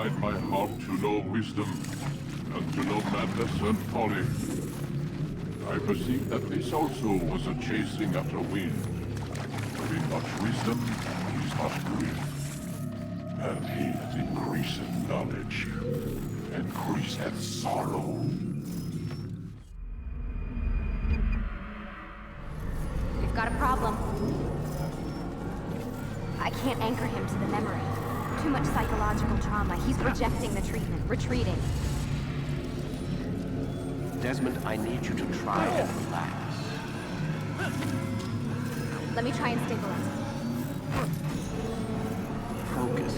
incline my heart to know wisdom, and to know madness and folly. I perceive that this also was a chasing after wind. But in much wisdom is much grief. And he that increaseth knowledge increaseth sorrow. We've got a problem. I can't anchor him to the memory. Too much psychological trauma. He's rejecting the treatment, retreating. Desmond, I need you to try and relax. Let me try and stabilize him. Focus.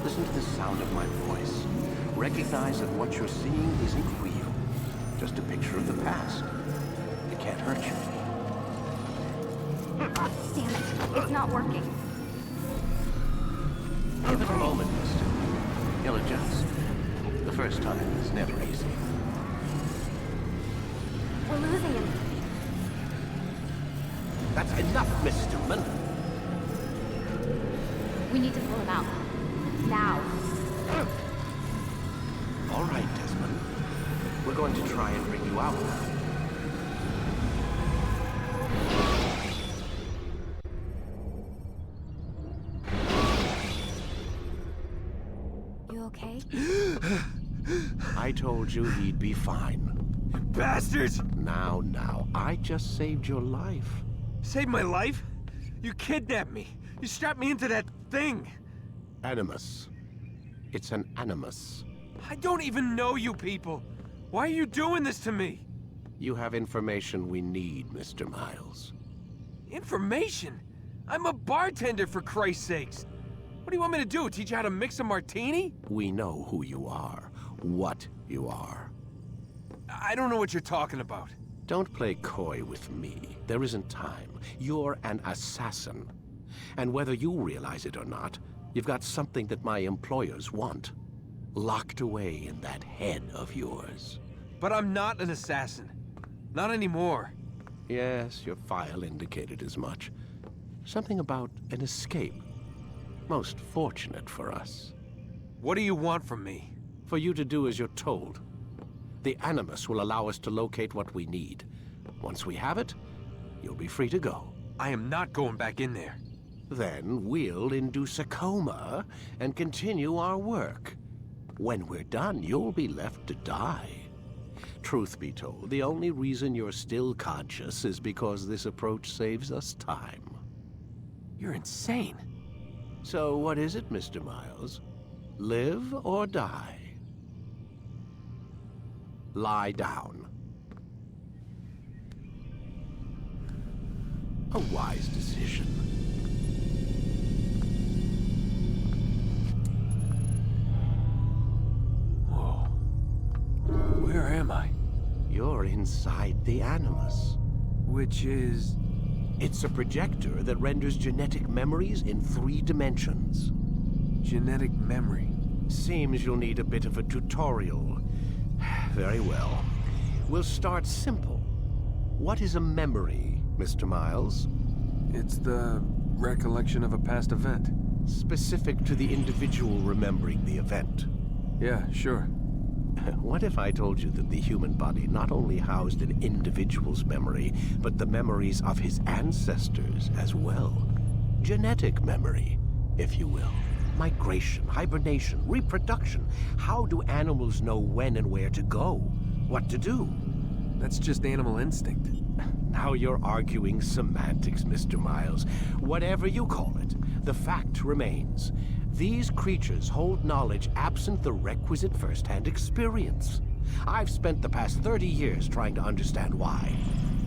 Listen to the sound of my voice. Recognize that what you're seeing isn't real. Just a picture of the past. It can't hurt you. Damn it. It's not working. Give it a moment, mister. He'll adjust. The first time is never easy. We're losing him. That's enough, Miss Stillman. We need to pull him out. Now. All right, Desmond. We're going to try and bring you out now. You okay? I told you he'd be fine. Bastards! Now, I just saved your life. Saved my life? You kidnapped me. You strapped me into that thing. Animus. It's an animus. I don't even know you people. Why are you doing this to me? You have information we need, Mr. Miles. Information? I'm a bartender, for Christ's sakes. What do you want me to do? Teach you how to mix a martini? We know who you are, what you are. I don't know what you're talking about. Don't play coy with me. There isn't time. You're an assassin. And whether you realize it or not, you've got something that my employers want. Locked away in that head of yours. But I'm not an assassin. Not anymore. Yes, your file indicated as much. Something about an escape. Most fortunate for us. What do you want from me? For you to do as you're told. The Animus will allow us to locate what we need. Once we have it, you'll be free to go. I am not going back in there. Then we'll induce a coma and continue our work. When we're done, you'll be left to die. Truth be told, the only reason you're still conscious is because this approach saves us time. You're insane. So what is it, Mr. Miles? Live or die? Lie down. A wise decision. Whoa. Where am I? You're inside the Animus. Which is... It's a projector that renders genetic memories in 3 dimensions. genetic memory. Seems you'll need a bit of a tutorial. Very well. We'll start simple. What is a memory, Mr. Miles? It's the recollection of a past event. Specific to the individual remembering the event. Yeah, sure. What if I told you that the human body not only housed an individual's memory, but the memories of his ancestors as well? Genetic memory, if you will. Migration, hibernation, reproduction. How do animals know when and where to go? What to do? That's just animal instinct. Now you're arguing semantics, Mr. Miles. Whatever you call it, the fact remains. These creatures hold knowledge absent the requisite first-hand experience. I've spent the past 30 years trying to understand why.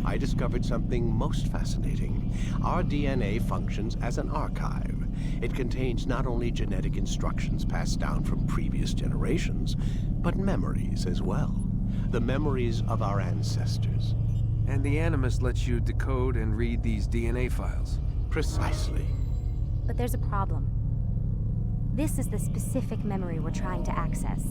I discovered something most fascinating. Our DNA functions as an archive. It contains not only genetic instructions passed down from previous generations, but memories as well. The memories of our ancestors. And the Animus lets you decode and read these DNA files. Precisely. But there's a problem. This is the specific memory we're trying to access.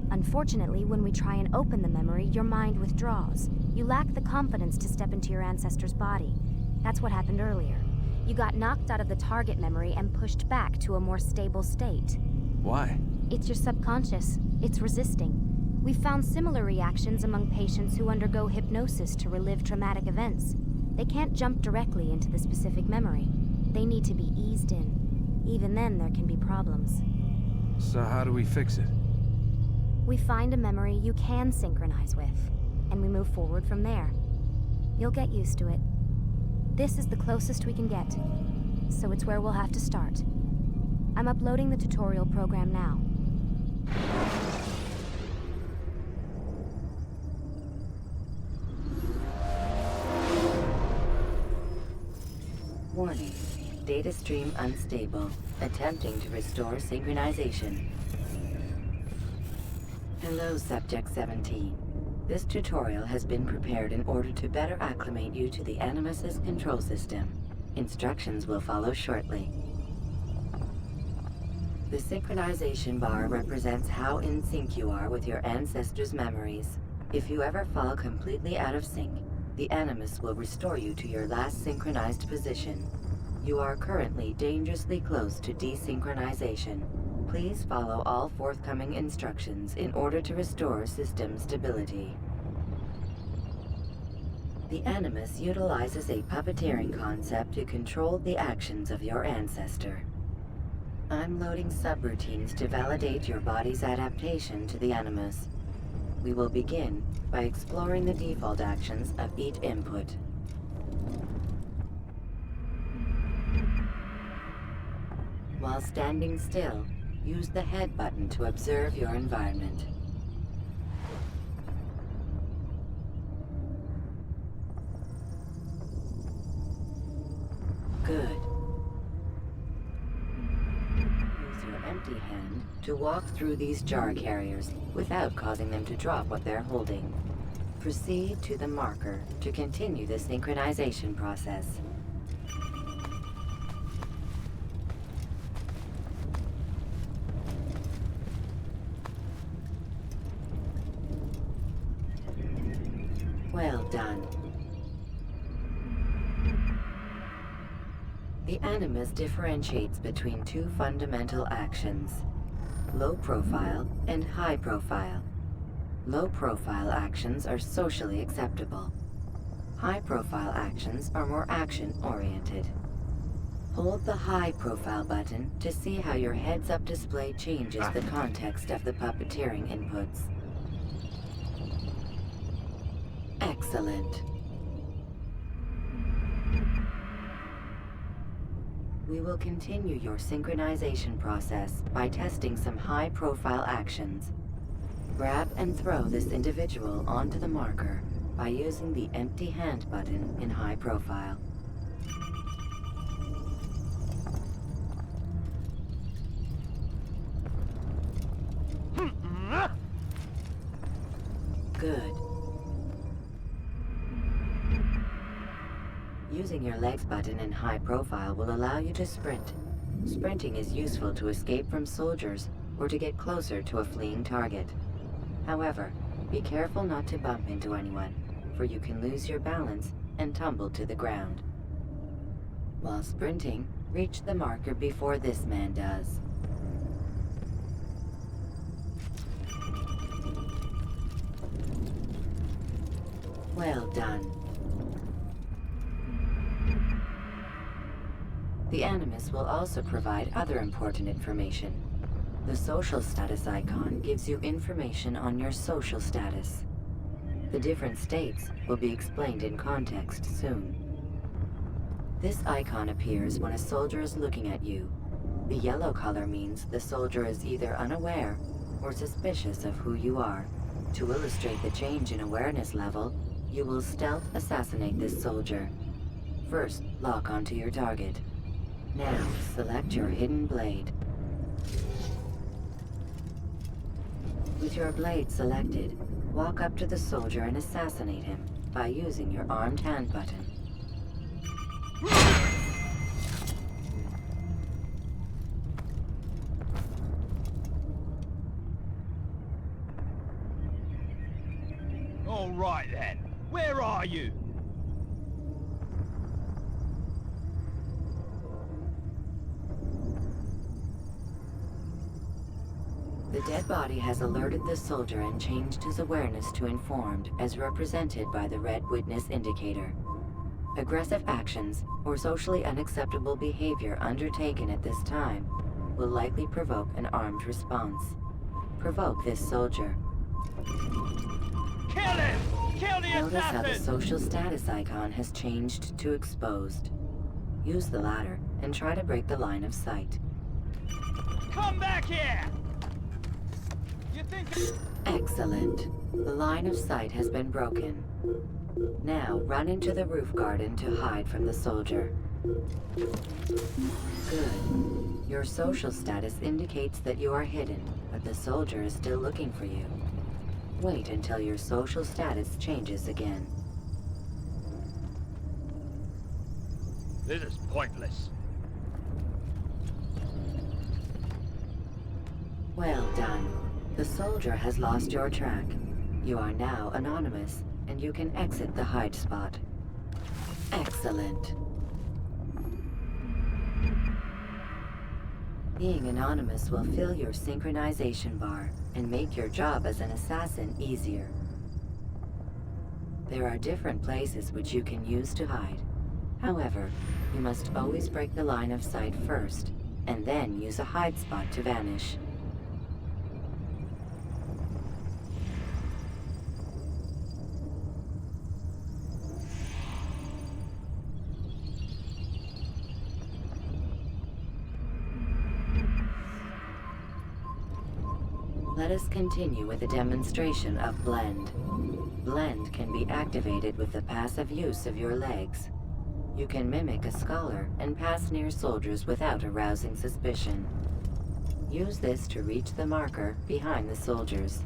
Unfortunately, when we try and open the memory, your mind withdraws. You lack the confidence to step into your ancestor's body. That's what happened earlier. You got knocked out of the target memory and pushed back to a more stable state. Why? It's your subconscious. It's resisting. We've found similar reactions among patients who undergo hypnosis to relive traumatic events. They can't jump directly into the specific memory. They need to be eased in. Even then, there can be problems. So how do we fix it? We find a memory you can synchronize with, and we move forward from there. You'll get used to it. This is the closest we can get, so it's where we'll have to start. I'm uploading the tutorial program now. Warning. Data stream unstable. Attempting to restore synchronization. Hello, Subject 17. This tutorial has been prepared in order to better acclimate you to the Animus's control system. Instructions will follow shortly. The synchronization bar represents how in sync you are with your ancestors' memories. If you ever fall completely out of sync, the Animus will restore you to your last synchronized position. You are currently dangerously close to desynchronization. Please follow all forthcoming instructions in order to restore system stability. The Animus utilizes a puppeteering concept to control the actions of your ancestor. I'm loading subroutines to validate your body's adaptation to the Animus. We will begin by exploring the default actions of each input. While standing still, use the head button to observe your environment. Good. Use your empty hand to walk through these jar carriers without causing them to drop what they're holding. Proceed to the marker to continue the synchronization process. Well done. The Animus differentiates between two fundamental actions: low profile and high profile. Low profile actions are socially acceptable. High profile actions are more action-oriented. Hold the high profile button to see how your heads-up display changes the context of the puppeteering inputs. Excellent. We will continue your synchronization process by testing some high-profile actions. Grab and throw this individual onto the marker by using the empty hand button in high profile. Good. Using your legs button in high profile will allow you to sprint. Sprinting is useful to escape from soldiers or to get closer to a fleeing target. However, be careful not to bump into anyone, for you can lose your balance and tumble to the ground. While sprinting, reach the marker before this man does. Well done. The Animus will also provide other important information. The social status icon gives you information on your social status. The different states will be explained in context soon. This icon appears when a soldier is looking at you. The yellow color means the soldier is either unaware or suspicious of who you are. To illustrate the change in awareness level, you will stealth assassinate this soldier. First, lock onto your target. Now, select your hidden blade. With your blade selected, walk up to the soldier and assassinate him by using your armed hand button. All right then, where are you? The dead body has alerted the soldier and changed his awareness to informed, as represented by the red witness indicator. Aggressive actions or socially unacceptable behavior undertaken at this time will likely provoke an armed response. Provoke this soldier. Kill him! Kill the Notice how the assassin! social status icon has changed to exposed. Use the latter and try to break the line of sight. Come back here! You think... Excellent. The line of sight has been broken. Now run into the roof garden to hide from the soldier. Good. Your social status indicates that you are hidden, but the soldier is still looking for you. Wait until your social status changes again. This is pointless. Well done. The soldier has lost your track. You are now anonymous, and you can exit the hide spot. Excellent. Being anonymous will fill your synchronization bar and make your job as an assassin easier. There are different places which you can use to hide. However, you must always break the line of sight first, and then use a hide spot to vanish. Let us continue with a demonstration of Blend. Blend can be activated with the passive use of your legs. You can mimic a scholar and pass near soldiers without arousing suspicion. Use this to reach the marker behind the soldiers.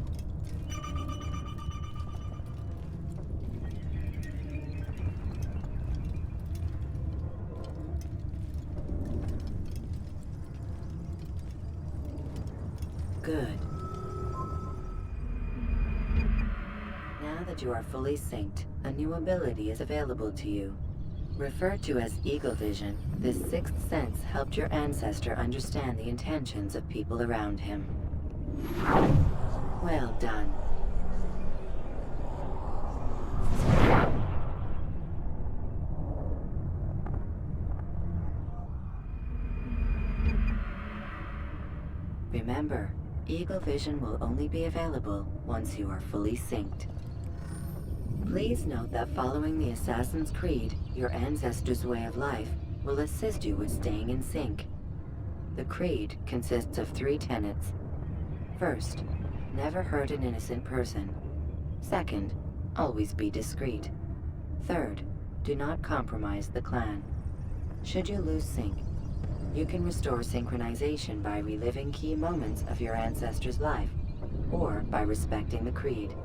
Good. Now that you are fully synced, a new ability is available to you. Referred to as Eagle Vision, this sixth sense helped your ancestor understand the intentions of people around him. Well done. Remember, Eagle Vision will only be available once you are fully synced. Please note that following the Assassin's Creed, your ancestors' way of life, will assist you with staying in sync. The Creed consists of 3 tenets. First, never hurt an innocent person. Second, always be discreet. Third, do not compromise the clan. Should you lose sync, you can restore synchronization by reliving key moments of your ancestor's life, or by respecting the Creed.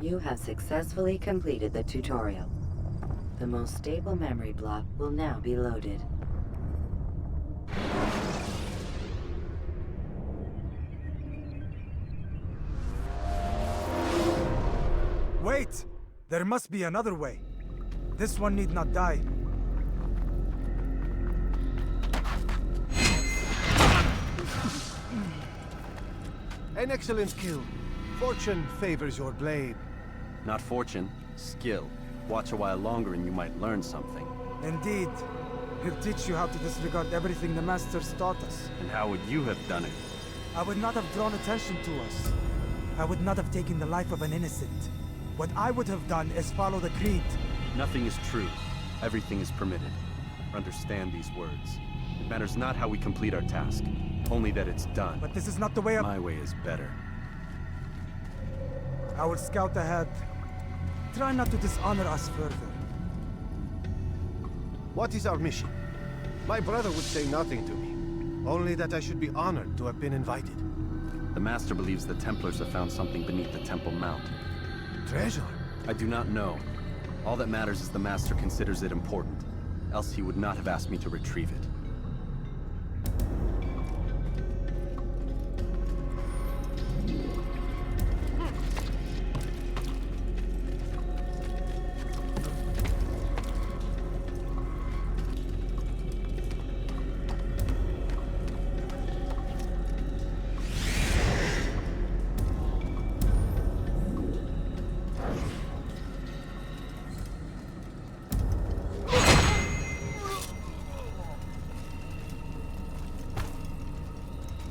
You have successfully completed the tutorial. The most stable memory block will now be loaded. Wait! There must be another way. This one need not die. An excellent kill. Fortune favors your blade. Not fortune, skill. Watch a while longer and you might learn something. Indeed. He'll teach you how to disregard everything the Masters taught us. And how would you have done it? I would not have drawn attention to us. I would not have taken the life of an innocent. What I would have done is follow the Creed. Nothing is true. Everything is permitted. Understand these words. It matters not how we complete our task, only that it's done. But this is not the way of... My way is better. I will scout ahead. Try not to dishonor us further. What is our mission? My brother would say nothing to me. Only that I should be honored to have been invited. The Master believes the Templars have found something beneath the Temple Mount. Treasure? I do not know. All that matters is the Master considers it important. Else he would not have asked me to retrieve it.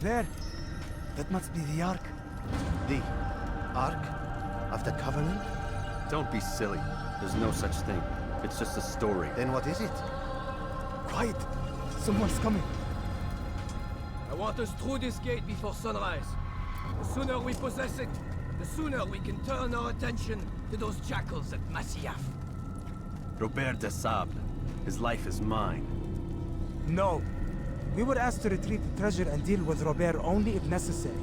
There. That must be the Ark. The Ark of the Covenant? Don't be silly. There's no such thing. It's just a story. Then what is it? Quiet. Someone's coming. I want us through this gate before sunrise. The sooner we possess it, the sooner we can turn our attention to those jackals at Masyaf. Robert de Sable. His life is mine. No. We were asked to retrieve the treasure and deal with Robert only if necessary.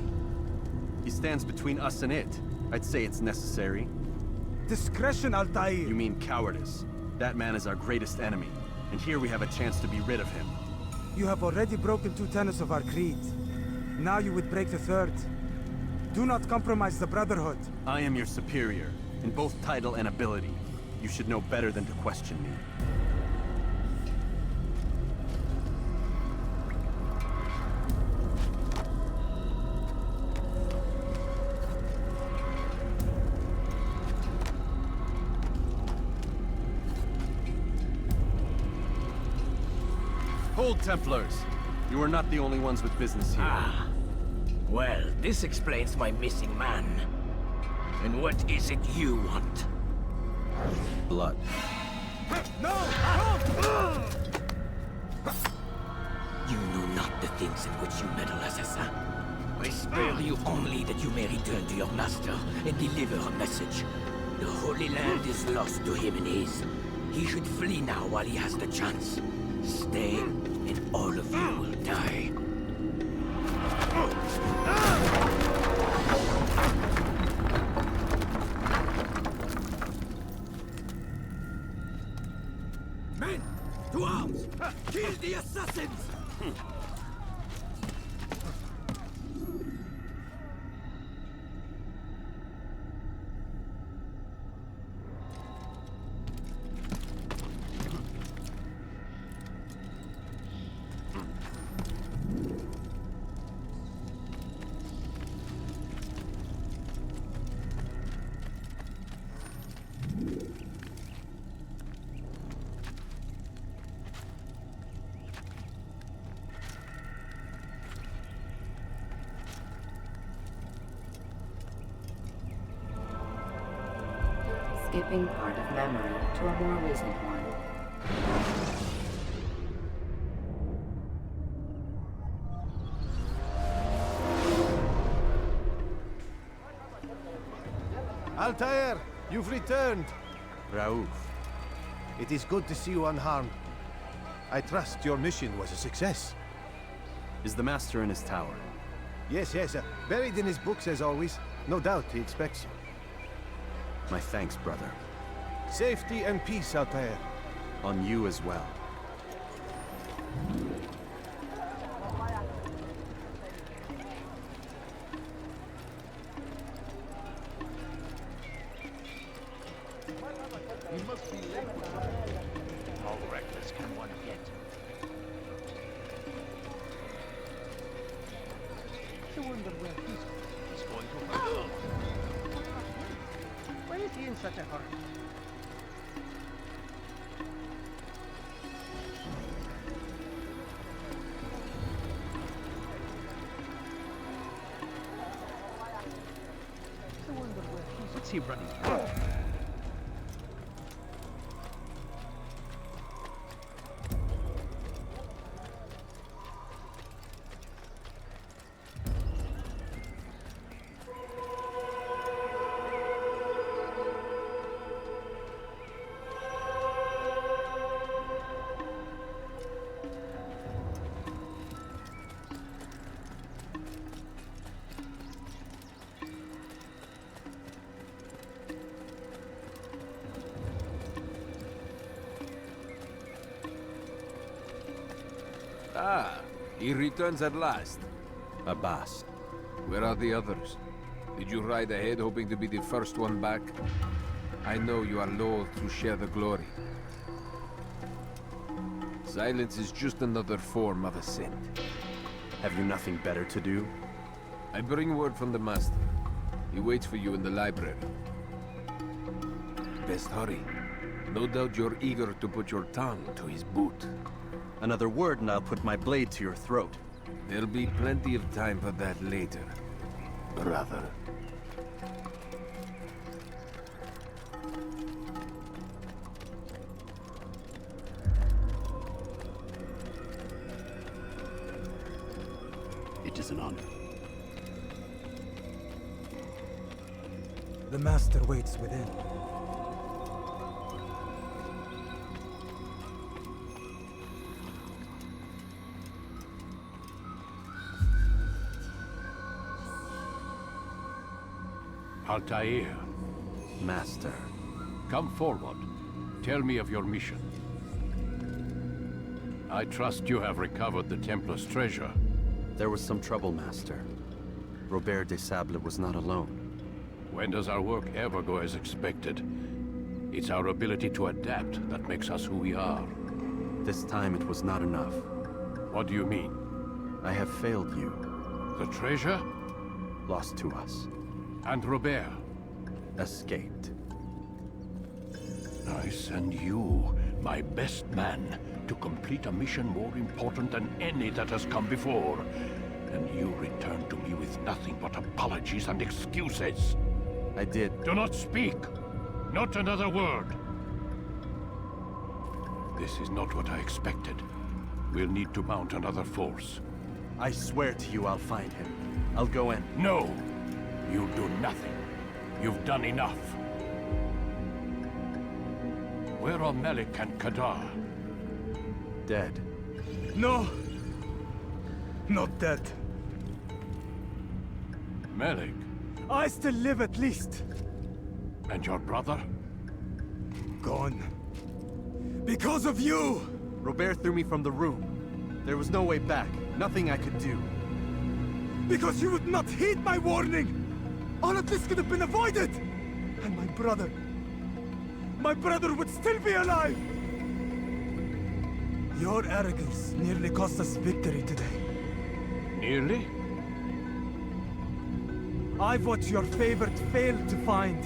He stands between us and it. I'd say it's necessary. Discretion, Altair! You mean cowardice. That man is our greatest enemy, and here we have a chance to be rid of him. You have already broken 2 tenets of our creed. Now you would break the 3rd. Do not compromise the Brotherhood. I am your superior, in both title and ability. You should know better than to question me. Hold, Templars! You are not the only ones with business here. Ah. Well, this explains my missing man. And what is it you want? Blood. No! You know not the things in which you meddle, assassin. I spare you only that you may return to your master and deliver a message. The Holy Land is lost to him and his. He should flee now while he has the chance. Stay, and all of you will die. Men, to arms! Kill the assassins! Skipping part of memory to a more recent one. Altair, you've returned. Raouf. It is good to see you unharmed. I trust your mission was a success. Is the Master in his tower? Yes, buried in his books as always. No doubt he expects you. My thanks, brother. Safety and peace, Altair. On you as well. How reckless can one get? I wonder where he's He's going to... Why is he in such a hurry? I wonder where he's... What's he running? Ah, he returns at last. Abbas. Where are the others? Did you ride ahead hoping to be the first one back? I know you are loath to share the glory. Silence is just another form of assent. Have you nothing better to do? I bring word from the Master. He waits for you in the library. Best hurry. No doubt you're eager to put your tongue to his boot. Another word and I'll put my blade to your throat. There'll be plenty of time for that later, brother. It is an honor. The Master waits within. Altair, Master. come forward. Tell me of your mission. I trust you have recovered the Templar's treasure. There was some trouble, Master. Robert de Sable was not alone. When does our work ever go as expected? It's our ability to adapt that makes us who we are. This time it was not enough. What do you mean? I have failed you. The treasure? Lost to us. And Robert? Escaped. I send you, my best man, to complete a mission more important than any that has come before. And you return to me with nothing but apologies and excuses. I did. Do not speak! Not another word! This is not what I expected. We'll need to mount another force. I swear to you I'll find him. I'll go in. No! You do nothing. You've done enough. Where are Melik and Kadar? Dead. No! Not dead. Melik? I still live at least. And your brother? Gone. Because of you! Robert threw me from the room. There was no way back. Nothing I could do. Because you would not heed my warning! All of this could have been avoided! And my brother would still be alive! Your arrogance nearly cost us victory today. Nearly? I've what your favorite failed to find.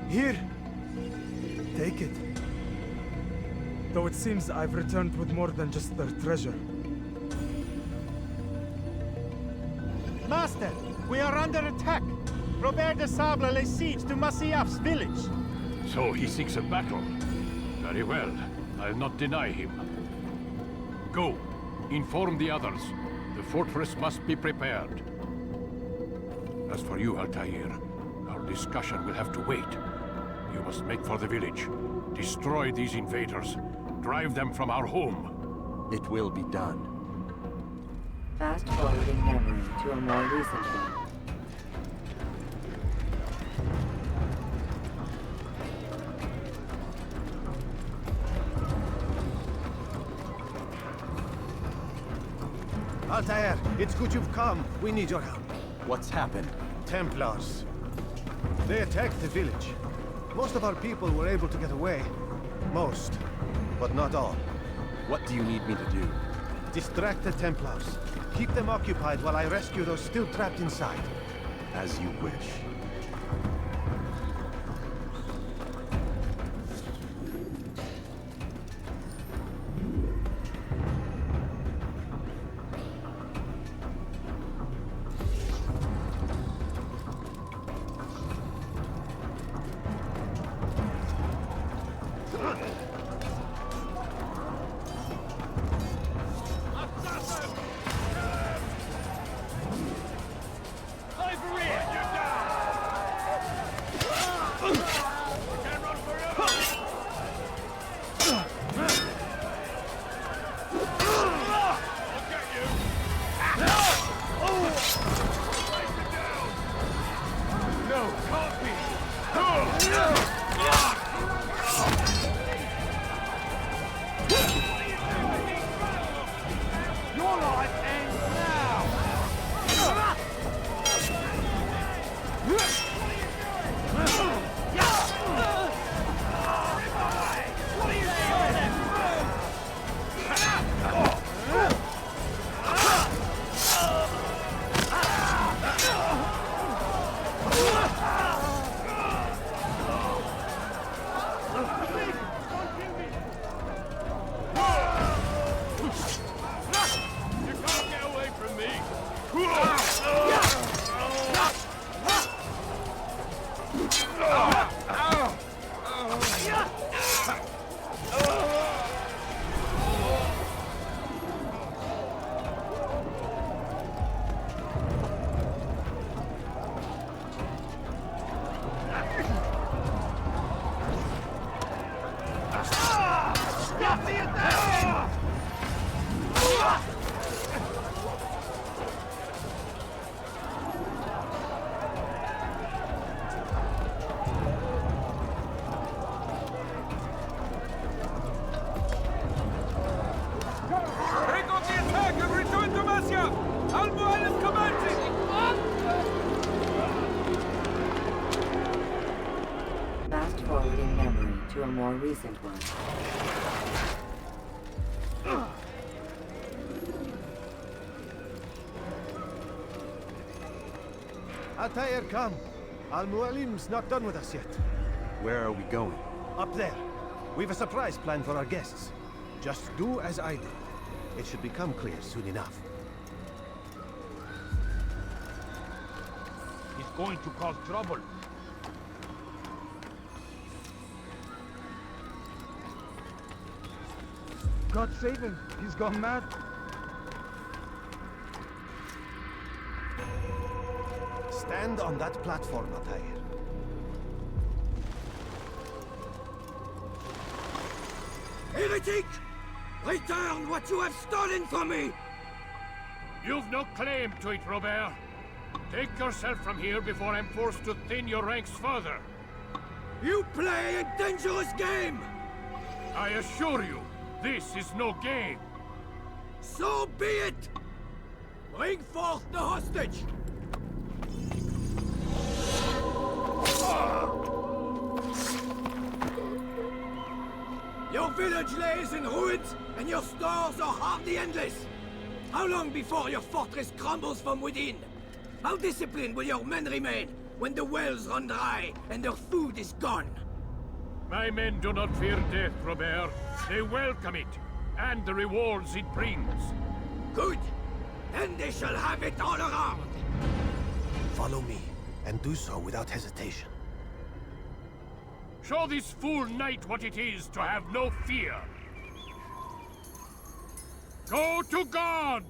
Here. Take it. Though it seems I've returned with more than just their treasure. Master, we are under attack. Robert de Sable lays siege to Masyaf's village. So he seeks a battle. Very well. I'll not deny him. Go. Inform the others. The fortress must be prepared. As for you, Altair, our discussion will have to wait. You must make for the village. Destroy these invaders. Drive them from our home. It will be done. Fast-forwarding memory to a more recent one. Altair, it's good you've come. We need your help. What's happened? Templars. They attacked the village. Most of our people were able to get away. Most, but not all. What do you need me to do? Distract the Templars. Keep them occupied while I rescue those still trapped inside. As you wish. a more recent one. Altair, come. Al-Mualim's not done with us yet. Where are we going? Up there. We've a surprise plan for our guests. Just do as I did. It should become clear soon enough. He's going to cause trouble. God save him. He's gone mad. Stand on that platform, Altair. Heretic! Return what you have stolen from me! You've no claim to it, Robert. Take yourself from here before I'm forced to thin your ranks further. You play a dangerous game! I assure you, this is no game. So be it! Bring forth the hostage! Your village lays in ruins, and your stores are hardly endless. How long before your fortress crumbles from within? How disciplined will your men remain when the wells run dry and their food is gone? My men do not fear death, Robert. They welcome it, and the rewards it brings. Good. Then they shall have it all around. Follow me, and do so without hesitation. Show this fool knight what it is to have no fear. Go to God!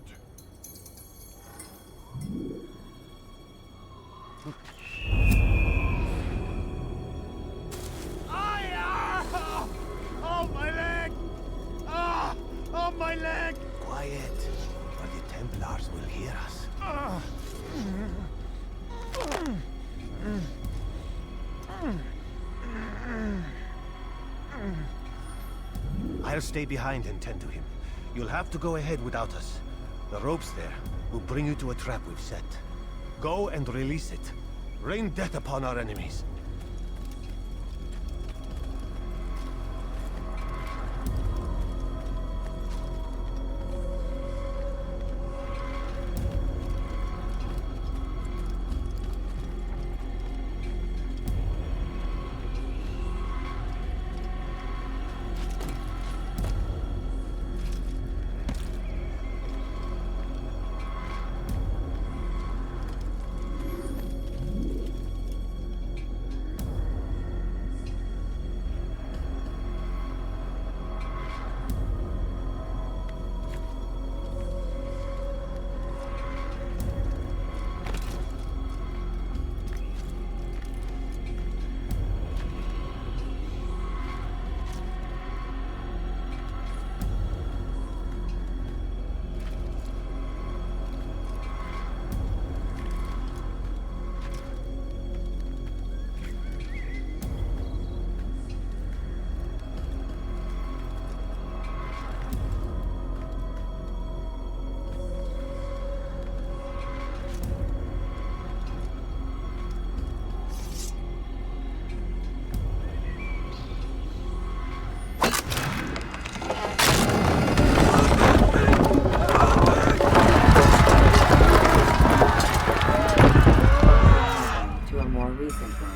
Oh, my leg! Ah! Oh, my leg! Quiet, or the Templars will hear us. I'll stay behind and tend to him. You'll have to go ahead without us. The ropes there will bring you to a trap we've set. Go and release it. Rain death upon our enemies.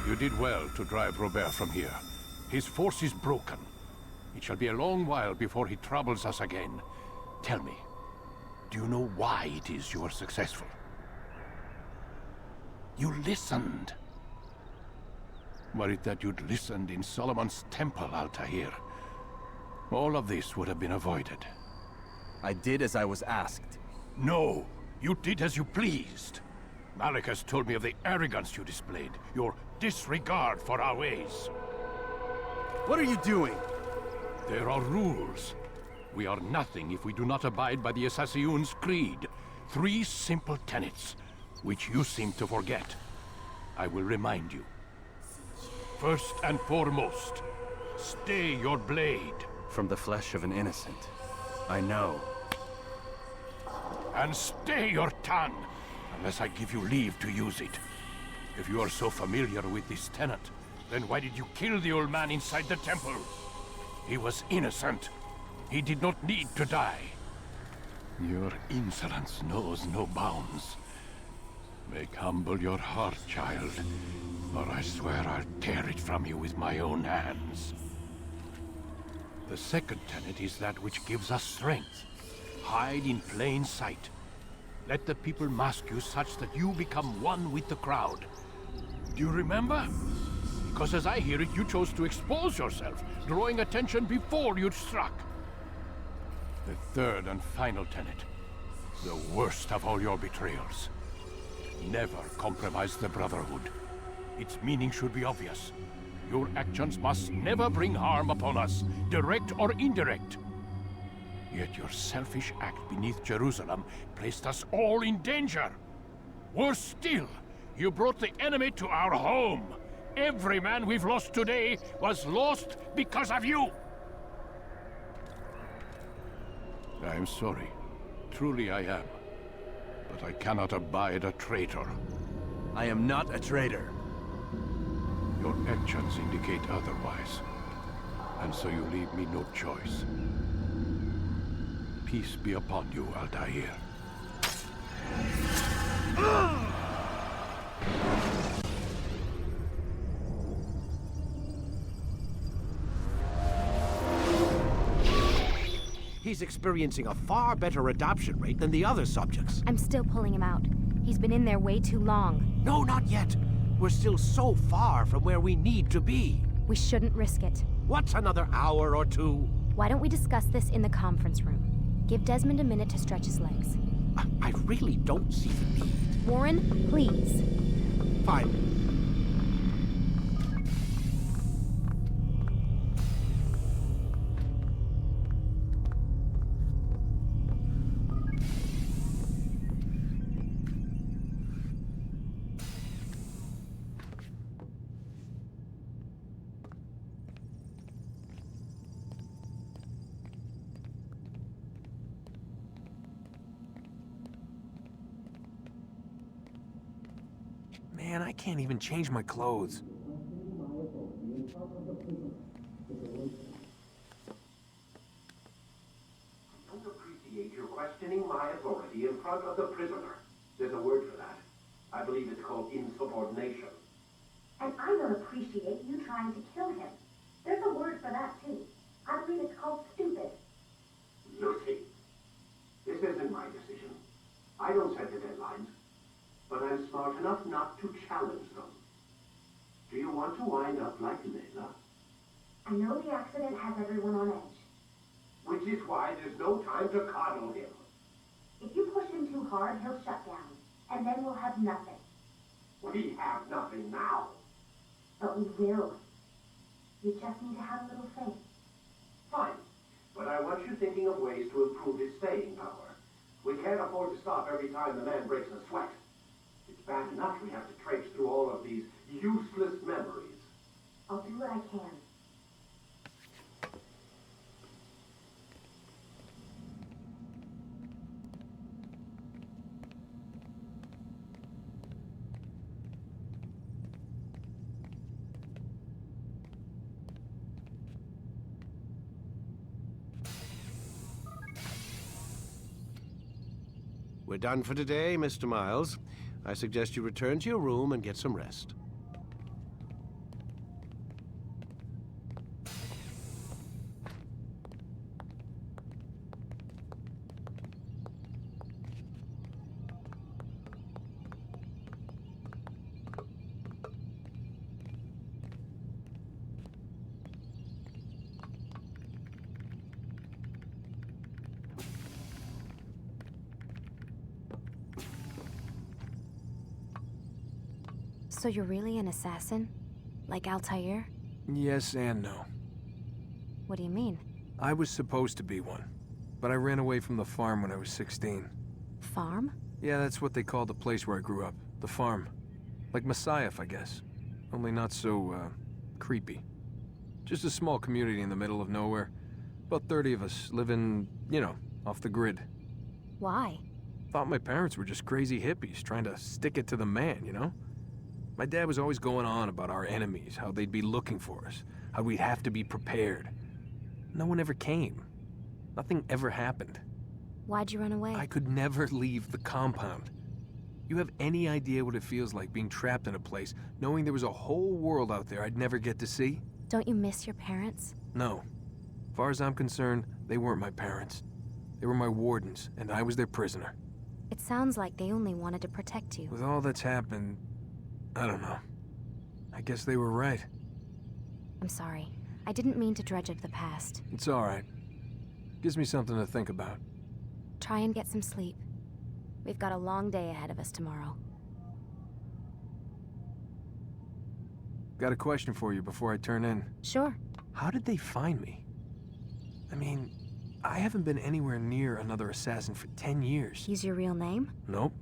You did well to drive Robert from here. His force is broken. It shall be a long while before he troubles us again. Tell me, do you know why it is you are successful? You listened. Were it that you'd listened in Solomon's temple, Altair, all of this would have been avoided. I did as I was asked. No, you did as you pleased. Malik has told me of the arrogance you displayed, your disregard for our ways. What are you doing? There are rules. We are nothing if we do not abide by the Assassiyun's creed. 3 simple tenets, which you seem to forget. I will remind you. First and foremost, stay your blade. From the flesh of an innocent. I know. And stay your tongue, unless I give you leave to use it. If you are so familiar with this tenet, Then why did you kill the old man inside the temple? He was innocent. He did not need to die. Your insolence knows no bounds. Make humble your heart, child, or I swear I'll tear it from you with my own hands. The second tenet is that which gives us strength. Hide in plain sight. Let the people mask you such that you become one with the crowd. Do you remember? Because as I hear it, you chose to expose yourself, drawing attention before you'd struck. The third and final tenet. The worst of all your betrayals. Never compromise the Brotherhood. Its meaning should be obvious. Your actions must never bring harm upon us, direct or indirect. Yet your selfish act beneath Jerusalem placed us all in danger. Worse still, you brought the enemy to our home. Every man we've lost today was lost because of you. I am sorry. Truly I am. But I cannot abide a traitor. I am not a traitor. Your actions indicate otherwise. And so you leave me no choice. Peace be upon you, Altair. He's experiencing a far better adoption rate than the other subjects. I'm still pulling him out. He's been in there way too long. No, not yet. We're still so far from where we need to be. We shouldn't risk it. What's another hour or two? Why don't we discuss this in the conference room? Give Desmond a minute to stretch his legs. I really don't see the need. Warren, please. Fine. Man, I can't even change my clothes. I don't appreciate you questioning my authority in front of the prisoner. There's a word for that. I believe it's called insubordination. And I don't appreciate you trying to kill him. There's a word for that, too. I believe it's called stupid. Lucy, this isn't my decision. I don't set the deadlines. But I'm smart enough not to challenge them. Do you want to wind up like Layla? I know the accident has everyone on edge. Which is why there's no time to coddle him. If you push him too hard, he'll shut down. And then we'll have nothing. We have nothing now. But we will. You just need to have a little faith. Fine. But I want you thinking of ways to improve his staying power. We can't afford to stop every time the man breaks a sweat. It's bad enough we have to traipse through all of these useless memories. I'll do what I can. We're done for today, Mr. Miles. I suggest you return to your room and get some rest. So you're really an assassin? Like Altair? Yes and no. What do you mean? I was supposed to be one, but I ran away from the farm when I was 16. Farm? Yeah, that's what they called the place where I grew up. The farm. Like Messiah, I guess. Only not so, creepy. Just a small community in the middle of nowhere. About 30 of us living, you know, off the grid. Why? Thought my parents were just crazy hippies trying to stick it to the man, you know? My dad was always going on about our enemies, how they'd be looking for us, how we'd have to be prepared. No one ever came. Nothing ever happened. Why'd you run away? I could never leave the compound. You have any idea what it feels like being trapped in a place, knowing there was a whole world out there I'd never get to see? Don't you miss your parents? No. As far as I'm concerned, they weren't my parents. They were my wardens, and I was their prisoner. It sounds like they only wanted to protect you. With all that's happened, I don't know. I guess they were right. I'm sorry. I didn't mean to dredge up the past. It's all right. Gives me something to think about. Try and get some sleep. We've got a long day ahead of us tomorrow. Got a question for you before I turn in. Sure. How did they find me? I mean, I haven't been anywhere near another assassin for 10 years. Use your real name? Nope.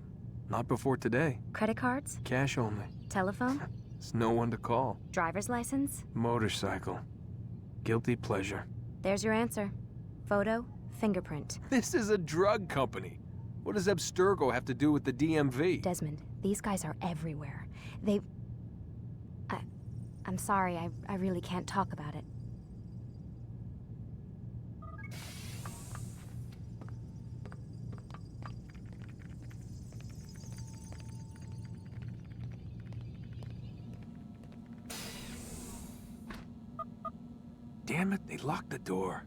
Not before today. Credit cards? Cash only. Telephone? There's no one to call. Driver's license? Motorcycle. Guilty pleasure. There's your answer. Photo, fingerprint. This is a drug company. What does Abstergo have to do with the DMV? Desmond, these guys are everywhere. I'm sorry, I really can't talk about it. Damn it, they locked the door.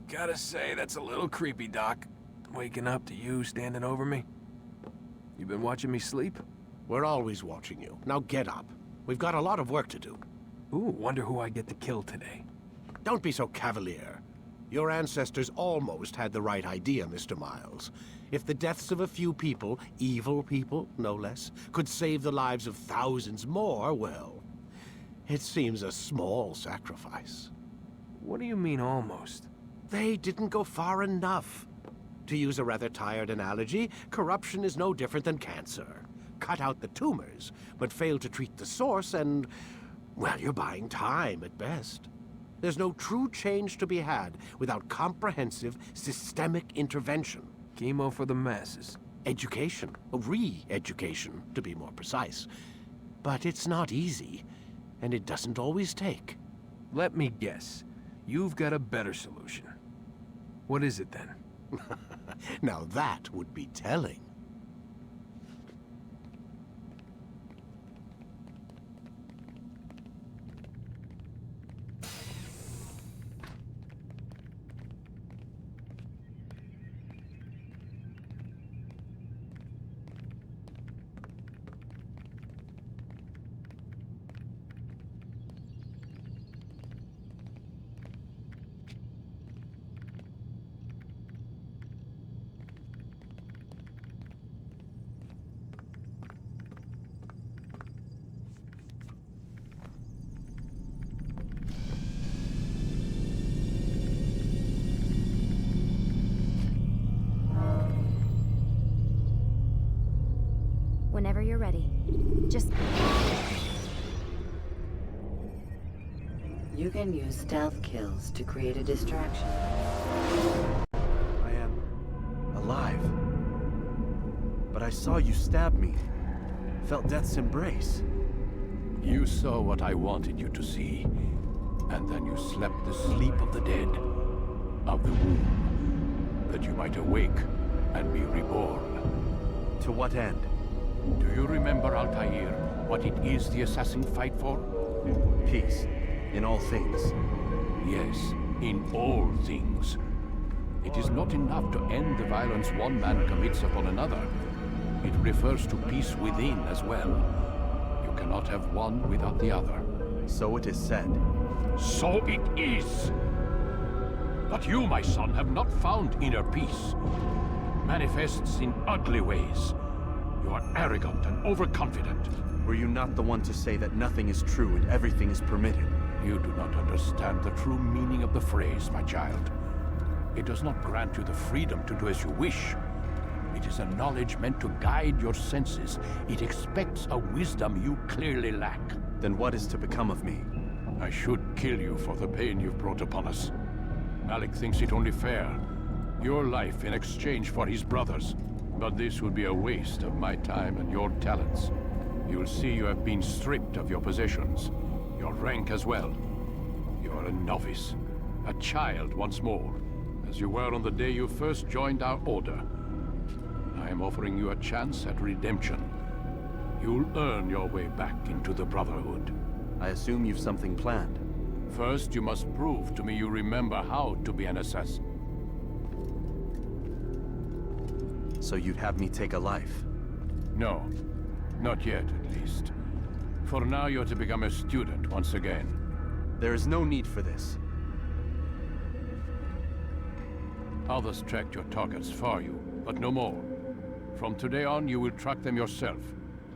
Gotta say, that's a little creepy, Doc. Waking up to you standing over me. You been watching me sleep? We're always watching you. Now get up. We've got a lot of work to do. Ooh, wonder who I get to kill today. Don't be so cavalier. Your ancestors almost had the right idea, Mr. Miles. If the deaths of a few people, evil people, no less, could save the lives of thousands more, well, it seems a small sacrifice. What do you mean, almost? They didn't go far enough. To use a rather tired analogy, corruption is no different than cancer. Cut out the tumors, but fail to treat the source and, well, you're buying time at best. There's no true change to be had without comprehensive, systemic intervention. Chemo for the masses. Education. Re-education, to be more precise. But it's not easy, and it doesn't always take. Let me guess. You've got a better solution. What is it, then? Now that would be telling. Whenever you're ready. Just... You can use stealth kills to create a distraction. I am alive. But I saw you stab me. Felt death's embrace. You saw what I wanted you to see. And then you slept the sleep of the dead. Of the womb. That you might awake and be reborn. To what end? Do you remember, Altair, what it is the assassins fight for? Peace. In all things. Yes, in all things. It is not enough to end the violence one man commits upon another. It refers to peace within as well. You cannot have one without the other. So it is said. So it is! But you, my son, have not found inner peace. Manifests in ugly ways. You are arrogant and overconfident. Were you not the one to say that nothing is true and everything is permitted? You do not understand the true meaning of the phrase, my child. It does not grant you the freedom to do as you wish. It is a knowledge meant to guide your senses. It expects a wisdom you clearly lack. Then what is to become of me? I should kill you for the pain you've brought upon us. Malik thinks it only fair. Your life in exchange for his brother's. But this would be a waste of my time and your talents. You'll see you have been stripped of your possessions. Your rank as well. You are a novice. A child once more. As you were on the day you first joined our order. I am offering you a chance at redemption. You'll earn your way back into the Brotherhood. I assume you've something planned. First, you must prove to me you remember how to be an assassin. So you'd have me take a life? No. Not yet, at least. For now, you're to become a student once again. There is no need for this. Others tracked your targets for you, but no more. From today on, you will track them yourself.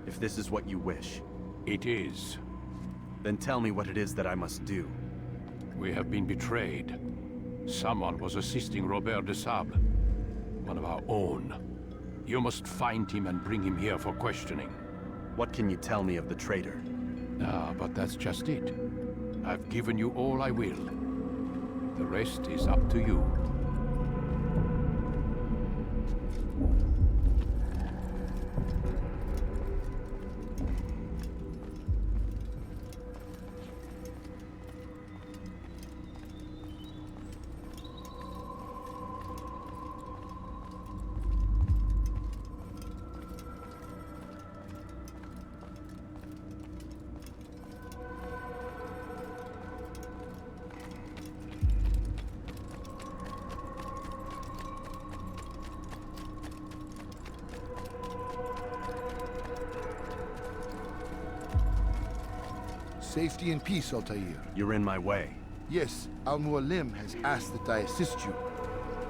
If this is what you wish. It is. Then tell me what it is that I must do. We have been betrayed. Someone was assisting Robert de Sable. One of our own. You must find him and bring him here for questioning. What can you tell me of the traitor? But that's just it. I've given you all I will. The rest is up to you. Safety and peace, Altair. You're in my way. Yes, Al-Mualim has asked that I assist you.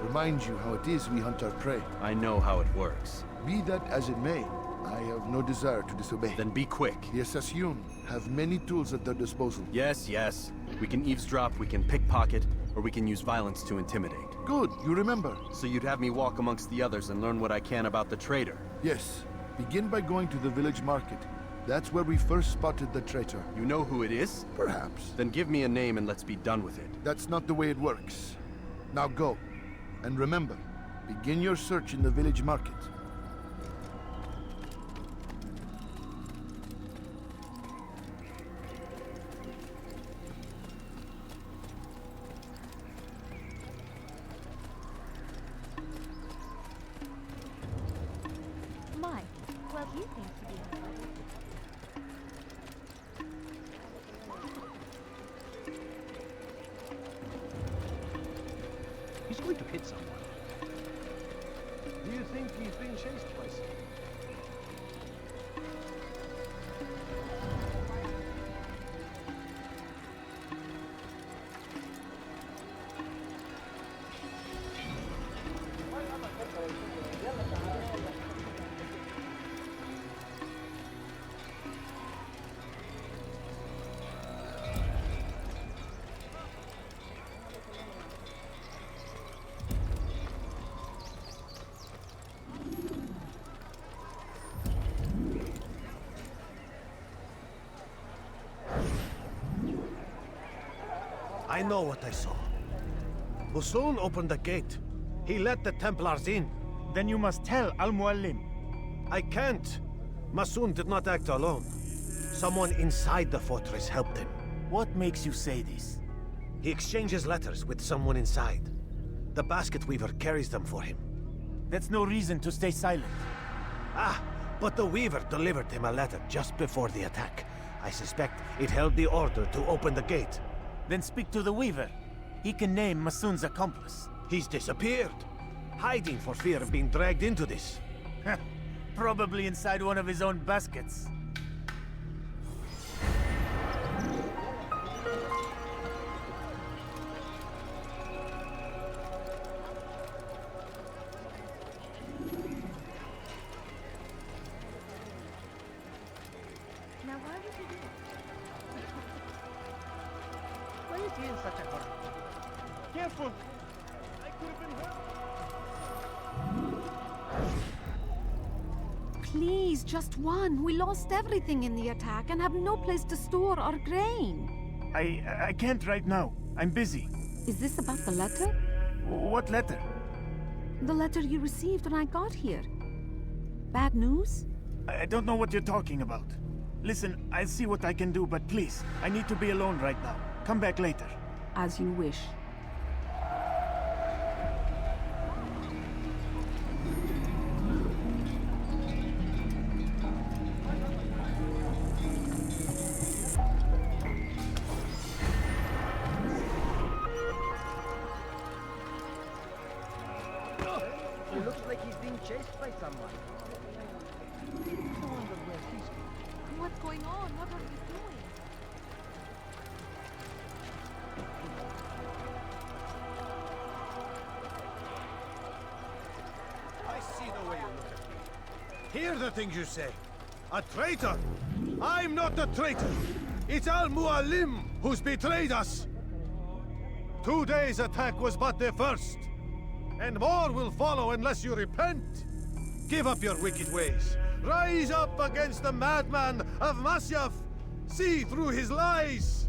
Remind you how it is we hunt our prey. I know how it works. Be that as it may, I have no desire to disobey. Then be quick. The Assassin have many tools at their disposal. Yes, yes. We can eavesdrop, we can pickpocket, or we can use violence to intimidate. Good, you remember. So you'd have me walk amongst the others and learn what I can about the traitor? Yes. Begin by going to the village market. That's where we first spotted the traitor. You know who it is? Perhaps. Then give me a name and let's be done with it. That's not the way it works. Now go. And remember, begin your search in the village market. My, well, you think to be He's going to hit someone. Do you think he's being chased by someone? I know what I saw. Musun opened the gate. He let the Templars in. Then you must tell Al-Mualim. I can't. Masun did not act alone. Someone inside the fortress helped him. What makes you say this? He exchanges letters with someone inside. The basket weaver carries them for him. That's no reason to stay silent. Ah, but the weaver delivered him a letter just before the attack. I suspect it held the order to open the gate. Then speak to the weaver. He can name Masun's accomplice. He's disappeared. Hiding for fear of being dragged into this. Probably inside one of his own baskets. Now why would you do that? Why is he in such a hurry? Careful! I could have been hurt. please, just one. We lost everything in the attack and have no place to store our grain. I can't right now. I'm busy. Is this about the letter? What letter? The letter you received when I got here. Bad news? I don't know what you're talking about. Listen, I'll see what I can do, but please, I need to be alone right now. Come back later. As you wish. It looks like he's being chased by someone. I wonder where he's going. What's going on? What are you doing? I see the way you look at me. Hear the things you say. A traitor! I'm not a traitor! It's Al-Mualim who's betrayed us! Today's attack was but the first. And more will follow unless you repent. Give up your wicked ways. Rise up against the madman of Masyaf. See through his lies.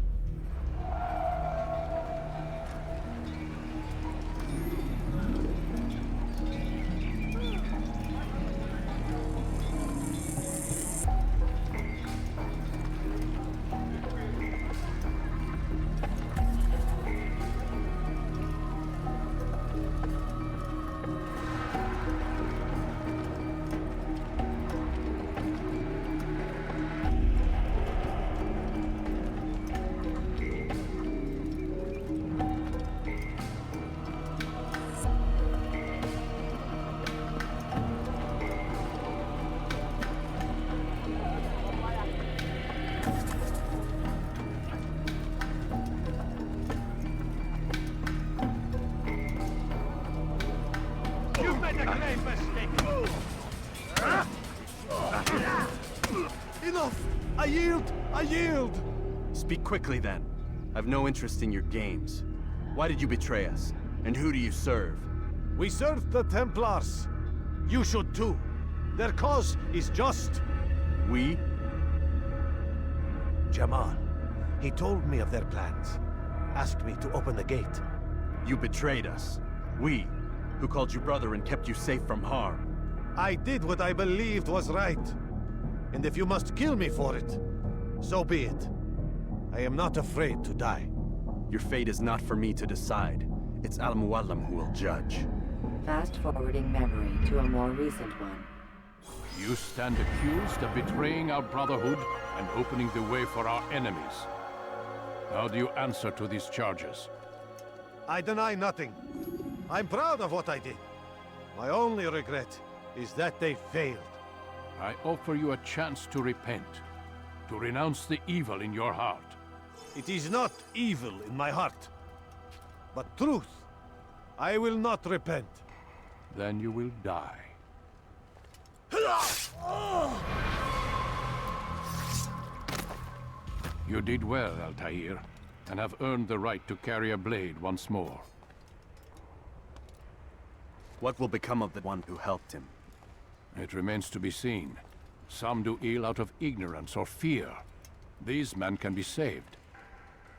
You've made a grave mistake. Enough! I yield! I yield! Speak quickly, then. I've no interest in your games. Why did you betray us? And who do you serve? We serve the Templars. You should too. Their cause is just. We? Jamal. He told me of their plans. Asked me to open the gate. You betrayed us. We, who called you brother and kept you safe from harm. I did what I believed was right. And if you must kill me for it, so be it. I am not afraid to die. Your fate is not for me to decide. It's Al-Mualim who will judge. Fast-forwarding memory to a more recent one. You stand accused of betraying our Brotherhood and opening the way for our enemies. How do you answer to these charges? I deny nothing. I'm proud of what I did. My only regret is that they failed. I offer you a chance to repent, to renounce the evil in your heart. It is not evil in my heart, but truth. I will not repent. Then you will die. You did well, Altair, and have earned the right to carry a blade once more. What will become of the one who helped him? It remains to be seen. Some do ill out of ignorance or fear. These men can be saved.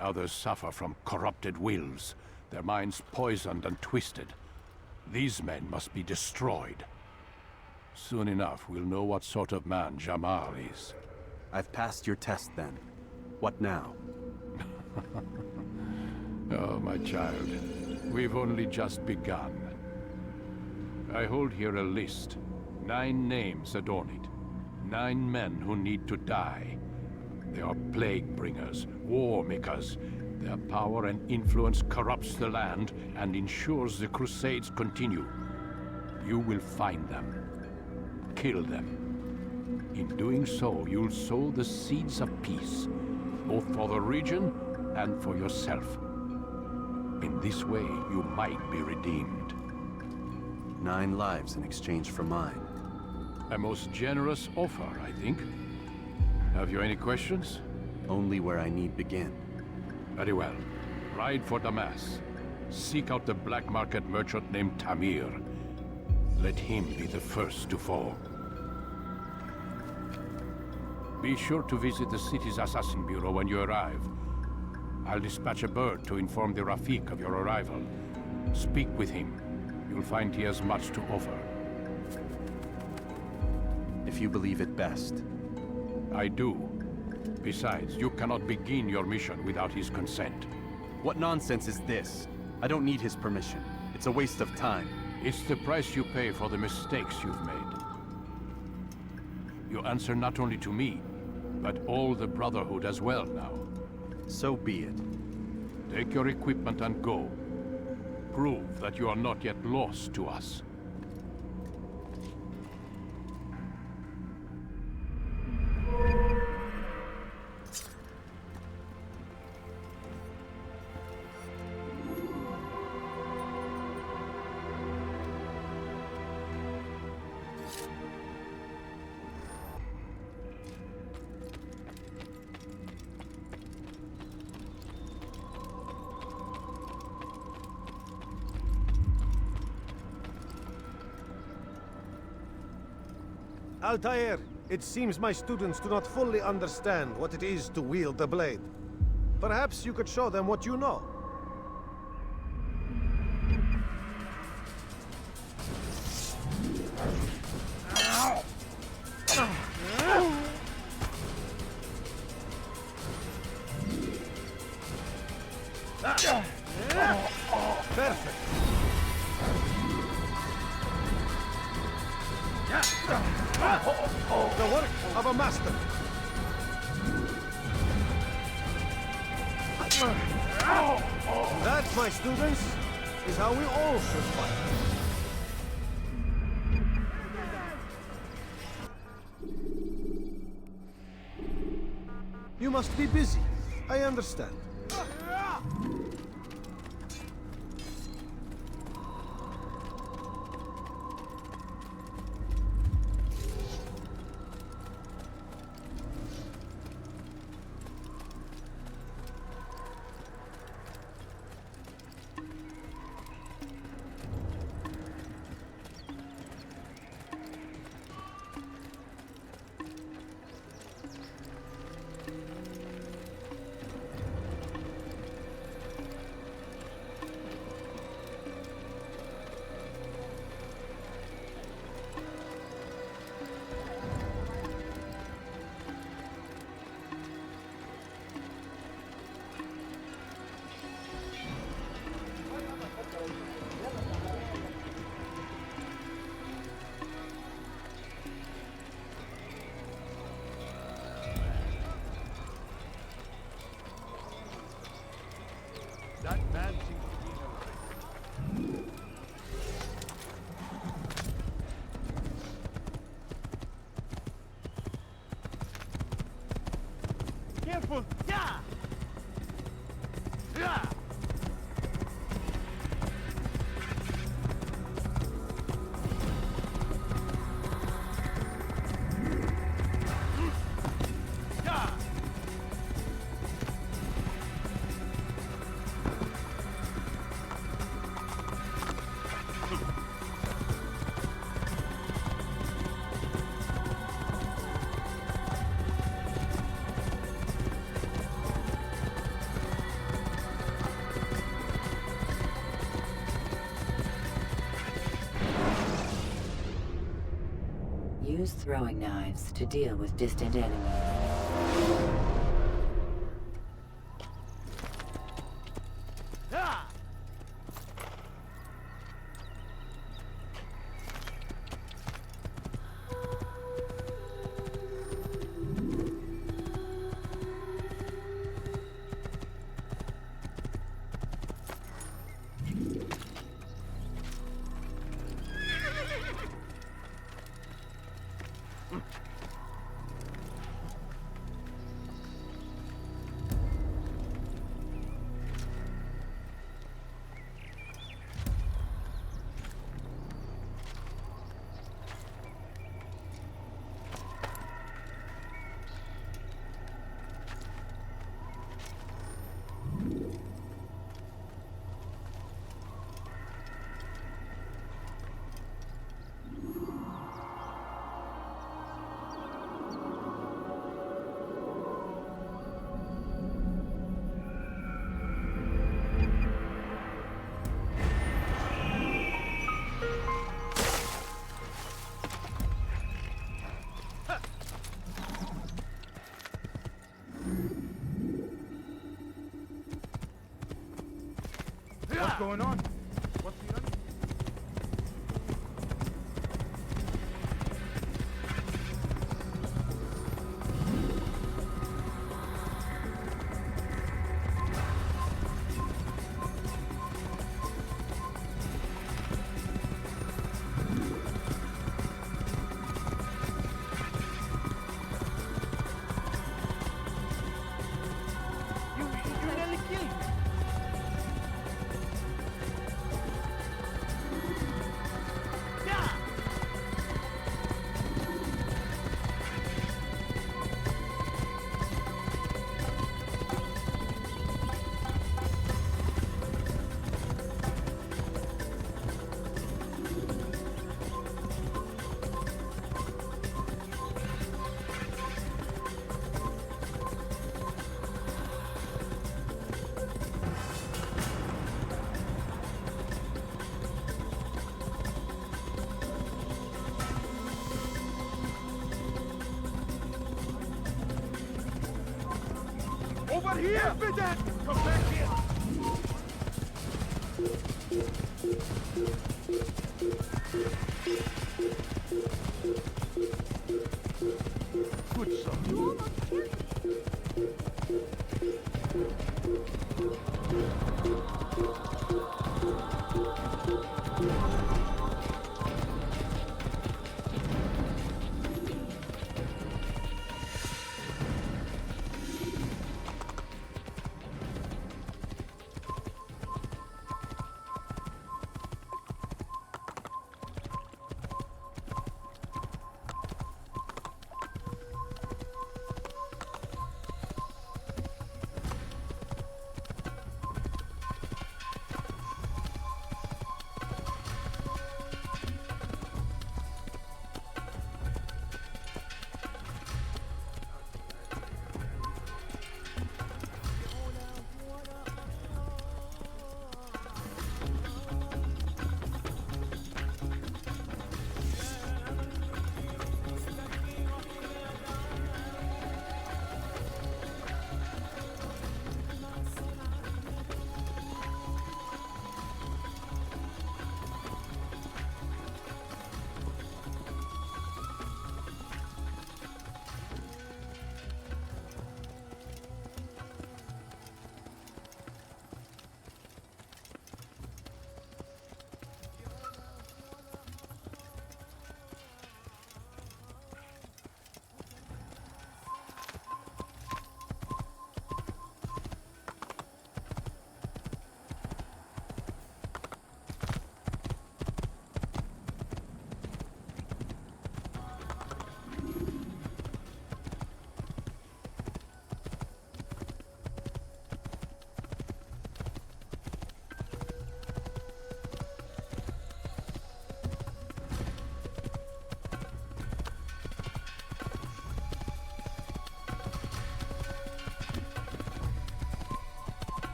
Others suffer from corrupted wills, their minds poisoned and twisted. These men must be destroyed. Soon enough, we'll know what sort of man Jamal is. I've passed your test, then. What now? Oh, my child. We've only just begun. I hold here a list. 9 names adorn it. 9 men who need to die. They are plague bringers, war makers. Their power and influence corrupts the land and ensures the Crusades continue. You will find them. Kill them. In doing so, you'll sow the seeds of peace, both for the region and for yourself. In this way, you might be redeemed. 9 lives in exchange for mine. A most generous offer, I think. Have you any questions? Only where I need begin. Very well. Ride for Damas. Seek out the black market merchant named Tamir. Let him be the first to fall. Be sure to visit the city's assassin bureau when you arrive. I'll dispatch a bird to inform the Rafik of your arrival. Speak with him. You'll find he has much to offer. If you believe it best. I do. Besides, you cannot begin your mission without his consent. What nonsense is this? I don't need his permission. It's a waste of time. It's the price you pay for the mistakes you've made. You answer not only to me, but all the Brotherhood as well now. So be it. Take your equipment and go. Prove that you are not yet lost to us. Altair, it seems my students do not fully understand what it is to wield the blade. Perhaps you could show them what you know. Perfect. The work of a master. That, my students, is how we all should fight. You must be busy. I understand. That man seems to be in a race. Careful! Yeah! Yeah! Use throwing knives to deal with distant enemies. What's going on? What's the enemy? You nearly killed me. Over here! Come back here! Good son.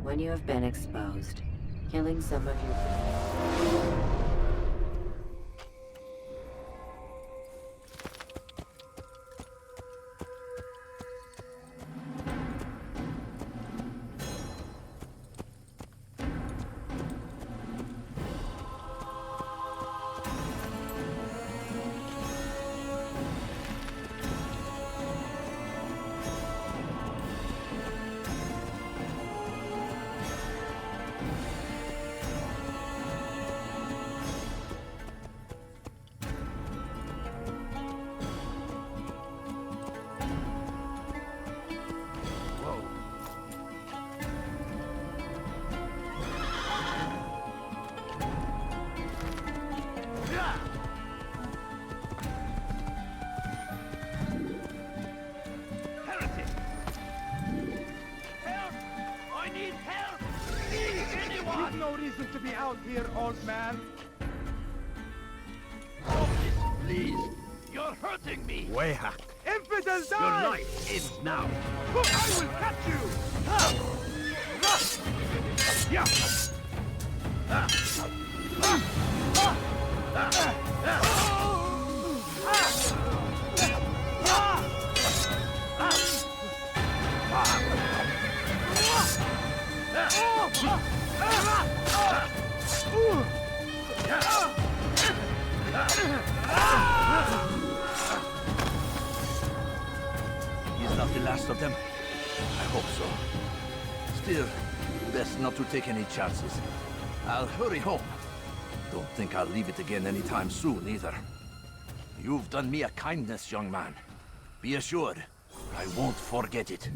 When you have been exposed, killing some of your... You've no reason to be out here, old man. Stop this, please! You're hurting me! Wayhack! Infidel die! Your life ends now! I will catch you! Yeah! He's not the last of them. I hope so. Still, best not to take any chances. I'll hurry home. Don't think I'll leave it again anytime soon, either. You've done me a kindness, young man. Be assured, I won't forget it.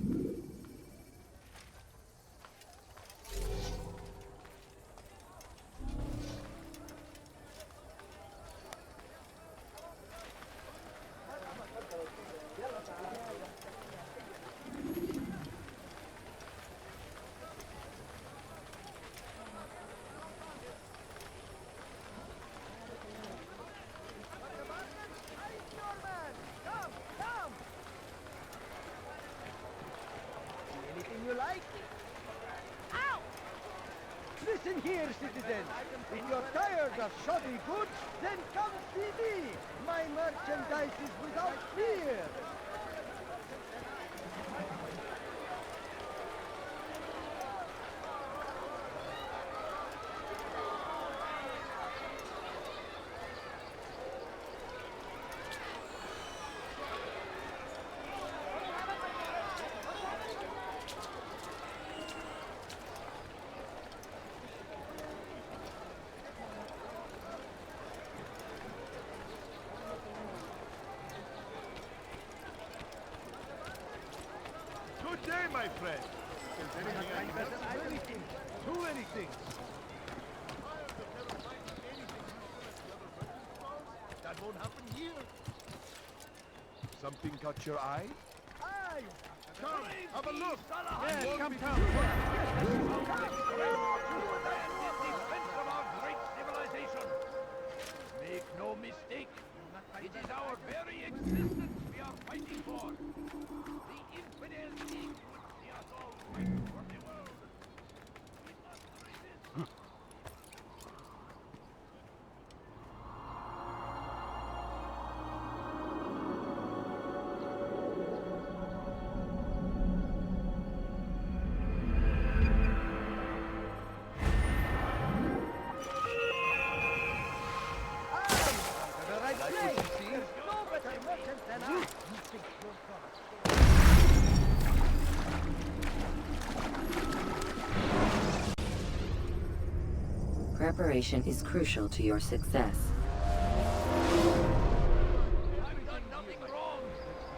You like? Ow! Listen here, citizens. If you're tired of shoddy goods, then come see me. My merchandise is without fear. Good day, my friend. Is anything I can Anything. Too many things. That won't happen here. Something caught your eye? Aye. Come, have a look. Yeah, come. Make no mistake, it is our very existence we are fighting for. The infidel king would see us all fight for the world. We must resist. The right place. There's no better merchant than I. You think you're God. Preparation is crucial to your success. I've done nothing wrong.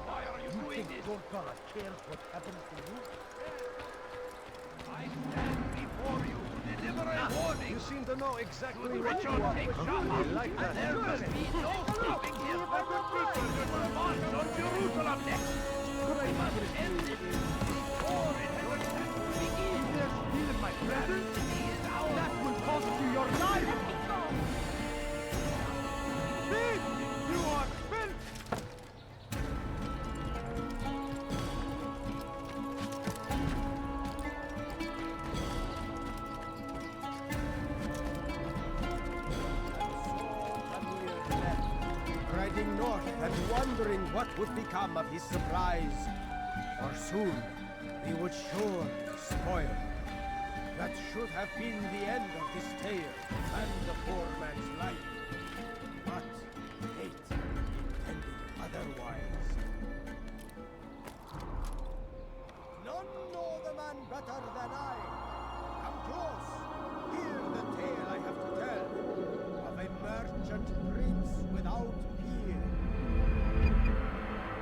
Why are you doing this? Your God cares what happens to you? I stand before you to deliver a warning. You seem to know exactly Should what you Richard want. take I Shama, like that. there must be no stopping him. We will march on Jerusalem next. We must end this before it ever begins. There's still in my presence. He is ours. That will cost you your life. Thief! You are filth! Riding north and wondering what would become of his supplies. For soon, he would surely spoil. That should have been the end of this tale and the poor man's life. But fate intended otherwise. None know the man better than I. Come close. Hear the tale I have to tell of a merchant prince without peer.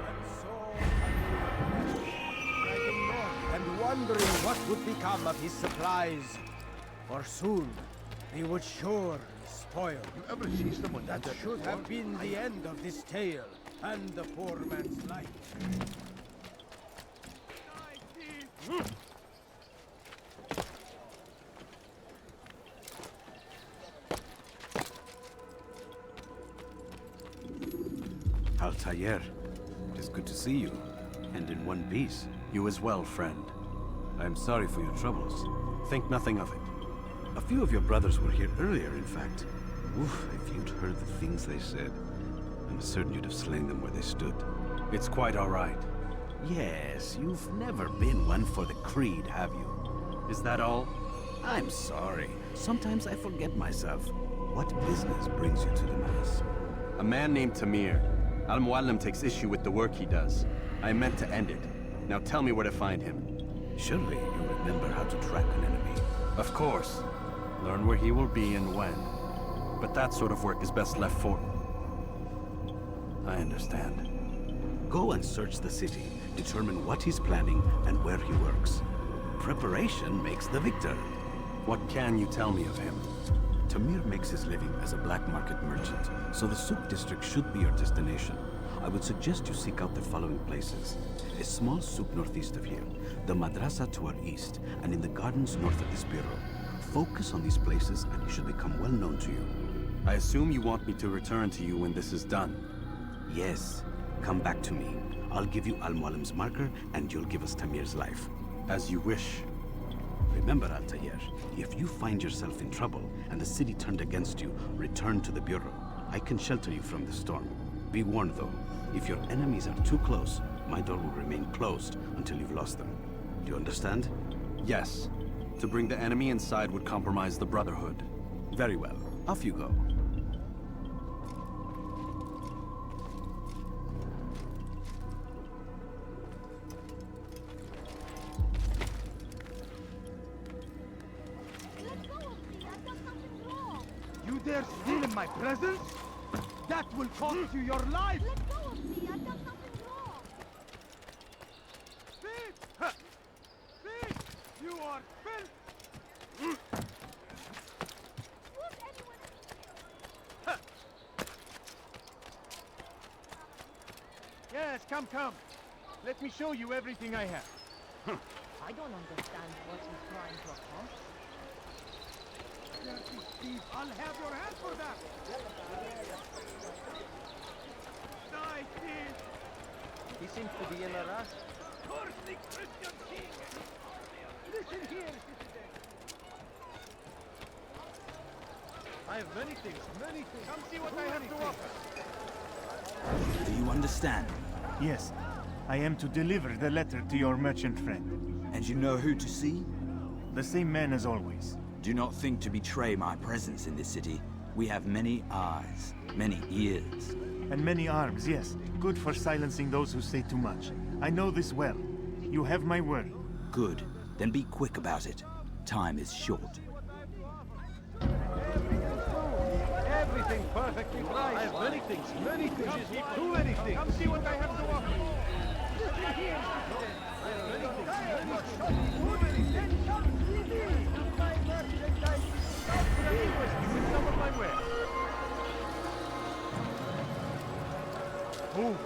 And so riding north and wondering what would become of his supplies. For soon he would surely spoil. You ever see someone That should have been the end of this tale and the poor man's life. Altair, it is good to see you, and in one piece. You as well, friend. I am sorry for your troubles. Think nothing of it. A few of your brothers were here earlier, in fact. Oof, if you'd heard the things they said, I'm certain you'd have slain them where they stood. It's quite all right. Yes, you've never been one for the Creed, have you? Is that all? I'm sorry. Sometimes I forget myself. What business brings you to the Mass? A man named Tamir. Al-Mualim takes issue with the work he does. I meant to end it. Now tell me where to find him. Surely you remember how to track an enemy. Of course. Learn where he will be and when. But that sort of work is best left for... I understand. Go and search the city. Determine what he's planning and where he works. Preparation makes the victor. What can you tell me of him? Tamir makes his living as a black market merchant, so the Souk district should be your destination. I would suggest you seek out the following places. A small souk northeast of here, the madrasa to our east, and in the gardens north of this bureau. Focus on these places and he should become well known to you. I assume you want me to return to you when this is done. Yes. Come back to me. I'll give you Al-Mualim's marker and you'll give us Tamir's life. As you wish. Remember, Altair, if you find yourself in trouble and the city turned against you, return to the bureau. I can shelter you from the storm. Be warned though, if your enemies are too close, my door will remain closed until you've lost them. Do you understand? Yes. To bring the enemy inside would compromise the Brotherhood. Very well. Off you go. You dare steal in my presence? That will cost you your life! Let go of me! I've done nothing wrong! Thief! Thief! You are filth! Yes, come. Let me show you everything I have. I don't understand what he's trying to accomplish. Dirty thief! I'll have your hand for that! Die, thief! He seems to be in a rush. Curse the Christian king! Listen here, citizen! I have many things. Come see what I have to offer. Do you understand? Yes. I am to deliver the letter to your merchant friend. And you know who to see? The same man as always. Do not think to betray my presence in this city. We have many eyes, many ears. And many arms, yes. Good for silencing those who say too much. I know this well. You have my word. Good. Then be quick about it. Time is short. Everything perfectly priced. I have many things. Too many things. Come see what I have to offer. Listen here. I have many things. Too many things. My merchandise. With some of my wares. Move.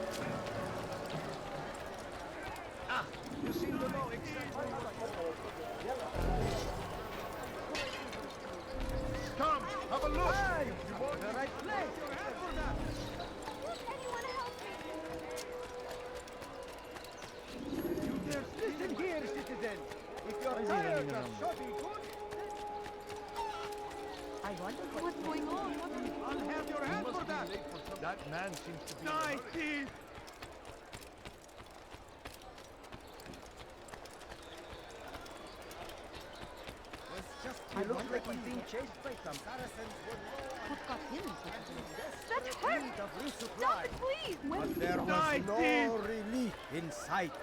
You seem to know exactly what Come, have a look. You want the right place. Your hand for that. Anyone help me? You dare listen here, citizen. If you're tired of shopping goods, I wonder What's going on? I'll have your hand for that. That man seems to be... Die, thief! He looks like he's being chased by some Saracens. What got him? That hurt! Stop it, please! But there was no relief in sight.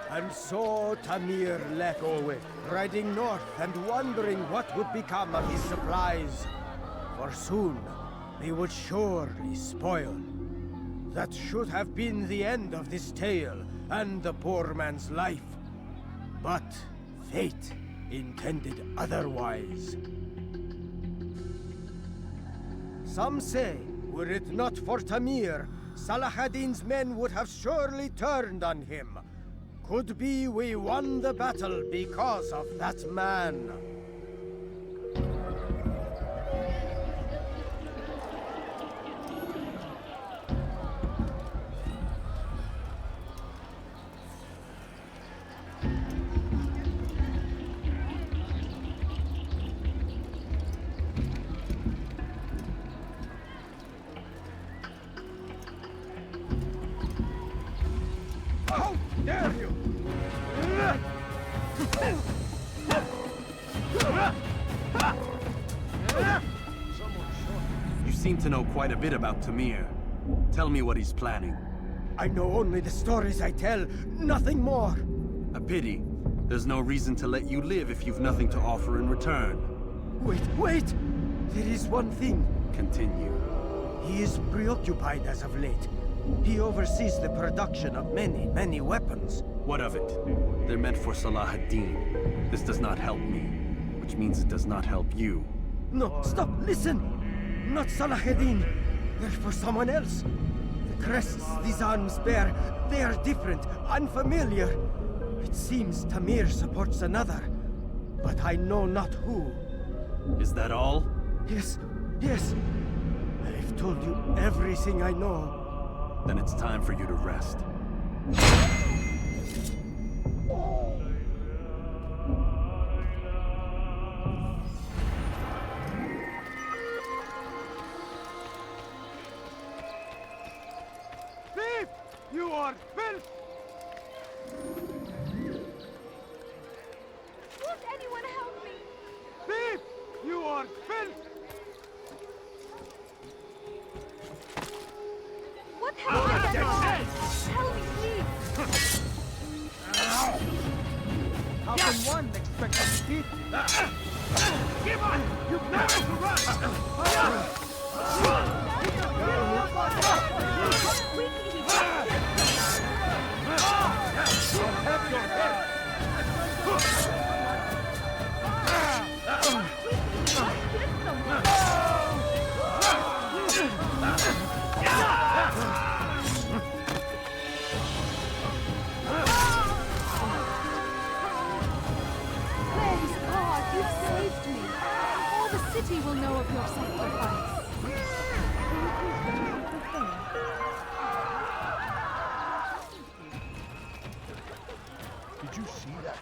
And so Tamir left, riding north and wondering what would become of his supplies. For soon, they would surely spoil. That should have been the end of this tale and the poor man's life. But fate intended otherwise. Some say, were it not for Tamir, Salah ad-Din's men would have surely turned on him. Could be we won the battle because of that man. to know quite a bit about Tamir. Tell me what he's planning. I know only the stories I tell, nothing more. A pity. There's no reason to let you live if you've nothing to offer in return. Wait! There is one thing. Continue. He is preoccupied as of late. He oversees the production of many weapons. What of it? They're meant for Salah ad-Din. This does not help me, which means it does not help you. No, stop, listen! Not Salah ad-Din. They're for someone else. The crests these arms bear, they are different, unfamiliar. It seems Tamir supports another, but I know not who. Is that all? Yes. I've told you everything I know. Then it's time for you to rest. Thief! You are filth! Won't anyone help me? Thief! You are filth! What happened? Help me, please! How can one expect to beat? Give on! You've nowhere to run! Have your head! Praise God, you've saved me. All the city will know of your sacrifice. Did you see that?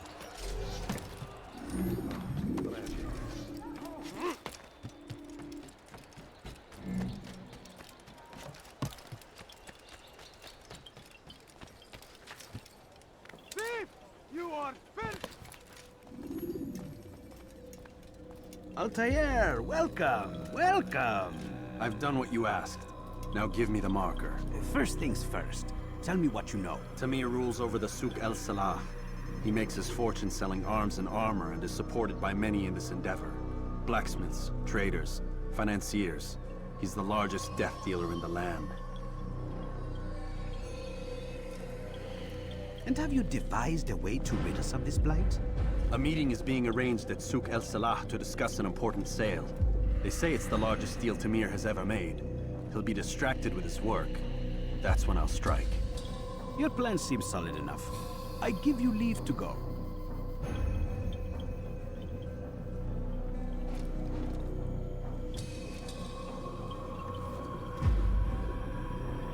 Thief! You are filth! Altair, welcome! I've done what you asked. Now give me the marker. First things first. Tell me what you know. Tamir rules over the Souk El Salah. He makes his fortune selling arms and armor and is supported by many in this endeavor. Blacksmiths, traders, financiers. He's the largest death dealer in the land. And have you devised a way to rid us of this blight? A meeting is being arranged at Souk El Salah to discuss an important sale. They say it's the largest deal Tamir has ever made. He'll be distracted with his work. That's when I'll strike. Your plan seems solid enough. I give you leave to go.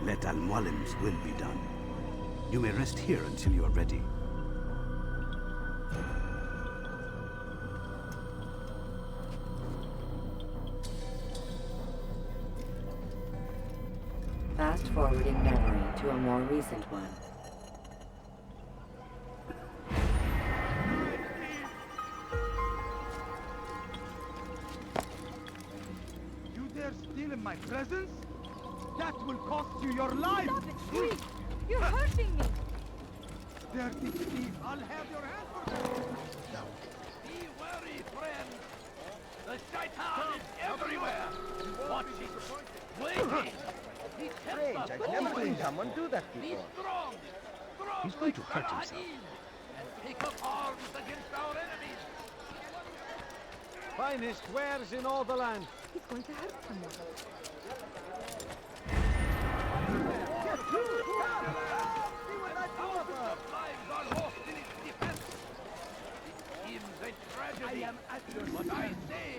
Let Al-Mualim's will be done. You may rest here until you are ready. Fast-forwarding memory to a more recent one. You dare steal in my presence? That will cost you your life! Stop it, please! You're hurting me! Dirty thief! I'll have your hand for that! Be wary, friend! The shaitan is everywhere! Watch it! Wait! He Strange, I've never seen someone do that Be before. strong! Strong He's going to like hurt Salah himself. ad-Din, and take up arms against our enemies! Finest wares in all the land! He's going to hurt someone. Lives are lost in its defense! It seems a tragedy, but I say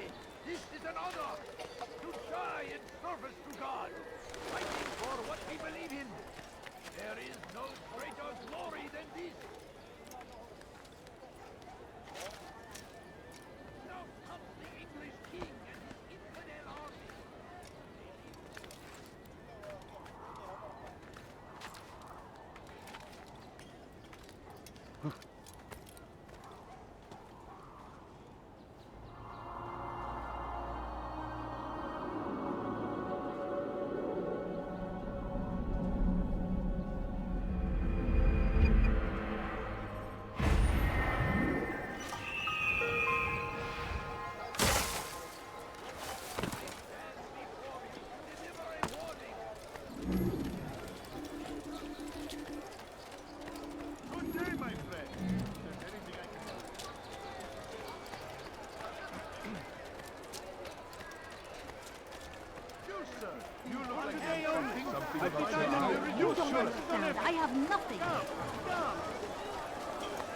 this is an honor to die in service to God, fighting for what we believe in. There is no greater glory than this. Now comes the English king and his infidel army.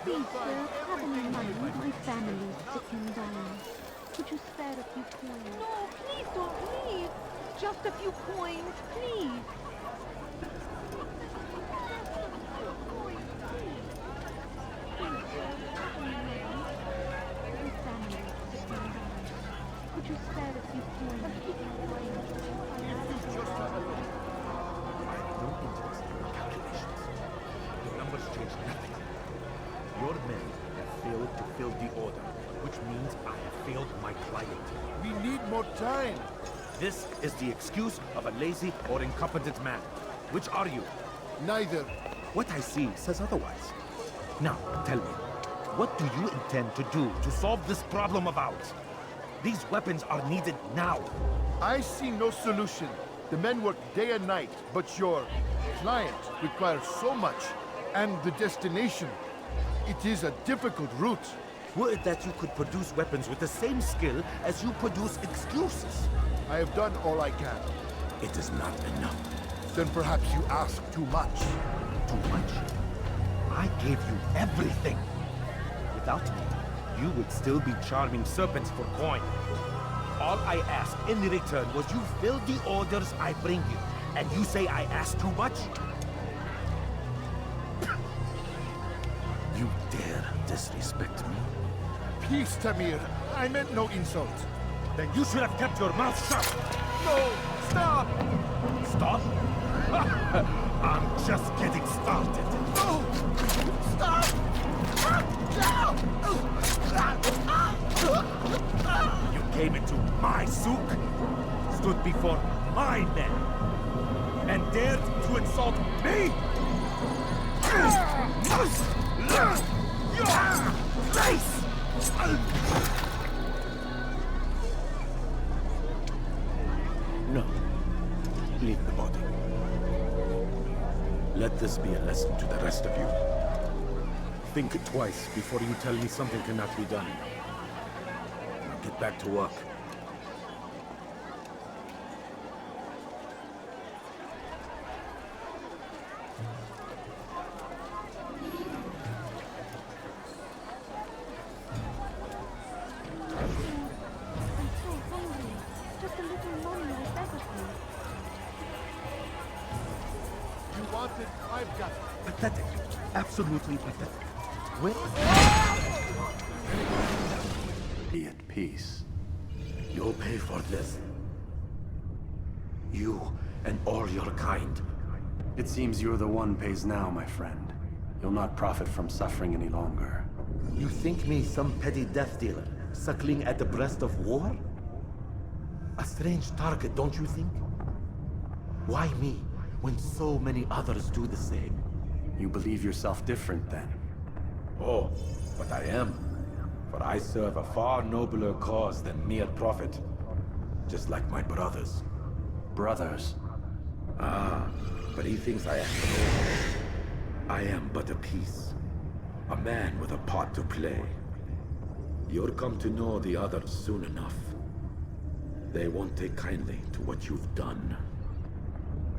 Please, sir, having in mind my family sick and dying. Could you spare a few coins? No, please don't leave. Just a few coins, please. Could you spare a few coins? I have no interest in your calculations. The numbers change nothing. Your men have failed to fill the order, which means I have failed my client. We need more time. This is the excuse of a lazy or incompetent man. Which are you? Neither. What I see says otherwise. Now, tell me, what do you intend to do to solve this problem of ours? These weapons are needed now. I see no solution. The men work day and night, but your client requires so much. And the destination. It is a difficult route. Were it that you could produce weapons with the same skill as you produce excuses? I have done all I can. It is not enough. Then perhaps you ask too much. Too much? I gave you everything. Without me, you would still be charming serpents for coin. All I ask in return was you fill the orders I bring you. And you say I ask too much? You dare disrespect me? Peace, Tamir. I meant no insult. Then you should have kept your mouth shut! No! Stop! Stop? I'm just getting started. No! Stop! You came into my souk, stood before my men, and dared to insult me? Your face! No. Leave the body. Let this be a lesson to the rest of you. Think twice before you tell me something cannot be done. Now get back to work. I've got it. Pathetic. Absolutely pathetic. Where? Be at peace. You'll pay for this. You and all your kind. It seems you're the one pays now, my friend. You'll not profit from suffering any longer. You think me some petty death dealer, suckling at the breast of war? A strange target, don't you think? Why me, when so many others do the same? You believe yourself different, then? Oh, but I am. For I serve a far nobler cause than mere profit. Just like my brothers. Brothers? Ah, but he thinks I am alone. I am but a piece. A man with a part to play. You'll come to know the others soon enough. They won't take kindly to what you've done.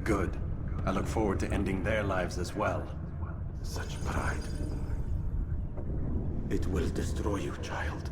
Good. I look forward to ending their lives as well. Such pride. It will destroy you, child.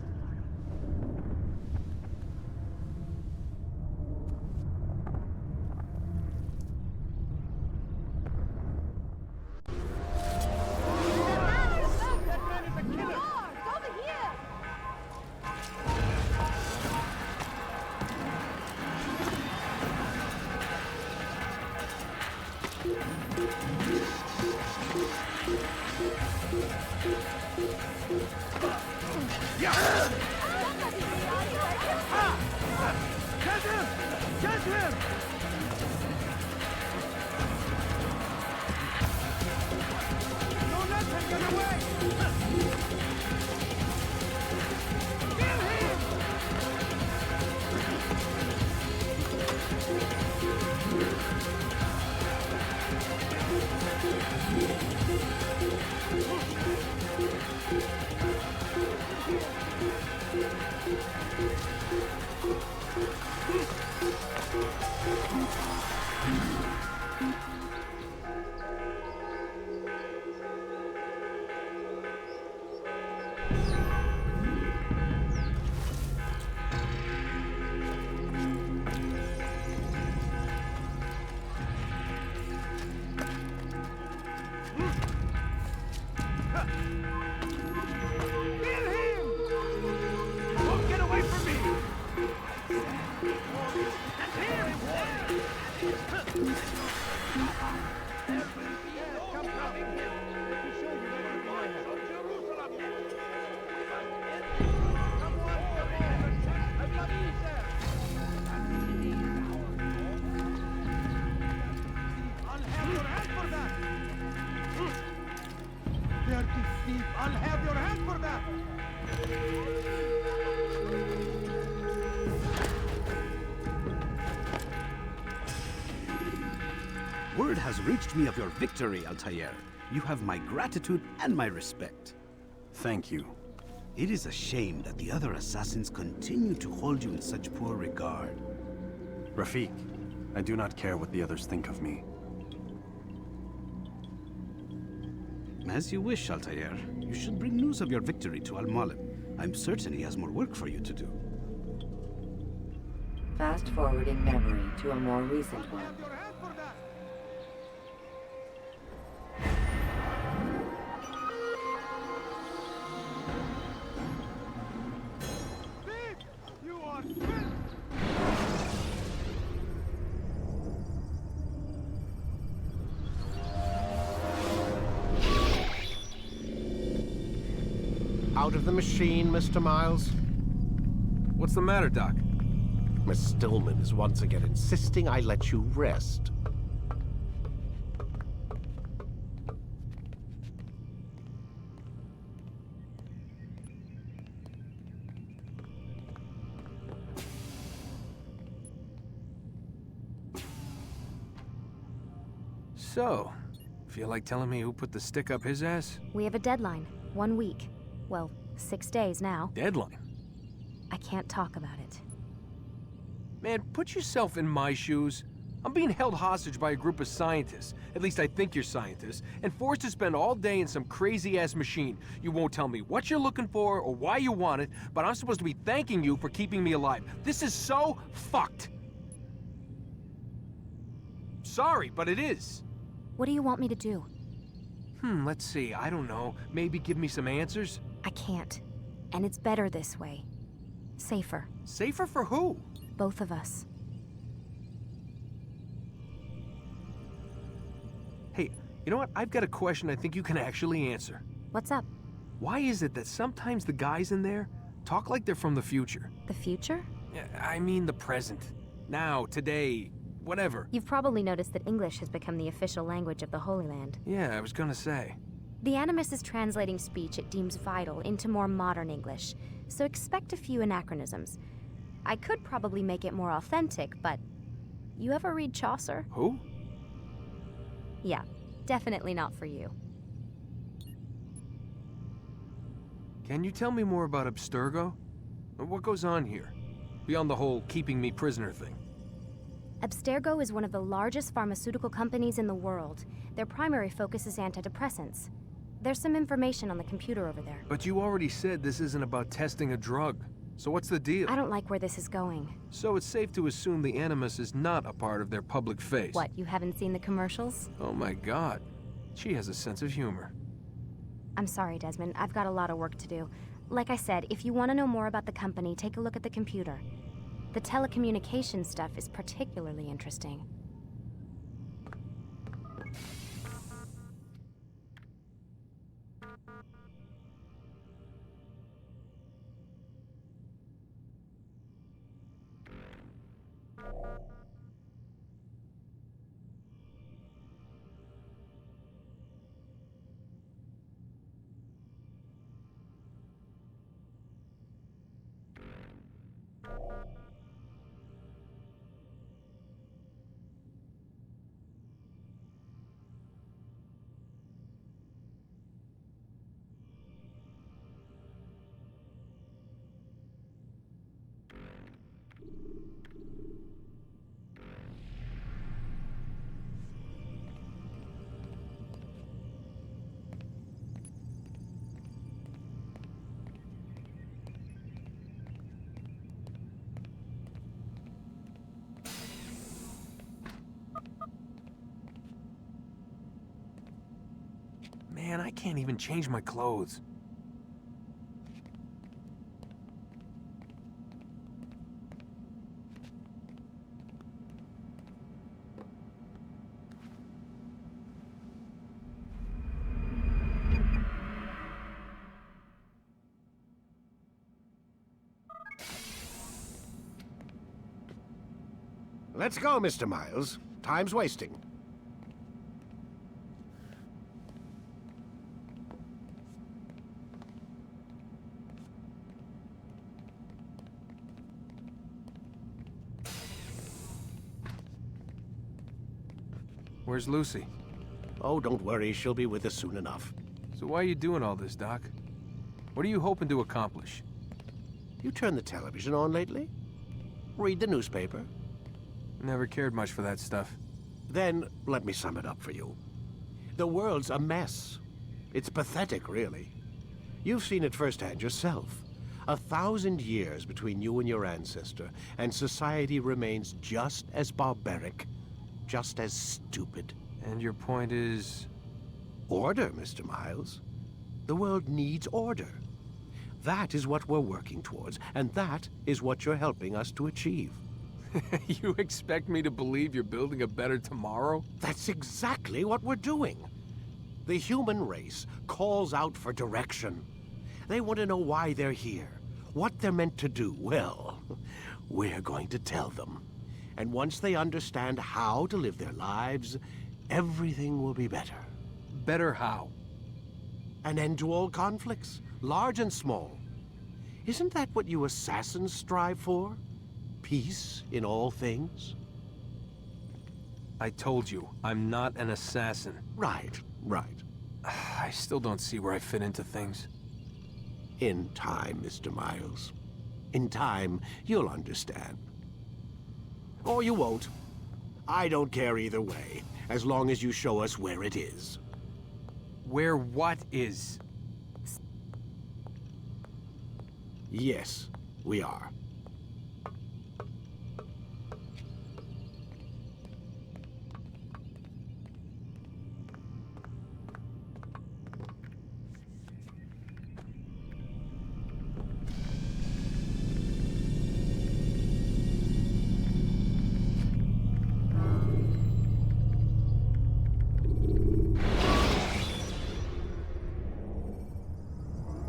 I'll have your hand for that! Word has reached me of your victory, Altair. You have my gratitude and my respect. Thank you. It is a shame that the other assassins continue to hold you in such poor regard. Rafik, I do not care what the others think of me. As you wish, Altair. You should bring news of your victory to Al-Mualim. I'm certain he has more work for you to do. Fast-forwarding memory to a more recent one. You are fit! Out of the machine, Mr. Miles? What's the matter, Doc? Miss Stillman is once again insisting I let you rest. So, feel like telling me who put the stick up his ass? We have a deadline. 1 week. Well, 6 days now. Deadline? I can't talk about it. Man, put yourself in my shoes. I'm being held hostage by a group of scientists, at least I think you're scientists, and forced to spend all day in some crazy-ass machine. You won't tell me what you're looking for or why you want it, but I'm supposed to be thanking you for keeping me alive. This is so fucked. Sorry, but it is. What do you want me to do? Let's see, I don't know. Maybe give me some answers? I can't. And it's better this way. Safer. Safer for who? Both of us. Hey, you know what? I've got a question I think you can actually answer. What's up? Why is it that sometimes the guys in there talk like they're from the future? The future? I mean the present. Now, today, whatever. You've probably noticed that English has become the official language of the Holy Land. Yeah, I was gonna say. The Animus is translating speech it deems vital into more modern English, so expect a few anachronisms. I could probably make it more authentic, but... You ever read Chaucer? Who? Yeah, definitely not for you. Can you tell me more about Abstergo? What goes on here? Beyond the whole keeping me prisoner thing. Abstergo is one of the largest pharmaceutical companies in the world. Their primary focus is antidepressants. There's some information on the computer over there. But you already said this isn't about testing a drug. So what's the deal? I don't like where this is going. So it's safe to assume the Animus is not a part of their public face. What, you haven't seen the commercials? Oh my god. She has a sense of humor. I'm sorry, Desmond. I've got a lot of work to do. Like I said, if you want to know more about the company, take a look at the computer. The telecommunication stuff is particularly interesting. can't even change my clothes. Let's go, Mr. Miles. Time's wasting. Where's Lucy? Oh, don't worry. She'll be with us soon enough. So why are you doing all this, Doc? What are you hoping to accomplish? You turned the television on lately? Read the newspaper? Never cared much for that stuff. Then, let me sum it up for you. The world's a mess. It's pathetic, really. You've seen it firsthand yourself. 1,000 years between you and your ancestor, and society remains just as barbaric, just as stupid. And your point is? Order, Mr. Miles. The world needs order. That is what we're working towards, and that is what you're helping us to achieve. You expect me to believe you're building a better tomorrow? That's exactly what we're doing. The human race calls out for direction. They want to know why they're here, what they're meant to do. Well, we're going to tell them. And once they understand how to live their lives, everything will be better. Better how? An end to all conflicts, large and small. Isn't that what you assassins strive for? Peace in all things? I told you, I'm not an assassin. Right, right. I still don't see where I fit into things. In time, Mr. Miles. In time, you'll understand. Or you won't. I don't care either way, as long as you show us where it is. Where what is? Yes, we are.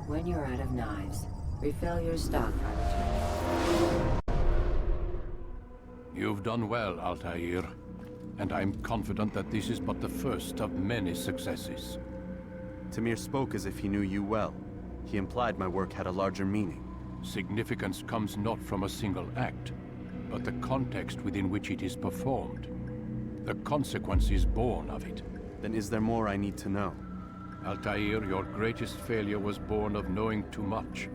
When you're out of knives, refill your stock for return. You've done well, Altair. And I'm confident that this is but the first of many successes. Tamir spoke as if he knew you well. He implied my work had a larger meaning. Significance comes not from a single act, but the context within which it is performed. The consequences born of it. Then is there more I need to know? Altair, your greatest failure was born of knowing too much.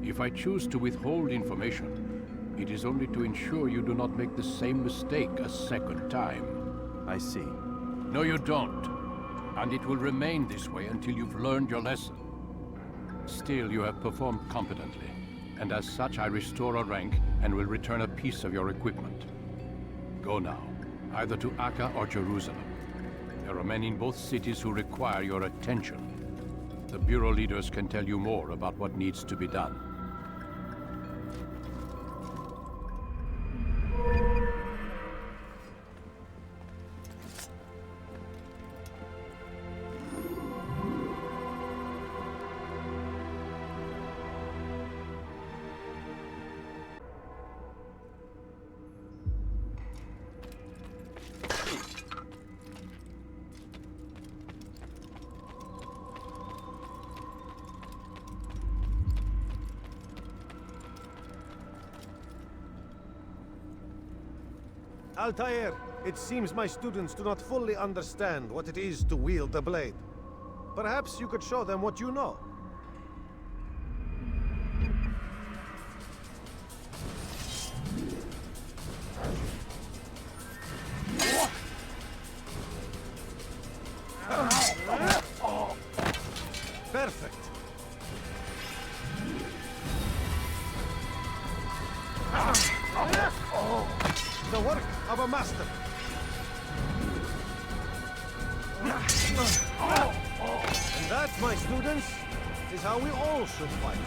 If I choose to withhold information, it is only to ensure you do not make the same mistake a second time. I see. No, you don't. And it will remain this way until you've learned your lesson. Still, you have performed competently, and as such I restore a rank and will return a piece of your equipment. Go now, either to Acre or Jerusalem. There are men in both cities who require your attention. The Bureau leaders can tell you more about what needs to be done. Altair, it seems my students do not fully understand what it is to wield the blade. Perhaps you could show them what you know. Perfect. The work of a master. And that my students, is how we all should fight.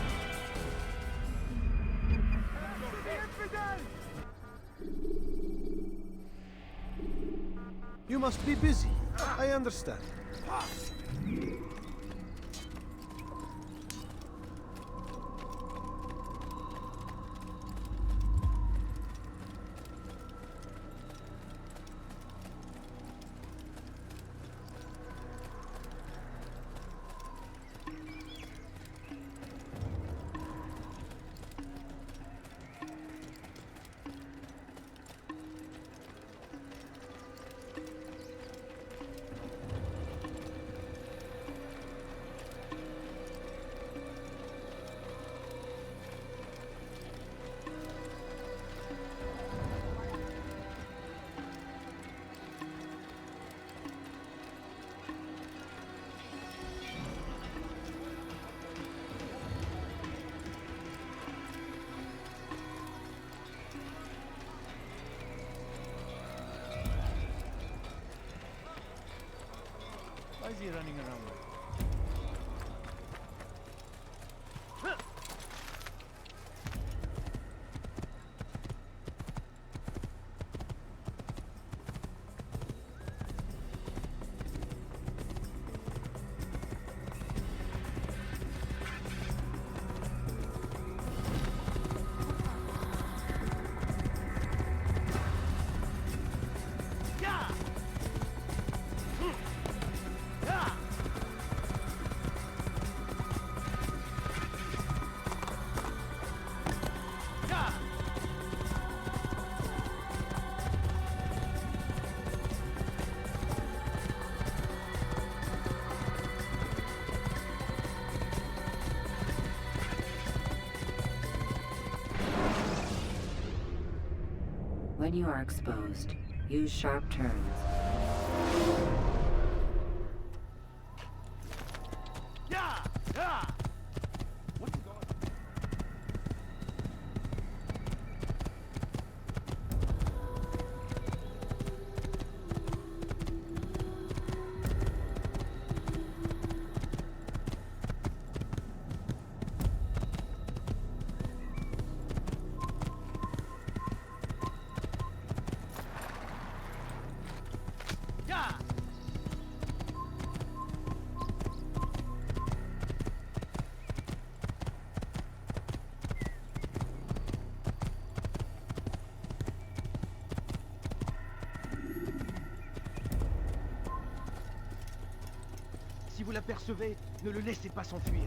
You must be busy. I understand. Why is he running around? When you are exposed, use sharp turns. Si vous l'apercevez, ne le laissez pas s'enfuir.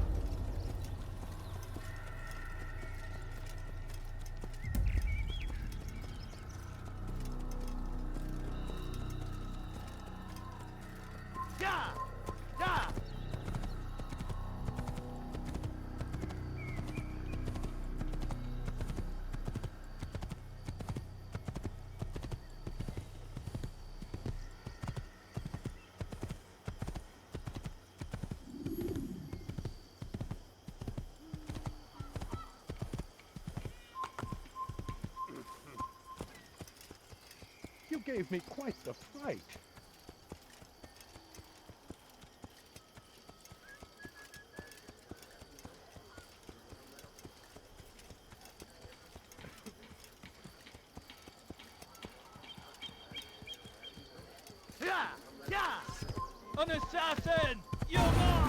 You gave me quite the fright. An assassin! You're mine!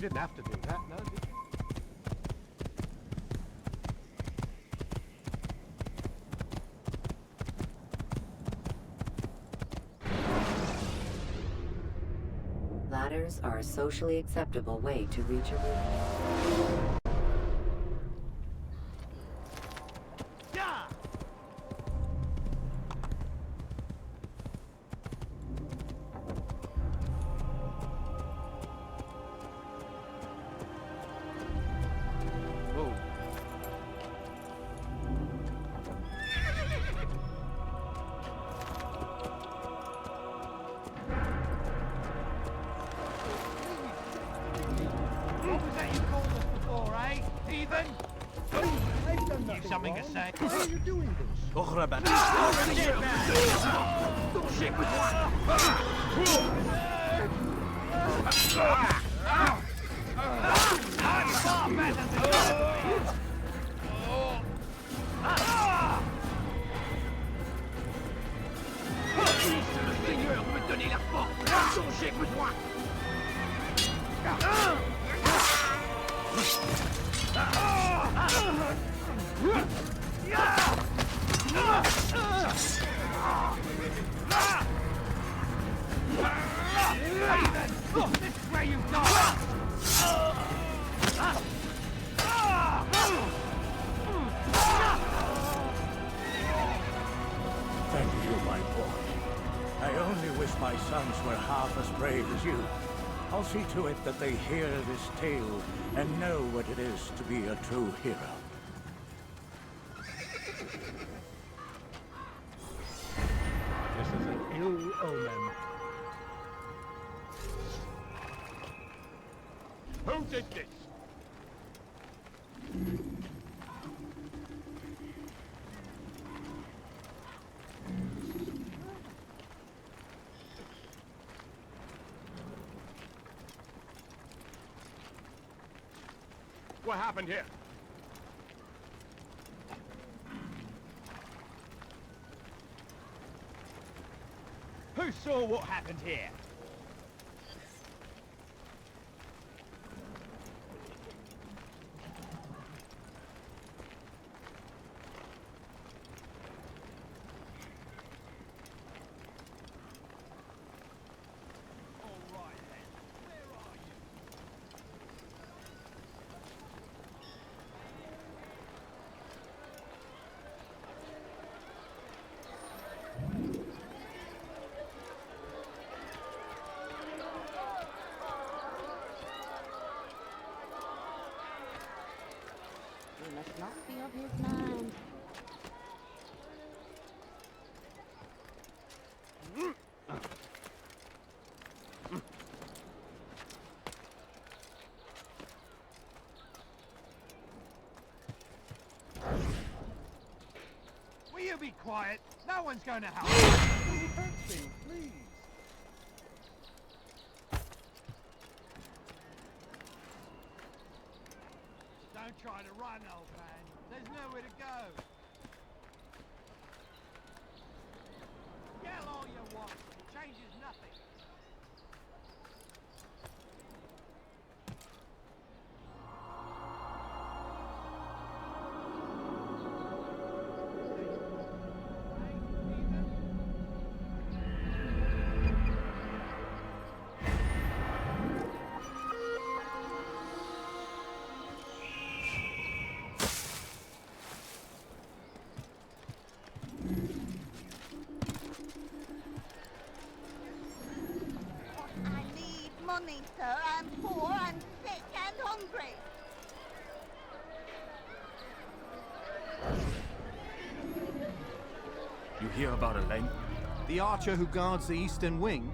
didn't have to do that, no, did you? Ladders are a socially acceptable way to reach a room. What was that you called us before, eh? Heathen? I've done nothing. You've something to say? Why are you doing this? Le Seigneur me donnait la force. Songez avec moi. This is where you die! Thank you, my boy. I only wish my sons were half as brave as you. I'll see to it that they hear this tale and know what it is to be a true hero. This is an ill omen. Who did this? What happened here? Who saw what happened here? He must not be of his mind. Will you be quiet? No one's going to help. Fencing, please. Don't try to run, old man. There's nowhere to go. Yell all you want. It changes nothing. Money, sir. I'm poor, I'm sick and hungry. You hear about Elaine? The archer who guards the eastern wing?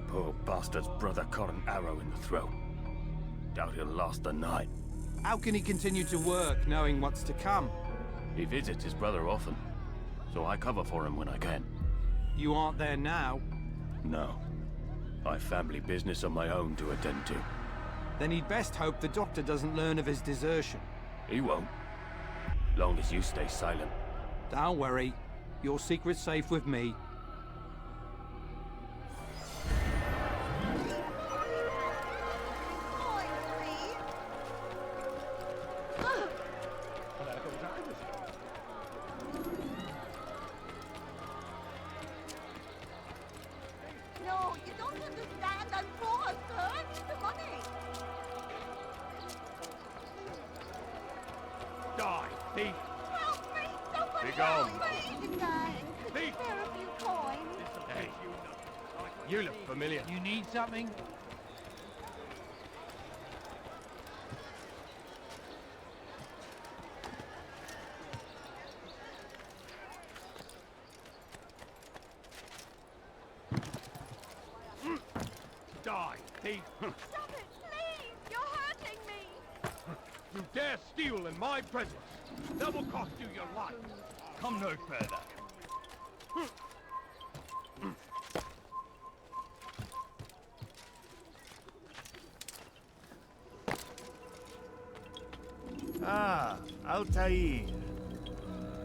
Poor bastard's brother caught an arrow in the throat. Doubt he'll last the night. How can he continue to work, knowing what's to come? He visits his brother often, so I cover for him when I can. You aren't there now? No. I've family business of my own to attend to. Then he'd best hope the doctor doesn't learn of his desertion. He won't. Long as you stay silent. Don't worry. Your secret's safe with me. I'm free thief! Help me! Somebody Be gone. help me! The guy could Thief! spare a few coins. Hey, you look familiar. You need something? Die, thief! Stop it, please! You're hurting me! You dare steal in my presence! That will cost you your life! Come no further! Ah, Altair.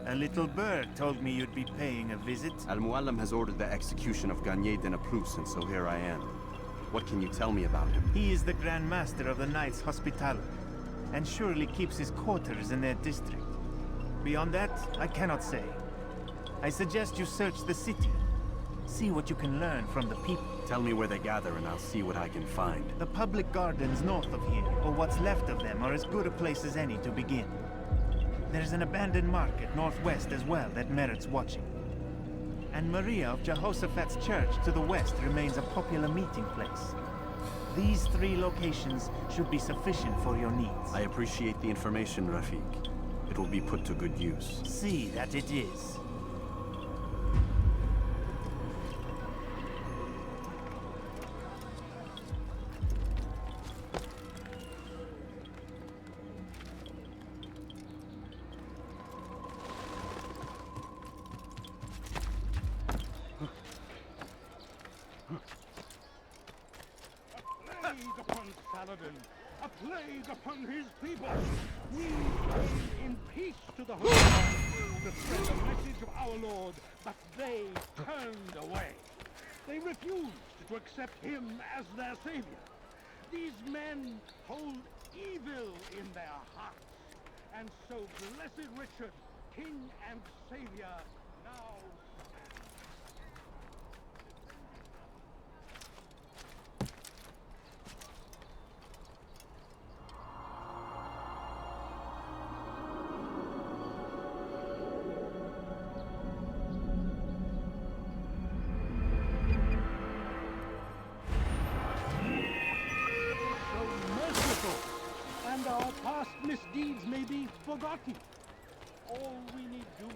A little bird told me you'd be paying a visit. Al-Mualim has ordered the execution of Garnier de Naplouse, and so here I am. What can you tell me about him? He is the Grand Master of the Knights Hospitaller, and surely keeps his quarters in their district. Beyond that, I cannot say. I suggest you search the city. See what you can learn from the people. Tell me where they gather and I'll see what I can find. The public gardens north of here, or what's left of them, are as good a place as any to begin. There's an abandoned market northwest as well that merits watching. And Maria of Jehoshaphat's church to the west remains a popular meeting place. These 3 locations should be sufficient for your needs. I appreciate the information, Rafik. It will be put to good use. See that it is. Plague upon Saladin! A plague upon his people! We came in peace to the Holy Land to spread the message of our Lord, but they turned away. They refused to accept him as their savior. These men hold evil in their hearts, and so Blessed Richard, King and Savior, now and our past misdeeds may be forgotten. All we need do.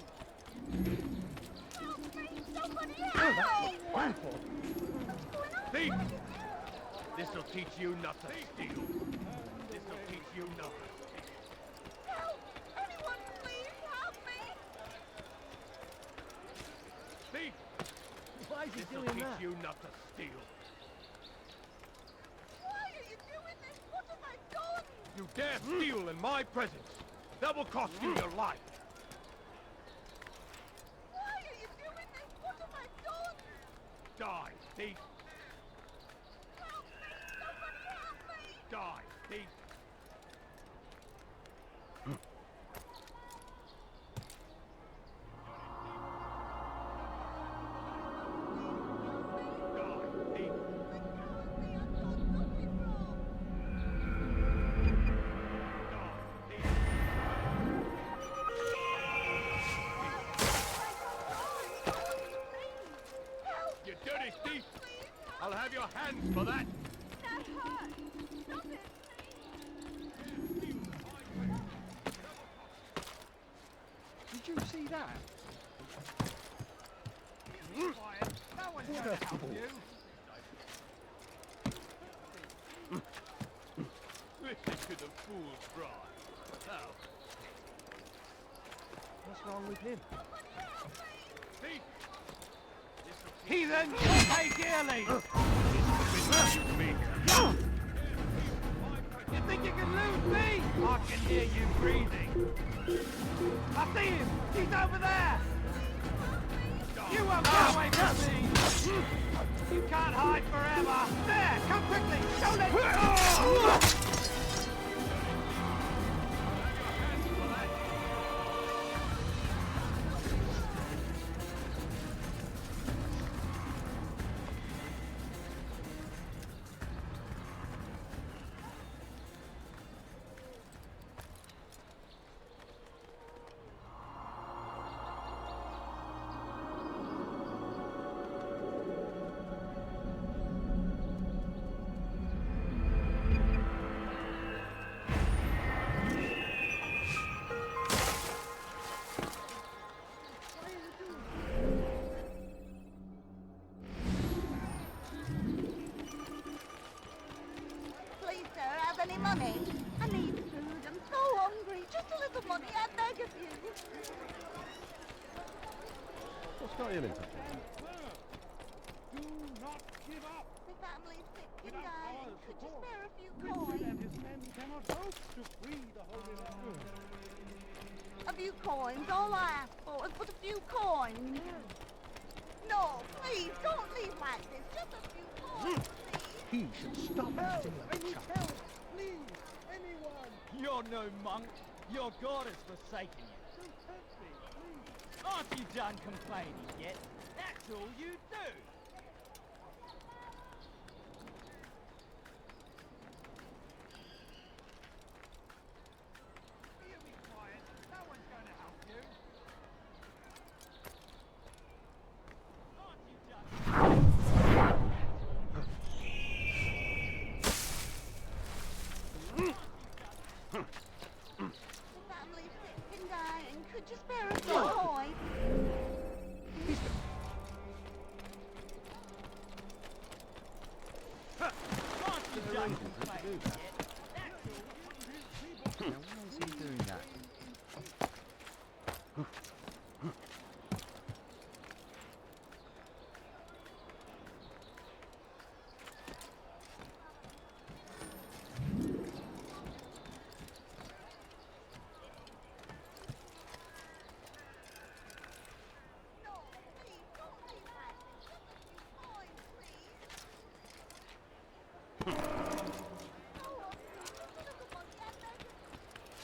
Help me! Somebody help! Thief! This'll teach you not to steal. This'll teach you not to steal. Help! Anyone please help me! Thief! Why is he This'll doing teach that? you not to steal. Why are you doing this? What have I done? You dare steal in my presence. That will cost you your life. Why are you doing this? What have I done? Die, thief! Help me! Somebody help me! Die, thief! You dirty thief! I'll have your hands for that! That hurt! Stop it! Did you see that? Quiet! No one's going to help you! Listen to the fool's bride. Now, What's wrong with him? thief! Heathen, you'll pay dearly! You think you can lose me? I can hear you breathing. I see him! He's over there! You won't get away from me! You can't hide forever! There! Come quickly! Don't let... me, I beg of you. What's got him in touch? Do not give up. The family's sick and Without dying. our Could you support, spare a few Richard coins? and his men cannot hope to free the Holy Land. A few coins. All I ask for is but a few coins. No, please, don't leave like this. Just a few coins, please. He should stop acting like a child. Help, please, anyone. You're no monk. Your god has forsaken you. Don't hurt me, please. Aren't you done complaining yet? That's all you do. You be quiet. No one's going to help you. Aren't you done? The family's sick and dying. Could you spare a few coins? Aren't you done complaining yet? That's all you do. Now, why is he doing that? No, please, don't leave like this. Just a few coins, please. Oh, little monkey, I beg of you.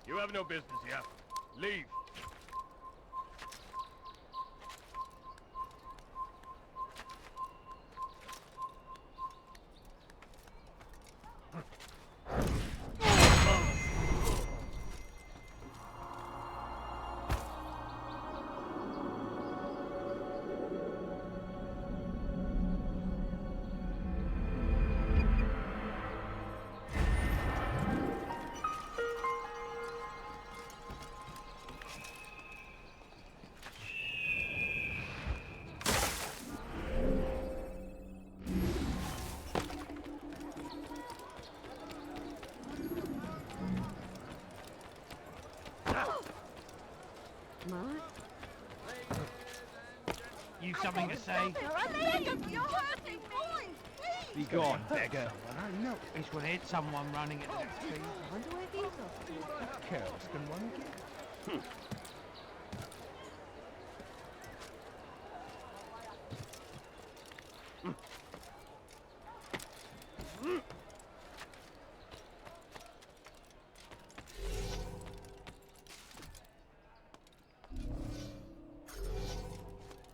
You have no business here. Leave. You something to say? I beg of you, you're hurting me. Please. Be gone, beggar. This will hit someone running at that speed. I wonder where these are. What chaos can one get?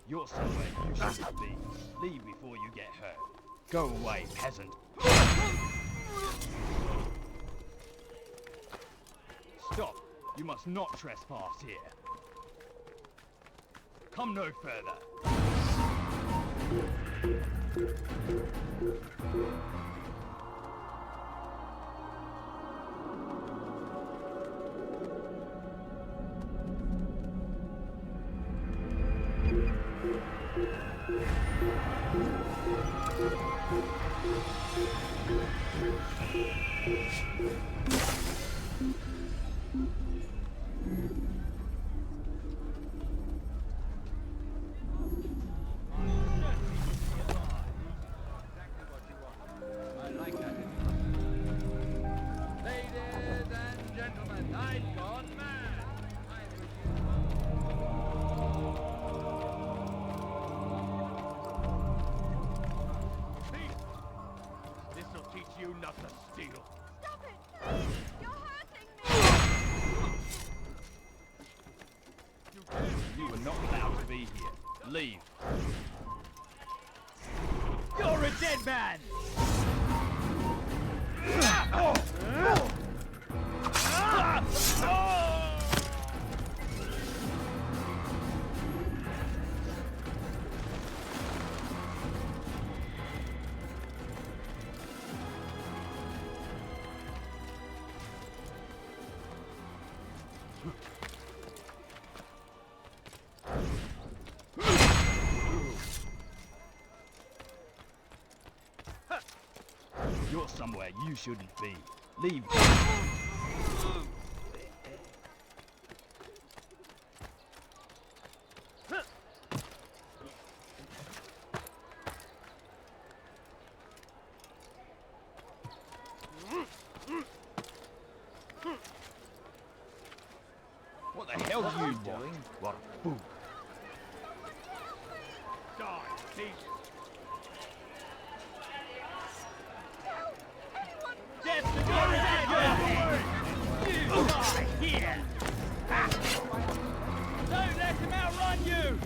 You're somewhere you shouldn't be. Leave before you get hurt. Go away, peasant. Stop. You must not trespass here. Come no further. Ladies and gentlemen, I've gone mad. This'll teach you not to steal. Stop it, please. You're hurting me. You are not allowed to be here. Leave. You're a dead man! You're somewhere you shouldn't be. Leave. What the hell are you doing? What a fool. Die, thief. Death to the dead! You die here! Don't let him outrun you!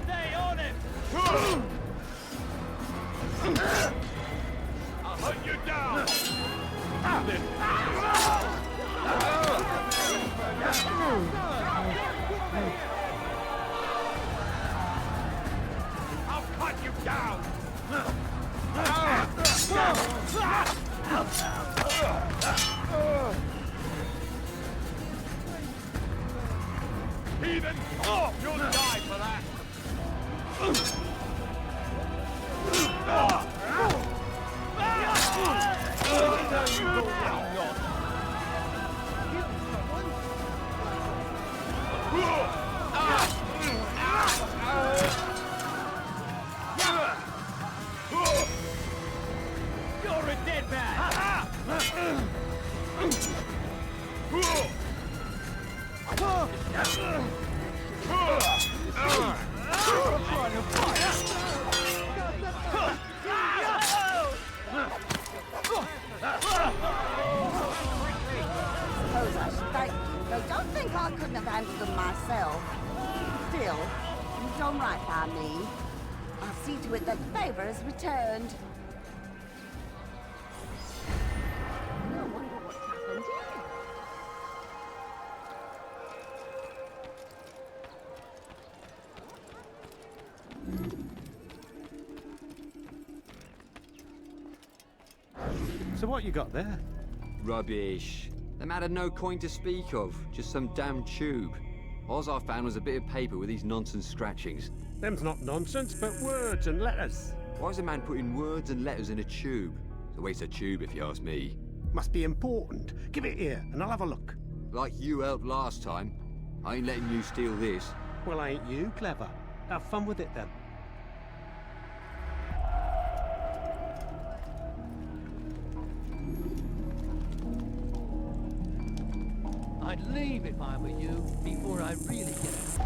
Stay on him! I'll hunt you down! I'll cut you down! Heathen! Oh, you'll die for that! You're a dead man! Suppose I should thank you, though don't think I couldn't have handled them myself. Still, you've done right by me. I'll see to it that the favor is returned. I wonder what's happened here. So what you got there? Rubbish. The man had no coin to speak of, just some damn tube. All I found was a bit of paper with these nonsense scratchings. Them's not nonsense, but words and letters. Why is a man putting words and letters in a tube? It's a waste of tube, if you ask me. Must be important. Give it here, and I'll have a look. Like you helped last time. I ain't letting you steal this. Well, ain't you clever? Have fun with it, then. I'd leave if I were you, before I really get it.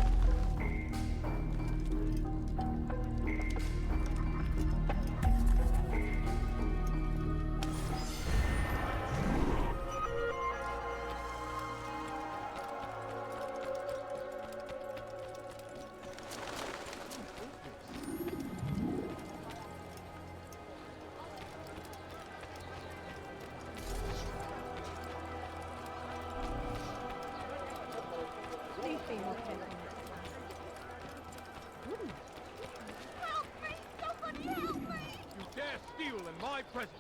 You dare steal in my presence.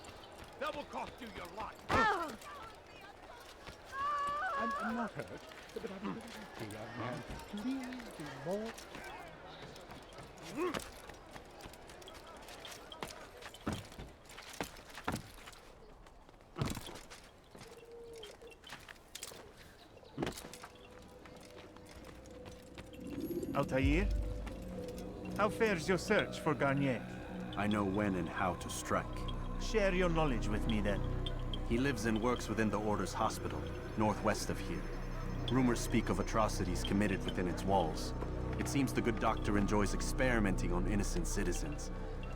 That will cost you your life. I'm not hurt, but I'm young man. Please do more. Altair? How fares your search for Garnier? I know when and how to strike. Share your knowledge with me, then. He lives and works within the Order's hospital, northwest of here. Rumors speak of atrocities committed within its walls. It seems the good doctor enjoys experimenting on innocent citizens.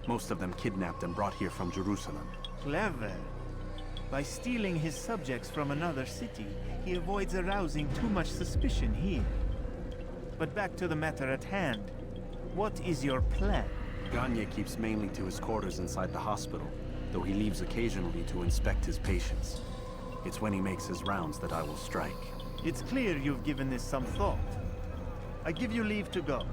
Most of them kidnapped and brought here from Jerusalem. Clever. By stealing his subjects from another city, he avoids arousing too much suspicion here. But back to the matter at hand. What is your plan? Garnier keeps mainly to his quarters inside the hospital, though he leaves occasionally to inspect his patients. It's when he makes his rounds that I will strike. It's clear you've given this some thought. I give you leave to go.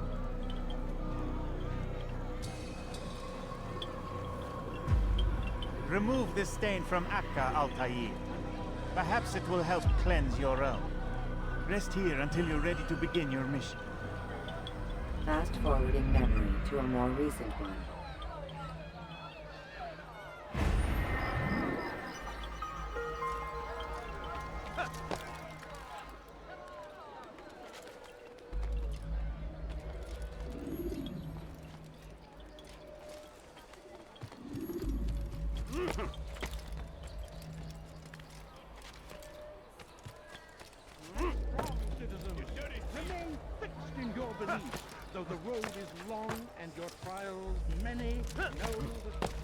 Remove this stain from Akka, Altair. Perhaps it will help cleanse your own. Rest here until you're ready to begin your mission. Fast-forwarding memory to a more recent one. Remain fixed in your beliefs. Though the road is long and your trials many, know that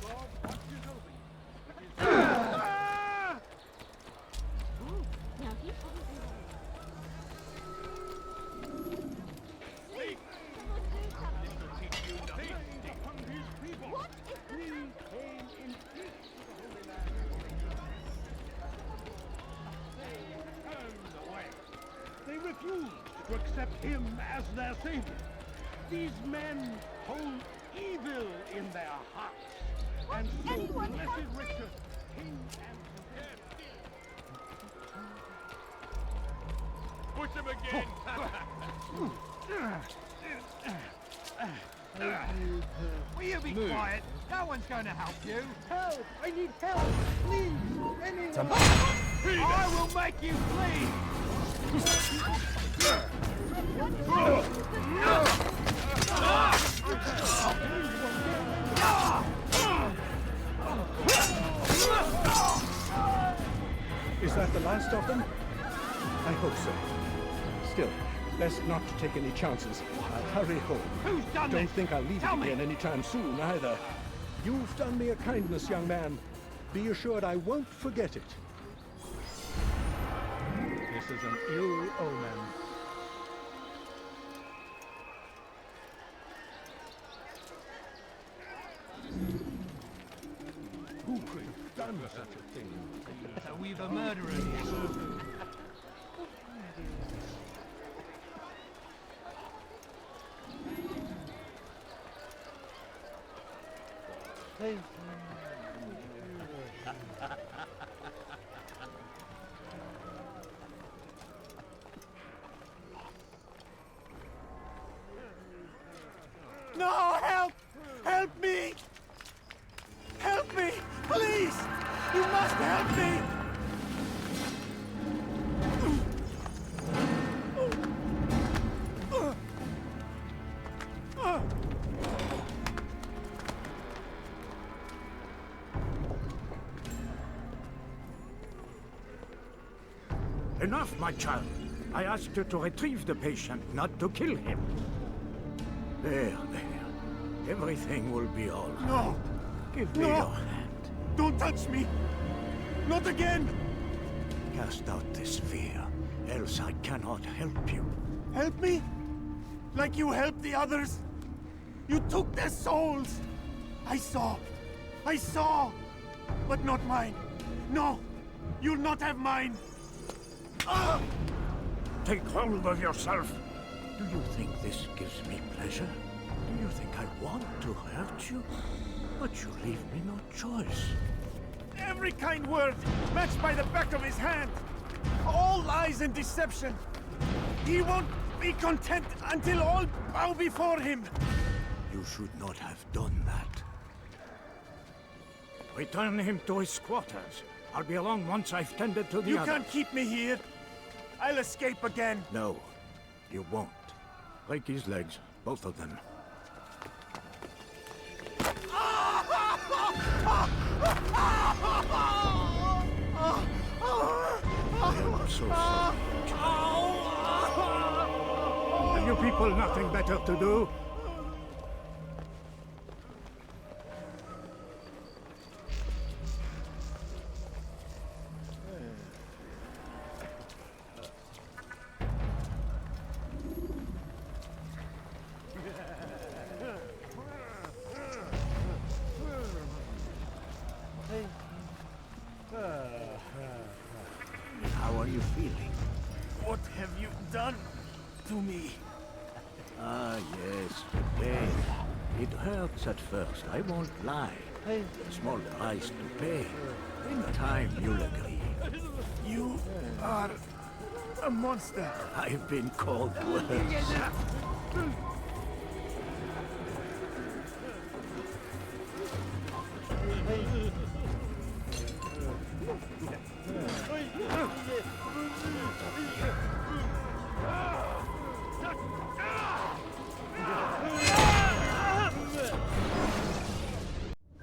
God watches over you. Now he probably What is the he came in peace to the Holy Land. They turned away. They refused to accept him as their savior. These men hold evil in their hearts. And so blessed Richard, king and Push him again! Will you be quiet? No one's going to help you. Help! I need help! Please! Anyone! I will make you flee! Is that the last of them? I hope so. Still, best not to take any chances. I'll hurry home. Who's done Don't this? think I'll leave Tell it me. again anytime soon, either. You've done me a kindness, young man. Be assured I won't forget it. This is an ill omen. Who could have done such a thing? So we've a murderer here. No, help! Help me! Help me! Please! You must help me! Enough, my child. I asked you to retrieve the patient, not to kill him. There. Everything will be all right. No! Give me No! your hand. Don't touch me! Not again! Cast out this fear, else I cannot help you. Help me? Like you helped the others? You took their souls! I saw! But not mine! No! You'll not have mine! Ah! Take hold of yourself. Do you think this gives me pleasure? Do you think I want to hurt you? But you leave me no choice. Every kind word matched by the back of his hand! All lies and deception! He won't be content until all bow before him! You should not have done that. Return him to his quarters. I'll be along once I've tended to the You others. can't keep me here! I'll escape again! No, you won't. Break his legs, both of them. I'm so sorry. Have you people nothing better to do? How are you feeling? What have you done to me? Ah, yes, the pain. It hurts at first, I won't lie. A small price to pay. In time, you'll agree. You are a monster. I've been called worse.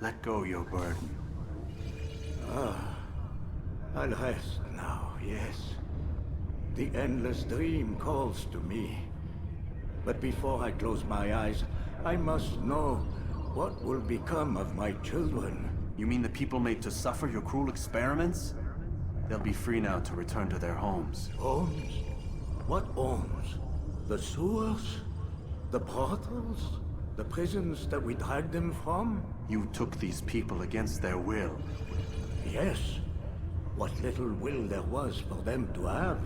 Let go your burden. I'll rest now, yes. The endless dream calls to me. But before I close my eyes, I must know what will become of my children. You mean the people made to suffer your cruel experiments? They'll be free now to return to their homes. Homes? What homes? The sewers? The brothels? The prisons that we dragged them from? You took these people against their will. Yes. What little will there was for them to have.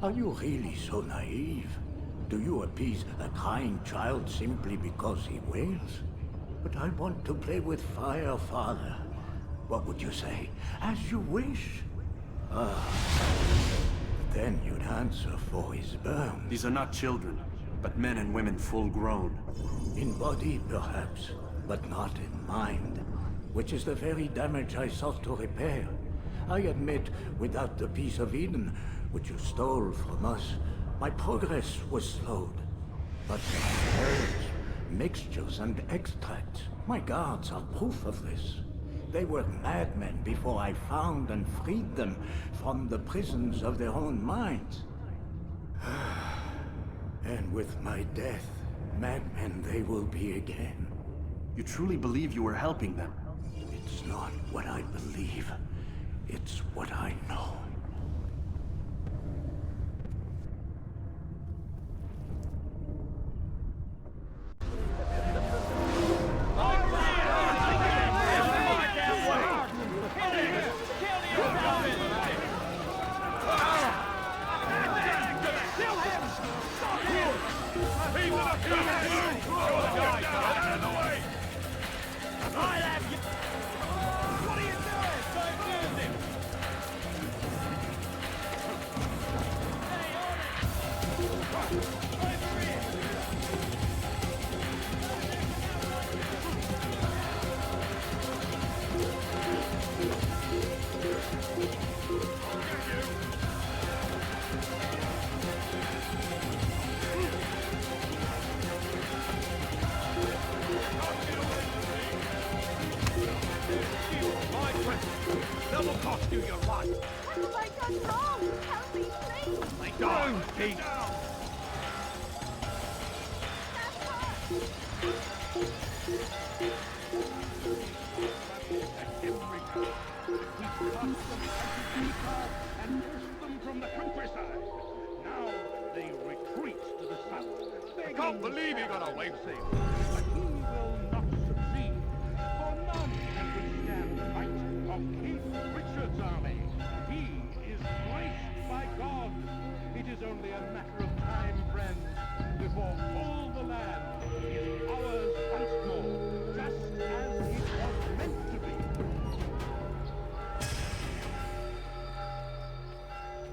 Are you really so naive? Do you appease a crying child simply because he wails? But I want to play with fire, Father. What would you say? As you wish. Then you'd answer for his burns. These are not children, but men and women full grown. In body, perhaps, but not in mind. Which is the very damage I sought to repair. I admit, without the piece of Eden, which you stole from us, my progress was slowed. But herbs, mixtures, and extracts, my guards are proof of this. They were madmen before I found and freed them from the prisons of their own minds. And with my death, madmen they will be again. You truly believe you were helping them? It's not what I believe. It's what I know. Double cost you your life. What have I done wrong? Help me, please. My God, Pete. And pushed them from the countryside. Now they retreat to the south. I can't believe he got away with it. But he will not succeed, for none can withstand the might of King Richard's army. He is graced by God. It is only a matter of time, friends, before all the land is ours once more, just as it was meant to be.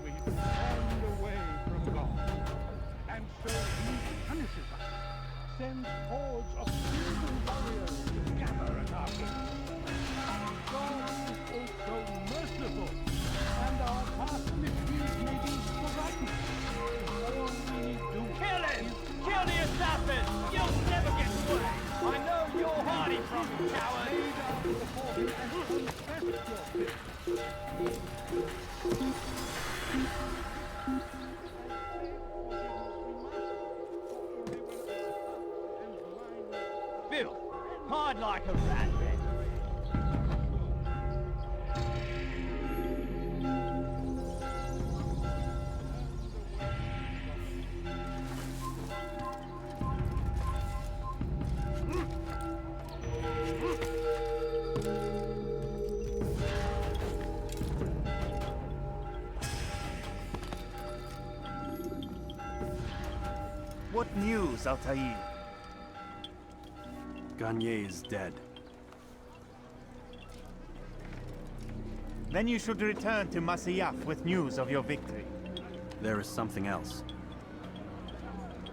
We've turned away from God, and so he punishes us, sends hordes of heathen warriors to gather at our gates. God is also merciful, and our past misdeeds may be forgotten. All we need do Kill him! Kill the assassin! You'll never get away! I know you're hiding from me, coward! lay down before him and confess your sins. Bill, hide like a rat, then. What news, Altair? Garnier is dead. Then you should return to Masyaf with news of your victory. There is something else.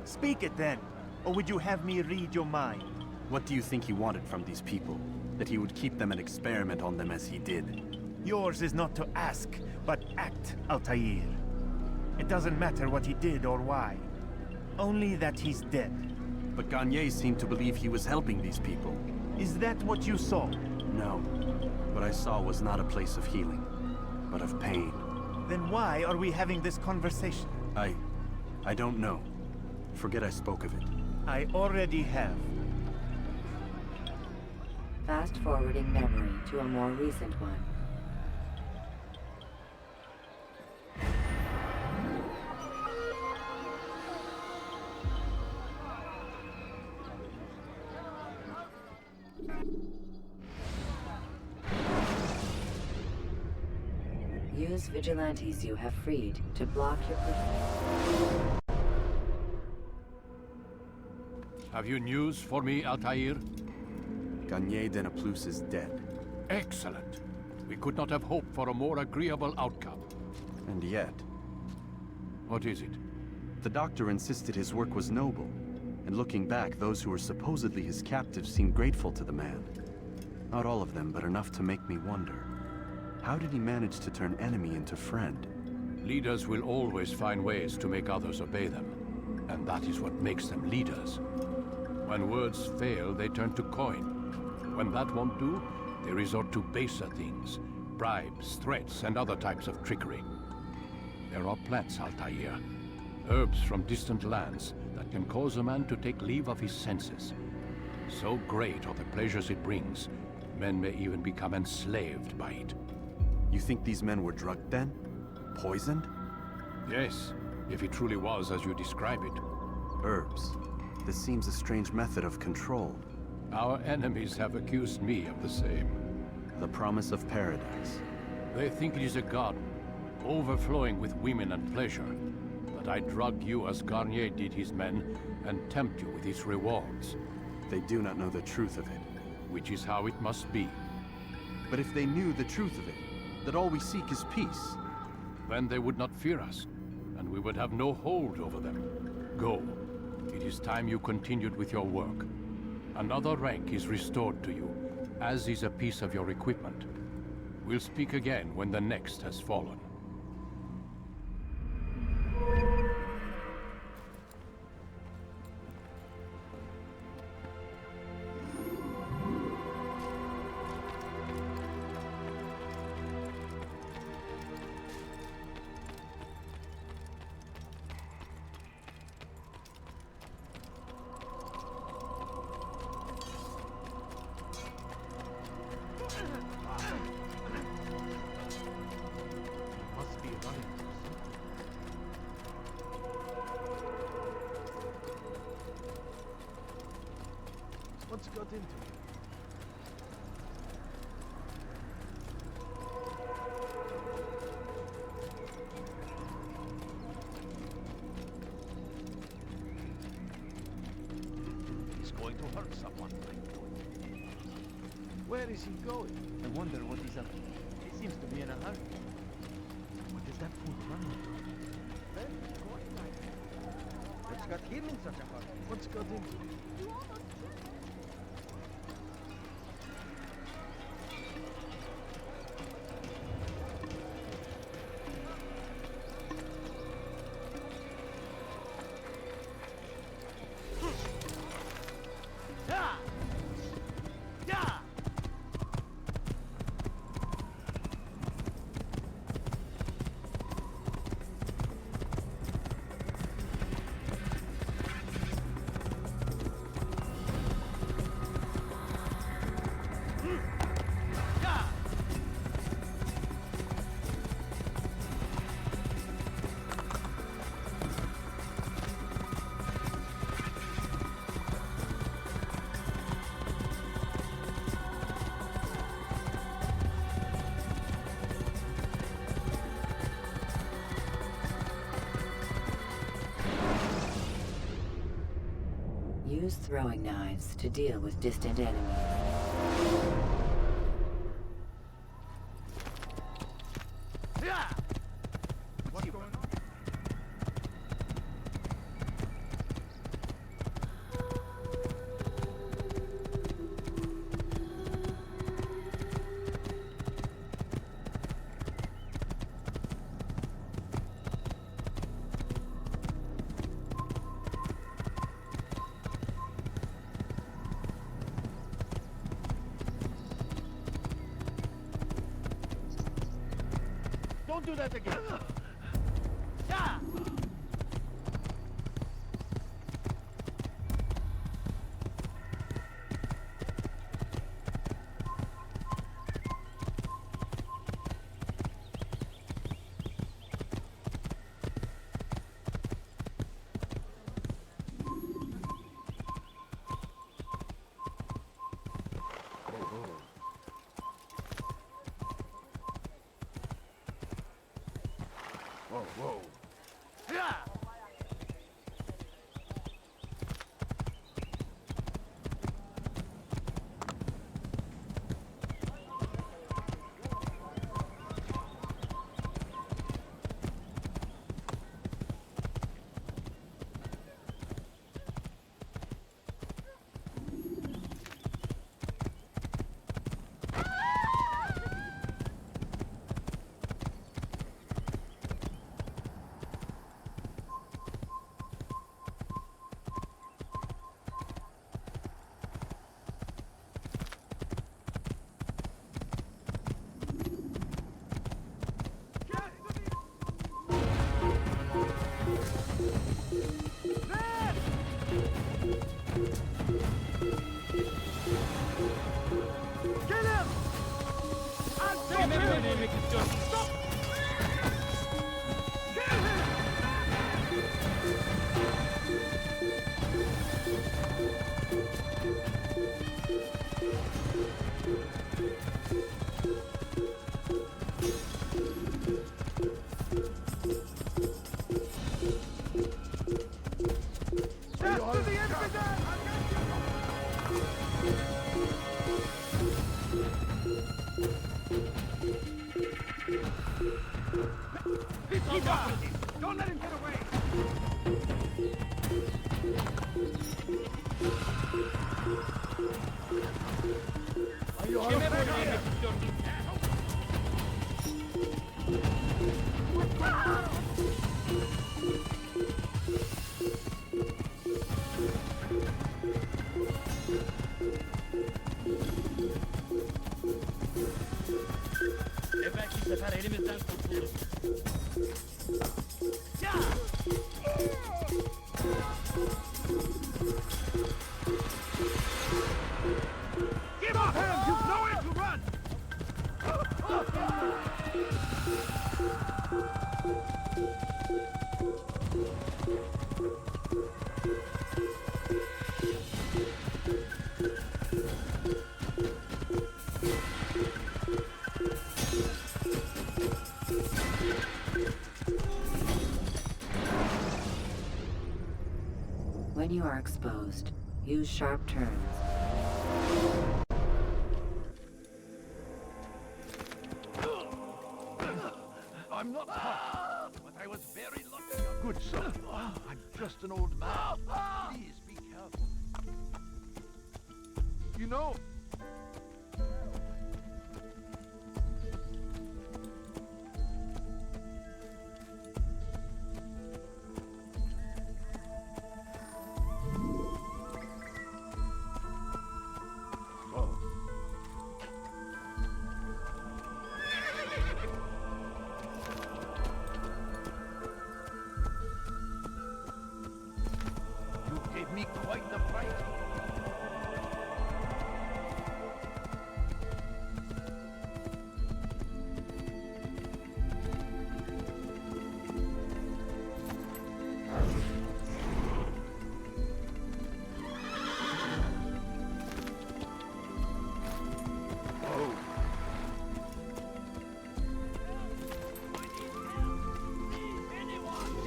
Speak it then, or would you have me read your mind? What do you think he wanted from these people? That he would keep them and experiment on them as he did? Yours is not to ask, but act, Altair. It doesn't matter what he did or why. Only that he's dead. But Garnier seemed to believe he was helping these people. Is that what you saw? No. What I saw was not a place of healing, but of pain. Then why are we having this conversation? I don't know. Forget I spoke of it. I already have. Fast-forwarding memory to a more recent one. Use vigilantes you have freed to block your pursuit. Have you news for me, Altair? Garnier de Naplouse is dead. Excellent. We could not have hoped for a more agreeable outcome. And yet... What is it? The doctor insisted his work was noble. And looking back, those who were supposedly his captives seemed grateful to the man. Not all of them, but enough to make me wonder. How did he manage to turn enemy into friend? Leaders will always find ways to make others obey them. And that is what makes them leaders. When words fail, they turn to coin. When that won't do, they resort to baser things. Bribes, threats, and other types of trickery. There are plants, Altair. Herbs from distant lands that can cause a man to take leave of his senses. So great are the pleasures it brings, men may even become enslaved by it. You think these men were drugged then? Poisoned? Yes, if it truly was as you describe it. Herbs. This seems a strange method of control. Our enemies have accused me of the same. The promise of paradise. They think it is a garden, overflowing with women and pleasure. That I drug you as Garnier did his men, and tempt you with its rewards. They do not know the truth of it. Which is how it must be. But if they knew the truth of it, that all we seek is peace, then they would not fear us, and we would have no hold over them. Go. It is time you continued with your work. Another rank is restored to you, as is a piece of your equipment. We'll speak again when the next has fallen. What's got into you? He's going to hurt someone. Where is he going? I wonder what he's up to. He seems to be in a hurry. What is that fool running to? What's got him in such a hurry? What's got into you? Use throwing knives to deal with distant enemies. What's going on? Don't do that again. Whoa, whoa. Don't let him get away! Belki sefer elimizden kurtuluruz. Give up him! You've nowhere to run! When you are exposed, use sharp turns. I'm not hurt, but I was very lucky. Good son. I'm just an old man. Please be careful. You know, You gave me quite the fright.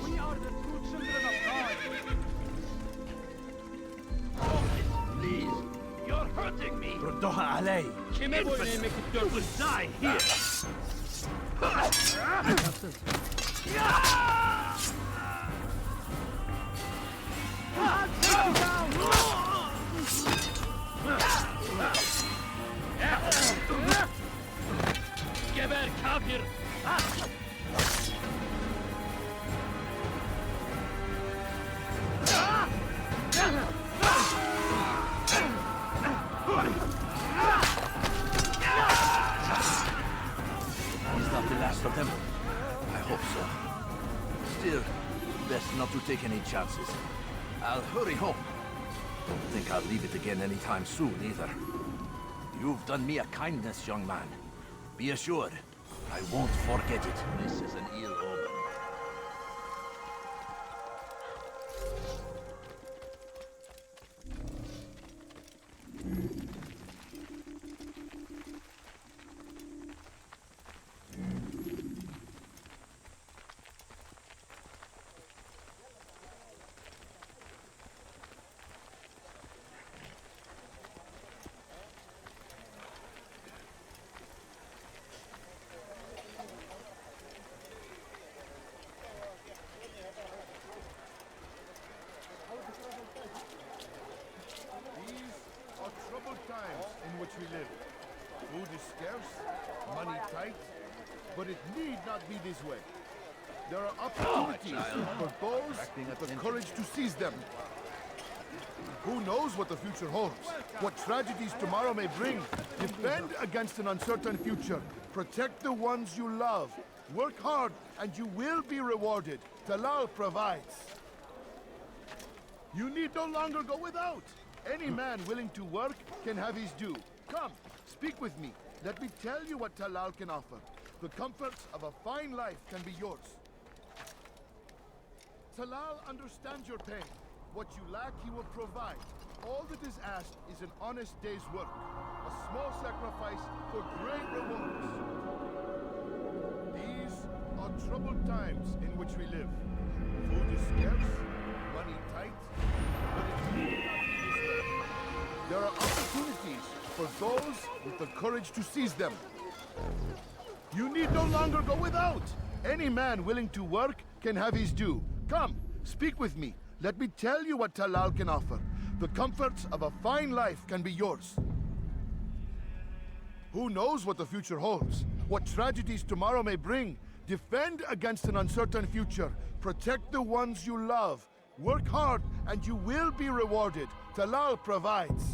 We are the true children of God. Please, you're hurting me. ردوها علي. Kime boyun eğmek You will istiyorsun? die here. Geber kafir! He's not the last of them. Still, best not to take any chances. I'll hurry home. Don't think I'll leave it again anytime soon, either. You've done me a kindness, young man. Be assured, I won't forget it. This is an ill omen. We live. Food is scarce, money tight, but it need not be this way. There are opportunities for those with the courage to seize them. Who knows what the future holds? What tragedies tomorrow may bring? Defend against an uncertain future. Protect the ones you love. Work hard and you will be rewarded. Talal provides. You need no longer go without. Any man willing to work can have his due. Come, speak with me. Let me tell you what Talal can offer. The comforts of a fine life can be yours. Talal understands your pain. What you lack, he will provide. All that is asked is an honest day's work. A small sacrifice for great rewards. These are troubled times in which we live. Food is scarce, money tight, but it need not be this way. There are opportunities for those with the courage to seize them. You need no longer go without. Any man willing to work can have his due. Come, speak with me. Let me tell you what Talal can offer. The comforts of a fine life can be yours. Who knows what the future holds? What tragedies tomorrow may bring? Defend against an uncertain future. Protect the ones you love. Work hard and you will be rewarded. Talal provides.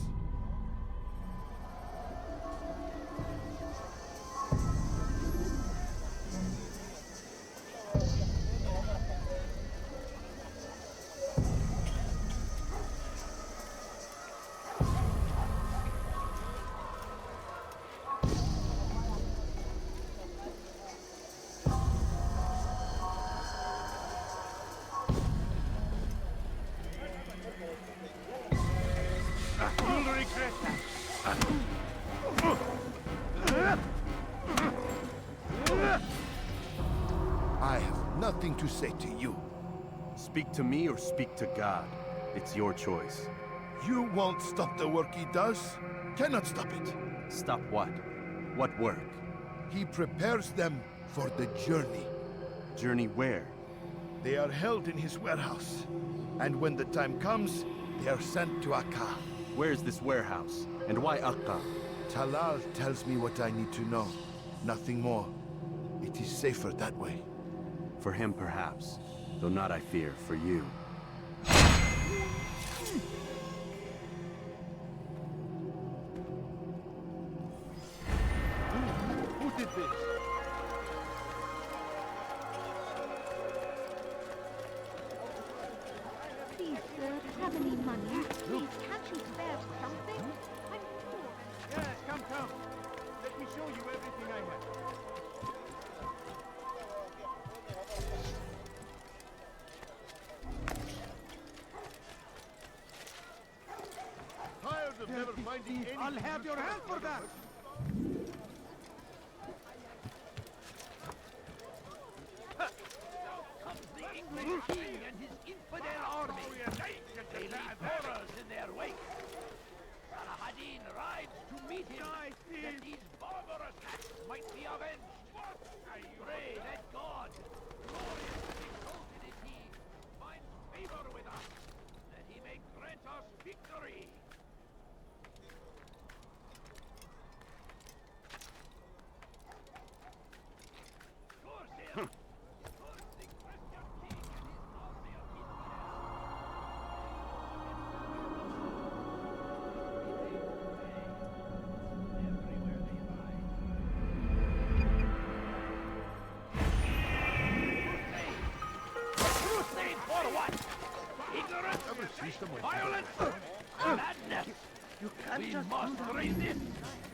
I have nothing to say to you. Speak to me or speak to God. It's your choice. You won't stop the work he does. Cannot stop it. Stop what? What work? He prepares them for the journey. Journey where? They are held in his warehouse. And when the time comes, they are sent to Akka. Where is this warehouse? And why Akka? Talal tells me what I need to know. Nothing more. It is safer that way. For him, perhaps. Though not, I fear, for you. Who did this? Please, sir, have any money? Please, can't you spare something? I'm poor. Yes, come. Let me show you everything I have. Tired of never finding any. I'll have your hand for that. Comes the English king and his infidel army. They leave horrors in their wake. Saladin rides to meet him, that these barbarous acts might be avenged. Pray that God, glorious and exalted is he, finds favor with us, that he may grant us victory. Violence! Madness! You can't We just must do that. resist!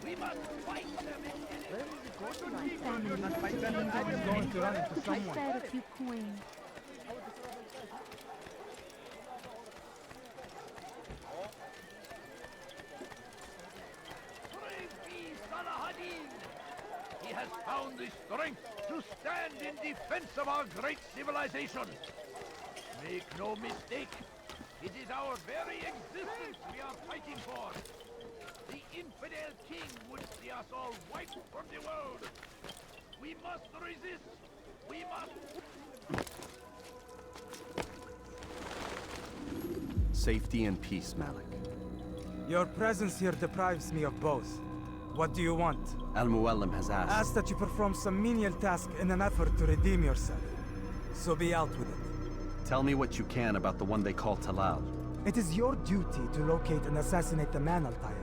We must fight them! Going to run into I someone. spare a few coins. Praise be Salah ad-Din! He has found the strength to stand in defense of our great civilization. Make no mistake, it is our very existence we are fighting for. The infidel king would see us all wiped from the world. We must resist. We must... Safety and peace, Malik. Your presence here deprives me of both. What do you want? Al-Muallim has asked. Ask that you perform some menial task in an effort to redeem yourself. So be out with it. Tell me what you can about the one they call Talal. It is your duty to locate and assassinate the man, Altair,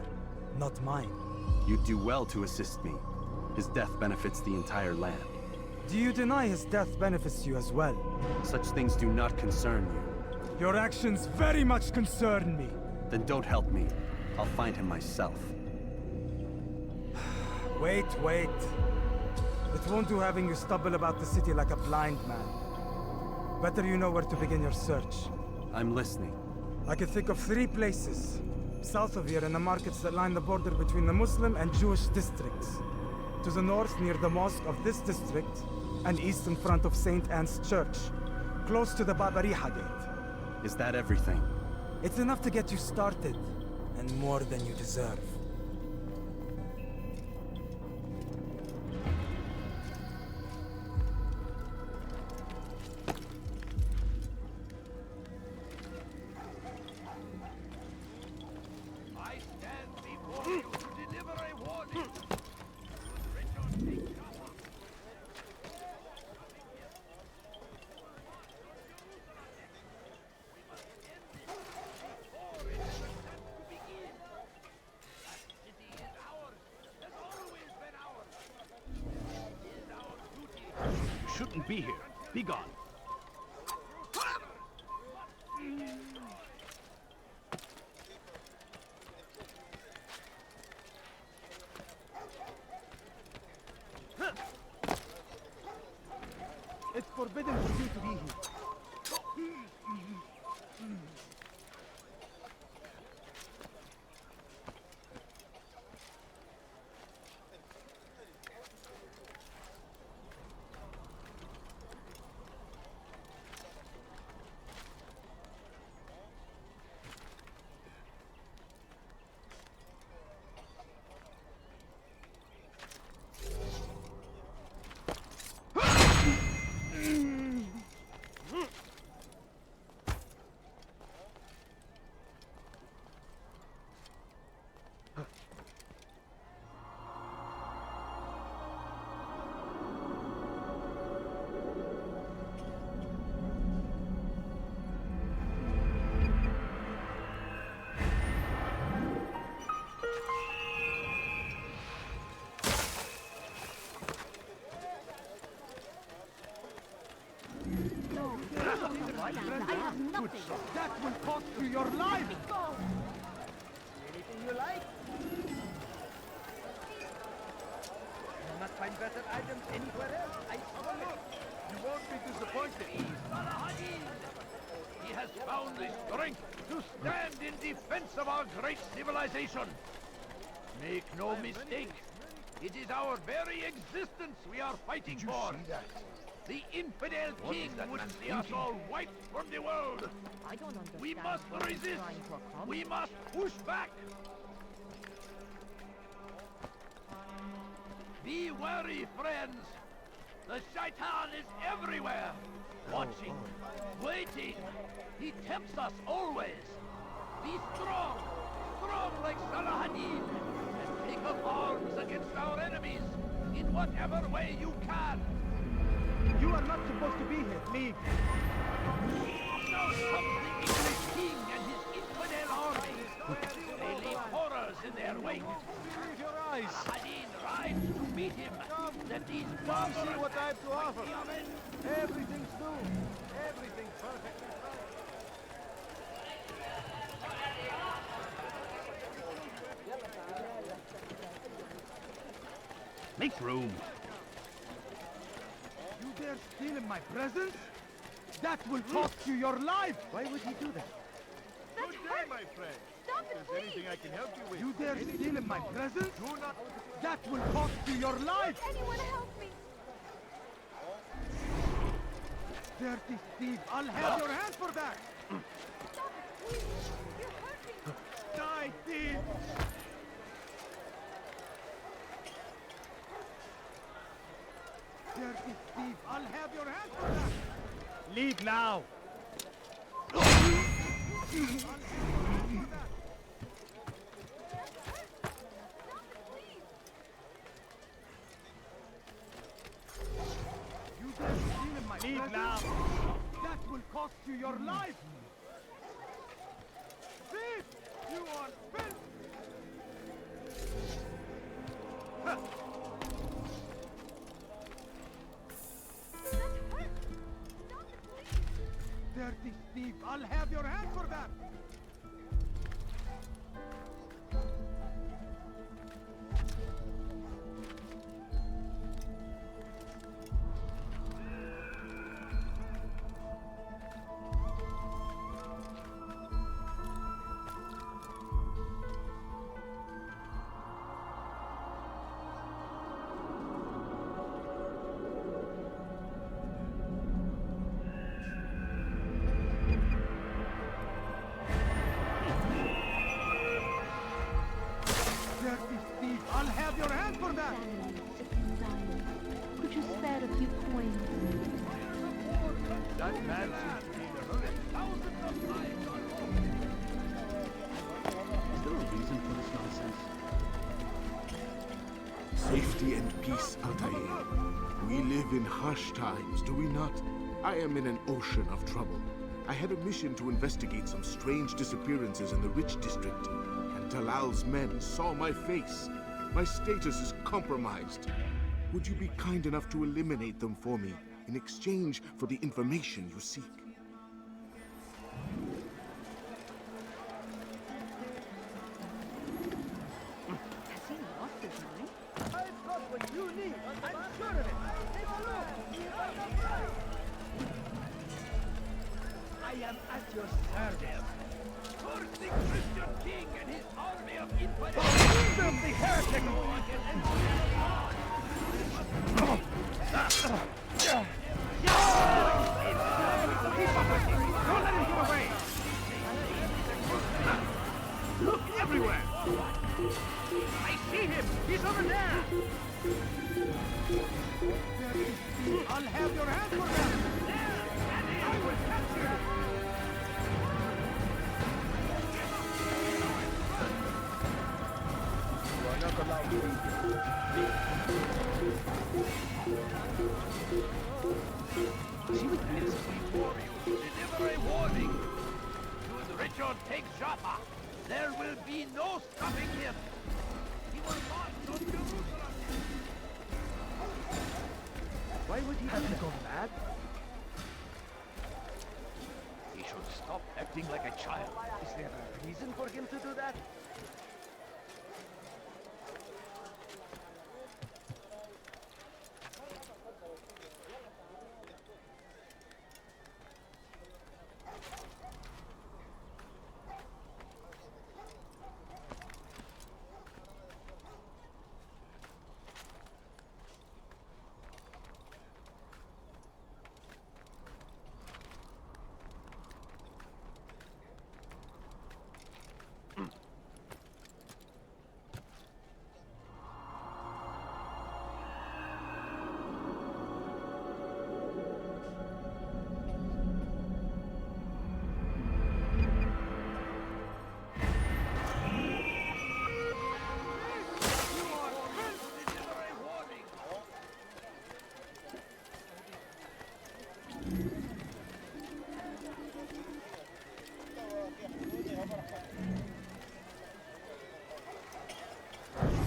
not mine. You'd do well to assist me. His death benefits the entire land. Do you deny his death benefits you as well? Such things do not concern you. Your actions very much concern me. Then don't help me. I'll find him myself. Wait. It won't do having you stumble about the city like a blind man. Better you know where to begin your search. I'm listening. I can think of 3 places. South of here in the markets that line the border between the Muslim and Jewish districts. To the north near the mosque of this district, and east in front of St. Anne's Church, close to the Babariha Gate. Is that everything? It's enough to get you started, and more than you deserve. I stand before you to deliver a warning. You shouldn't be here. Be gone. It's forbidden for you to be here. I have nothing. That will cost you your life. Go. Anything you like. You'll not find better items anywhere else. I swear. You won't be disappointed. He has found the strength to stand in defense of our great civilization. Make no mistake, it is our very existence we are fighting for. The infidel king would see us all wiped from the world. I don't understand. We must why he's resist. trying to accomplish. We must push back. Be wary, friends. The shaitan is everywhere. Watching, waiting. He tempts us always. Be strong, strong like Salah ad-Din, and take up arms against our enemies in whatever way you can. You are not supposed to be here. Leave. Now comes the English king and his infidel armies. They leave horrors in their wake. Use your eyes. Salah ad-Din rides to meet him. That these Come barbarous see what I have to offer. men. Everything's new. Everything perfectly fine. Make room. You dare steal in my presence? That will cost you your life! Why would he do that? Good day, my friend. Stop If there's anything I can help you with. You dare steal in my presence? Do not. That will cost you your life! Anyone help me? Dirty thief! I'll have your hand for that! Stop it, please! You're hurting me! Die, thief! Dirty thief! I'll have your hand for that! Leave now! You dare steal in my presence? Now! That will cost you your life! Thief! You are filth! Dirty thief! I'll have your hand for that! Dirty thief! I'll have your hand for that! Could you spare a few coins? That man seems to be in a hurry. Thousands of lives are Is there a reason for this nonsense? Safety and peace, Altair. We live in harsh times, do we not? I am in an ocean of trouble. I had a mission to investigate some strange disappearances in the Rich District, and Talal's men saw my face. My status is compromised. Would you be kind enough to eliminate them for me in exchange for the information you seek? Has he lost his mind? I've got what you need! I'm sure of it! Take a look! I am at your service! For the Christian king and his army of infidels! Filthy heretic! Don't let him get away! Look everywhere! I see him! He's over there! I'll have your hand for that! I will capture him! You are not allowed to leave. See what minutes for you. Deliver a warning. Should Richard take Jaffa, there will be no stopping him. He will march on Jerusalem. Why would he have to go mad? He should stop acting like a child. Is there a reason for him to do that?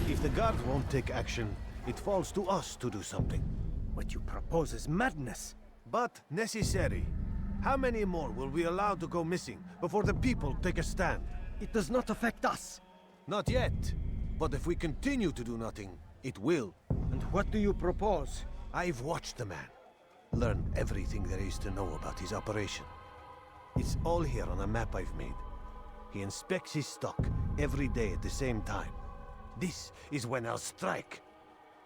If the guard won't take action, it falls to us to do something. What you propose is madness. But necessary. How many more will we allow to go missing before the people take a stand? It does not affect us. Not yet. But if we continue to do nothing, it will. And what do you propose? I've watched the man. Learn everything there is to know about his operation. It's all here on a map I've made. He inspects his stock every day at the same time. This is when I'll strike.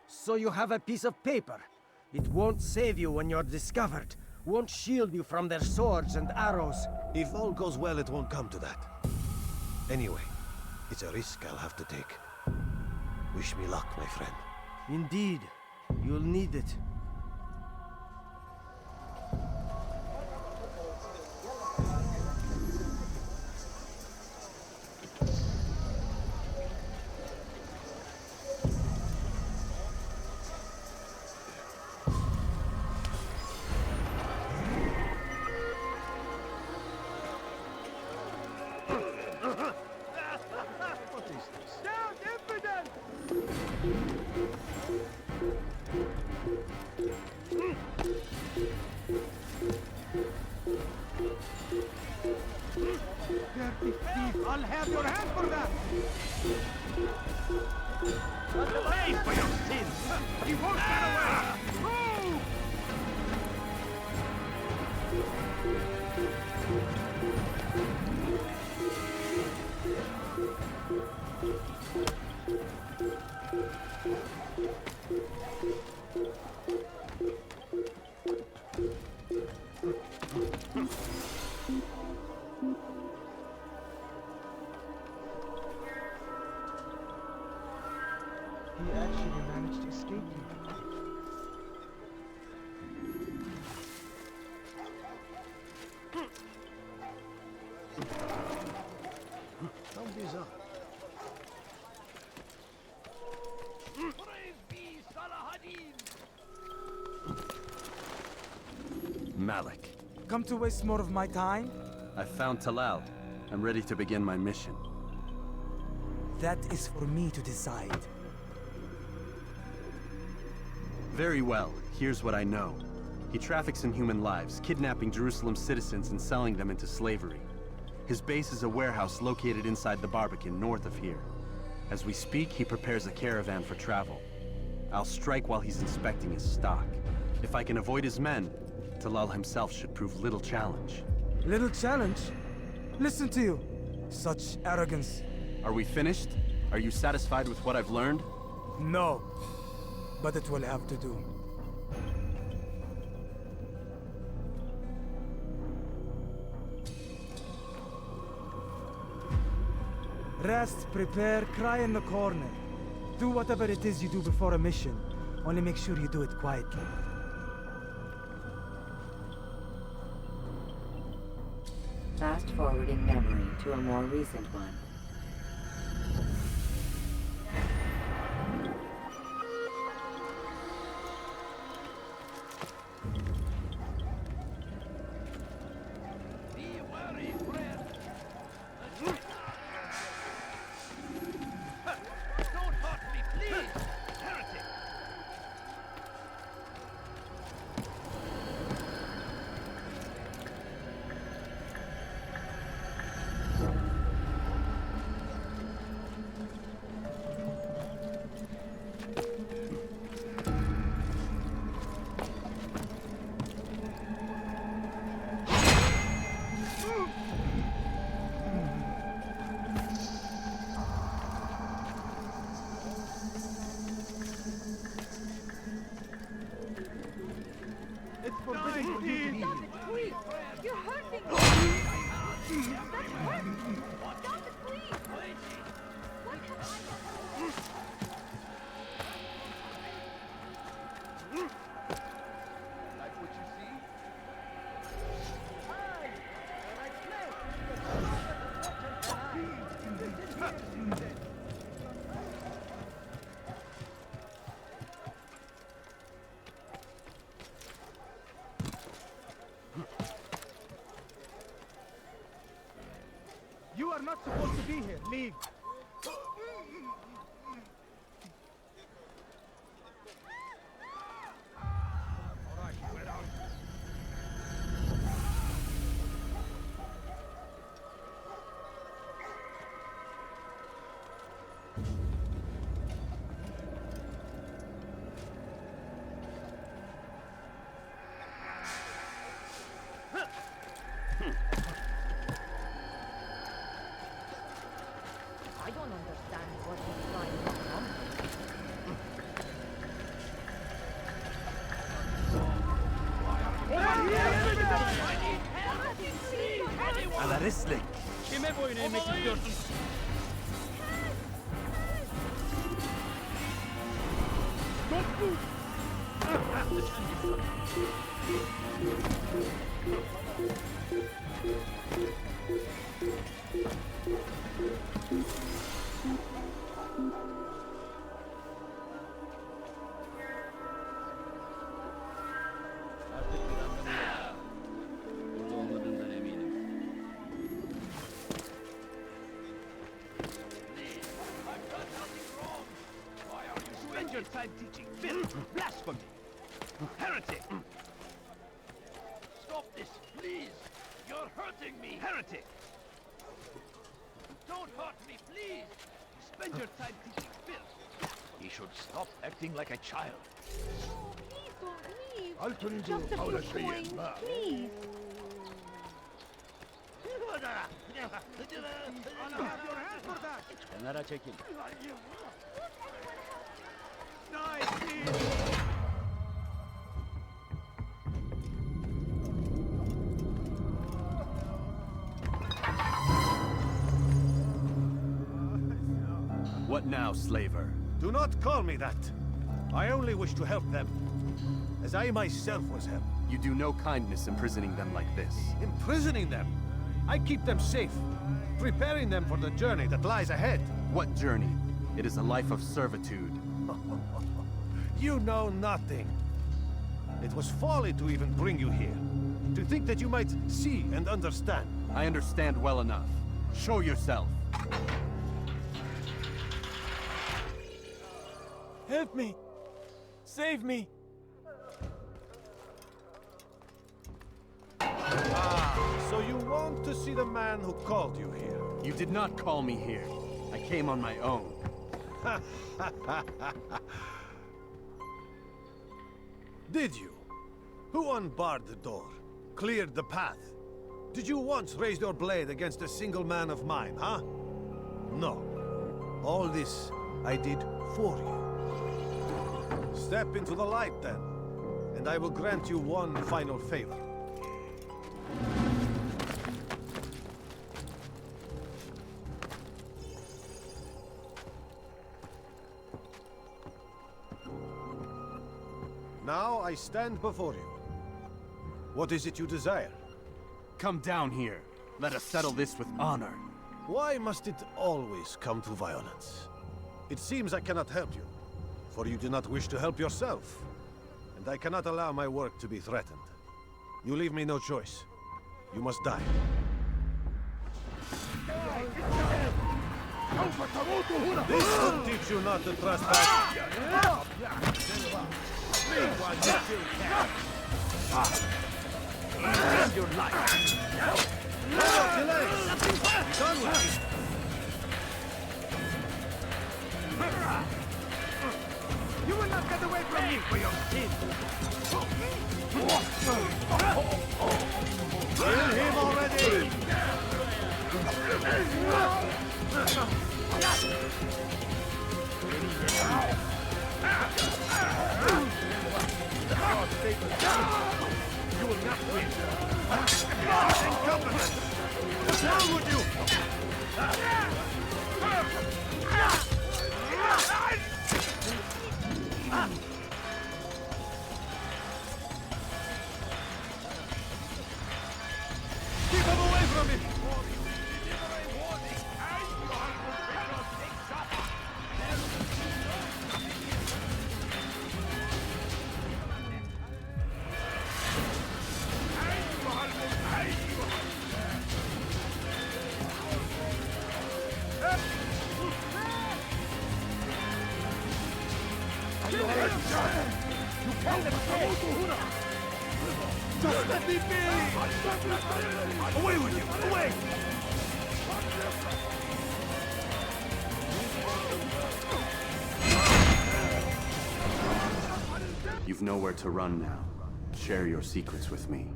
So you have a piece of paper. It won't save you when you're discovered. Won't shield you from their swords and arrows. If all goes well, it won't come to that. Anyway, it's a risk I'll have to take. Wish me luck, my friend. Indeed. You'll need it. I'll have your hand for that! Pay for your sins! He won't get away! Move! He actually managed to escape you. Don't be so. Praise be Salahadin! Malik. Come to waste more of my time? I've found Talal. I'm ready to begin my mission. That is for me to decide. Very well. Here's what I know. He traffics in human lives, kidnapping Jerusalem citizens and selling them into slavery. His base is a warehouse located inside the Barbican, north of here. As we speak, he prepares a caravan for travel. I'll strike while he's inspecting his stock. If I can avoid his men, Talal himself should prove little challenge. Little challenge? Listen to you. Such arrogance. Are we finished? Are you satisfied with what I've learned? No. But it will have to do. Rest, prepare, cry in the corner. Do whatever it is you do before a mission. Only make sure you do it quietly. Fast-forwarding memory to a more recent one. Be wary, friend! Don't hurt me, please! Heretic! It's forbidden for you to be here. Please! You're hurting me! That hurts! Stop it, please! What have I done? Like what you see? You are not supposed to be here. Leave. boyun eğmek istiyorsun? Don't move! Artık planlarım yok. Burada olmadığından eminim. Spend your time teaching filth, blasphemy, heretic! Stop this, please! You're hurting me! Heretic! Don't hurt me, please! Spend your time teaching filth. He should stop acting like a child. Please don't leave. Alturindu Just a few Paula Shayes, coins, ma. please. Kenara çekil. What now, slaver? Do not call me that. I only wish to help them, as I myself was helped. You do no kindness imprisoning them like this. Imprisoning them? I keep them safe, preparing them for the journey that lies ahead. What journey? It is a life of servitude. You know nothing. It was folly to even bring you here. To think that you might see and understand. I understand well enough. Show yourself. Help me! Save me! So you want to see the man who called you here? You did not call me here. I came on my own. Did you? Who unbarred the door? Cleared the path? Did you once raise your blade against a single man of mine, huh? No. All this I did for you. Step into the light, then, and I will grant you one final favor. Now I stand before you. What is it you desire? Come down here. Let us settle this with honor. Why must it always come to violence? It seems I cannot help you, for you do not wish to help yourself. And I cannot allow my work to be threatened. You leave me no choice. You must die. This will teach you not to trespass. Spend your life. No delays. Be done with it. You will not get away from me for your sins. Kill him already! You will not win. Incompetent! What's wrong with you? Keep him away from me! Just let me be! Away with you! Away! You've nowhere to run now. Share your secrets with me.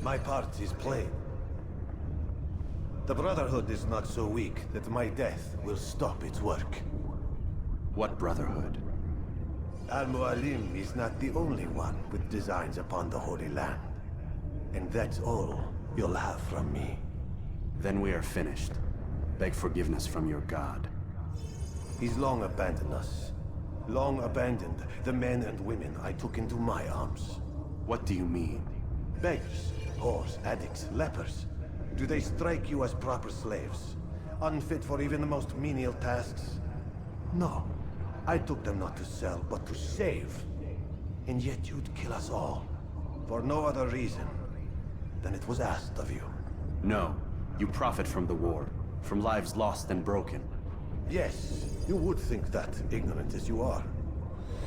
My part is plain. The Brotherhood is not so weak that my death will stop its work. What Brotherhood? Al-Mualim is not the only one with designs upon the Holy Land. And that's all you'll have from me. Then we are finished. Beg forgiveness from your god. He's long abandoned us. Long abandoned the men and women I took into my arms. What do you mean? Beggars, whores, addicts, lepers. Do they strike you as proper slaves? Unfit for even the most menial tasks? No. I took them not to sell, but to save. And yet you'd kill us all. For no other reason than it was asked of you. No. You profit from the war. From lives lost and broken. Yes, you would think that, ignorant as you are.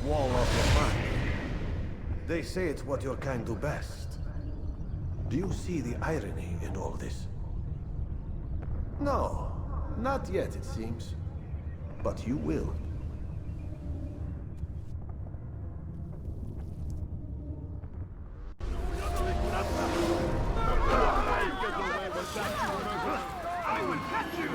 Wall off your mind. They say it's what your kind do best. Do you see the irony in all this? No, not yet, it seems. But you will. I will catch you!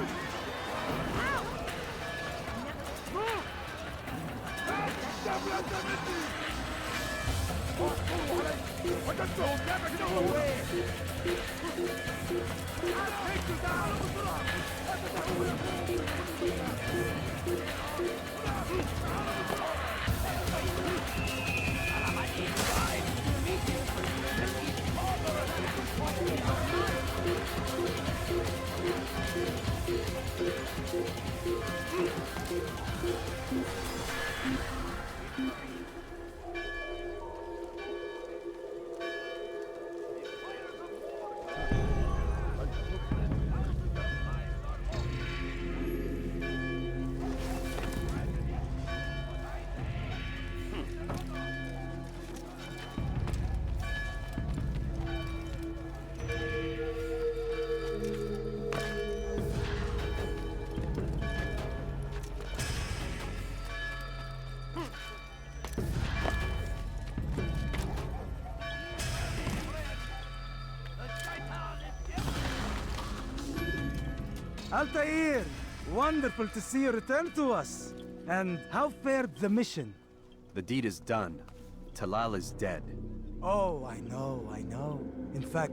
Altair! Wonderful to see you return to us. And how fared the mission? The deed is done. Talal is dead. Oh, I know. In fact,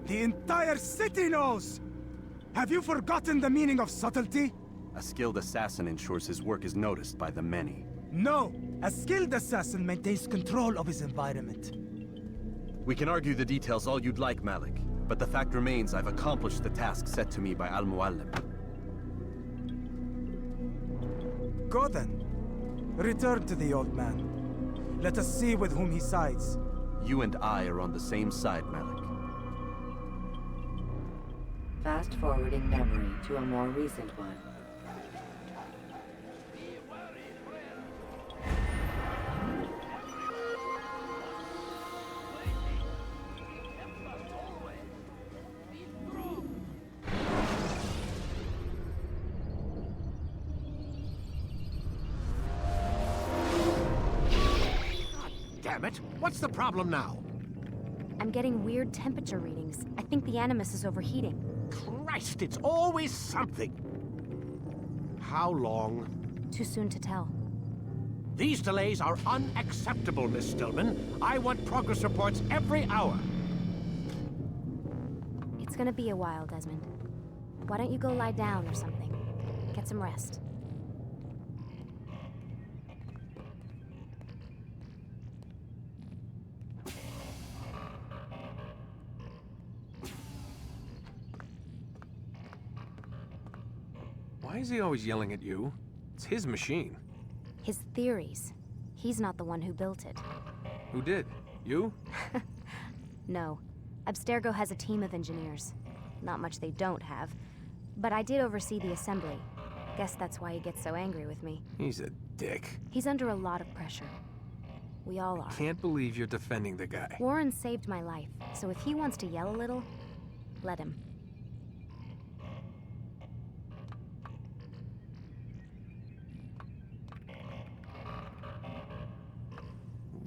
the entire city knows! Have you forgotten the meaning of subtlety? A skilled assassin ensures his work is noticed by the many. No! A skilled assassin maintains control of his environment. We can argue the details all you'd like, Malik. But the fact remains I've accomplished the task set to me by Al-Mualim. Go then. Return to the old man. Let us see with whom he sides. You and I are on the same side, Malik. Fast-forwarding memory to a more recent one. Damn it! What's the problem now? I'm getting weird temperature readings. I think the Animus is overheating. Christ, it's always something! How long? Too soon to tell. These delays are unacceptable, Miss Stillman. I want progress reports every hour. It's gonna be a while, Desmond. Why don't you go lie down or something? Get some rest. Why is he always yelling at you? It's his machine. His theories. He's not the one who built it. Who did? You? No. Abstergo has a team of engineers. Not much they don't have. But I did oversee the assembly. Guess that's why he gets so angry with me. He's a dick. He's under a lot of pressure. We all are. Can't believe you're defending the guy. Warren saved my life, so if he wants to yell a little, let him.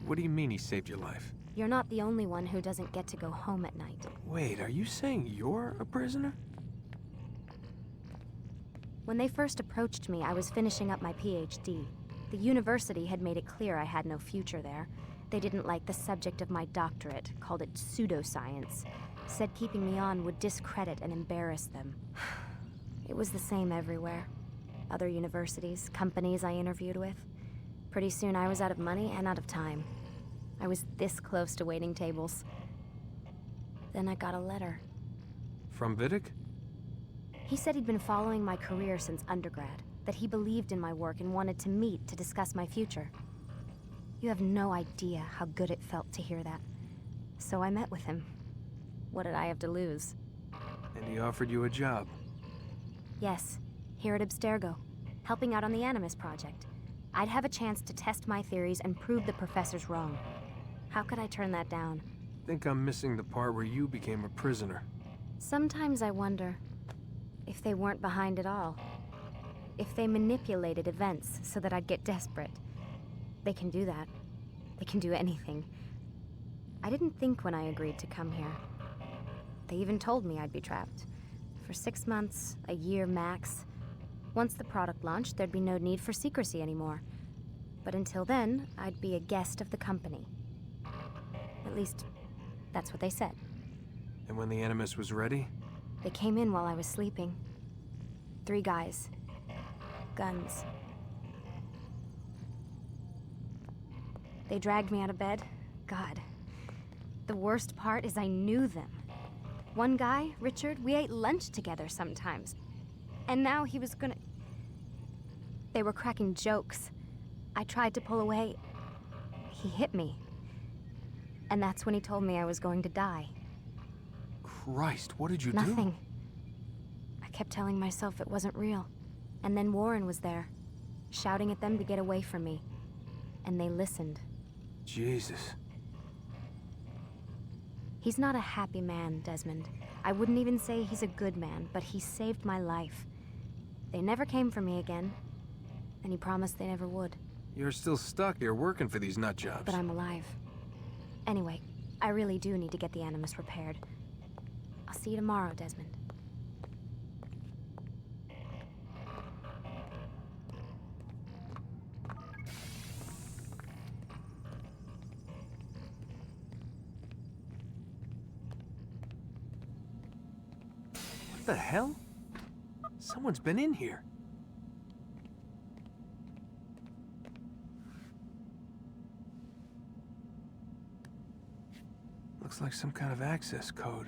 What do you mean he saved your life? You're not the only one who doesn't get to go home at night. Wait, are you saying you're a prisoner? When they first approached me, I was finishing up my PhD. The university had made it clear I had no future there. They didn't like the subject of my doctorate, called it pseudoscience. Said keeping me on would discredit and embarrass them. It was the same everywhere. Other universities, companies I interviewed with. Pretty soon I was out of money and out of time. I was this close to waiting tables. Then I got a letter. From Vidic? He said he'd been following my career since undergrad, that he believed in my work and wanted to meet to discuss my future. You have no idea how good it felt to hear that. So I met with him. What did I have to lose? And he offered you a job. Yes, here at Abstergo, helping out on the Animus project. I'd have a chance to test my theories and prove the professors wrong. How could I turn that down? Think I'm missing the part where you became a prisoner. Sometimes I wonder if they weren't behind it all. If they manipulated events so that I'd get desperate. They can do that. They can do anything. I didn't think when I agreed to come here. They even told me I'd be trapped. For 6 months, a year max. Once the product launched, there'd be no need for secrecy anymore. But until then, I'd be a guest of the company. At least, that's what they said. And when the Animus was ready? They came in while I was sleeping. 3 guys. Guns. They dragged me out of bed. God. The worst part is I knew them. One guy, Richard, we ate lunch together sometimes. And now he was gonna... They were cracking jokes. I tried to pull away. He hit me. And that's when he told me I was going to die. Christ, what did you do? Nothing. I kept telling myself it wasn't real. And then Warren was there, shouting at them to get away from me. And they listened. Jesus. He's not a happy man, Desmond. I wouldn't even say he's a good man, but he saved my life. They never came for me again, and he promised they never would. You're still stuck here working for these nut jobs. But I'm alive. Anyway, I really do need to get the Animus repaired. I'll see you tomorrow, Desmond. What the hell? Someone's been in here. Looks like some kind of access code.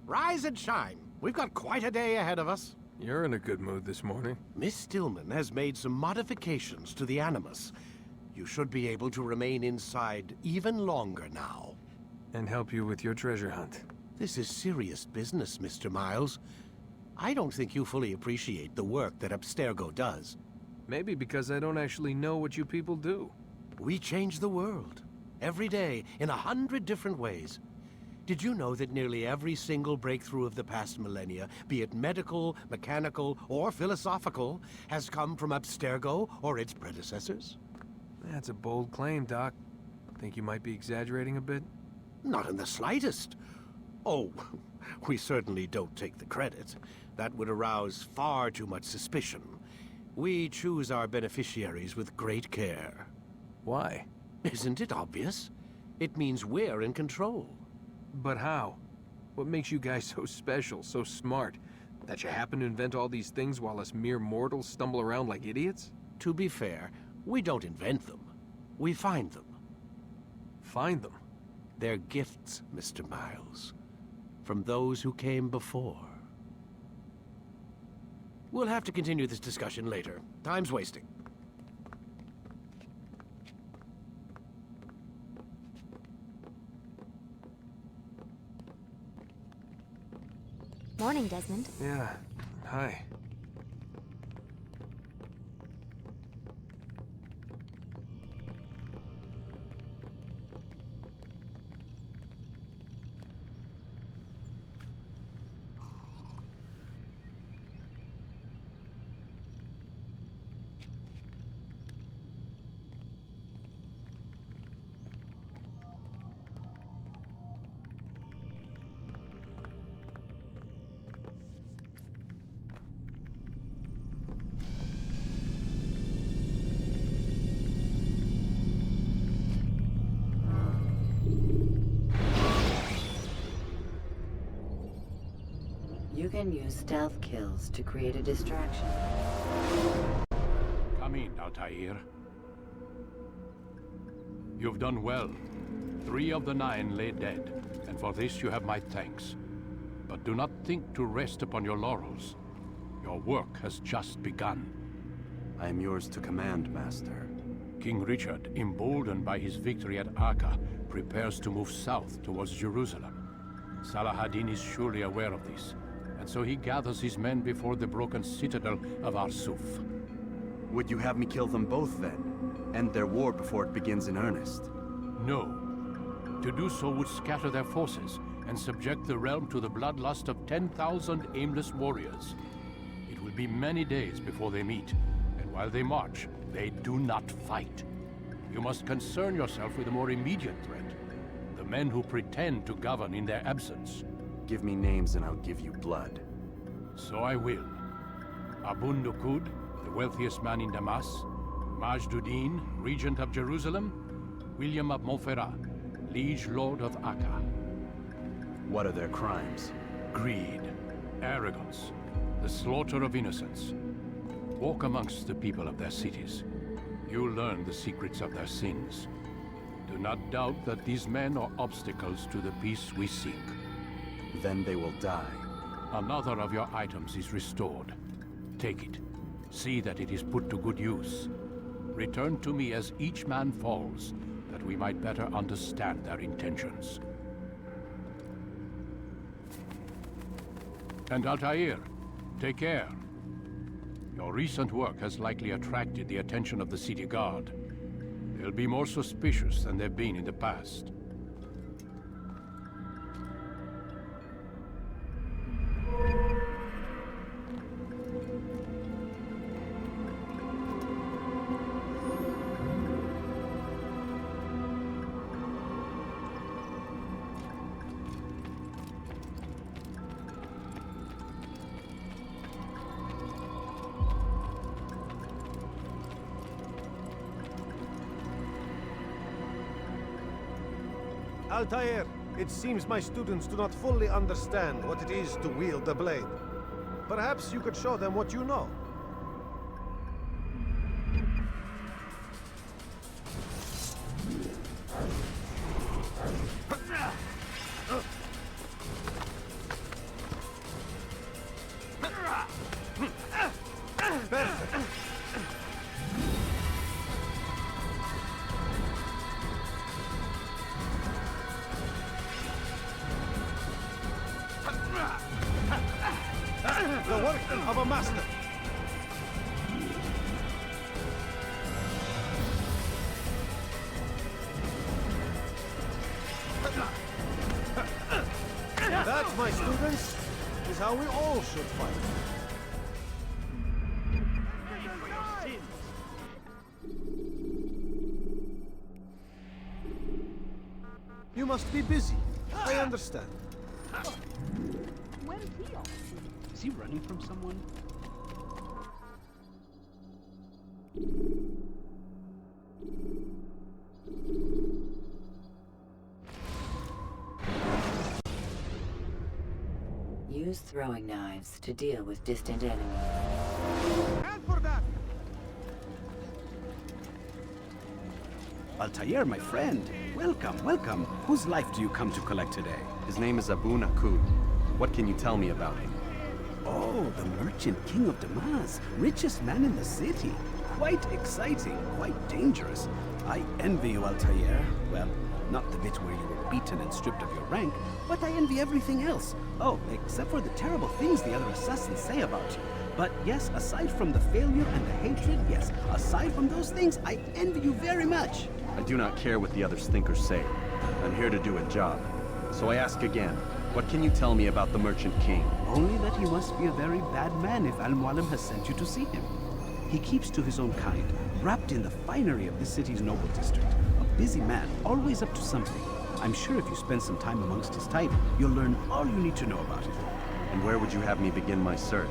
Rise and shine. We've got quite a day ahead of us. You're in a good mood this morning. Miss Stillman has made some modifications to the Animus. You should be able to remain inside even longer now. And help you with your treasure hunt. This is serious business, Mr. Miles. I don't think you fully appreciate the work that Abstergo does. Maybe because I don't actually know what you people do. We change the world. Every day, in 100 different ways. Did you know that nearly every single breakthrough of the past millennia, be it medical, mechanical, or philosophical, has come from Abstergo or its predecessors? That's a bold claim, Doc. Think you might be exaggerating a bit? Not in the slightest. Oh, we certainly don't take the credit. That would arouse far too much suspicion. We choose our beneficiaries with great care. Why? Isn't it obvious? It means we're in control. But how? What makes you guys so special, so smart? That you happen to invent all these things while us mere mortals stumble around like idiots? To be fair, we don't invent them. We find them. Find them? They're gifts, Mr. Miles. From those who came before. We'll have to continue this discussion later. Time's wasting. Morning, Desmond. Yeah. Hi. You can use stealth kills to create a distraction. Come in, Altair. You've done well. 3 of the 9 lay dead, and for this you have my thanks. But do not think to rest upon your laurels. Your work has just begun. I am yours to command, Master. King Richard, emboldened by his victory at Acre, prepares to move south towards Jerusalem. Salah-ad-Din is surely aware of this, and so he gathers his men before the broken citadel of Arsuf. Would you have me kill them both, then? End their war before it begins in earnest? No. To do so would scatter their forces and subject the realm to the bloodlust of 10,000 aimless warriors. It will be many days before they meet, and while they march, they do not fight. You must concern yourself with a more immediate threat. The men who pretend to govern in their absence. Give me names and I'll give you blood. So I will. Abun Nukud, the wealthiest man in Damas. Majd-ud-Din, regent of Jerusalem. William of Montferrat, liege lord of Acre. What are their crimes? Greed, arrogance, the slaughter of innocents. Walk amongst the people of their cities. You'll learn the secrets of their sins. Do not doubt that these men are obstacles to the peace we seek. Then they will die. Another of your items is restored. Take it. See that it is put to good use. Return to me as each man falls, that we might better understand their intentions. And Altair, take care. Your recent work has likely attracted the attention of the city guard. They'll be more suspicious than they've been in the past. Altair, it seems my students do not fully understand what it is to wield the blade. Perhaps you could show them what you know. Perfect. The work of a master. That, my students, is how we all should fight. You must be busy. I understand. Where is he off? Is he running from someone? Use throwing knives to deal with distant enemies. Hand for that! Altair, my friend. Welcome, welcome. Whose life do you come to collect today? His name is Abu Nakud. What can you tell me about him? Oh, the merchant king of Damas. Richest man in the city. Quite exciting, quite dangerous. I envy you, Altair. Well, not the bit where you were beaten and stripped of your rank, but I envy everything else. Oh, except for the terrible things the other assassins say about you. But yes, aside from the failure and the hatred, yes, aside from those things, I envy you very much. I do not care what the others think or say. I'm here to do a job. So I ask again, what can you tell me about the Merchant King? Only that he must be a very bad man if Al-Mualim has sent you to see him. He keeps to his own kind, wrapped in the finery of this city's noble district. A busy man, always up to something. I'm sure if you spend some time amongst his type, you'll learn all you need to know about it. And where would you have me begin my search?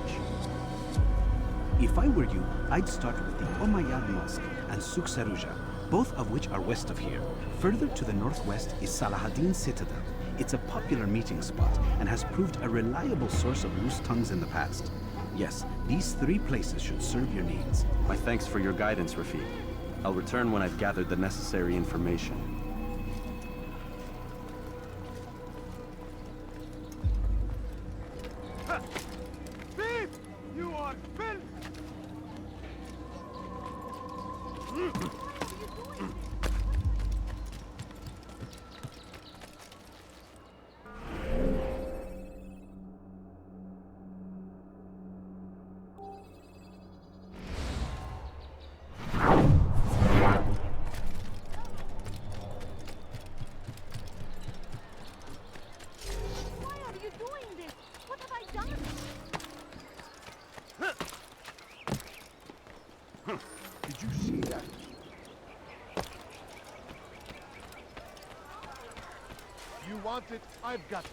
If I were you, I'd start with the Umayyad Mosque and Souk Saruja, both of which are west of here. Further to the northwest is Salahaddin Citadel. It's a popular meeting spot and has proved a reliable source of loose tongues in the past. Yes, these three places should serve your needs. My thanks for your guidance, Rafiq. I'll return when I've gathered the necessary information. Thief! You are filth! Why are you doing this? What have I done? Did you see that? You want it, I've got it.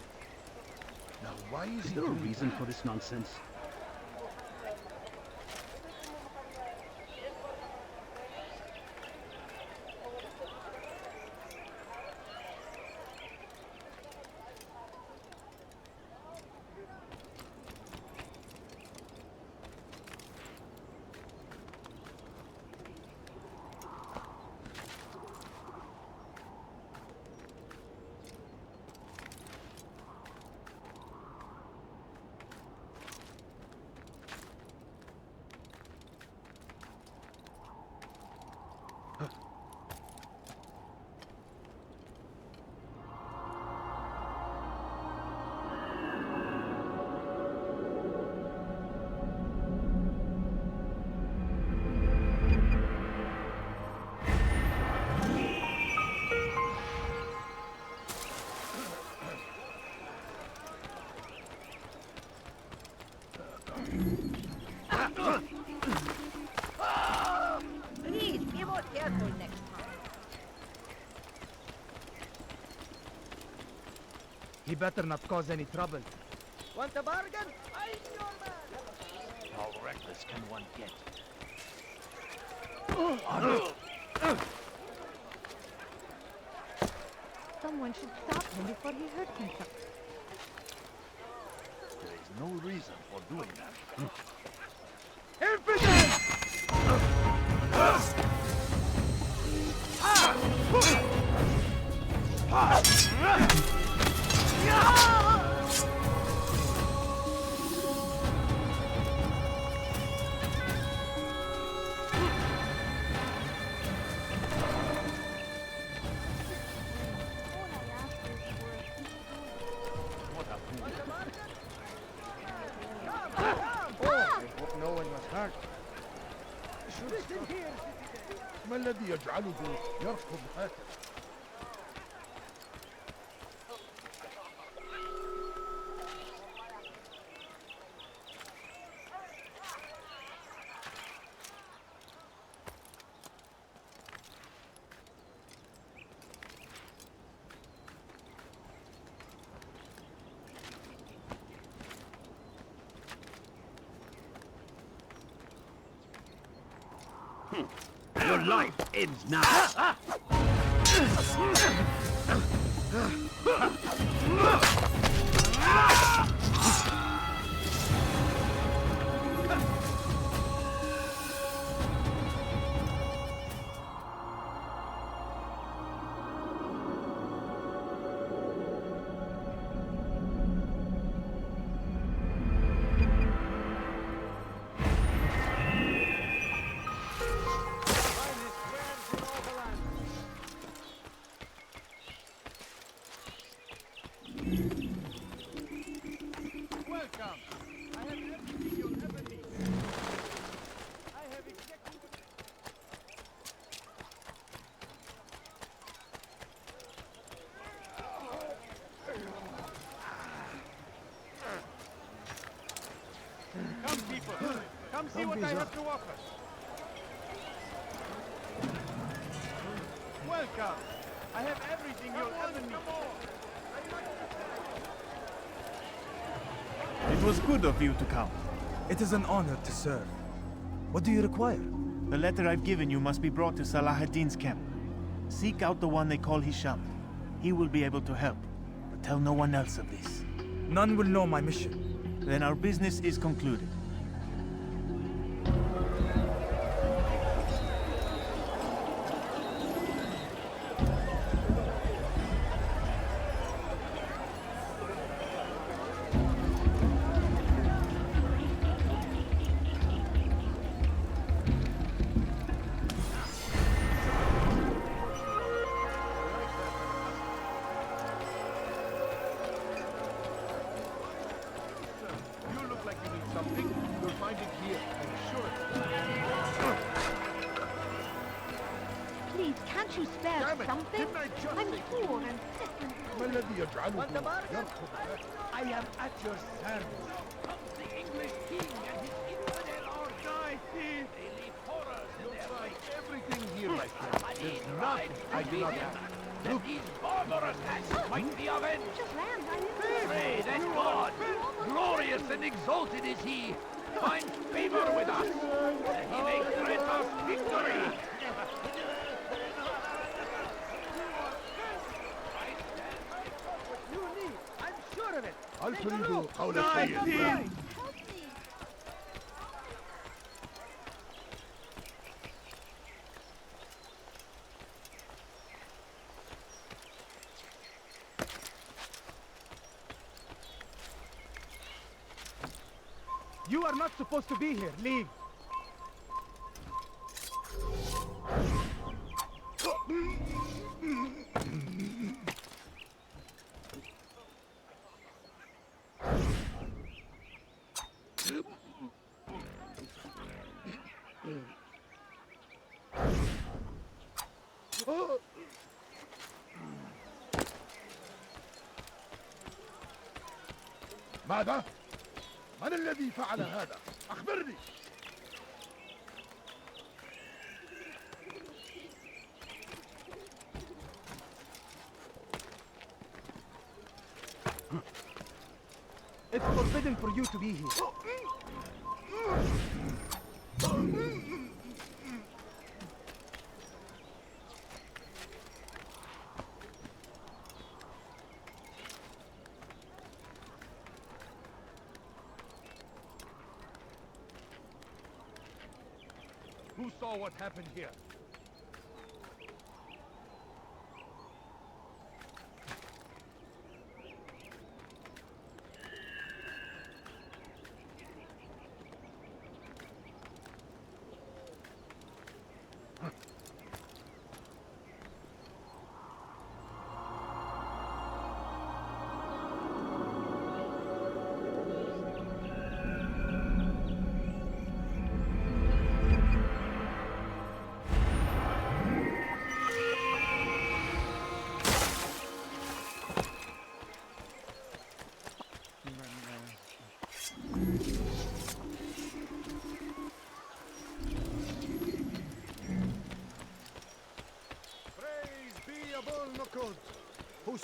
Now why is he there a doing reason that? for this nonsense? Please, be more careful next time. He better not cause any trouble. Want a bargain? I'm your man! How reckless can one get? Someone should stop him before he hurts himself. There is no reason for doing that. Come! Listen here. ما الذي يجعله يركض هكذا؟ Your life ends now. Come, people. Come see what I have to offer. Welcome. I have everything you'll ever need. It was good of you to come. It is an honor to serve. What do you require? The letter I've given you must be brought to Salah ad-Din's camp. Seek out the one they call Hisham. He will be able to help. But tell no one else of this. None will know my mission. Then our business is concluded. Please, can't you spare something? I'm poor and sick and ما الذي يجعله يركض I am at your service. The English king and his infidel or die thief. They leave horrors in their wake. Everything here, my friend. There's nothing I do not have. That these barbarous acts might be avenged. just land. Pray that God, glorious and exalted is he, find favor with us, that he may grant us victory. I'm sure of it. هل تريد قول Die, شيء؟ thief! You are not supposed to be here. Leave. ماذا؟ من الذي فعل هذا؟ أخبرني! It's forbidden for you to be here. Who saw what happened here?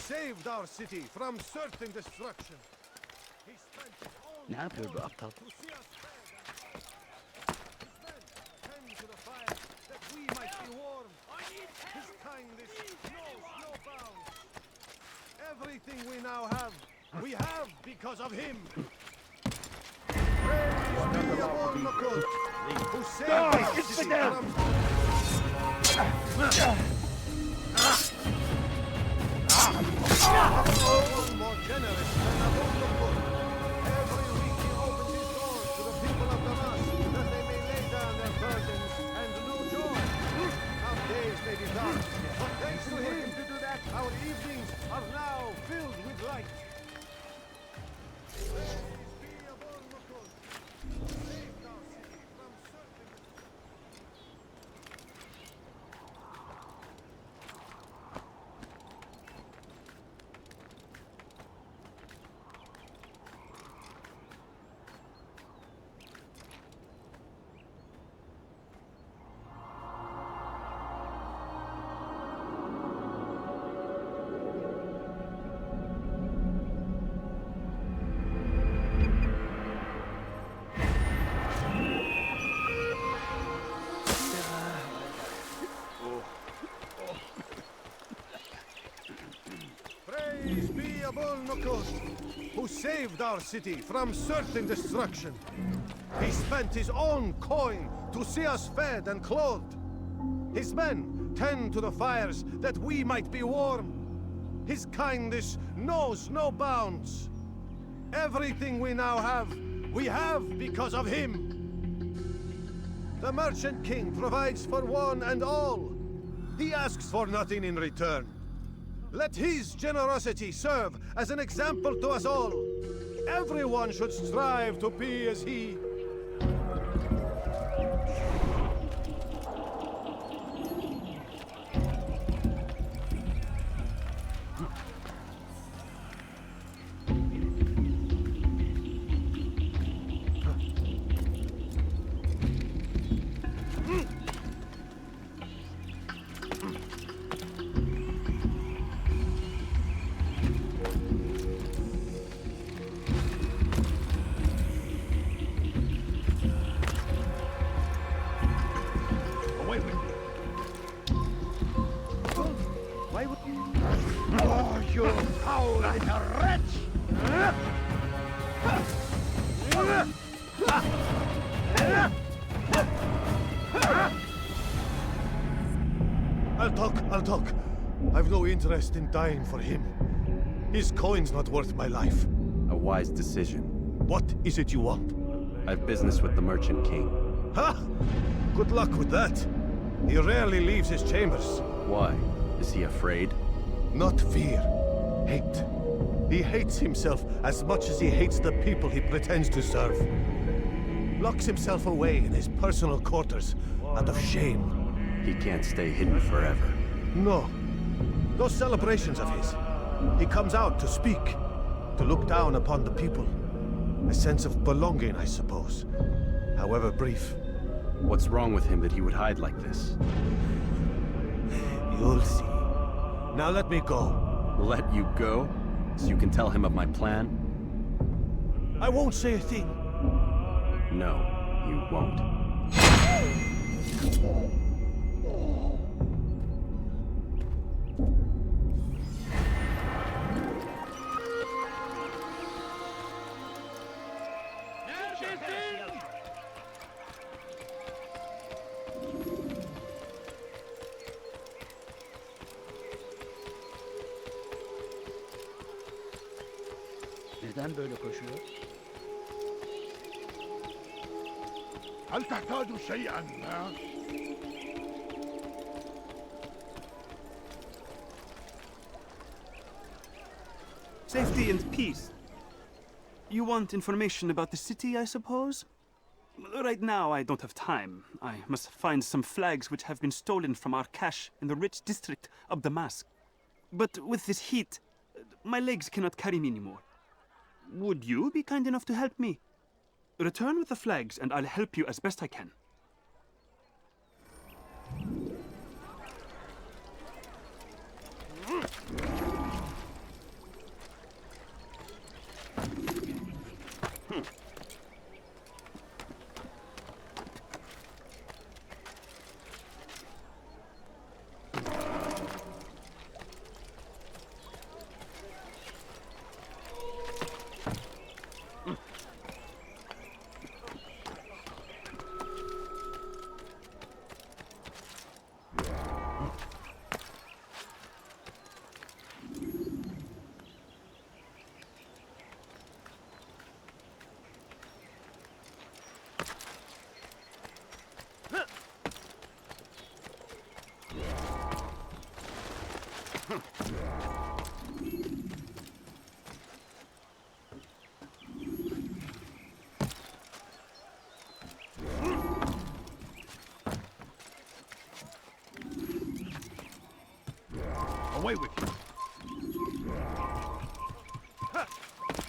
saved our city from certain destruction. He spent his own Ne yapıyor bu aptal? to see us fed. His men tend to the fire that we might be warm. His kindness knows no bounds. Everything we now have, we have because of him. Praise be upon the good, who saved our city more generous than Abundant. Every week he opens his doors to the people of Damascus, that they may lay down their burdens and know joy. Our days may be dark, but thanks to him to do that, our evenings are now filled with light. Praise be Abundant, who saved our city from certain. Praise be Abul-Nukus, who saved our city from certain destruction. He spent his own coin to see us fed and clothed. His men tend to the fires that we might be warm. His kindness knows no bounds. Everything we now have, we have because of him. The Merchant King provides for one and all. He asks for nothing in return. Let his generosity serve as an example to us all. Everyone should strive to be as he. Why would you? Oh, you foul little wretch! I'll talk. I've no interest in dying for him. His coin's not worth my life. A wise decision. What is it you want? I've business with the Merchant King. Ha! Good luck with that. He rarely leaves his chambers. Why? Is he afraid? Not fear. Hate. He hates himself as much as he hates the people he pretends to serve. Locks himself away in his personal quarters out of shame. He can't stay hidden forever. No. Those celebrations of his. He comes out to speak, to look down upon the people. A sense of belonging, I suppose. However brief. What's wrong with him that he would hide like this? You'll see. Now let me go. Let you go? So you can tell him of my plan? I won't say a thing. No, you won't. Neden böyle koşuyor? هل تحتاج شيئا ما؟ Safety and peace. You want information about the city, I suppose? Right now, I don't have time. I must find some flags which have been stolen from our cache in the rich district of Damask. But with this heat, my legs cannot carry me anymore. Would you be kind enough to help me? Return with the flags, and I'll help you as best I can. Away with you!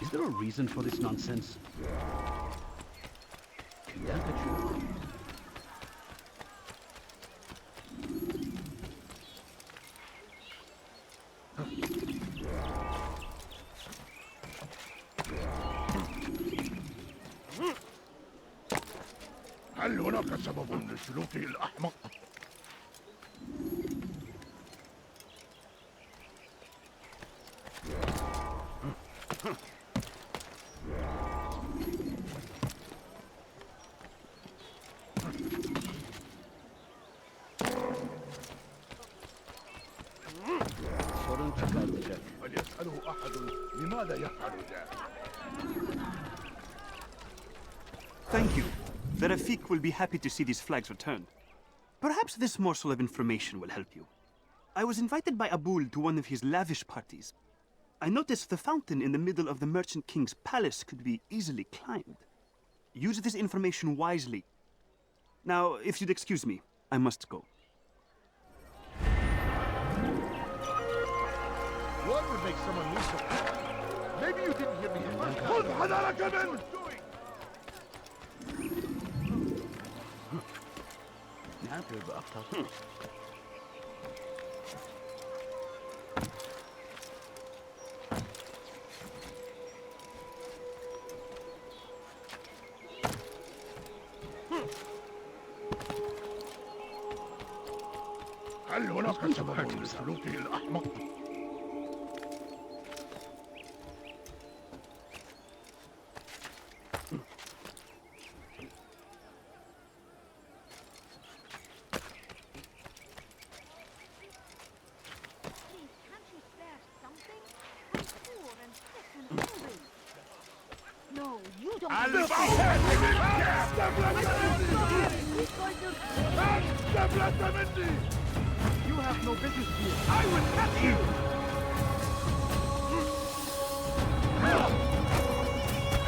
Is there a reason for this nonsense? هل هناك سبب لسلوكه الأحمق؟ Sorun çıkartacak. فليسأله أحد لماذا يفعل ذلك؟ Thank you. The Rafik will be happy to see these flags returned. Perhaps this morsel of information will help you. I was invited by Abul to one of his lavish parties. I noticed the fountain in the middle of the Merchant King's palace could be easily climbed. Use this information wisely. Now, if you'd excuse me, I must go. What would make someone lose the... Maybe you didn't hear me. خذ حذرك منه! Ne yapıyor bu aptal? هل هناك سبب لسلوكه الأحمق؟ No, you don't. You have no business here. I will catch you!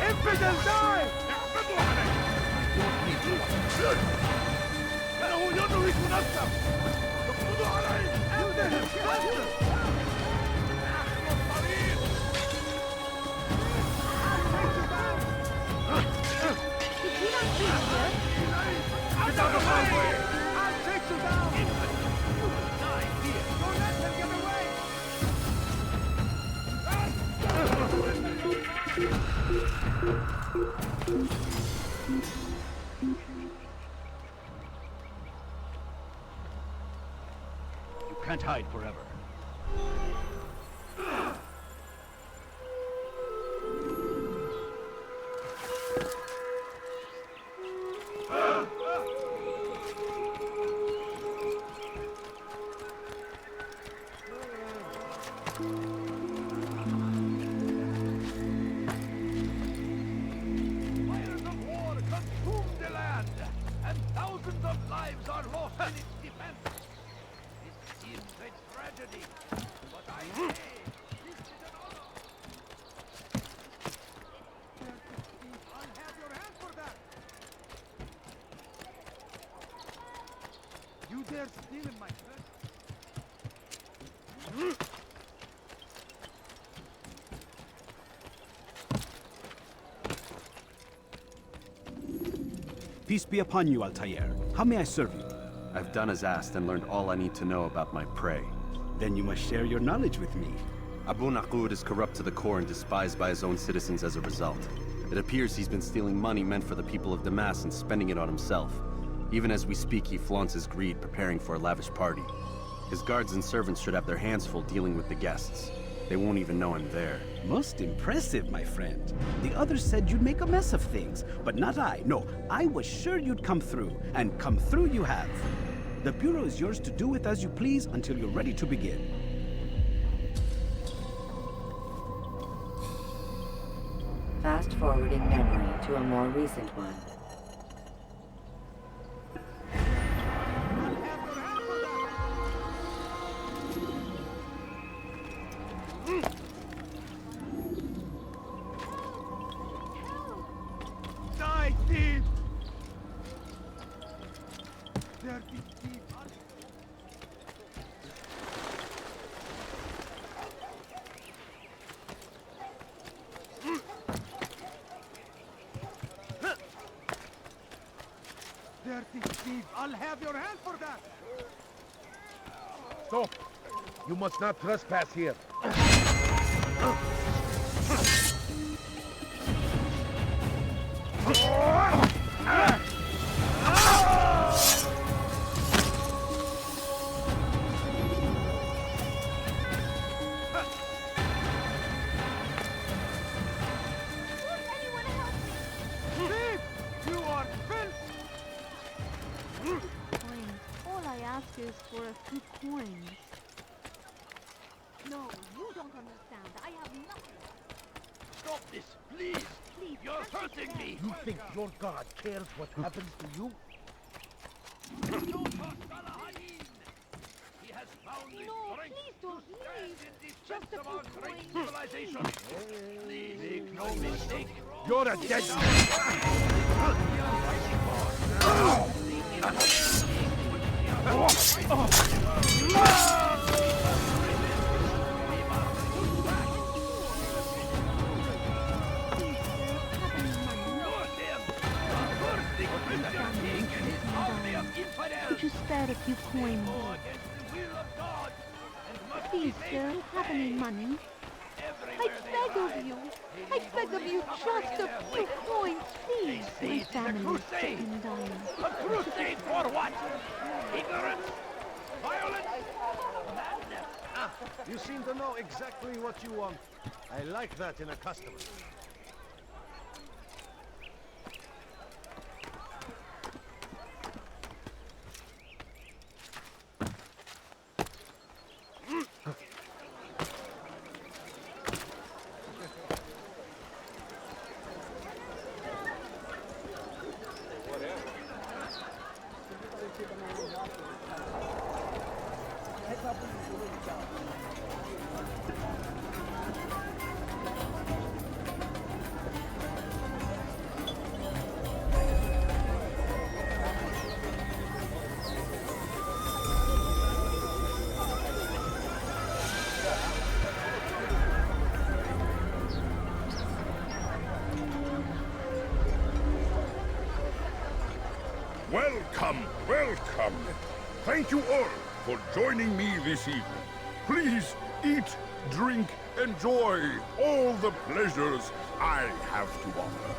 Infidel, die! إنه ينهك نفسه! اقبضوا عليه! Get out of my way! I'll take you down! Die here! Don't let them get away! You can't hide forever. Fires of war consume the land, and thousands of lives are lost in its defense. This seems a tragedy, but I say this is an honor. I'll have your hand for that! You dare steal in my church? Peace be upon you, Altair. How may I serve you? I've done as asked and learned all I need to know about my prey. Then you must share your knowledge with me. Abu Naqud is corrupt to the core and despised by his own citizens as a result. It appears he's been stealing money meant for the people of Damas and spending it on himself. Even as we speak, he flaunts his greed, preparing for a lavish party. His guards and servants should have their hands full dealing with the guests. They won't even know I'm there. Most impressive, my friend. The others said you'd make a mess of things, but not I. No, I was sure you'd come through, and come through you have. The Bureau is yours to do with as you please until you're ready to begin. Fast-forwarding memory to a more recent one. Dirty thief! Dirty thief! I'll have your hand for that! Stop! You must not trespass here. Thief! You are filth! Coins. All I ask is for a few coins. No, you don't understand. I have nothing. Stop this, please! Please, You're hurting me! You think your god cares what happens to you? No, for Salahadin! He has found the No, strength please to don't stand leave. in defense Just a of our few great coins. civilization. Please, make no mistake. You're a dead Could you spare a few coins? Please, sir, have any money? I beg of you. I beg of you, just a few coins, please. My family is sick and dying. A crusade for what? Ignorance? Violence? Madness? You seem to know exactly what you want. I like that in a customer. Welcome, welcome. Thank you all for joining me this evening. Please eat, drink, enjoy all the pleasures I have to offer.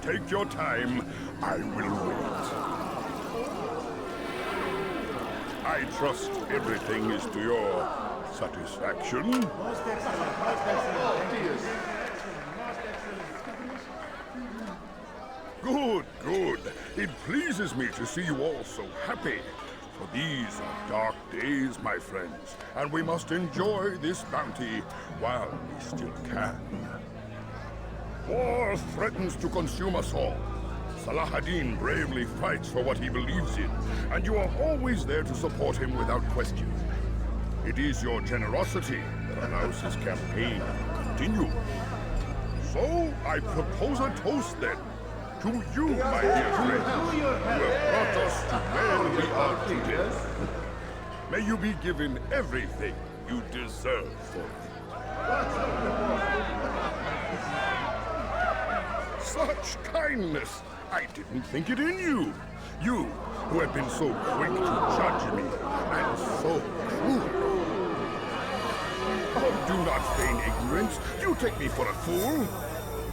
Take your time, I will wait. I trust everything is to your satisfaction. Most excellent, most excellent. Good, good. It pleases me to see you all so happy. For these are dark days, my friends, and we must enjoy this bounty while we still can. War threatens to consume us all. Salahadin bravely fights for what he believes in, and you are always there to support him without question. It is your generosity that allows his campaign to continue. So, I propose a toast then. To you, my dear friends, who have brought us to where we are today. May you be given everything you deserve for it. Such kindness! I didn't think it in you. You, who have been so quick to judge me, and so cruel. Oh, do not feign ignorance. You take me for a fool.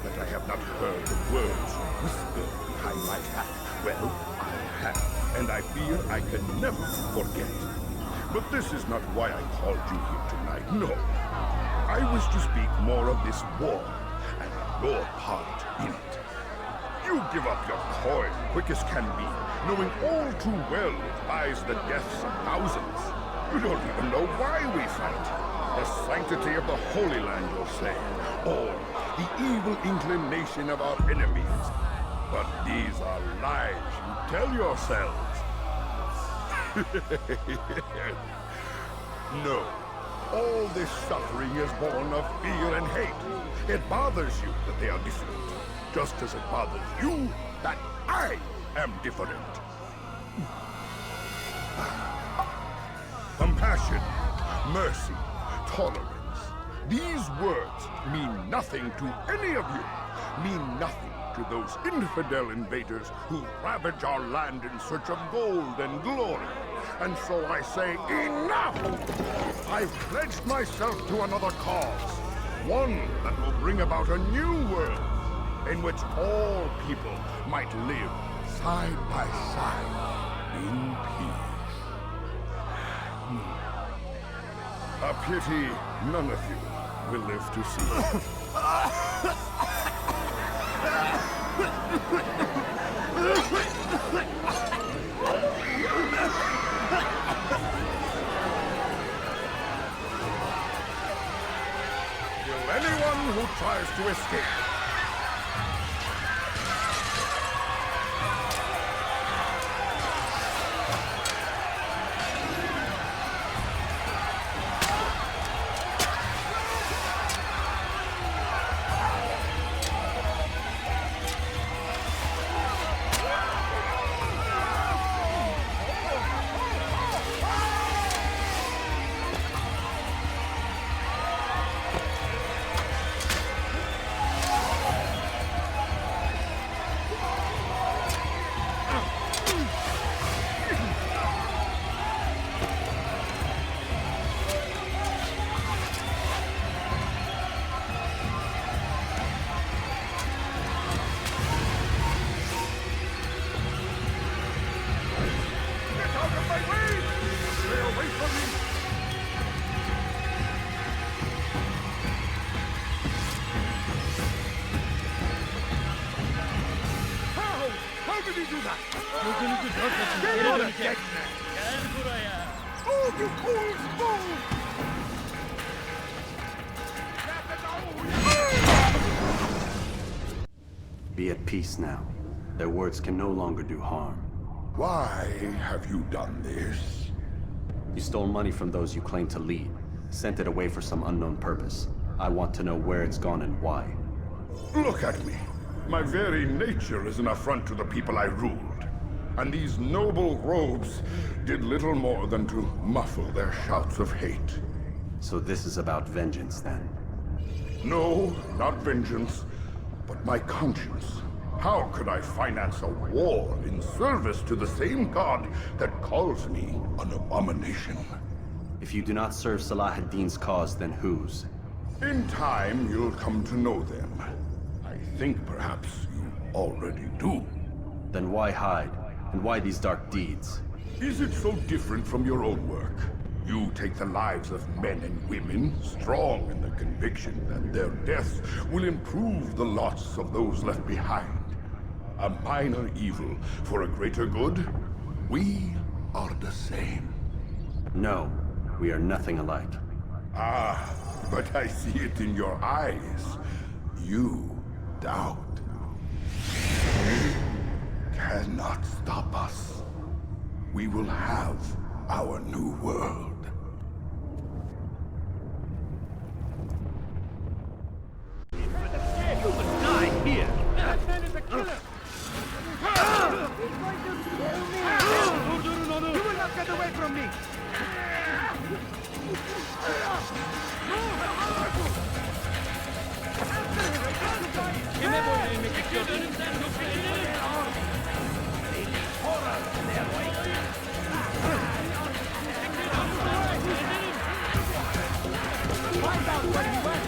That I have not heard the words whispered behind my back. Well, I have, and I fear I can never forget. But this is not why I called you here tonight, no. I wish to speak more of this war, and your part in it. You give up your coin quick as can be, knowing all too well it buys the deaths of thousands. You don't even know why we fight. The sanctity of the Holy Land, you'll say, or the evil inclination of our enemies. But these are lies you tell yourselves. No. All this suffering is born of fear and hate. It bothers you that they are different, just as it bothers you that I am different. Compassion, mercy, tolerance. These words mean nothing to any of you. Mean nothing to those infidel invaders who ravage our land in search of gold and glory. And so I say, enough! I've pledged myself to another cause. One that will bring about a new world in which all people might live side by side in peace. A pity none of you will live to see it. Will anyone who tries to escape Be at peace now. Their words can no longer do harm. Why have you done this? You stole money from those you claim to lead, sent it away for some unknown purpose. I want to know where it's gone and why. Look at me. My very nature is an affront to the people I ruled. And these noble robes did little more than to muffle their shouts of hate. So this is about vengeance, then? No, not vengeance, but my conscience. How could I finance a war in service to the same god that calls me an abomination? If you do not serve Salah ad-Din's cause, then whose? In time, you'll come to know them. I think perhaps you already do. Then why hide? And why these dark deeds? Is it so different from your own work? You take the lives of men and women, strong in the conviction that their deaths will improve the lots of those left behind. A minor evil for a greater good? We are the same. No, we are nothing alike. Ah, but I see it in your eyes. You doubt. You cannot stop us. We will have our new world. You must die here! That man is a killer! He's going to kill me! You will not get away from me! Kime boyun eğmek istiyorsun? Önümden yok edin! Find out where he went!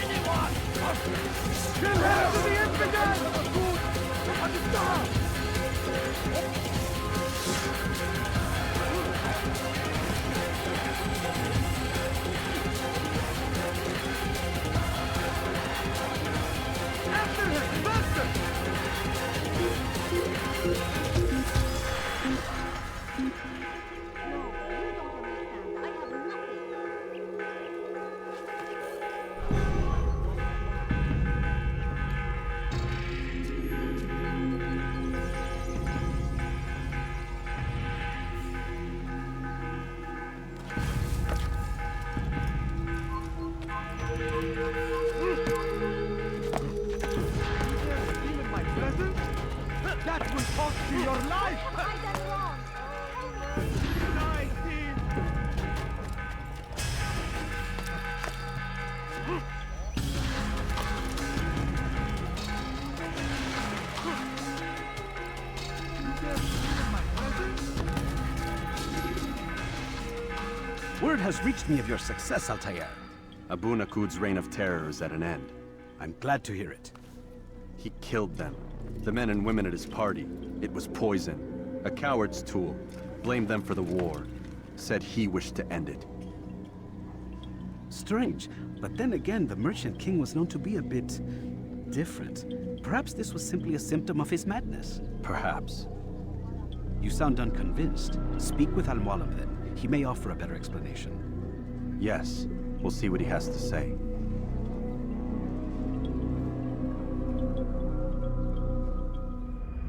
Anyone! Kill him to the infidel! After him! Faster! That will cost you your life! I done wrong. Die, thief! Word has reached me of your success, Altair. Abu Nakud's reign of terror is at an end. I'm glad to hear it. He killed them. The men and women at his party. It was poison. A coward's tool. Blamed them for the war. Said he wished to end it. Strange, but then again, the Merchant King was known to be a bit different. Perhaps this was simply a symptom of his madness. Perhaps. You sound unconvinced. Speak with Al-Mualim then. He may offer a better explanation. Yes, we'll see what he has to say.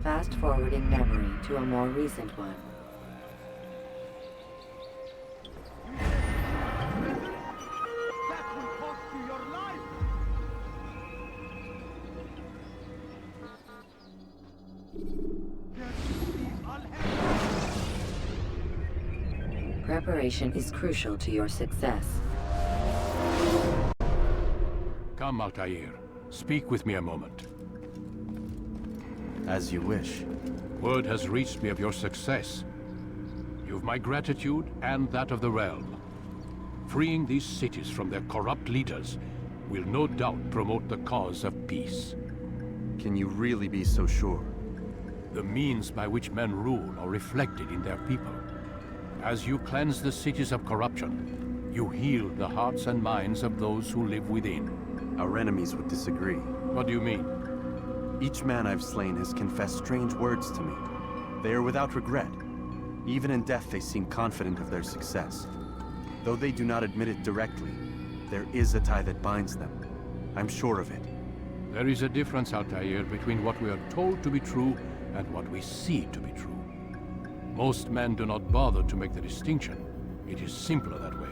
Fast-forwarding memory to a more recent one. That will cost you your life! Preparation is crucial to your success. Come, Altair. Speak with me a moment. As you wish. Word has reached me of your success. You've my gratitude and that of the realm. Freeing these cities from their corrupt leaders will no doubt promote the cause of peace. Can you really be so sure? The means by which men rule are reflected in their people. As you cleanse the cities of corruption, you heal the hearts and minds of those who live within. Our enemies would disagree. What do you mean? Each man I've slain has confessed strange words to me. They are without regret. Even in death they seem confident of their success. Though they do not admit it directly, there is a tie that binds them. I'm sure of it. There is a difference, Altair, between what we are told to be true and what we see to be true. Most men do not bother to make the distinction. It is simpler that way.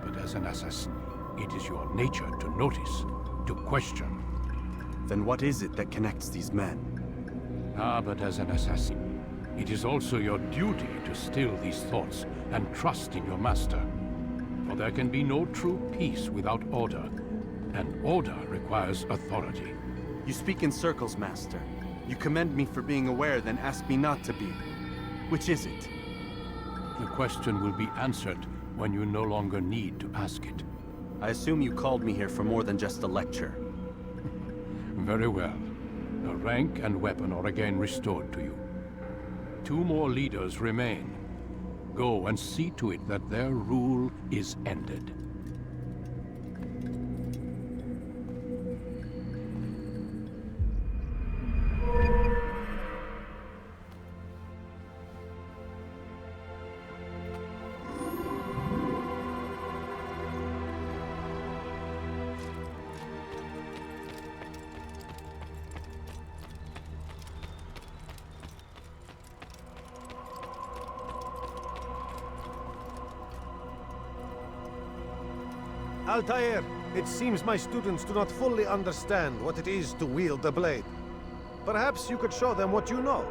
But as an assassin, it is your nature to notice, to question. Then what is it that connects these men? But as an assassin, it is also your duty to still these thoughts and trust in your master. For there can be no true peace without order, and order requires authority. You speak in circles, Master. You commend me for being aware, then ask me not to be. Which is it? The question will be answered when you no longer need to ask it. I assume you called me here for more than just a lecture. Very well. The rank and weapon are again restored to you. 2 more leaders remain. Go and see to it that their rule is ended. Altair, it seems my students do not fully understand what it is to wield the blade. Perhaps you could show them what you know.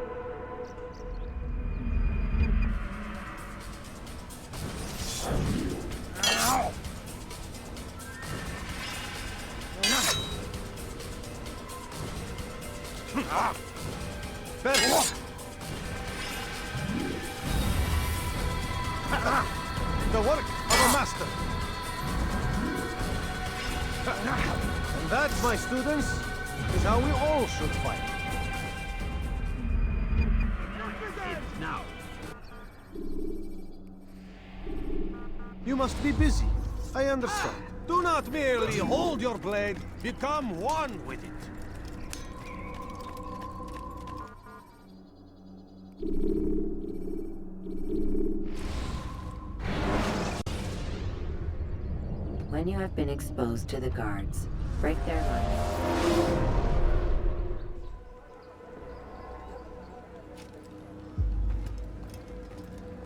The work of a master. And that, my students, is how we all should fight. Now. You must be busy. I understand. Do not merely hold your blade, become one with it. When you have been exposed to the guards, break their lines.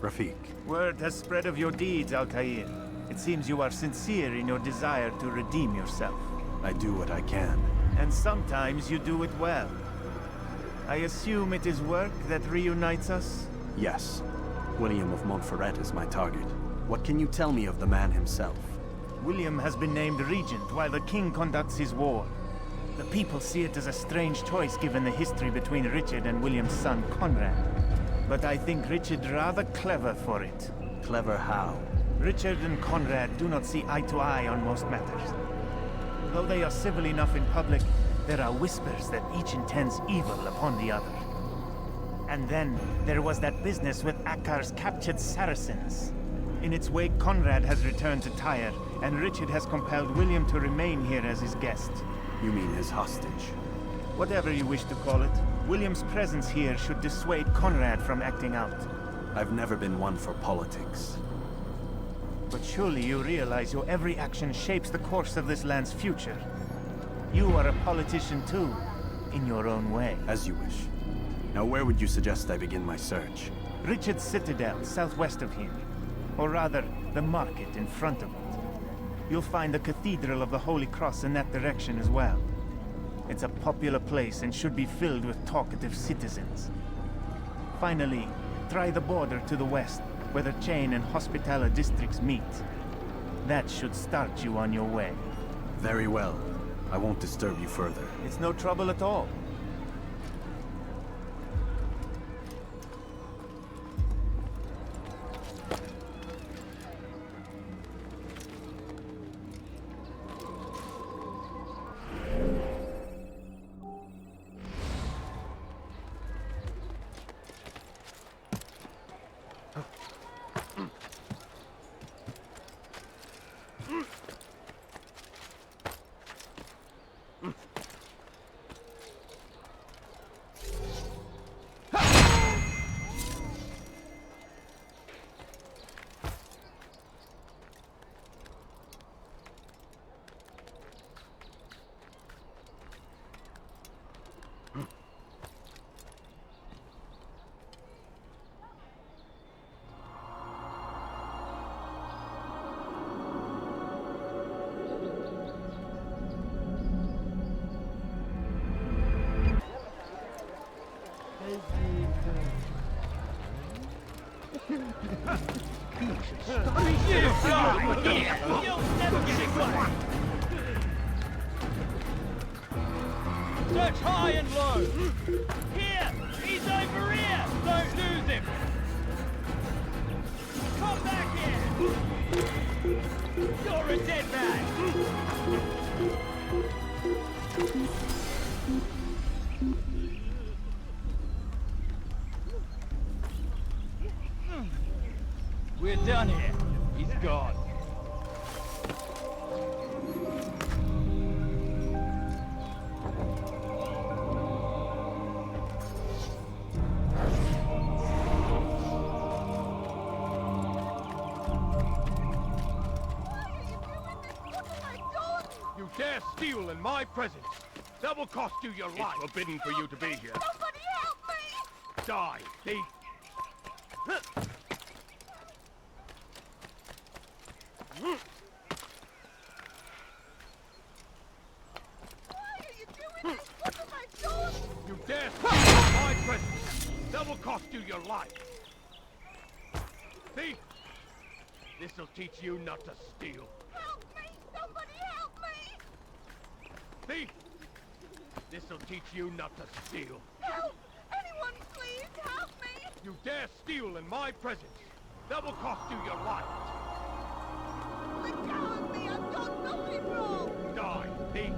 Rafiq. Word has spread of your deeds, Altair. It seems you are sincere in your desire to redeem yourself. I do what I can. And sometimes you do it well. I assume it is work that reunites us? Yes. William of Montferrat is my target. What can you tell me of the man himself? William has been named regent while the king conducts his war. The people see it as a strange choice given the history between Richard and William's son Conrad. But I think Richard rather clever for it. Clever how? Richard and Conrad do not see eye to eye on most matters. Though they are civil enough in public, there are whispers that each intends evil upon the other. And then there was that business with Akkar's captured Saracens. In its wake, Conrad has returned to Tyre, and Richard has compelled William to remain here as his guest. You mean his hostage? Whatever you wish to call it, William's presence here should dissuade Conrad from acting out. I've never been one for politics. But surely you realize your every action shapes the course of this land's future. You are a politician too, in your own way. As you wish. Now where would you suggest I begin my search? Richard's Citadel, southwest of here. Or rather, the market in front of it. You'll find the Cathedral of the Holy Cross in that direction as well. It's a popular place and should be filled with talkative citizens. Finally, try the border to the west, where the Chain and Hospitaller districts meet. That should start you on your way. Very well. I won't disturb you further. It's no trouble at all. Search high and low. Here! He's over here! Don't lose him! Come back here! You're a dead man! We're done here. He's gone. You dare steal in my presence. That will cost you your life. It's forbidden for you to be here. Somebody help me! Die, thief! You dare steal in my presence. That will cost you your life. Thief! This'll teach you not to steal. Help me! Somebody help me! Thief! This'll teach you not to steal. Help! Anyone please help me! You dare steal in my presence. That will cost you your life. Let go of me! I've done nothing wrong! Die, thief!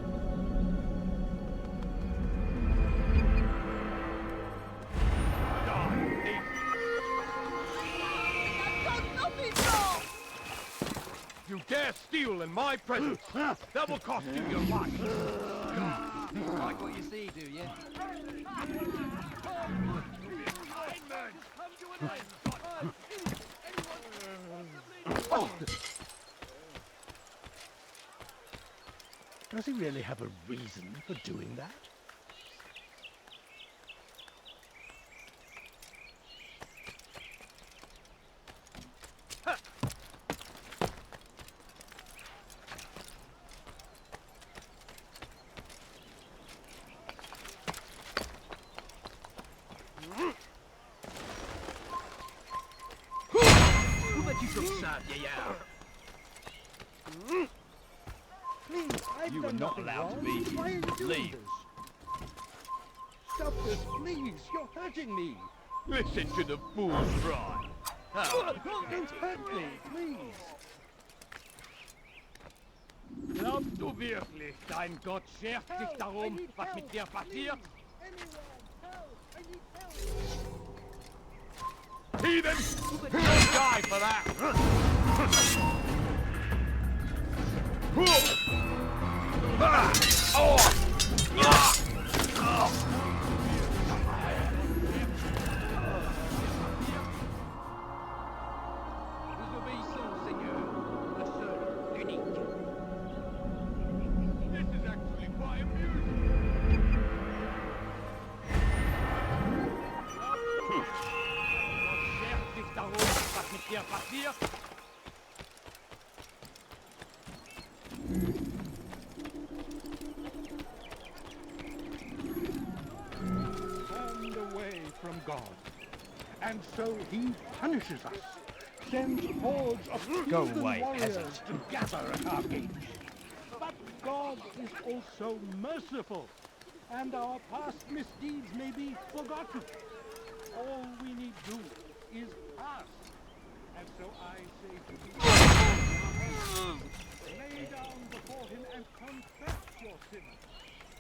Die, thief! I've done nothing wrong! You dare steal in my presence. That will cost you your life. Like what you see, do you? Does he really have a reason for doing that? ça, vieillard. Please, I've You done are not nothing allowed to wrong. be here. Why are you doing Leave. this? Stop this, please. You're hurting me. Listen to the fool cry. Don't hurt me, please. Glaubst du wirklich, dein Gott schert sich darum, was mit dir passiert? Heathen! You'll die for that! Nous obéissons, Seigneur. Le seul, l'unique. This is actually quite amusing. Gott schert sich darum, was mit dir passiert? Turned away from God. And so he punishes us. Sends hordes of Go heathen away, warriors peasant. to gather at our gates. But God is also merciful, and our past misdeeds may be forgotten. All we need do is ask. And so I say to you, lay down before him and confess your sins.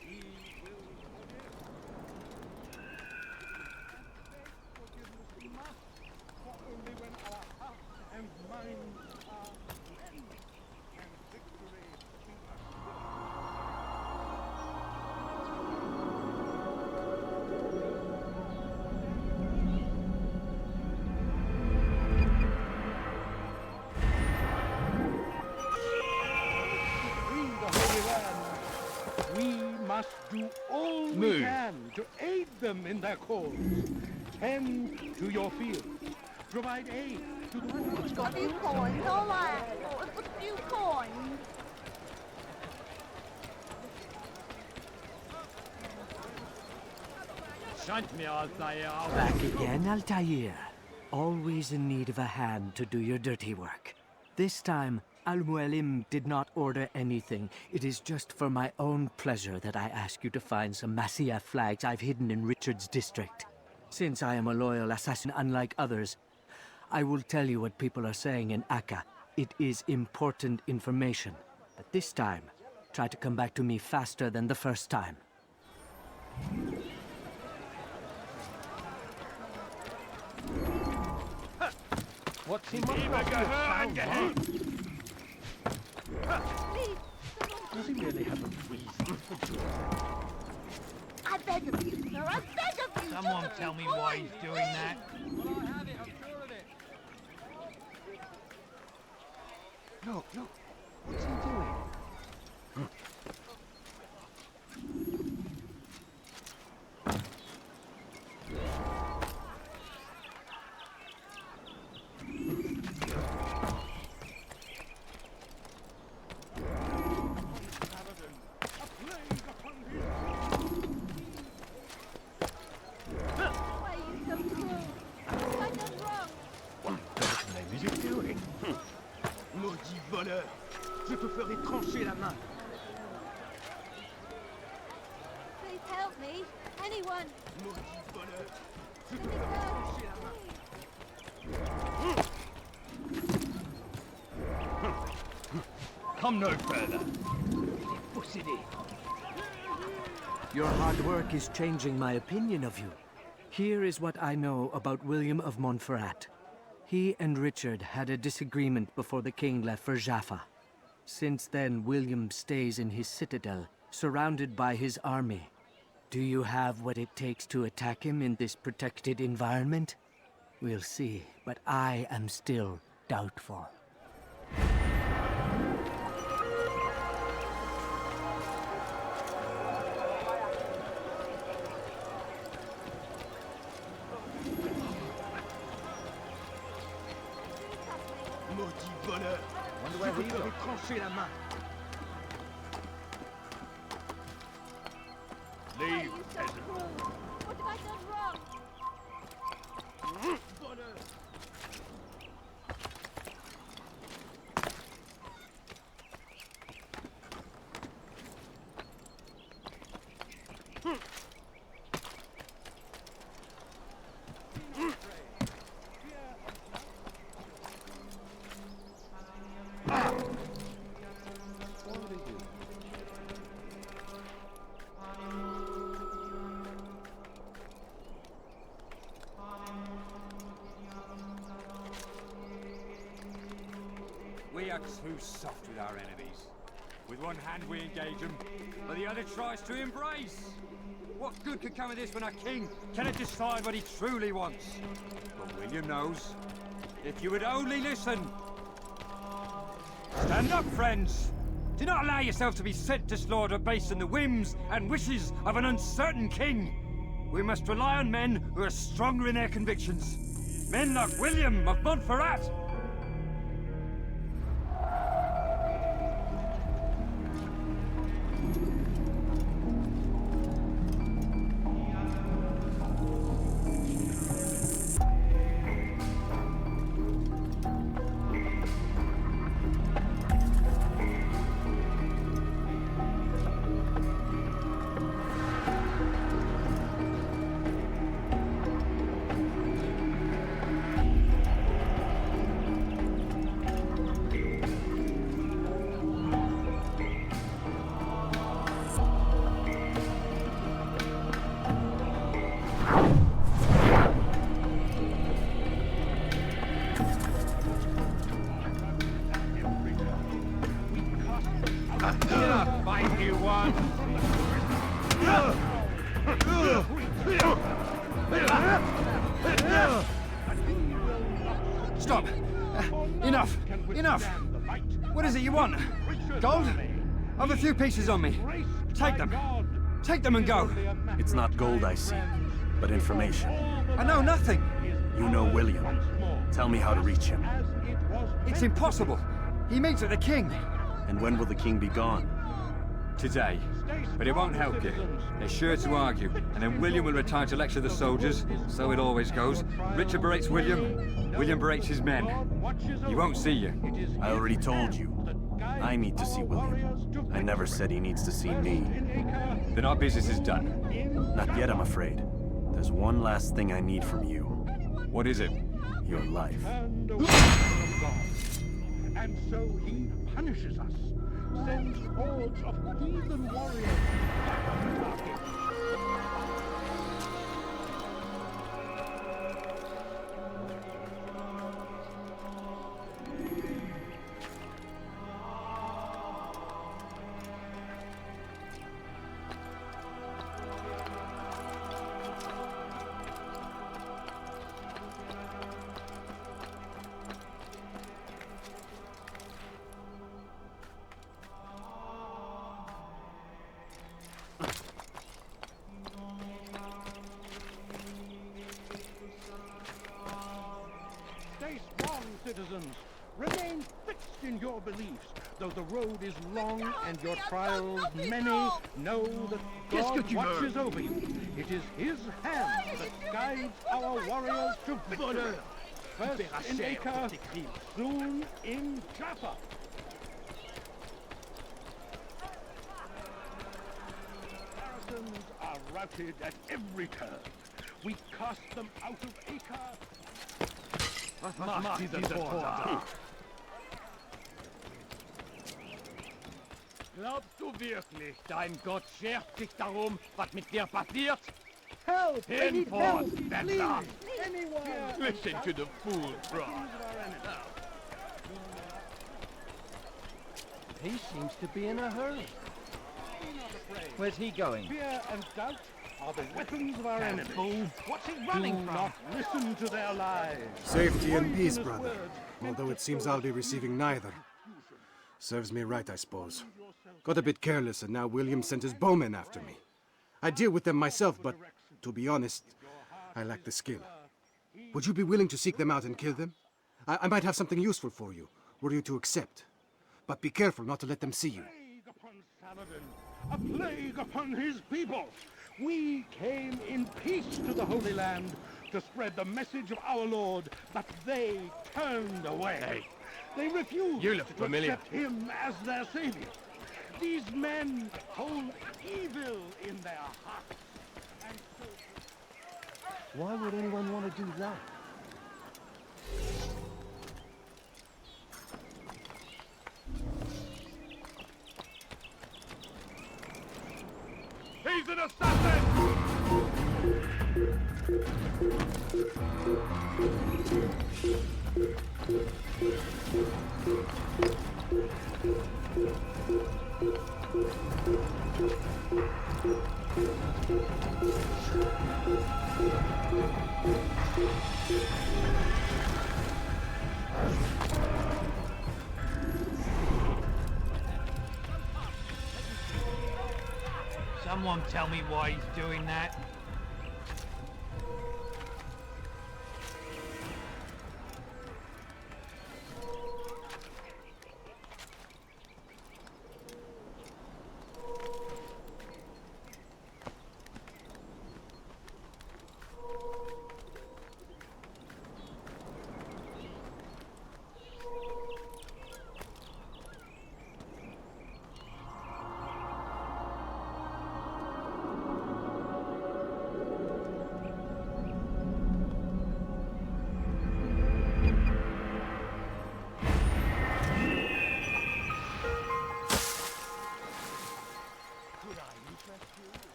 He will forgive. Forgiveness we must, for only when our hearts and minds are cleansed can victory be assured. Free the Holy Land. We must do all we Move. can to aid them in their cause. Tend to your fields. Provide aid to the wounded. A few coins, all right. A few coins. Scheint mir, als sei auch... Back again, Altair. Always in need of a hand to do your dirty work. This time, Al-Mualim did not order anything. It is just for my own pleasure that I ask you to find some Masyaf flags I've hidden in Richard's district. Since I am a loyal assassin unlike others, I will tell you what people are saying in Akka. It is important information. But this time, try to come back to me faster than the first time. What's Ihm gehören gehängt! Does he really have a reason for doing that? I beg of you, sir. I beg of you. Someone just a tell me few why he's coins, doing please. that. Look, look. What's he doing? Why are you so cruel? What have I done wrong? What the name is he doing? Maudit voleur! Je te ferai trancher la main! Please help me. Anyone. Maudit voleur! Je Let te me ferai go. trancher la main! Come no further. Possédé. Your hard work is changing my opinion of you. Here is what I know about William of Montferrat. He and Richard had a disagreement before the king left for Jaffa. Since then, William stays in his citadel, surrounded by his army. Do you have what it takes to attack him in this protected environment? We'll see, but I am still doubtful. Maudit voleur! Wonder Je where te he ferai looked. trancher la main! Why are Leave, you so peasant. cruel? What have I done wrong? Voleur! too soft with our enemies. With one hand we engage them, but the other tries to embrace. What good could come of this when a king cannot decide what he truly wants? But William knows. If you would only listen. Stand up, friends! Do not allow yourself to be sent to slaughter based on the whims and wishes of an uncertain king. We must rely on men who are stronger in their convictions. Men like William of Montferrat. Stop! Enough! Enough! What is it you want? Gold? I've a few pieces on me. Take them. Take them and go. It's not gold I seek, but information. I know nothing. You know William. Tell me how to reach him. It's impossible. He meets at the king. And when will the king be gone? Today. But it won't help you. They're sure to argue, and then William will retire to lecture the soldiers. So it always goes. Richard berates William, William berates his men. He won't see you. I already told you. I need to see William. I never said he needs to see me. Then our business is done. Not yet, I'm afraid. There's one last thing I need from you. What is it? Your life. And so he punishes us. Sends hordes of heathen warriors back to the market. Citizens, remain fixed in your beliefs. Though the road is long and your trials many, know that God watches over you. It is His hand that guides our warriors to victory. First in Acre, soon in Jaffa. Saracens are routed at every turn. We cast them out of Acre. Was macht dieser Tor da? Glaubst du wirklich, dein Gott schert sich darum, was mit dir passiert? Help! Hinfort, Bettler! Listen to the fool, bro. He seems to be in a hurry. Where's he going? Fear and doubt are the weapons of our enemies. What's he running from? Do not listen to their lies. Safety and peace, brother. Although it seems I'll be receiving neither. Serves me right, I suppose. Got a bit careless, and now William sent his bowmen after me. I deal with them myself, but to be honest, I lack the skill. Would you be willing to seek them out and kill them? I might have something useful for you, were you to accept. But be careful not to let them see you. A plague upon his people! We came in peace to the Holy Land to spread the message of our Lord, but they turned away. Hey. They refused to accept him as their savior. These men hold evil in their hearts. And so... Why would anyone want to do that? He's an assassin! Someone tell me why he's doing that.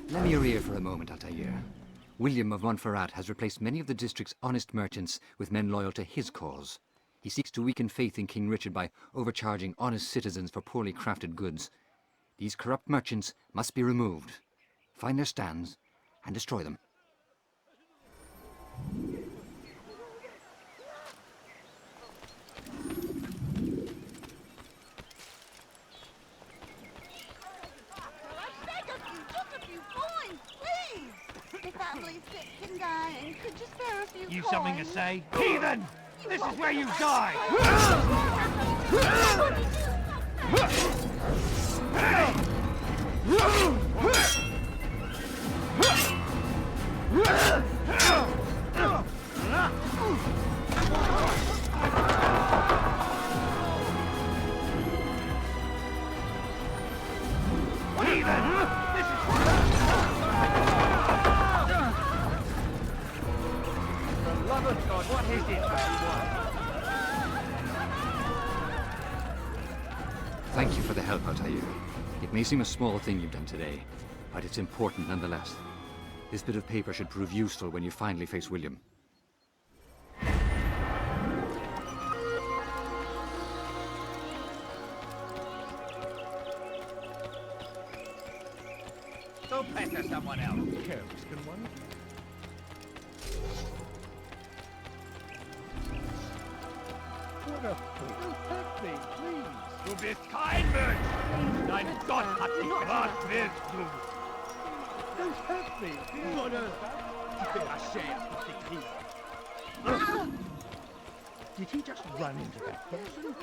Lend me your ear for a moment, Altair. William of Montferrat has replaced many of the district's honest merchants with men loyal to his cause. He seeks to weaken faith in King Richard by overcharging honest citizens for poorly crafted goods. These corrupt merchants must be removed. Find their stands and destroy them. You something to say? Heathen! This is where you die! What is it? Thank you for the help, Altair. It may seem a small thing you've done today, but it's important nonetheless. This bit of paper should prove useful when you finally face William. Go pester someone else. Careless, can one? What a fool. Don't hurt me, please. Du bist kein Mensch! Dein Gott hat dich gefragt, willst du? Don't hurt me. What a... Did he just run into that person?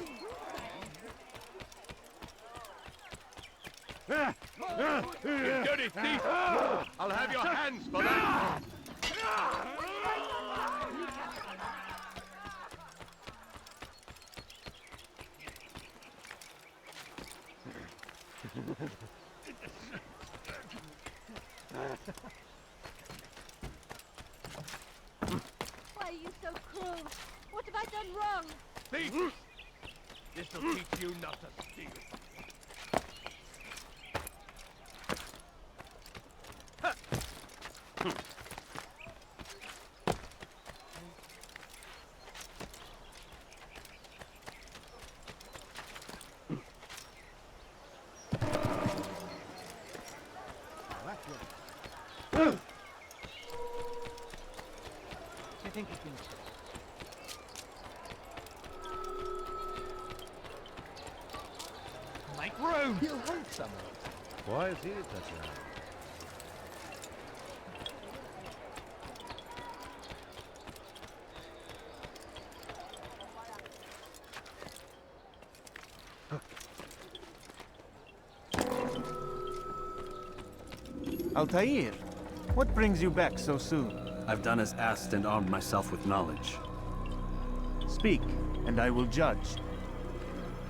You dirty thief! I'll have your hands for that! Why are you so cruel? What have I done wrong? Thief! This'll teach you not to steal. I think you can... Make room! He'll hurt someone. Why is he touching her? Altair, what brings you back so soon? I've done as asked and armed myself with knowledge. Speak, and I will judge.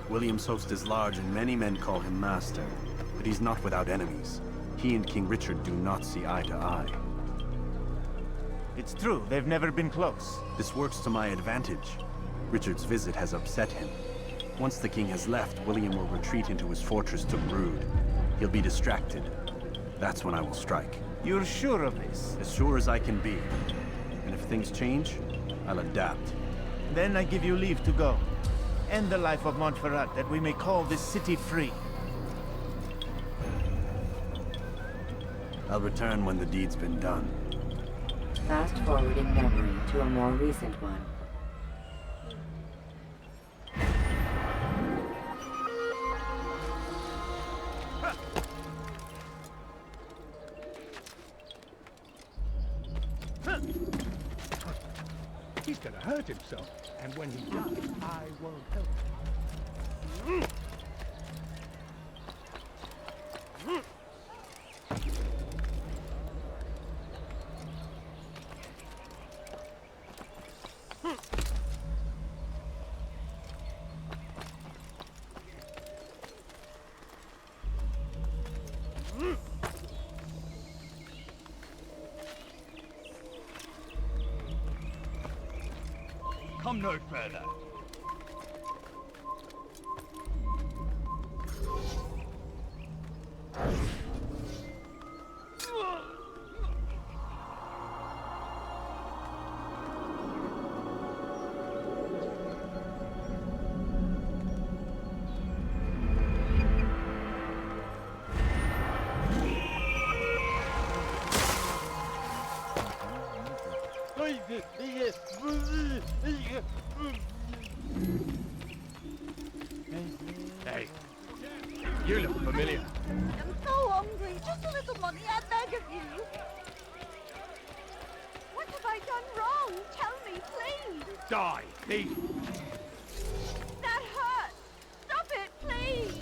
William's host is large and many men call him master, but he's not without enemies. He and King Richard do not see eye to eye. It's true, they've never been close. This works to my advantage. Richard's visit has upset him. Once the king has left, William will retreat into his fortress to brood. He'll be distracted. That's when I will strike. You're sure of this? As sure as I can be. And if things change, I'll adapt. Then I give you leave to go. End the life of Montferrat, that we may call this city free. I'll return when the deed's been done. Fast-forwarding memory to a more recent one. He's gonna hurt himself, and when he does, I won't help him. Come no further. Hey, you look familiar. I'm so hungry. Just a little money, I beg of you. What have I done wrong? Tell me, please. Die, thief. That hurts. Stop it, please.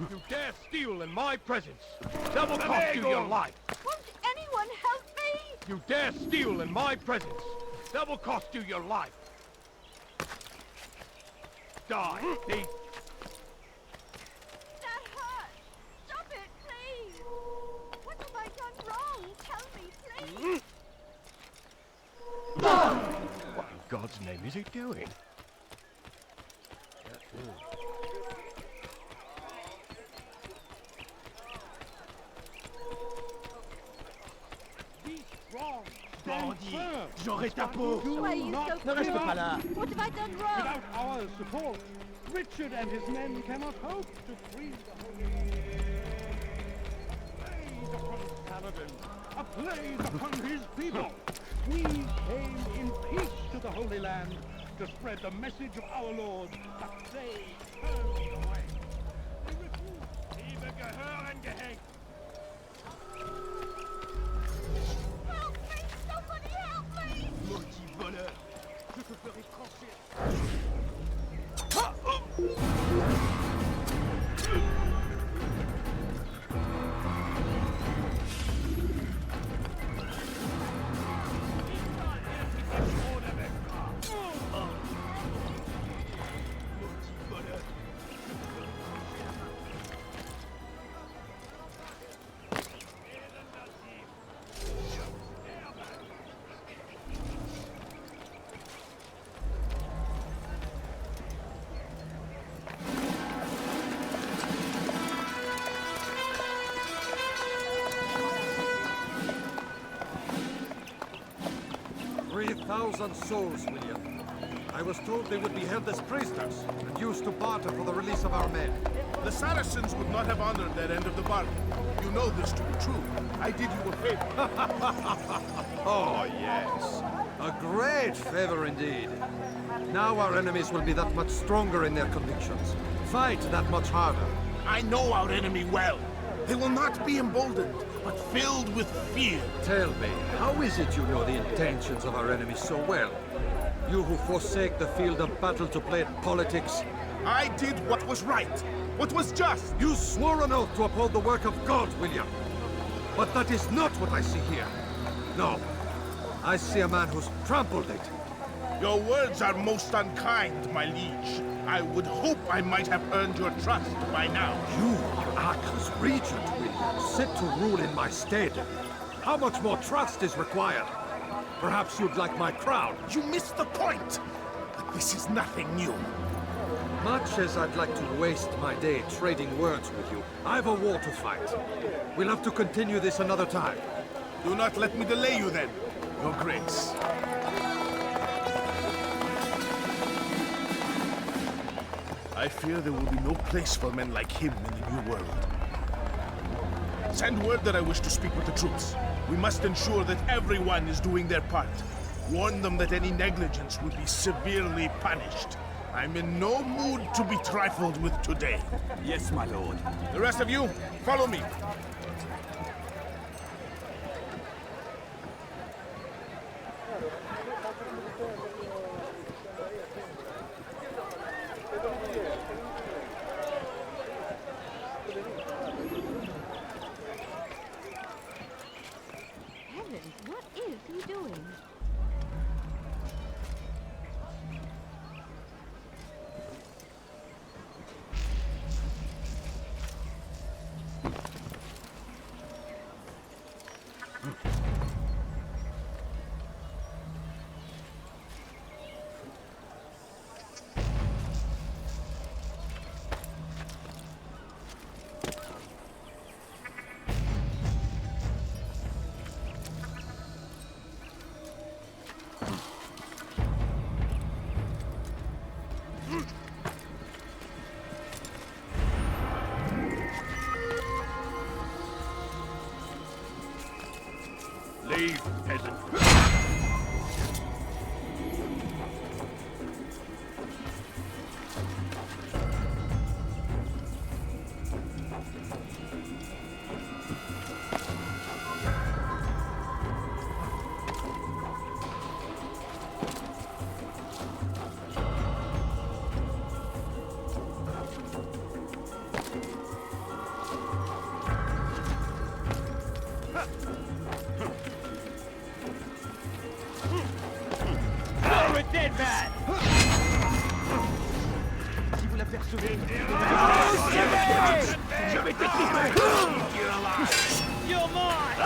You dare steal in my presence. That will cost you your life. Won't anyone help me? You dare steal in my presence. That will cost you your life. Die, thief. That hurts. Stop it, please. What have I done wrong? Tell me, please. What in God's name is he doing? Bandit, j'aurai ta peau. Why are you so Ne reste pas là. What have I done wrong? Without our support, Richard and his men cannot hope to free the Holy Land. A plague upon Saladin, a plague upon his people. We came in peace to the Holy Land to spread the message of our Lord, but they turned away. They refused. Liebe Gehör und Gehängt. Help me! Somebody help me! Maudit voleur. Je te ferai trancher. Maudit voleur. 3,000 souls, William. I was told they would be held as prisoners and used to barter for the release of our men. The Saracens would not have honored that end of the bargain. You know this to be true. I did you a favor. Oh, yes. A great favor indeed. Now our enemies will be that much stronger in their convictions. Fight that much harder. I know our enemy well. They will not be emboldened, but filled with fear. Tell me, how is it you know the intentions of our enemies so well? You who forsake the field of battle to play at politics. I did what was right, what was just. You swore an oath to uphold the work of God, William. But that is not what I see here. No, I see a man who's trampled it. Your words are most unkind, my liege. I would hope I might have earned your trust by now. You are Acre's regent, William, set to rule in my stead. How much more trust is required? Perhaps you'd like my crown. You missed the point. But this is nothing new. Much as I'd like to waste my day trading words with you, I've a war to fight. We'll have to continue this another time. Do not let me delay you then, Your Grace. I fear there will be no place for men like him in the New World. Send word that I wish to speak with the troops. We must ensure that everyone is doing their part. Warn them that any negligence will be severely punished. I'm in no mood to be trifled with today. Yes, my lord. The rest of you, follow me. Heavens, what is he doing? Leave, peasant. You're a dead man! Si vous l'apercevez, Je vais t'étriper! You're mine!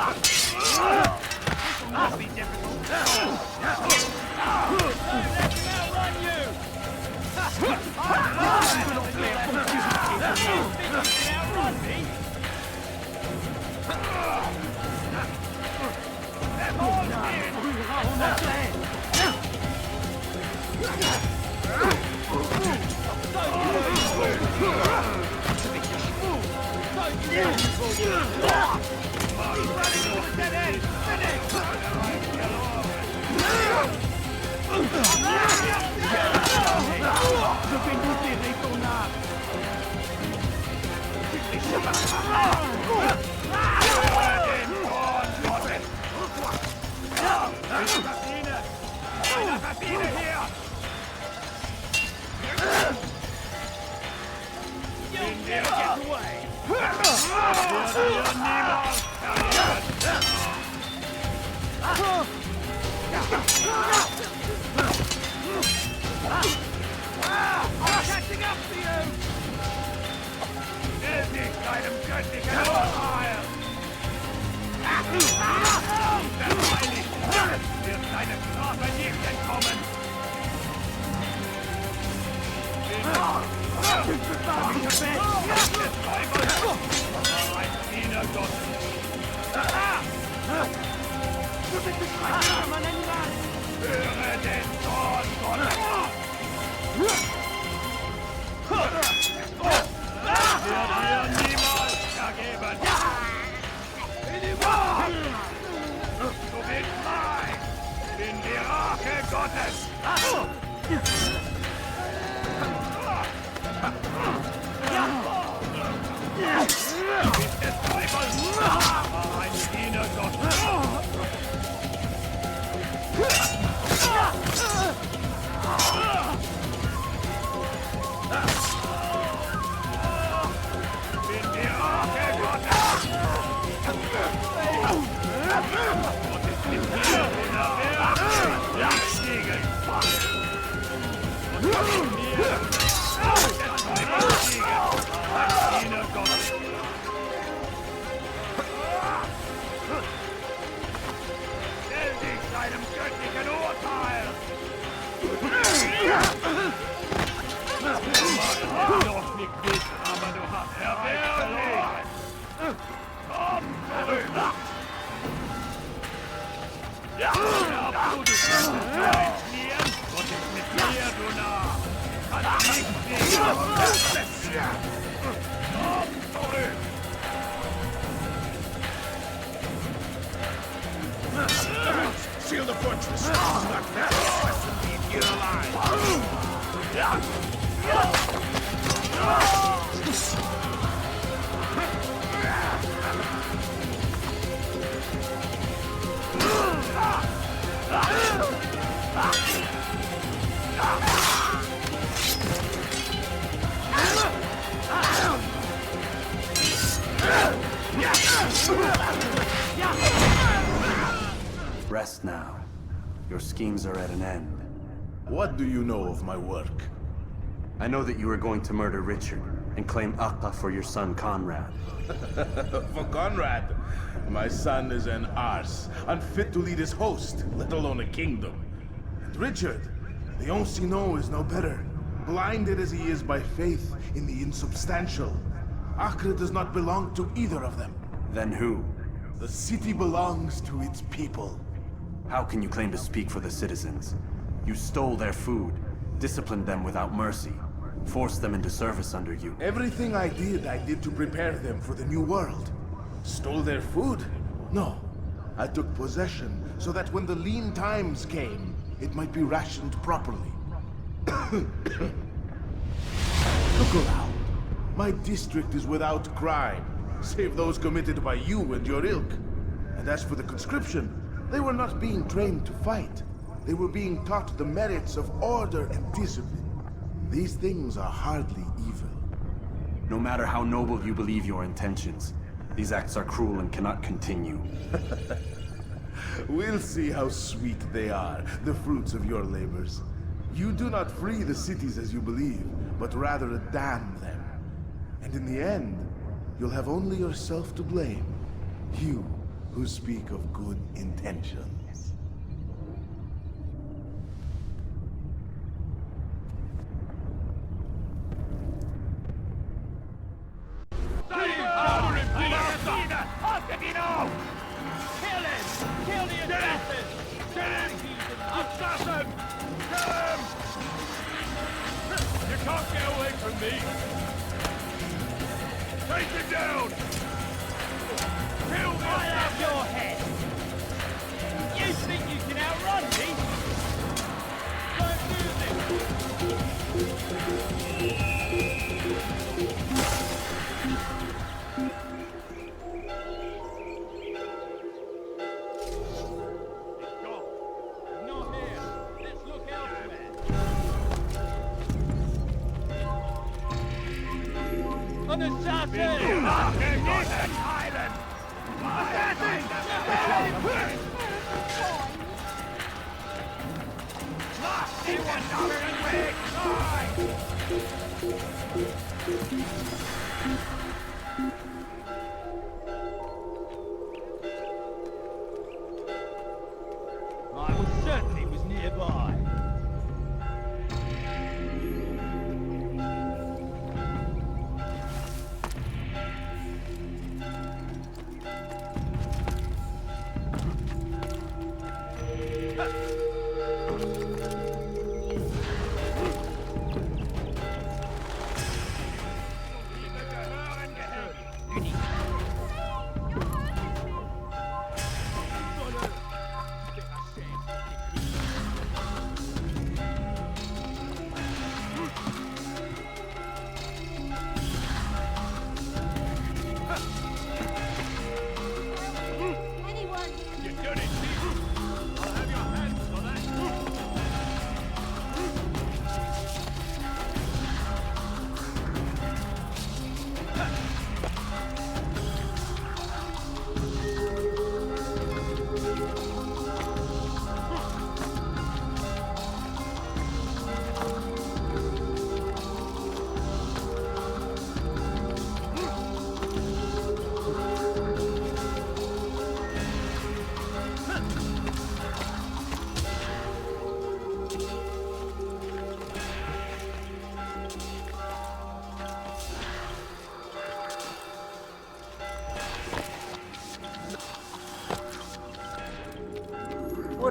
Must be difficult. Don't let him outrun you! You think you can outrun me? je vais déterrer ton âme. Catching up to you! Deinem göttlichen Urheil! Wird deine Strafe nicht entkommen! Ein Diener Gottes! Du bist beschreibt, mein Animal! Höre den Zorn Gottes! Wird dir niemals vergeben! Du bist mein! Bin die Rache Gottes! Du bist des Teufels! Aber ein Diener Gottes! Bin die Rache Gottes! Und es ist hier unerwehrt! Jagdstiegel! Und mit mir der Teufelstiegel! Ein Diener Gottes! nicht bist, aber du hast bereits verloren. Komm zurück! Ja, du kannst entfliehen. Was ist mit dir, du Narr? Kannst nicht fliehen. Komm zurück! Seal the fortress! It's not fair for us to leave here alive! Rest now. Your schemes are at an end. What do you know of my work? I know that you are going to murder Richard and claim Acre for your son Conrad. For Conrad? My son is an arse, unfit to lead his host, let alone a kingdom. And Richard, the Ancien is no better, blinded as he is by faith in the insubstantial. Acre does not belong to either of them. Then who? The city belongs to its people. How can you claim to speak for the citizens? You stole their food, disciplined them without mercy, forced them into service under you. Everything I did to prepare them for the new world. Stole their food? No. I took possession so that when the lean times came, it might be rationed properly. Look around. My district is without crime, save those committed by you and your ilk. And as for the conscription, they were not being trained to fight. They were being taught the merits of order and discipline. These things are hardly evil. No matter how noble you believe your intentions, these acts are cruel and cannot continue. We'll see how sweet they are, the fruits of your labors. You do not free the cities as you believe, but rather damn them. And in the end, you'll have only yourself to blame. You who speak of good intentions. Kill him! Kill the assassin! Kill him! Assassin! Kill him! You can't get away from me! Take him down! Kill the I'll have your head! You think you can outrun me? Don't do this! Not here. Let's look elsewhere. An assassin! Island! I was certain it was nearby.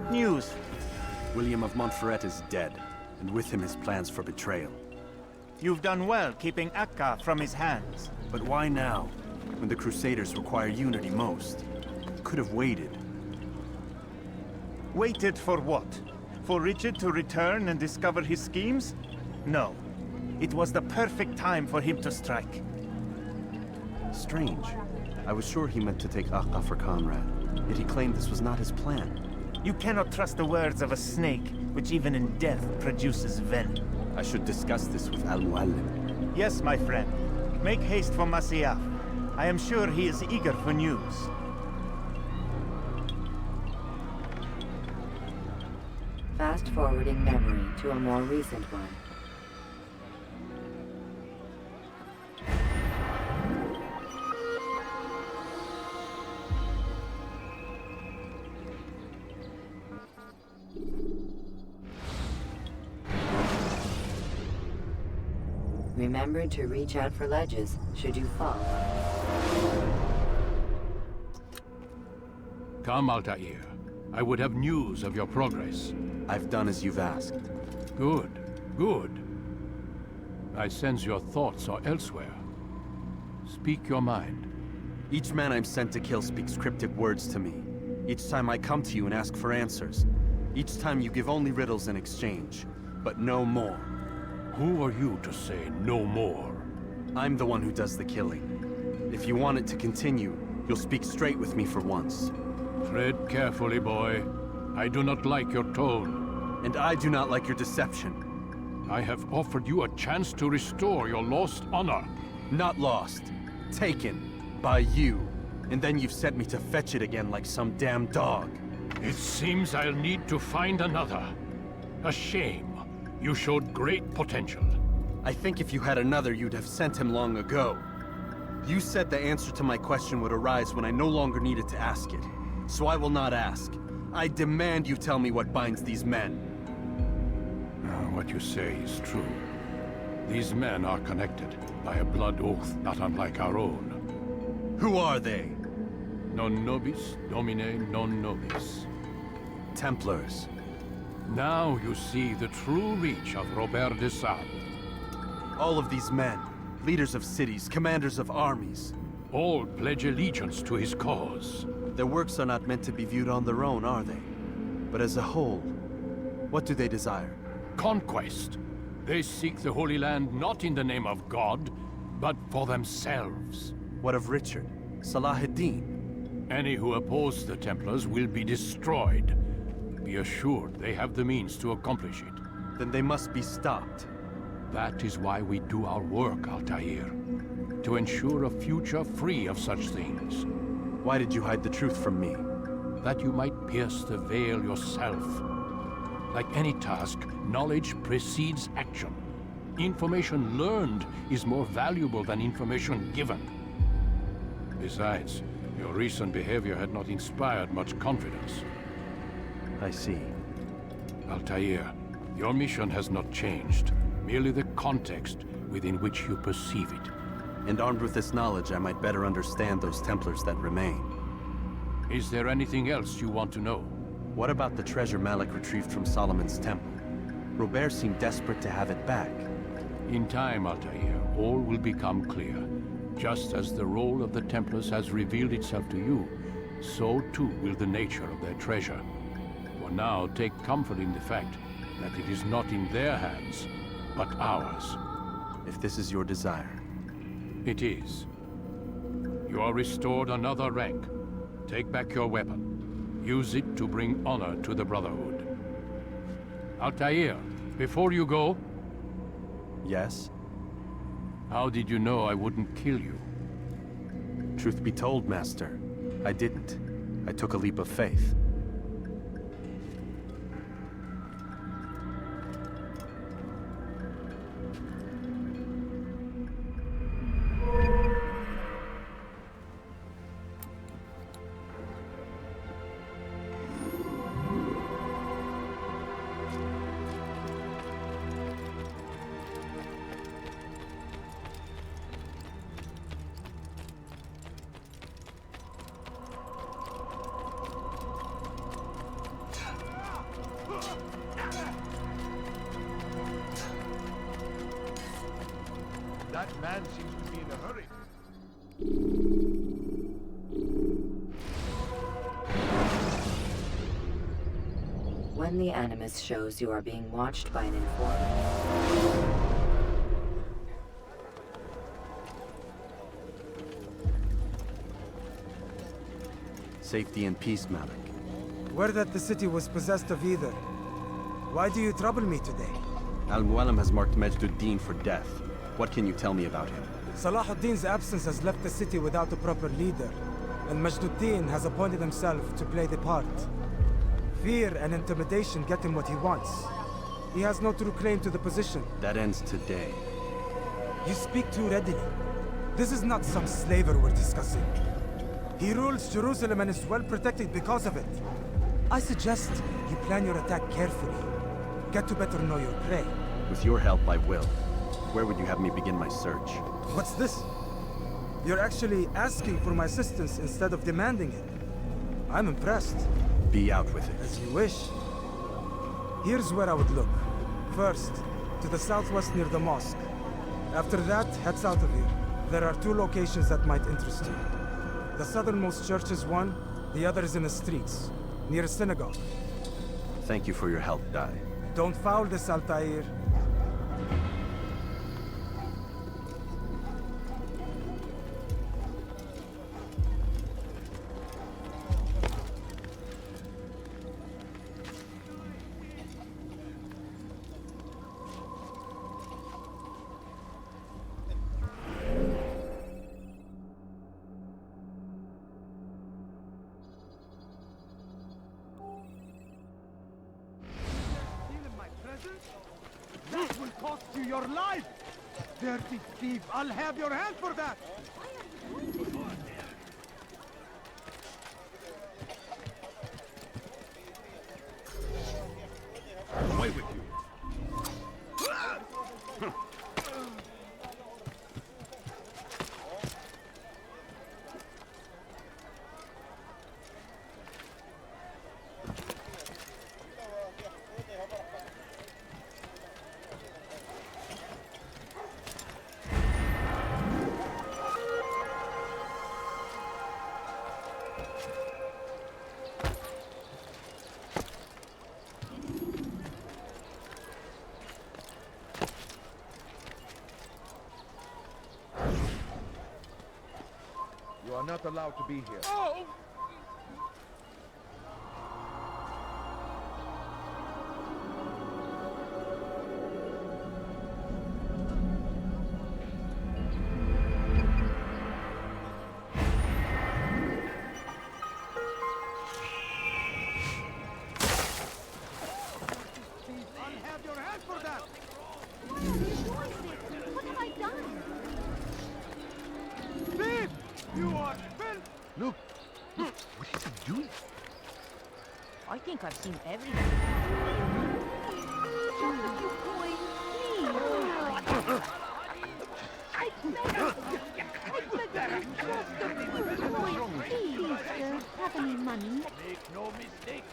What news? William of Montferrat is dead, and with him his plans for betrayal. You've done well keeping Akka from his hands. But why now, when the Crusaders require unity most? Could have waited. Waited for what? For Richard to return and discover his schemes? No. It was the perfect time for him to strike. Strange. I was sure he meant to take Akka for Conrad, yet he claimed this was not his plan. You cannot trust the words of a snake, which even in death produces venom. I should discuss this with Al-Mualim. Yes, my friend. Make haste for Masyaf. I am sure he is eager for news. Fast-forwarding memory to a more recent one. Remember to reach out for ledges should you fall. Come, Altair. I would have news of your progress. I've done as you've asked. Good, good. I sense your thoughts are elsewhere. Speak your mind. Each man I'm sent to kill speaks cryptic words to me. Each time I come to you and ask for answers. Each time you give only riddles in exchange, but no more. Who are you to say no more? I'm the one who does the killing. If you want it to continue, you'll speak straight with me for once. Tread carefully, boy. I do not like your tone. And I do not like your deception. I have offered you a chance to restore your lost honor. Not lost. Taken. By you. And then you've sent me to fetch it again like some damn dog. It seems I'll need to find another. A shame. You showed great potential. I think if you had another, you'd have sent him long ago. You said the answer to my question would arise when I no longer needed to ask it. So I will not ask. I demand you tell me what binds these men. What you say is true. These men are connected by a blood oath not unlike our own. Who are they? Non nobis, domine non nobis. Templars. Now you see the true reach of Robert de Sade. All of these men, leaders of cities, commanders of armies. All pledge allegiance to his cause. Their works are not meant to be viewed on their own, are they? But as a whole, what do they desire? Conquest. They seek the Holy Land not in the name of God, but for themselves. What of Richard? Salahuddin? Any who oppose the Templars will be destroyed. Be assured they have the means to accomplish it. Then they must be stopped. That is why we do our work, Altair. To ensure a future free of such things. Why did you hide the truth from me? That you might pierce the veil yourself. Like any task, knowledge precedes action. Information learned is more valuable than information given. Besides, your recent behavior had not inspired much confidence. I see. Altair, your mission has not changed. Merely the context within which you perceive it. And armed with this knowledge, I might better understand those Templars that remain. Is there anything else you want to know? What about the treasure Malik retrieved from Solomon's temple? Robert seemed desperate to have it back. In time, Altair, all will become clear. Just as the role of the Templars has revealed itself to you, so too will the nature of their treasure. For now, take comfort in the fact that it is not in their hands, but ours. If this is your desire. It is. You are restored another rank. Take back your weapon. Use it to bring honor to the Brotherhood. Altair, before you go... Yes? How did you know I wouldn't kill you? Truth be told, Master, I didn't. I took a leap of faith. That man seems to be in a hurry. When the Animus shows you are being watched by an informant... Safety and peace, Malik. Word that the city was possessed of either. Why do you trouble me today? Al-Mualim has marked Majduddin for death. What can you tell me about him? Salahuddin's absence has left the city without a proper leader, and Majduddin has appointed himself to play the part. Fear and intimidation get him what he wants. He has no true claim to the position. That ends today. You speak too readily. This is not some slaver we're discussing. He rules Jerusalem and is well protected because of it. I suggest you plan your attack carefully. Get to better know your prey. With your help, I will. Where would you have me begin my search? What's this? You're actually asking for my assistance instead of demanding it. I'm impressed. Be out with it. As you wish. Here's where I would look. First, to the southwest near the mosque. After that, head south of here. There are 2 locations that might interest you. The southernmost church is one, the other is in the streets, near a synagogue. Thank you for your help, Dai. Don't foul this, Altair. That will cost you your life! Dirty thief, I'll have your hand for that! Away with you! You are not allowed to be here. Oh! I'll have your hand for that! What have I done? Thief! You are filth! Look! What is he doing? I think I've seen everything. Just a few coins, please. I beg of you. Just a few coins, please, sir. Have any money? Make no mistake.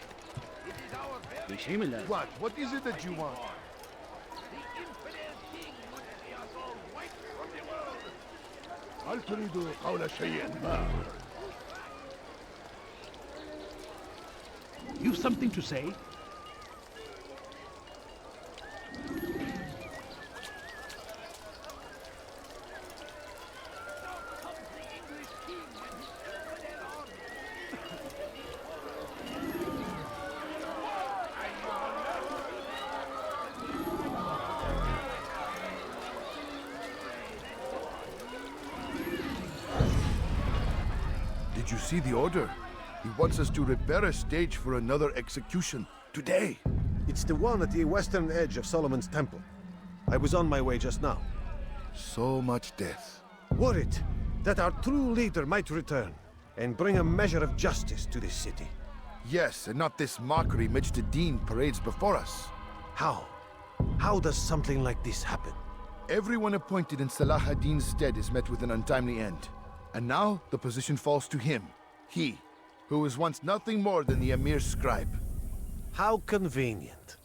It is our very... What is it that you want? The infidel king would see us all wiped from the world. هل تريد قول شيء ما؟ You've something to say? Did you see the order? He wants us to repair a stage for another execution. Today! It's the one at the western edge of Solomon's Temple. I was on my way just now. So much death. Worried that our true leader might return and bring a measure of justice to this city. Yes, and not this mockery Majduddin parades before us. How? How does something like this happen? Everyone appointed in Salah ad-Din's stead is met with an untimely end. And now, the position falls to him. He, who was once nothing more than the Emir's scribe. How convenient.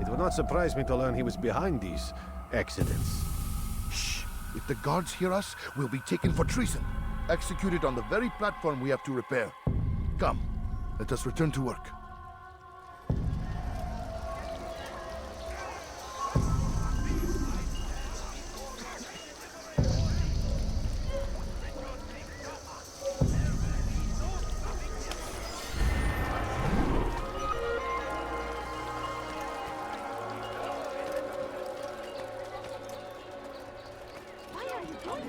It would not surprise me to learn he was behind these accidents. Shh! If the guards hear us, we'll be taken for treason. Executed on the very platform we have to repair. Come, let us return to work.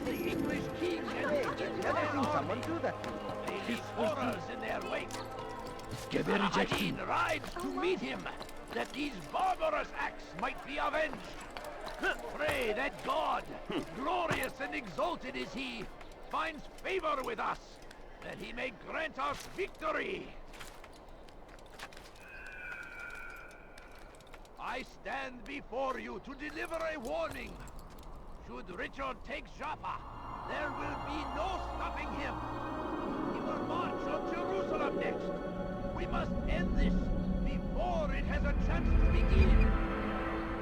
The English king and never seen someone do that. His horrors in their wake. Saladin rides to meet him, that these barbarous acts might be avenged. Pray that God, glorious and exalted is he, finds favor with us, that he may grant us victory. I stand before you to deliver a warning. Should Richard take Joppa, there will be no stopping him. He will march on Jerusalem next. We must end this before it has a chance to begin.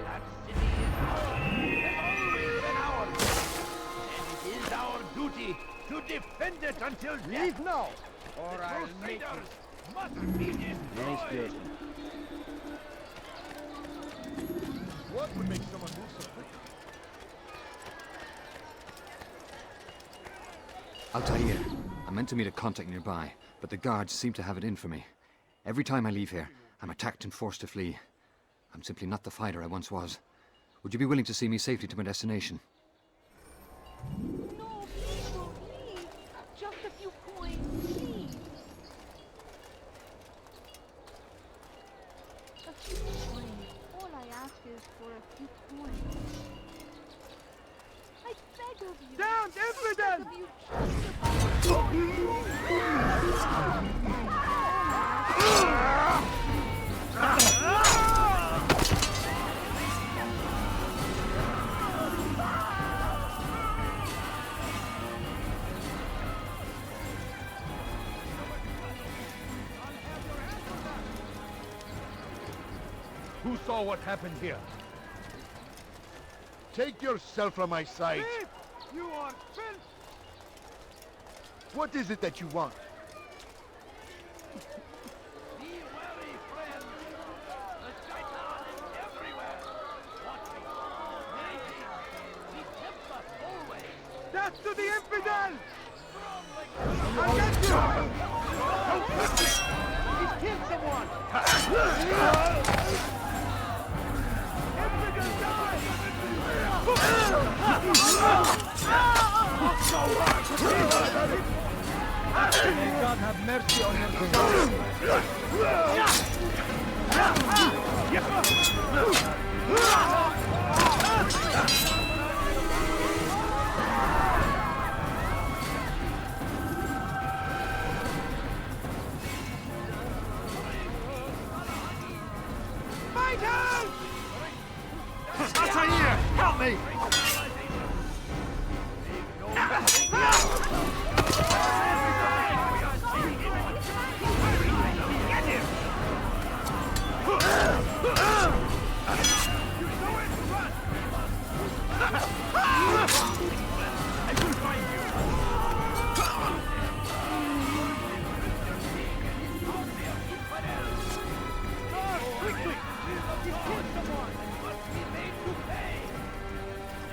That city is ours, has always been ours. And it is our duty to defend it until death. Leave now, or I'll make Crusaders must be destroyed. What would make someone move so quickly? Altair, I meant to meet a contact nearby, but the guards seem to have it in for me. Every time I leave here, I'm attacked and forced to flee. I'm simply not the fighter I once was. Would you be willing to see me safely to my destination? No, please. Just a few coins, please. A few coins. All I ask is for a few coins. I beg of you. Down, infidel! Of you, Who saw what happened here? Take yourself from my sight. Thief! You are filth! What is it that you want? Be wary, friends. The Shaitan is everywhere. Watching, waiting. He tempts us always. Death to the infidel! Strong I'll get you! He's killed someone! Infidel May God have mercy on your Fighters! Altair, help me!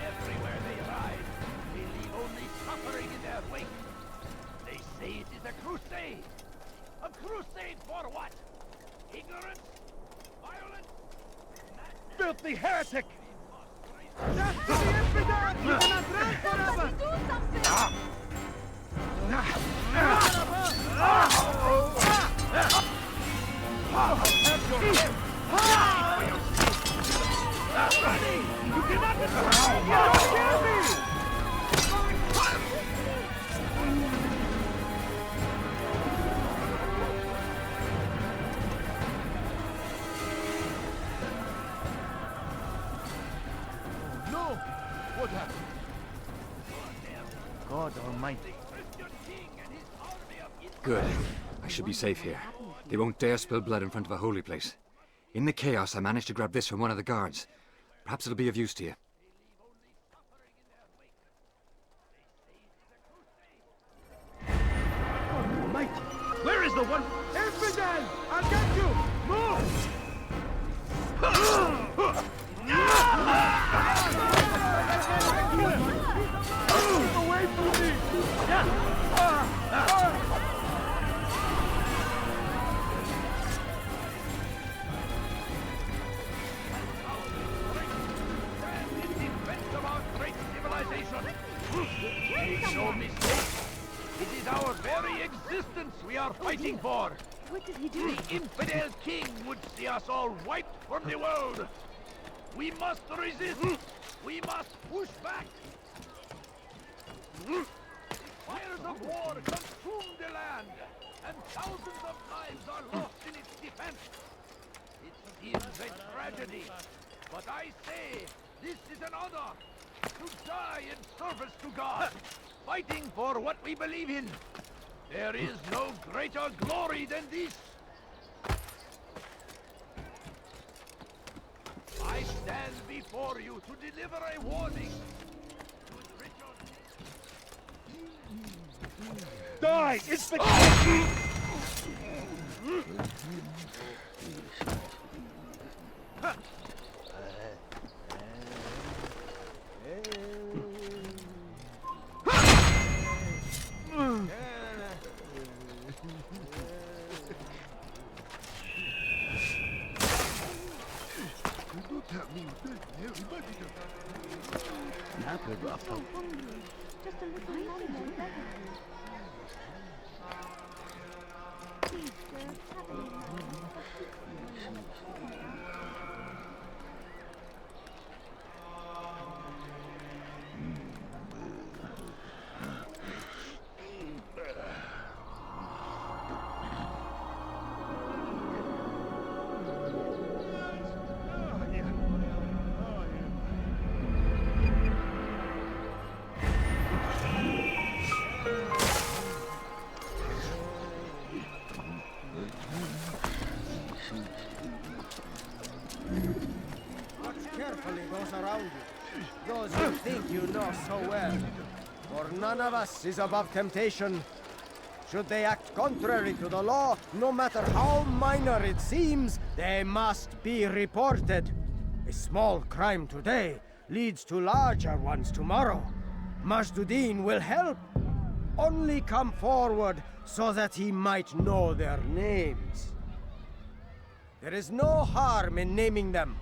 Everywhere they ride, they leave only suffering in their wake. They say it is a crusade. A crusade for what? Ignorance? Violence? Filthy heretic! Death to the infidel! You cannot reign forever! do something! You cannot destroy me! Don't kill me! No! What happened? God Almighty. Good. I should be safe here. They won't dare spill blood in front of a holy place. In the chaos, I managed to grab this from one of the guards. Perhaps it'll be of use to you. the one... Infidel! I'll get you! Move! Away from me! Make no mistake. It is our very existence we are fighting for. What did he do? The infidel king would see us all wiped from the world. We must resist. We must push back. Fires of war consume the land, and thousands of lives are lost in its defense. It seems a tragedy, but I say this is an honor. To die in service to God, fighting for what we believe in. There is no greater glory than this. I stand before you to deliver a warning. Die! It's the... Just a little longer. Please, sir, have a Those you think you know so well. For none of us is above temptation. Should they act contrary to the law, no matter how minor it seems, they must be reported. A small crime today leads to larger ones tomorrow. Majduddin will help. Only come forward so that he might know their names. There is no harm in naming them.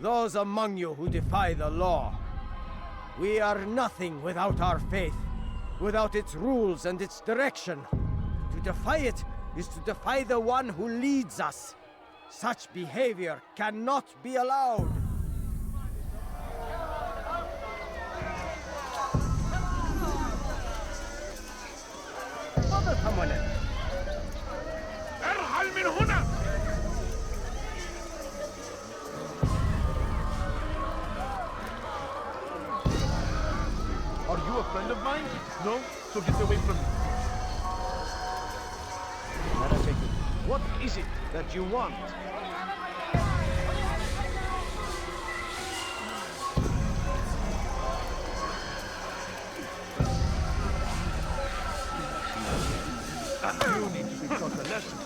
Those among you who defy the law. We are nothing without our faith, without its rules and its direction. To defy it is to defy the one who leads us. Such behavior cannot be allowed. Are you a friend of mine? No? So get away from me. Let us take it. What is it that you want? You need to be taught a lesson.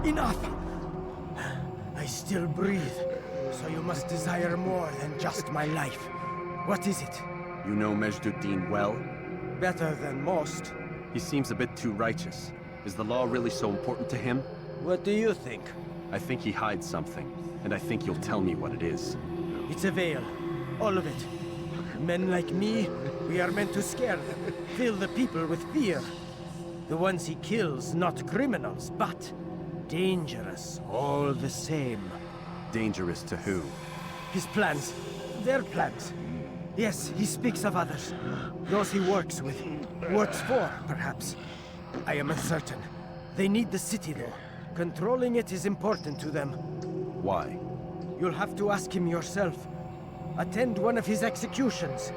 Enough! I still breathe, so you must desire more than just my life. What is it? You know Majduddin well? Better than most. He seems a bit too righteous. Is the law really so important to him? What do you think? I think he hides something, and I think you'll tell me what it is. It's a veil. All of it. Men like me, we are meant to scare them, fill the people with fear. The ones he kills, not criminals, but dangerous all the same. Dangerous to who? His plans. Their plans. Yes, he speaks of others. Those he works with. Works for, perhaps. I am uncertain. They need the city, though. Controlling it is important to them. Why? You'll have to ask him yourself. Attend one of his executions.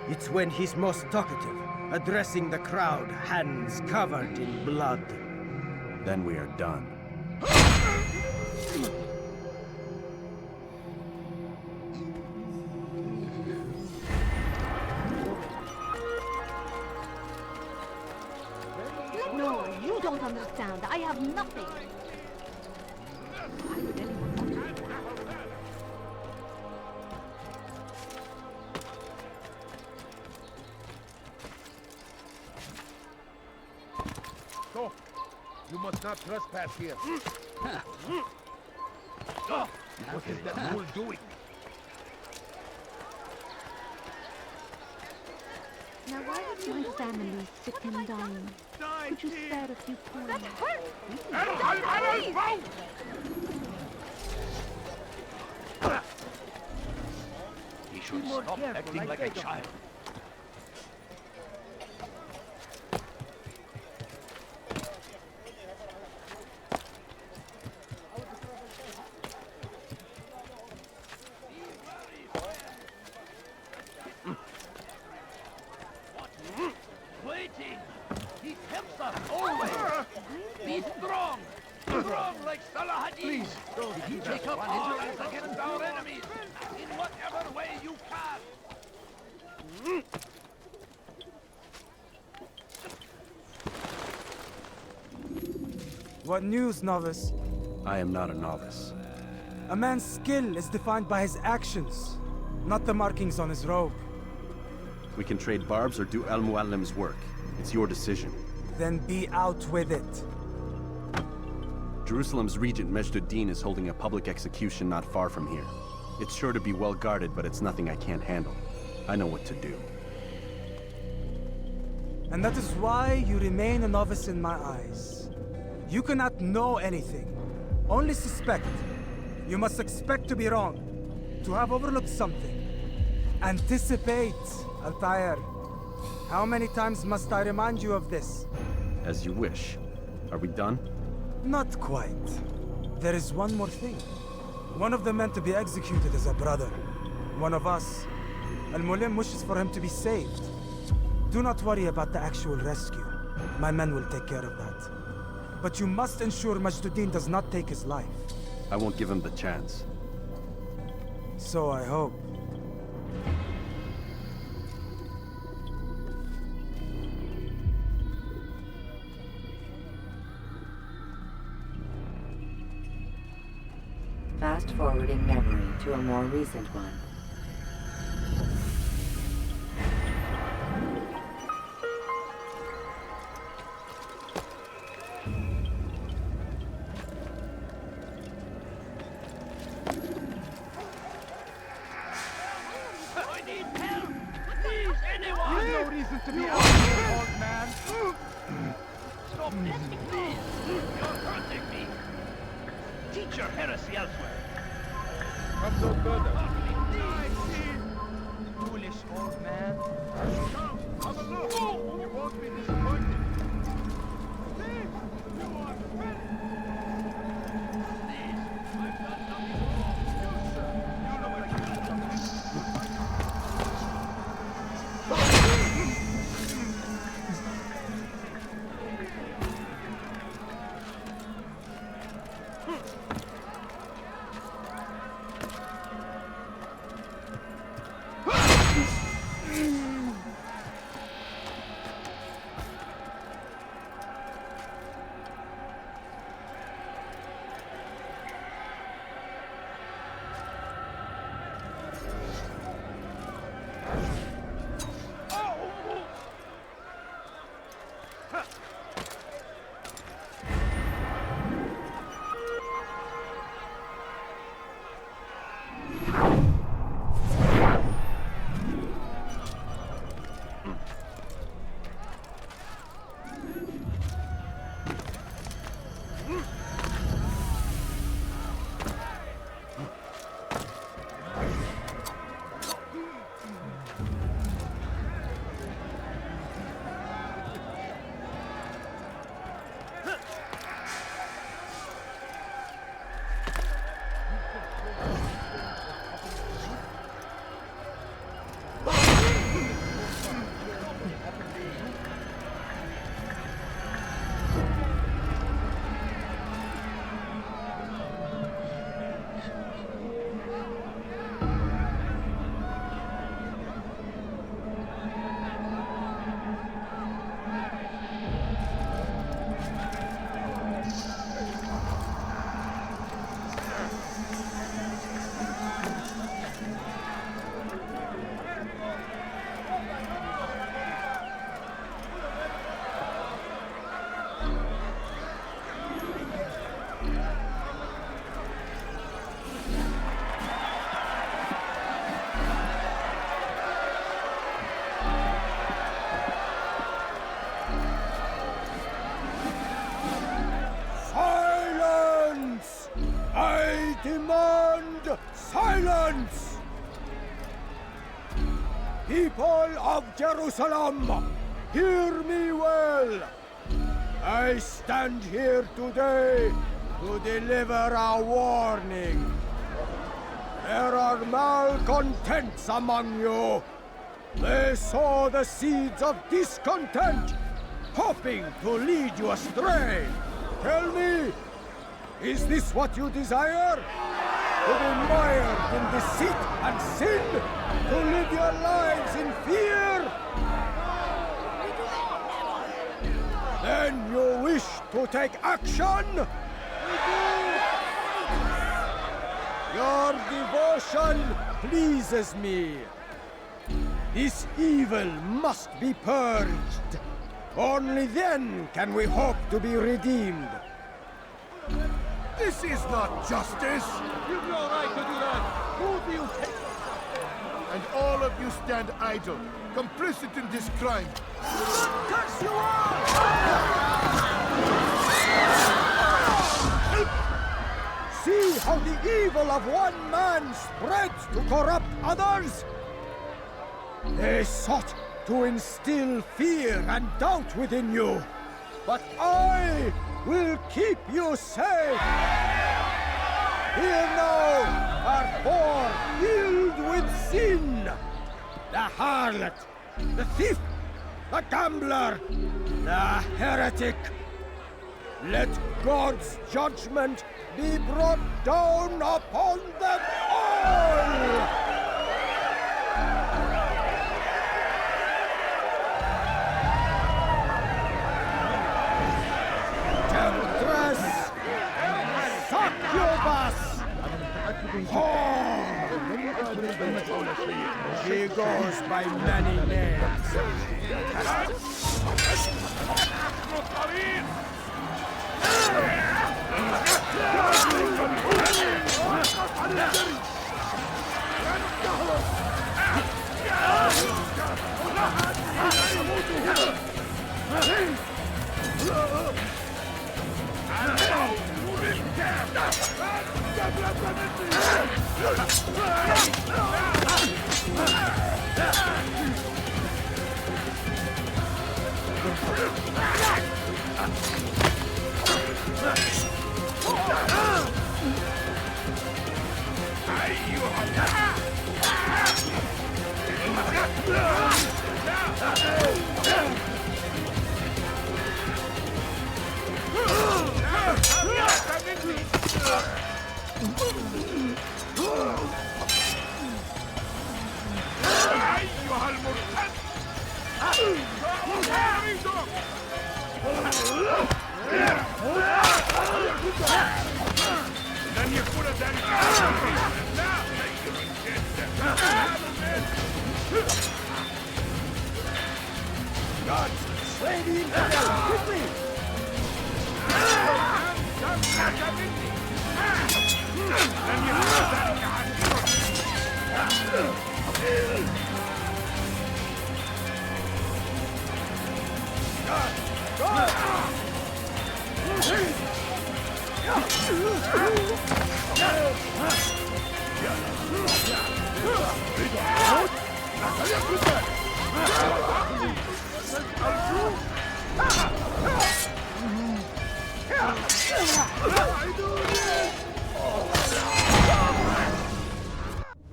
It's when he's most talkative, addressing the crowd, hands covered in blood. Then we are done. No, you don't understand. I have nothing. Why would anyone want to? Stop! You must not trespass here. What is that fool doing? Now, why is my family sick and dying? Could you spare a few coins? That hurts! He should stop acting like a child. Waiting! He helps us always! Be strong! Strong like Salahadin! Please, don't take up arms against our enemies! In whatever way you can! What news, novice? I am not a novice. A man's skill is defined by his actions, not the markings on his robe. We can trade barbs or do Al-Mualim's work. It's your decision. Then be out with it. Jerusalem's regent Majd-ud-Din is holding a public execution not far from here. It's sure to be well guarded, but it's nothing I can't handle. I know what to do. And that is why you remain a novice in my eyes. You cannot know anything, only suspect. You must expect to be wrong, to have overlooked something. Anticipate, Altair. How many times must I remind you of this? As you wish. Are we done? Not quite. There is one more thing. One of the men to be executed is a brother. One of us. Al-Mualim wishes for him to be saved. Do not worry about the actual rescue. My men will take care of that. But you must ensure Majd-ud-Din does not take his life. I won't give him the chance. So I hope. Fast-forwarding memory to a more recent one. I need help! Please, anyone! There's no reason to be out here, old man. Stop this, please! You're hurting me! Teach your heresy elsewhere! Come no further. Foolish old man. Come, have a look. You won't be disappointed. Please, you are ready! Please, I've done nothing wrong! You, sir, you know what you've done. silence! People of Jerusalem, hear me well! I stand here today to deliver a warning. There are malcontents among you. They sow the seeds of discontent, hoping to lead you astray. Tell me, is this what you desire? To be mired in deceit and sin? To live your lives in fear? Then you wish to take action? Your devotion pleases me. This evil must be purged. Only then can we hope to be redeemed. This is not justice! You've no right to do that! Who do you take? And all of you stand idle, complicit in this crime. Curse you all! See how the evil of one man spreads to corrupt others? They sought to instill fear and doubt within you, but I will keep you safe. Here now are four filled with sin. The harlot, the thief, the gambler, the heretic. Let God's judgment be brought down upon them all! Temptress! Succubus! She goes by many names. God, slay the infidel, quickly!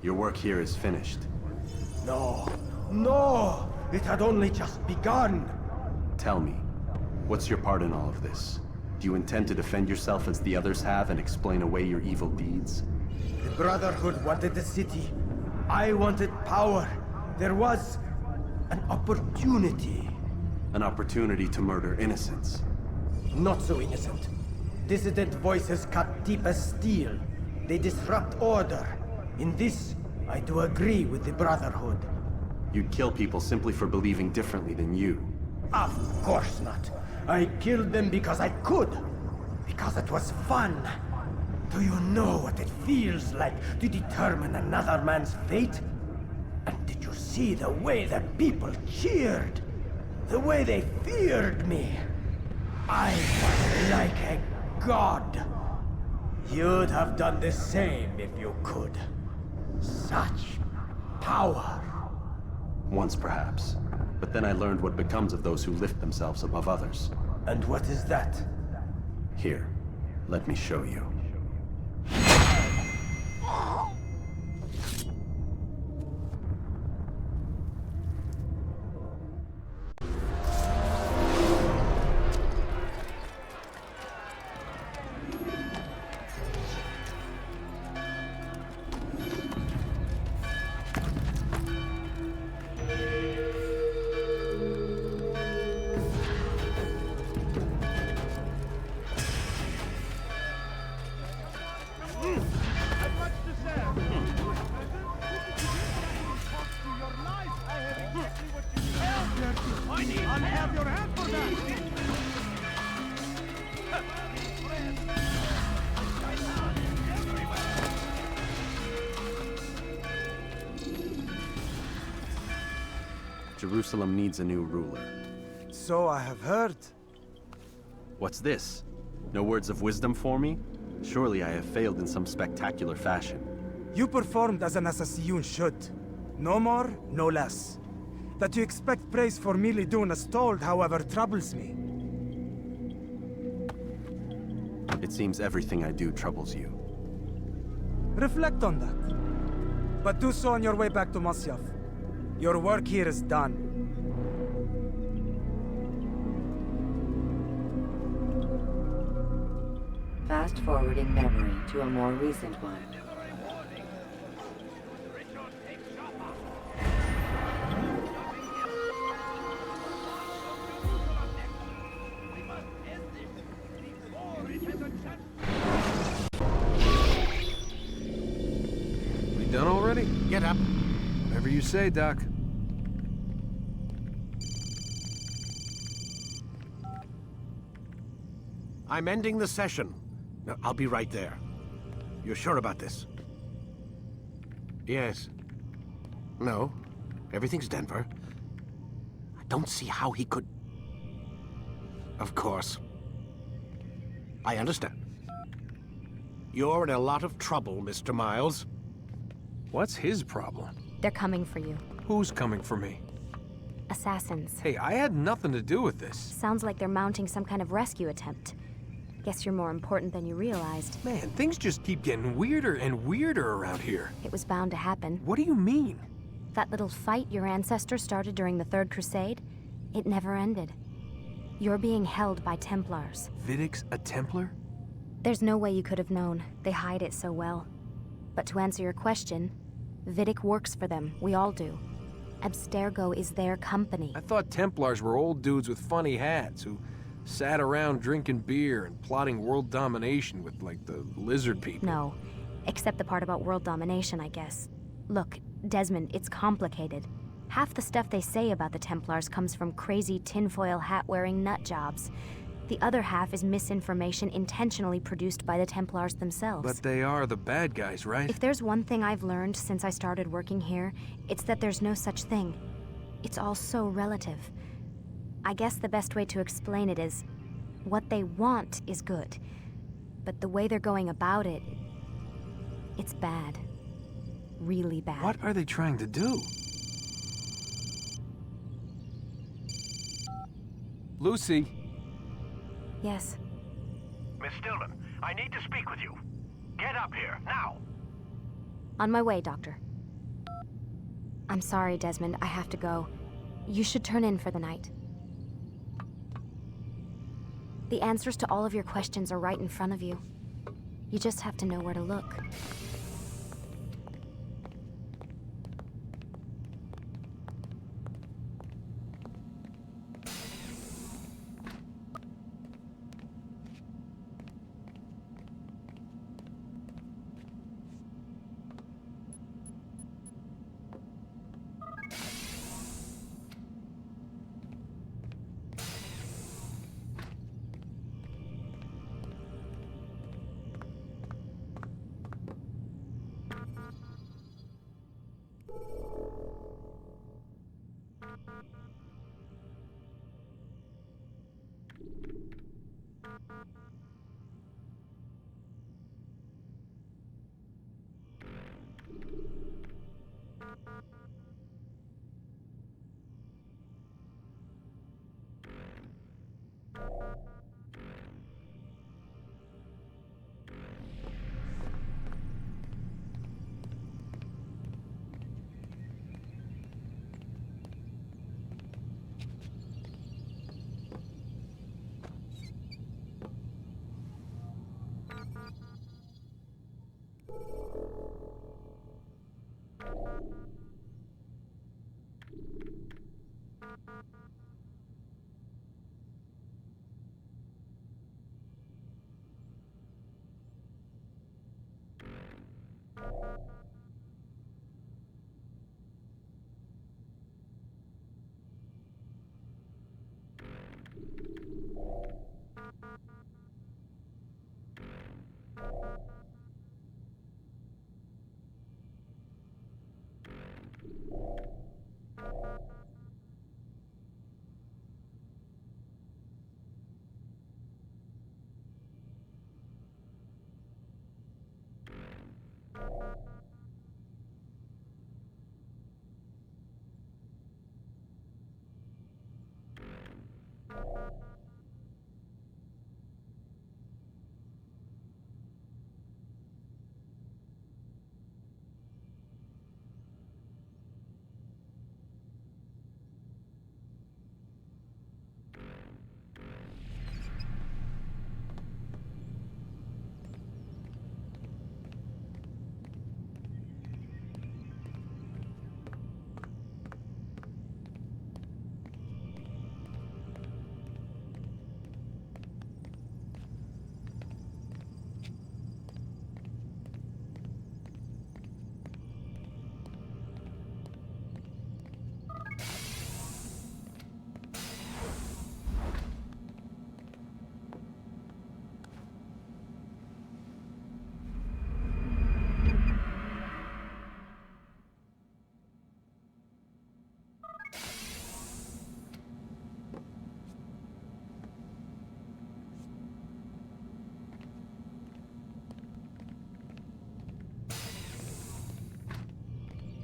Your work here is finished. No, no! It had only just begun! Tell me, what's your part in all of this? Do you intend to defend yourself as the others have and explain away your evil deeds? The Brotherhood wanted the city. I wanted power. There was an opportunity. An opportunity to murder innocents. Not so innocent. Dissident voices cut deep as steel. They disrupt order. In this, I do agree with the Brotherhood. You'd kill people simply for believing differently than you. Of course not. I killed them because I could. Because it was fun. Do you know what it feels like to determine another man's fate? And did you see the way the people cheered? The way they feared me? I was like a god. You'd have done the same if you could. Such power. Once, perhaps. But then I learned what becomes of those who lift themselves above others. And what is that? Here, let me show you. Jerusalem needs a new ruler. So I have heard. What's this? No words of wisdom for me? Surely I have failed in some spectacular fashion. You performed as an Assassiyun should. No more, no less. That you expect praise for merely doing as told, however, troubles me. It seems everything I do troubles you. Reflect on that. But do so on your way back to Masyaf. Your work here is done. Fast-forwarding memory to a more recent one. We done already? Get up. Whatever you say, Doc. I'm ending the session. I'll be right there. You're sure about this? Yes. No. Everything's Denver. I don't see how he could... Of course. I understand. You're in a lot of trouble, Mr. Miles. What's his problem? They're coming for you. Who's coming for me? Assassins. Hey, I had nothing to do with this. Sounds like they're mounting some kind of rescue attempt. Guess you're more important than you realized. Man, things just keep getting weirder and weirder around here. It was bound to happen. What do you mean? That little fight your ancestors started during the Third Crusade, it never ended. You're being held by Templars. Vidic's a Templar? There's no way you could have known. They hide it so well. But to answer your question, Vidic works for them. We all do. Abstergo is their company. I thought Templars were old dudes with funny hats who sat around drinking beer and plotting world domination with, like, the lizard people. No. Except the part about world domination, I guess. Look, Desmond, it's complicated. Half the stuff they say about the Templars comes from crazy tinfoil hat-wearing nut jobs. The other half is misinformation intentionally produced by the Templars themselves. But they are the bad guys, right? If there's one thing I've learned since I started working here, it's that there's no such thing. It's all so relative. I guess the best way to explain it is, what they want is good. But the way they're going about it, it's bad. Really bad. What are they trying to do? Lucy? Yes. Miss Stillman, I need to speak with you. Get up here, now! On my way, Doctor. I'm sorry, Desmond. I have to go. You should turn in for the night. The answers to all of your questions are right in front of you. You just have to know where to look.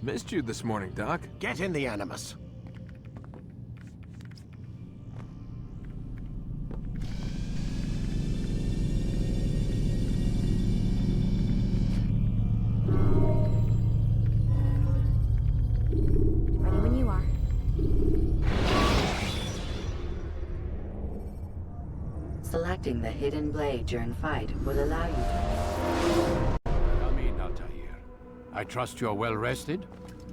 Missed you this morning, Doc. Get in the Animus. Ready when you are. Selecting the hidden blade during fight will allow you to... Come in, Altair. I trust you're well rested?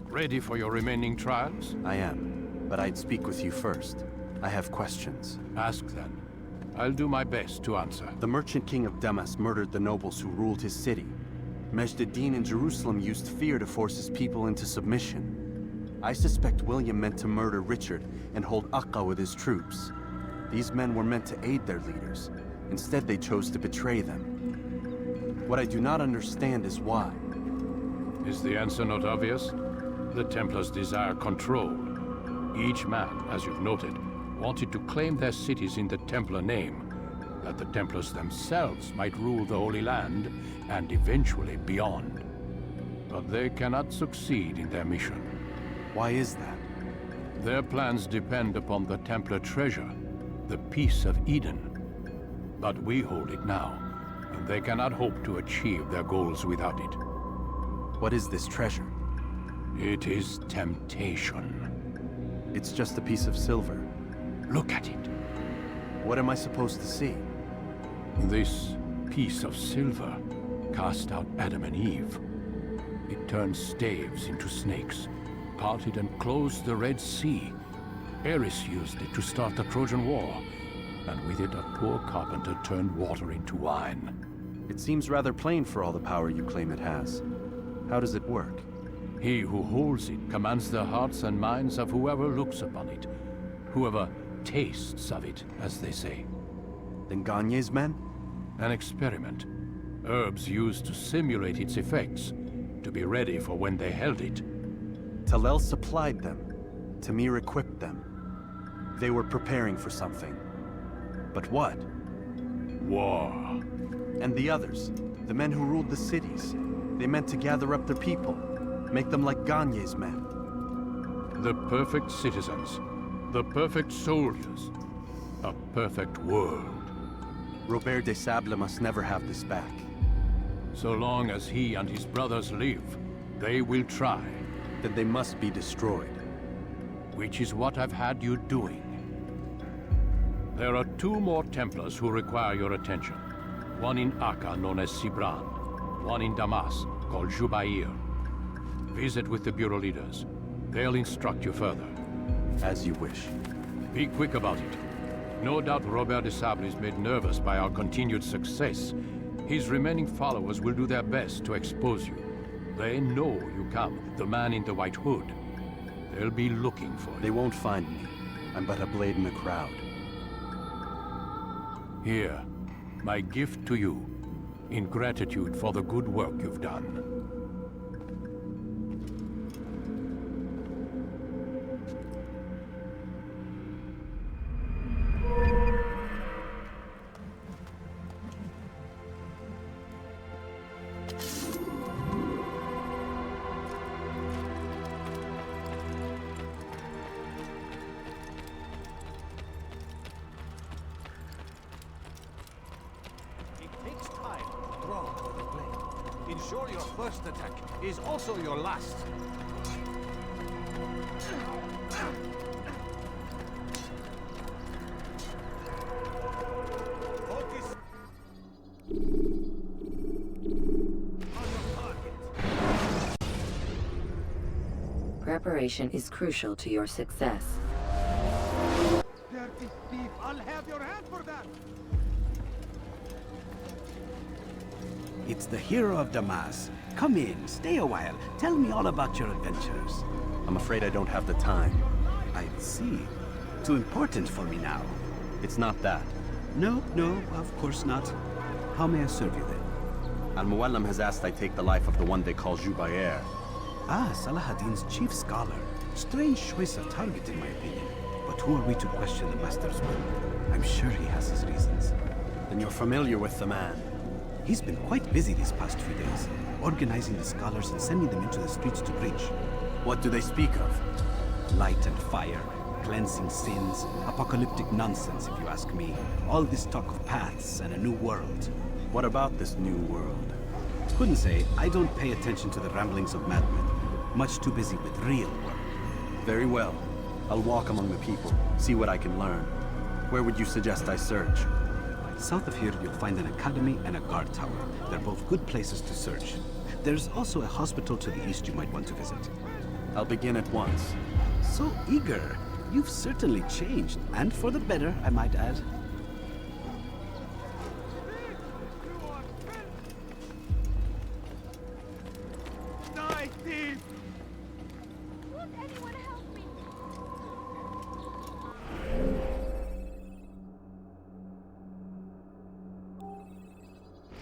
Ready for your remaining trials? I am, but I'd speak with you first. I have questions. Ask then. I'll do my best to answer. The merchant king of Damas murdered the nobles who ruled his city. Majd-Addin in Jerusalem used fear to force his people into submission. I suspect William meant to murder Richard and hold Akka with his troops. These men were meant to aid their leaders. Instead, they chose to betray them. What I do not understand is why. Is the answer not obvious? The Templars desire control. Each man, as you've noted, wanted to claim their cities in the Templar name, that the Templars themselves might rule the Holy Land, and eventually beyond. But they cannot succeed in their mission. Why is that? Their plans depend upon the Templar treasure, the Peace of Eden. But we hold it now, and they cannot hope to achieve their goals without it. What is this treasure? It is temptation. It's just a piece of silver. Look at it. What am I supposed to see? This piece of silver cast out Adam and Eve. It turned staves into snakes, parted and closed the Red Sea. Ares used it to start the Trojan War, and with it a poor carpenter turned water into wine. It seems rather plain for all the power you claim it has. How does it work? He who holds it commands the hearts and minds of whoever looks upon it, whoever tastes of it, as they say. Then Gagne's men? An experiment. Herbs used to simulate its effects, to be ready for when they held it. Talel supplied them. Tamir equipped them. They were preparing for something. But what? War. And the others, the men who ruled the cities, they meant to gather up their people, make them like Gagne's men. The perfect citizens, the perfect soldiers, a perfect world. Robert de Sable must never have this back. So long as he and his brothers live, they will try. Then they must be destroyed. Which is what I've had you doing. There are 2 more Templars who require your attention. One in Akka, known as Sibran. One in Damas, called Jubair. Visit with the Bureau leaders. They'll instruct you further. As you wish. Be quick about it. No doubt Robert de Sable is made nervous by our continued success. His remaining followers will do their best to expose you. They know you come, the man in the white hood. They'll be looking for you. They won't find me. I'm but a blade in the crowd. Here, my gift to you, in gratitude for the good work you've done. Ensure your first attack is also your last. Focus. Preparation is crucial to your success. Dirty thief! I'll have your hand for that! It's the hero of Damas. Come in, stay a while. Tell me all about your adventures. I'm afraid I don't have the time. I see. Too important for me now. It's not that. No, of course not. How may I serve you then? Al-Muallim has asked I take the life of the one they call Jubair. Ah, Salah-ad-Din's chief scholar. Strange choice of target, in my opinion. But who are we to question the master's will? I'm sure he has his reasons. Then you're familiar with the man. He's been quite busy these past few days, organizing the scholars and sending them into the streets to preach. What do they speak of? Light and fire, cleansing sins, apocalyptic nonsense if you ask me. All this talk of paths and a new world. What about this new world? Couldn't say. I don't pay attention to the ramblings of madmen. Much too busy with real work. Very well. I'll walk among the people, see what I can learn. Where would you suggest I search? South of here, you'll find an academy and a guard tower. They're both good places to search. There's also a hospital to the east you might want to visit. I'll begin at once. So eager. You've certainly changed, and for the better, I might add. Die, thief! Won't anyone help me?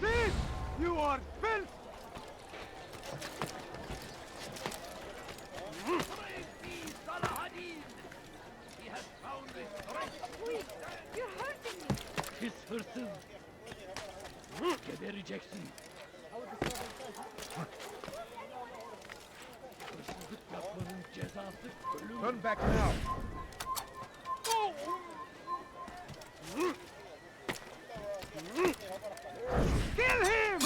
Thief! You are filth! He has found his strength! Please, you're hurting me! Pis hırsız! Gebereceksin! Hırsızlık yapmanın cezası ölüm! Turn back now! Kill him!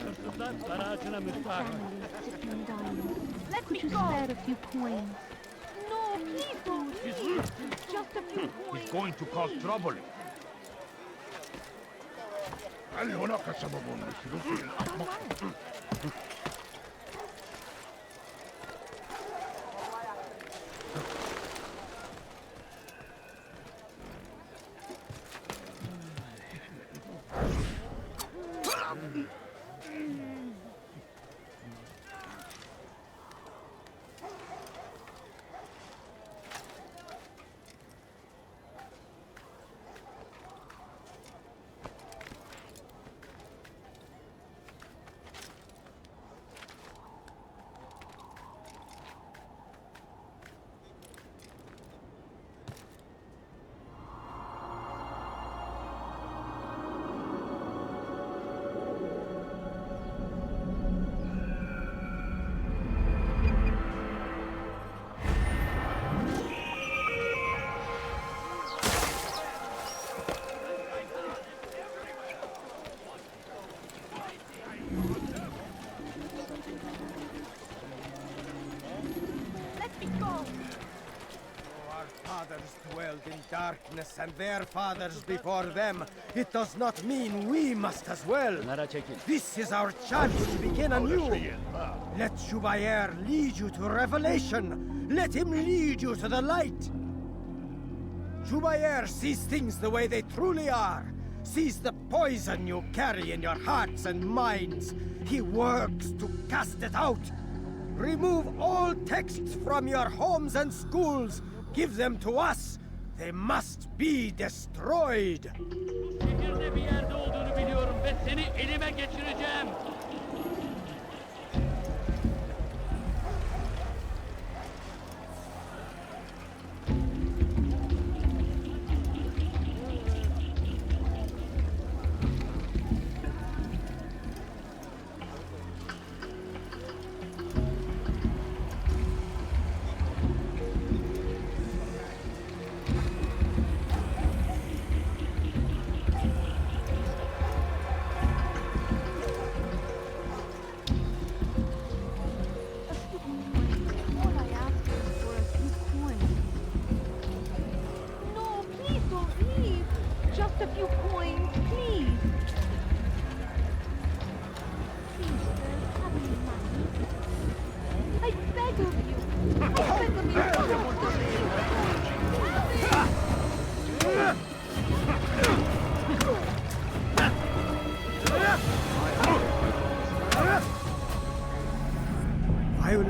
Hırsızlar barajına müstahak. Let me go! Spare a few coins. No, please don't. Just a few coins. He's going to cause trouble. هل هناك سبب لسلوكه الأحمق؟ Fathers dwelled in darkness, and their fathers before them. It does not mean we must as well. This is our chance to begin anew. Let Jubayer lead you to revelation. Let him lead you to the light. Jubayer sees things the way they truly are. Sees the poison you carry in your hearts and minds. He works to cast it out. Remove all texts from your homes and schools. Give them to us. They must be destroyed. Şehirde bir yerde olduğunu biliyorum ve seni elime geçireceğim.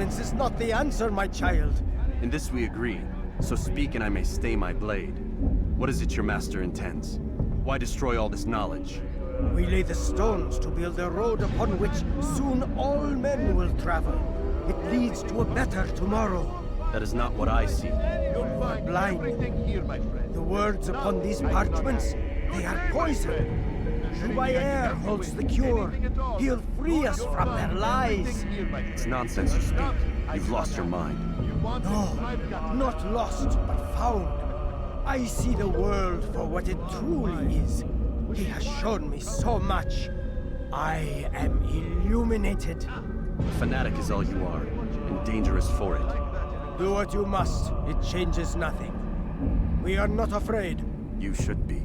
Violence is not the answer, my child. In this we agree, so speak and I may stay my blade. What is it your master intends? Why destroy all this knowledge? We lay the stones to build a road upon which soon all men will travel. It leads to a better tomorrow. That is not what I see. Blind. The words upon these parchments, they are poison. Jubair holds the cure. He'll free us from their lies. It's nonsense you speak. You've lost your mind. No, not lost, but found. I see the world for what it truly is. He has shown me so much. I am illuminated. A fanatic is all you are, and dangerous for it. Do what you must. It changes nothing. We are not afraid. You should be.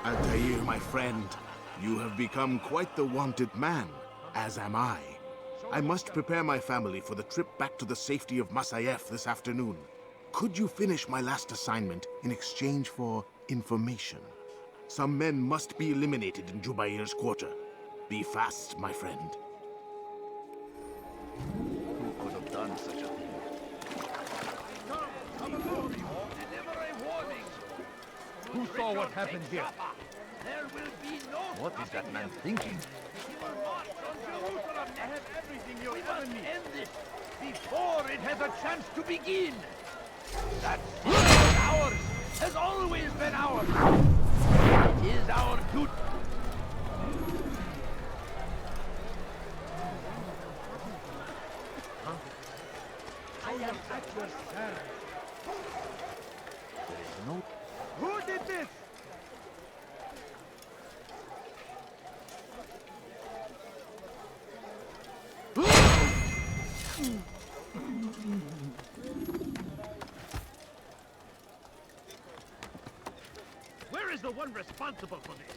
Altair, my friend, you have become quite the wanted man, as am I. I must prepare my family for the trip back to the safety of Masayef this afternoon. Could you finish my last assignment in exchange for information? Some men must be eliminated in Jubair's quarter. Be fast, my friend. Who could have done such a thing? Who saw what happened here? What is that man thinking? I have everything you ever need. End this before it has a chance to begin. That city is ours, has always been ours. It is our duty. I am at your service. There is no... Who did this? Where is the one responsible for this?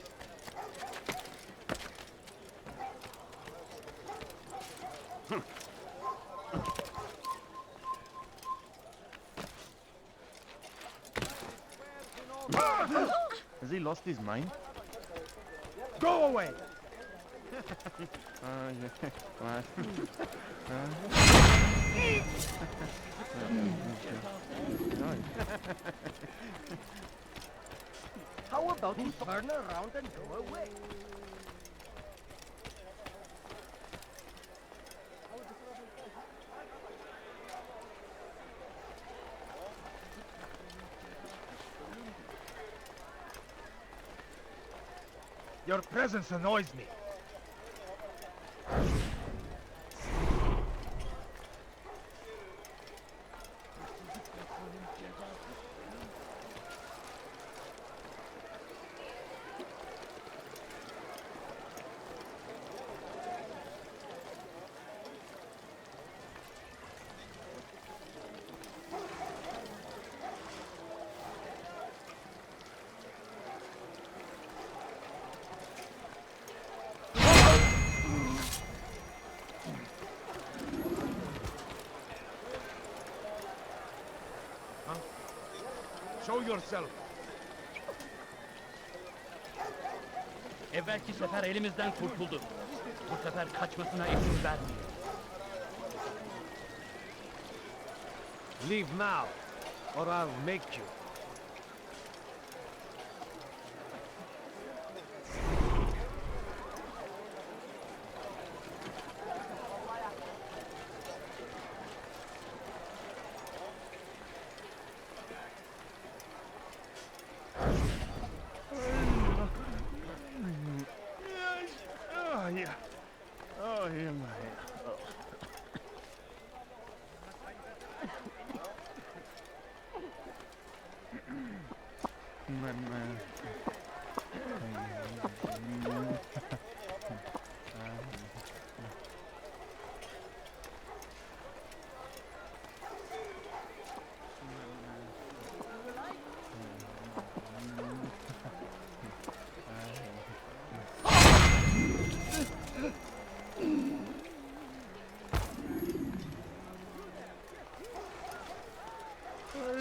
Has he lost his mind? Go away! How about you turn around and go away? Your presence annoys me. Show yourself. Evvelki sefer elimizden kurtuldu. Bu sefer kaçmasına izin vermeyin. Leave now, or I'll make you.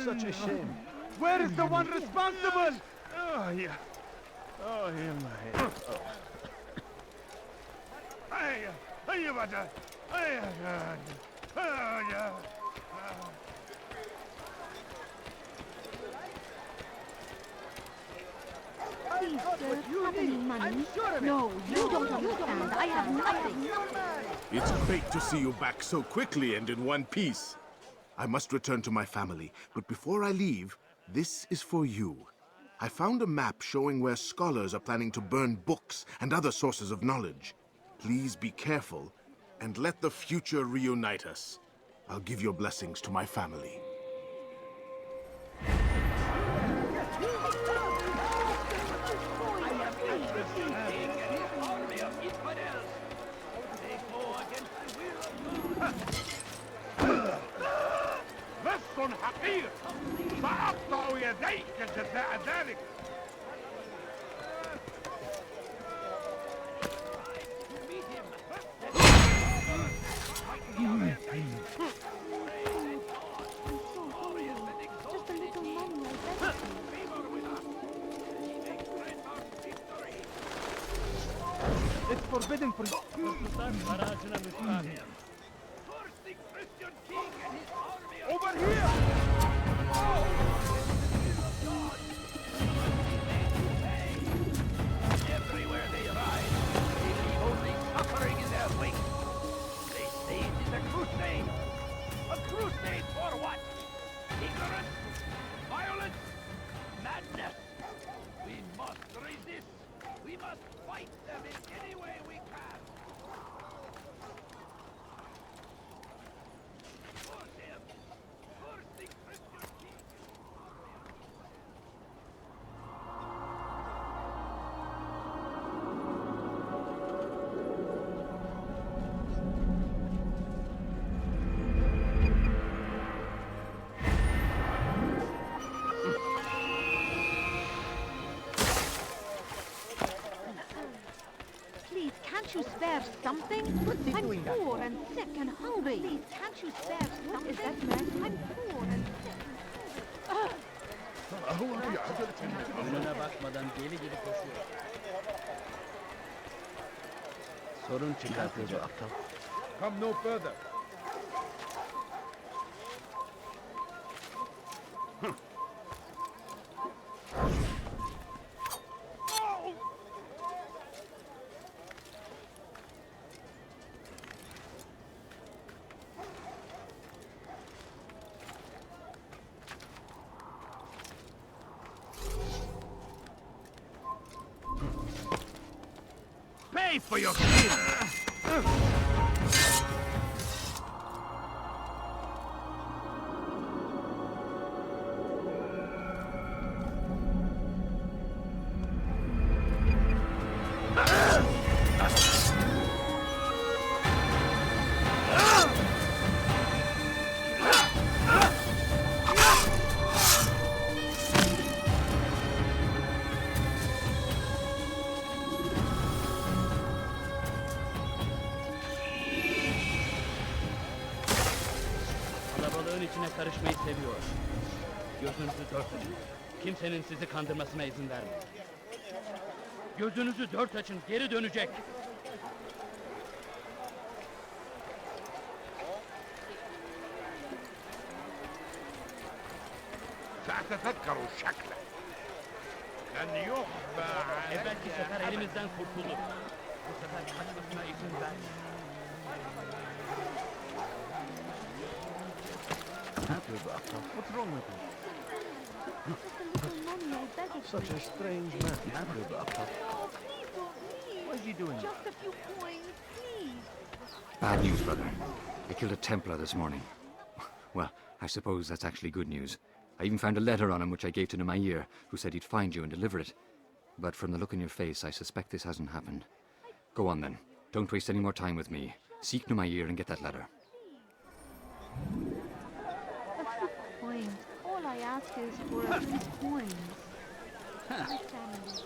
Such a shame. Where is the one responsible? Oh, yeah. Oh, in my head. Oh. Hey, you better. Hey, yeah. Please, sir, have any money? No, you don't understand. I have nothing. It's great to see you back so quickly and in one piece. I must return to my family, but before I leave, this is for you. I found a map showing where scholars are planning to burn books and other sources of knowledge. Please be careful, and let the future reunite us. I'll give your blessings to my family. لص حقير سأقطع يديك جزاء ذلك. It's forbidden for Over here! Everywhere they ride, they leave only suffering in their wake. They say it is a crusade. A crusade for what? Ignorance? Violence? Madness? We must resist. We must fight them in any way we can. Force him! Force the Christian king! Please, can't you spare something? I'm poor and sick and hungry. Please, can't you spare something? Is that man? I'm poor and sick and hungry. Önüne bakmadan deli gibi koşuyor. Sorun çıkartıyor bu aptal. Come no further. Pay for your sin! Kalabalığın içine karışmayı seviyor. Gözünüzü dört açın. Kimsenin sizi kandırmasına izin vermeyin. Gözünüzü dört açın, geri dönecek. سأتذكر شكله. لن يخفى عليك. Evvelki sefer elimizden kurtuldu. Bu sefer kaçmasına izin vermeyin. Ne yapıyor bu aptal? What's wrong with him? Such a strange man. Ne yapıyor bu aptal? What is he doing? Just a few coins, please. Bad news, brother. They killed a Templar this morning. Well, I suppose that's actually good news. I even found a letter on him which I gave to Nemair, who said he'd find you and deliver it. But from the look in your face, I suspect this hasn't happened. Go on then. Don't waste any more time with me. Seek Nemair and get that letter. A few coins. All I ask is for a few coins. My family is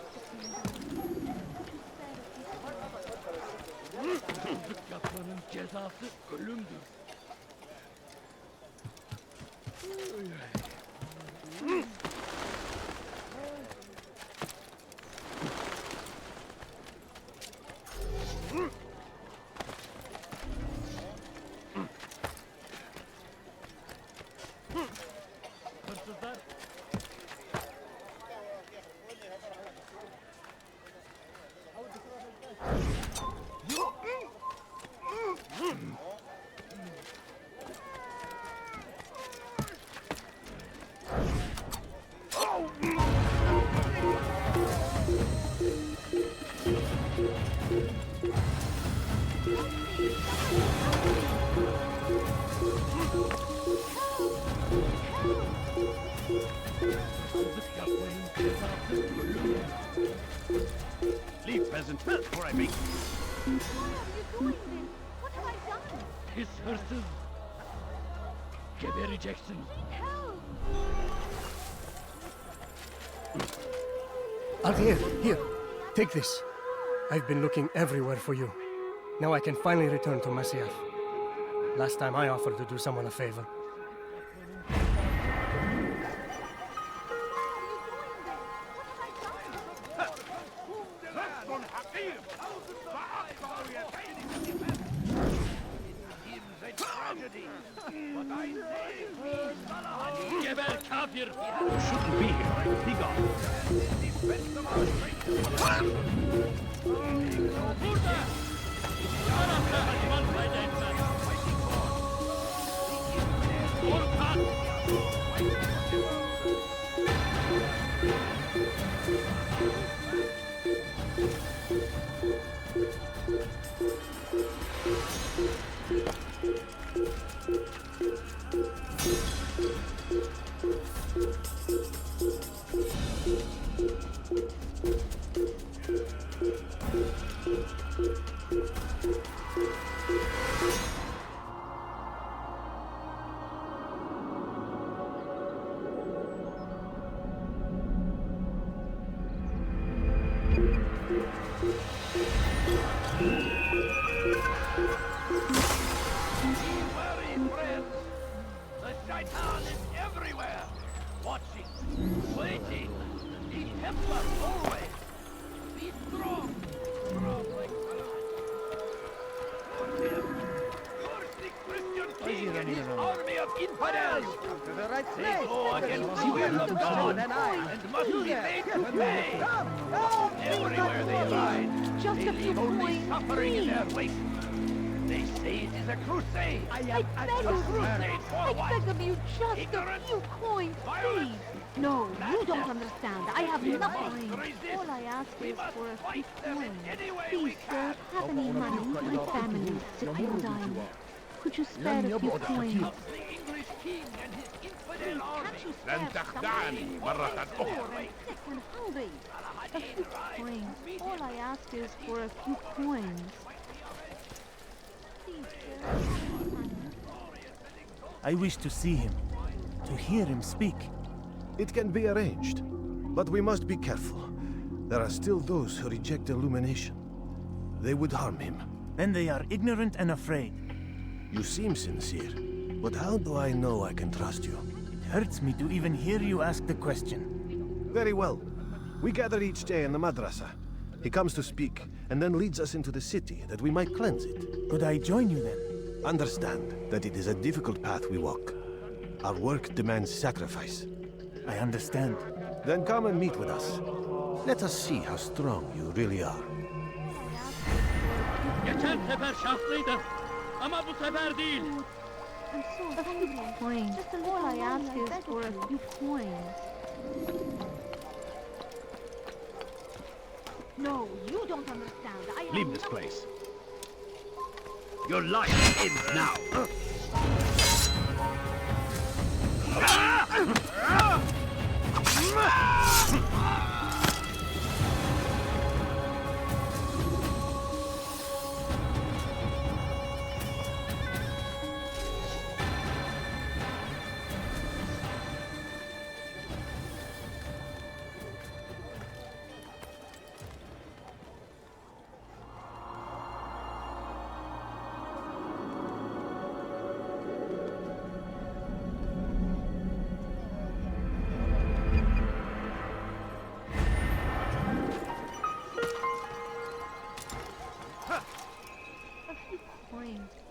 Yapmanın cezası ölümdür. Ahlaksız! Gebereceksin! Altair, here. Take this. I've been looking everywhere for you. Now I can finally return to Masyaf. Last time I offered to do someone a favor. Geber kafir! You shouldn't be here. Be gone. Burada! Tarafta hacivan fayda etmez! Korkak! The Shaitan is everywhere! Watching, waiting, he helps us always! Be strong! Strong like the Christian king and his army of infidels! They go against the will of God and must be made to pay! Everywhere they ride, they leave only suffering in their wake! They say it is a crusade! I beg of you! I beg of you, just a few coins, please! No, you don't understand. I have nothing. All I ask is for a few coins. Please, sir, have any money? My family is sick and dying. Could you spare a few coins? The English king and his infidel army! لن تخدعني مرة أخرى. Sick and hungry. A few coins. All I ask is for a few coins. I wish to see him, to hear him speak. It can be arranged, but we must be careful. There are still those who reject illumination. They would harm him. Then they are ignorant and afraid. You seem sincere, but how do I know I can trust you? It hurts me to even hear you ask the question. Very well. We gather each day in the madrasa. He comes to speak, and then leads us into the city that we might cleanse it. Could I join you then? Understand that it is a difficult path we walk. Our work demands sacrifice. I understand. Then come and meet with us. Let us see how strong you really are. Geçen sefer şanslıydı. Ama bu sefer değil. I'm so hungry. Coins. All I ask is for a few coins. No, you don't understand. I have Leave this nothing. place. Your life ends now.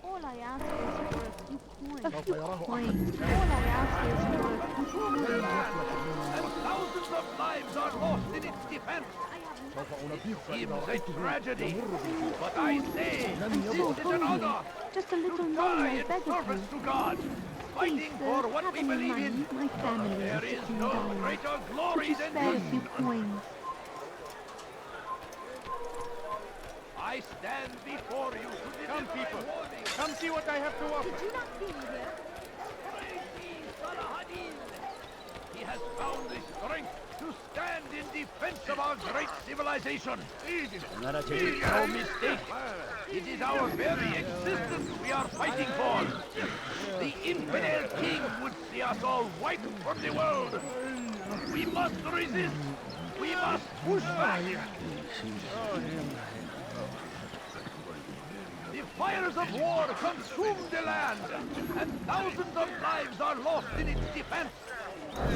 All I ask is for a few coins. A few coins. All I ask is for a few coins. And thousands of lives are lost in its defense! It seems a tragedy, but I say this is an honor! Just a little Die money, I in beg of you. service to God! Fighting Please, for sir, what have we any believe money? in! My family There is is sick and no dying. greater Could glory you than spare a this! few coins? I stand before you to deliver Come, people. my warning! Come see what I have to offer. Did you not see me here? Praise be Salah ad-Din! He has found the strength to to stand in defense of our great civilization. No mistake. It is our very existence we are fighting for. The infidel king would see us all wiped from the world. We must resist. We must push back. The fires of war consume the land, and thousands of lives are lost in its defense. It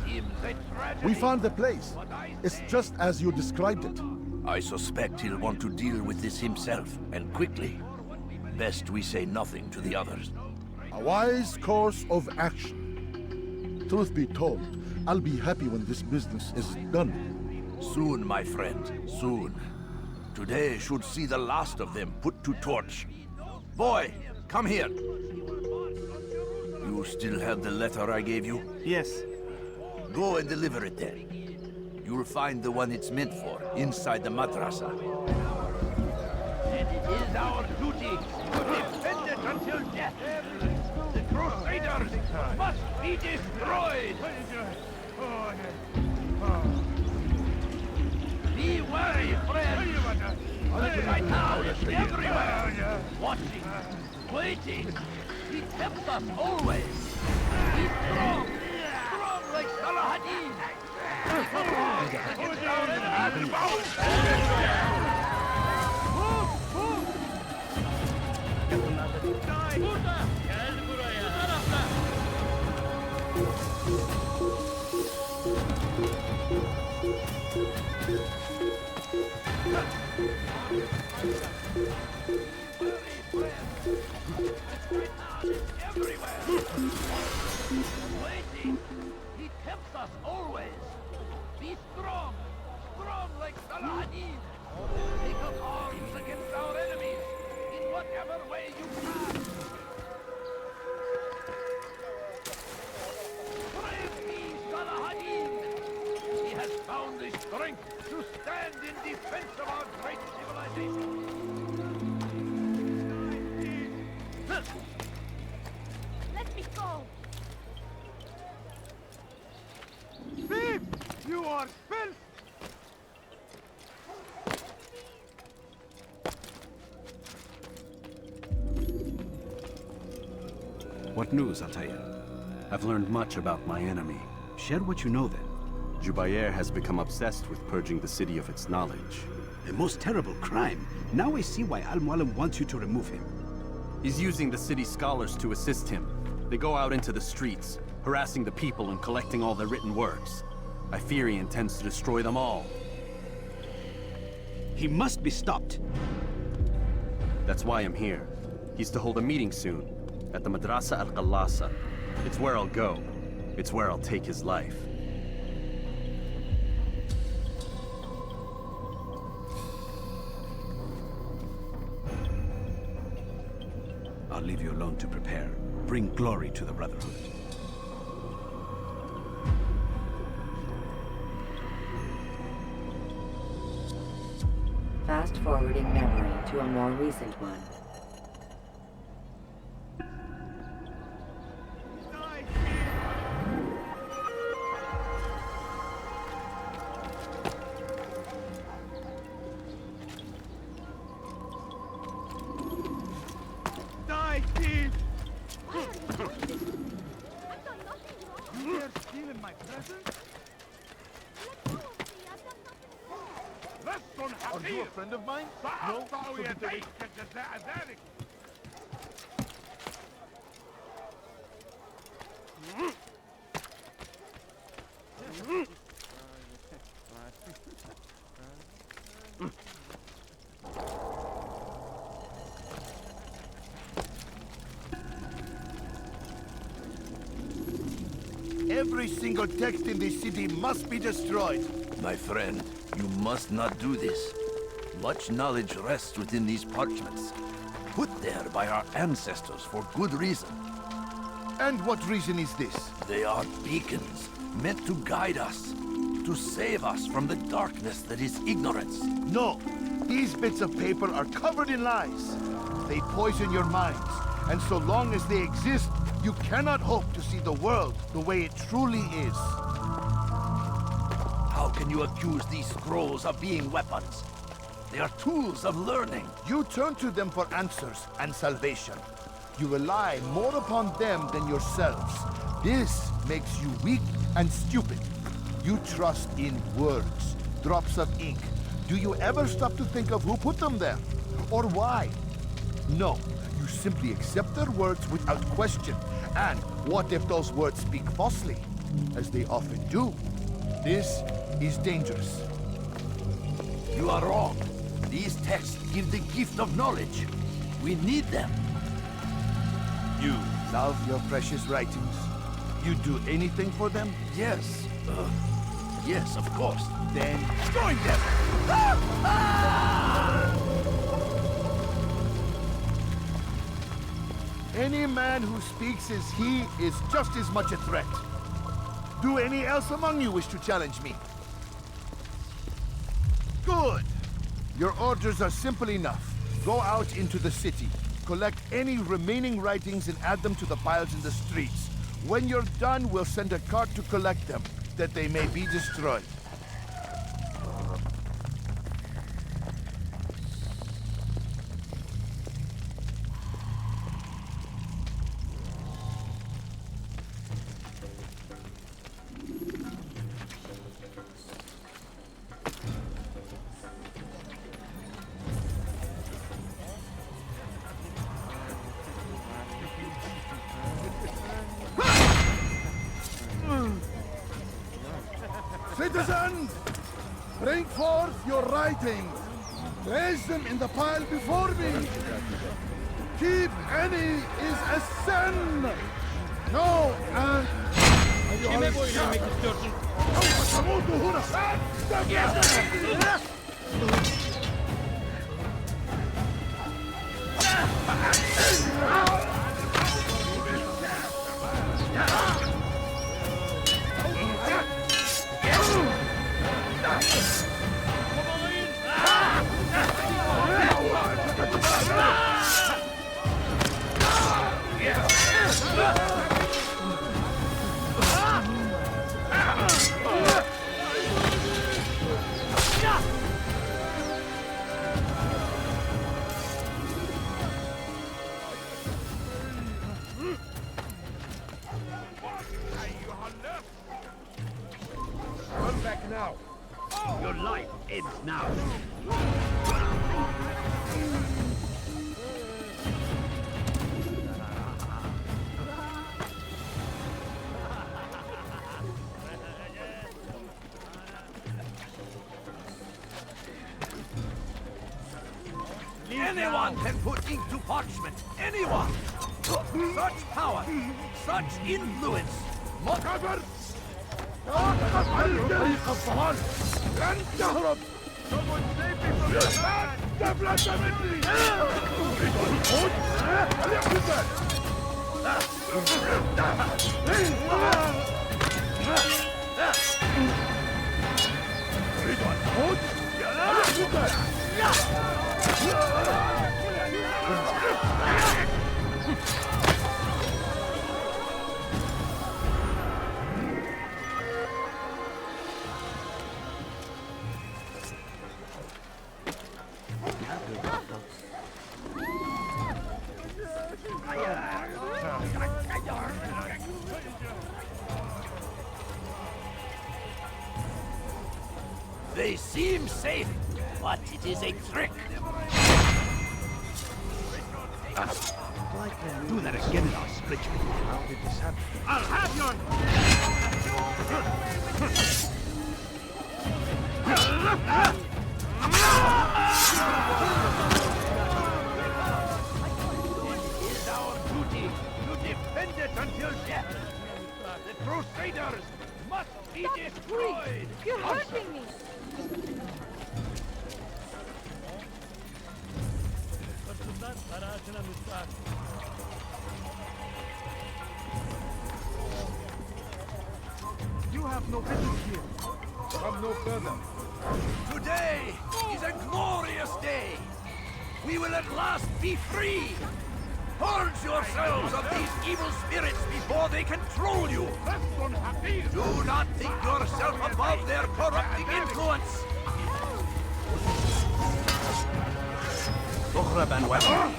seems a tragedy. We found the place. It's just as you described it. I suspect he'll want to deal with this himself, and quickly. Best we say nothing to the others. A wise course of action. Truth be told, I'll be happy when this business is done. Soon, my friend, soon. Today should see the last of them put to torch. Boy, come here. You still have the letter I gave you? Yes. Go and deliver it then. You'll find the one it's meant for, inside the madrasa. And it is our duty to defend it until death. The Crusaders must be destroyed. Be wary, friend. The Shaitan is everywhere, watching, waiting. He tempts us always. Be strong, strong like Salahadin. Waiting. He tempts us always. Be strong, strong like Salahadin. Take up arms against our enemies in whatever way you can. Praise be Salahadin. He has found the strength to stand in defense of our great civilization. Let me go! Thief! You are filth! What news, Altair? I've learned much about my enemy. Share what you know then. Jubair has become obsessed with purging the city of its knowledge. The most terrible crime. Now I see why Al-Mualim wants you to remove him. He's using the city scholars to assist him. They go out into the streets, harassing the people and collecting all their written works. I fear he intends to destroy them all. He must be stopped. That's why I'm here. He's to hold a meeting soon, at the Madrasa Al-Qallasa. It's where I'll go. It's where I'll take his life. I'll leave you alone to prepare. Bring glory to the Brotherhood. Fast-forwarding memory to a more recent one. Die, thief! You dare steal in my presence? Are you a friend of mine? No? So did they... Every single text in this city must be destroyed. My friend, you must not do this. Much knowledge rests within these parchments, put there by our ancestors for good reason. And what reason is this? They are beacons, meant to guide us, to save us from the darkness that is ignorance. No! These bits of paper are covered in lies. They poison your minds, and so long as they exist, you cannot hope to see the world the way it truly is. can you accuse these scrolls of being weapons? They are tools of learning. You turn to them for answers and salvation. You rely more upon them than yourselves. This makes you weak and stupid. You trust in words, drops of ink. Do you ever stop to think of who put them there? Or why? No, you simply accept their words without question. And what if those words speak falsely? As they often do. This is dangerous. You are wrong. These texts give the gift of knowledge. We need them. You love your precious writings? You'd do anything for them? Yes. Yes, of course. Then join them! Any man who speaks as he is just as much a threat. Do any else among you wish to challenge me? Good! Your orders are simple enough. Go out into the city, collect any remaining writings and add them to the piles in the streets. When you're done, we'll send a cart to collect them, that they may be destroyed. Citizens, bring forth your writings. Place them in the pile before me. Keep any is a sin. No, and... Kime boyun eğmek istiyorsun? Run back now. Your life ends now. Anyone can put ink to parchment. Anyone! Such power, such influence. Cover! طريق الظهر لن تهرب. Someone save me from this man! تفلت مني! أريد الخوض؟ فليكن ذلك! أريد الخوض؟ فليكن ذلك! They seem safe, but it is a trick. Do that again and I'll split you. How did this happen? I'll have your... It is our duty to defend it until death. The Crusaders must be destroyed. You're hurting me! You have no business here. Come no further. Today is a glorious day. We will at last be free. Purge yourselves of these evil spirits before they control you! Do not think yourself above their corrupting influence! أخرى بأنواعها.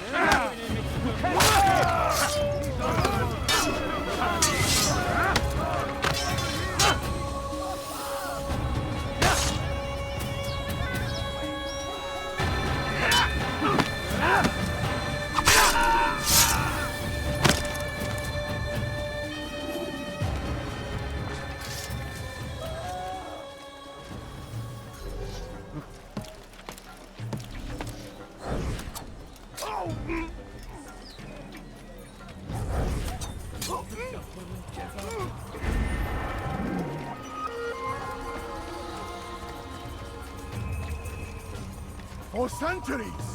For centuries,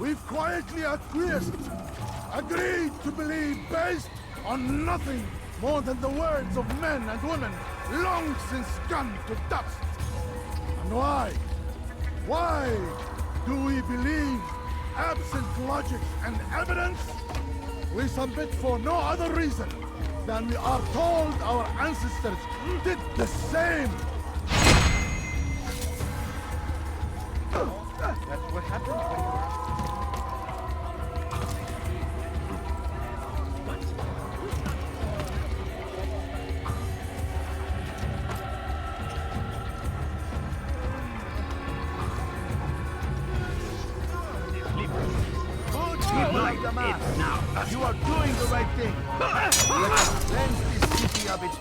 we've quietly acquiesced, agreed to believe based on nothing more than the words of men and women long since gone to dust. And why? Why do we believe absent logic and evidence? We submit for no other reason than we are told our ancestors did the same. That's what happens when you're... You are doing the right thing. Let us cleanse this city of its...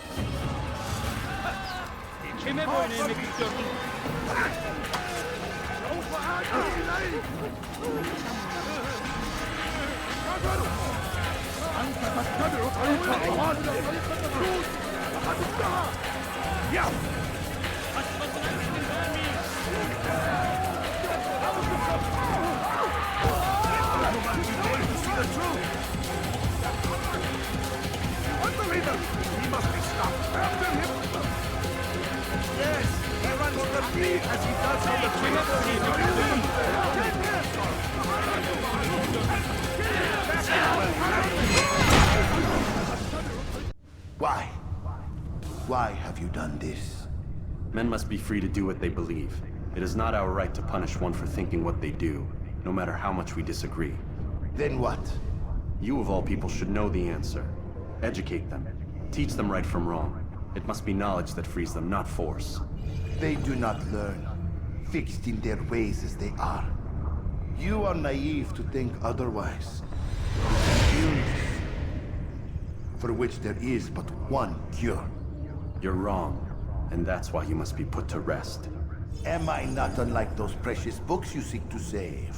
Kime boyun eğmek istiyorsun? أنت تتبع طريق الأوان طريق النفوذ لقد انتهى. يا Unbeliever! He must be stopped. After him! Yes, he runs the beat as he does on the Why? Why have you done this? Men must be free to do what they believe. It is not our right to punish one for thinking what they do, no matter how much we disagree. Then what? You of all people should know the answer. Educate them. Teach them right from wrong. It must be knowledge that frees them, not force. They do not learn, fixed in their ways as they are. You are naive to think otherwise. Illness, for which there is but one cure. You're wrong, and that's why you must be put to rest. Am I not unlike those precious books you seek to save?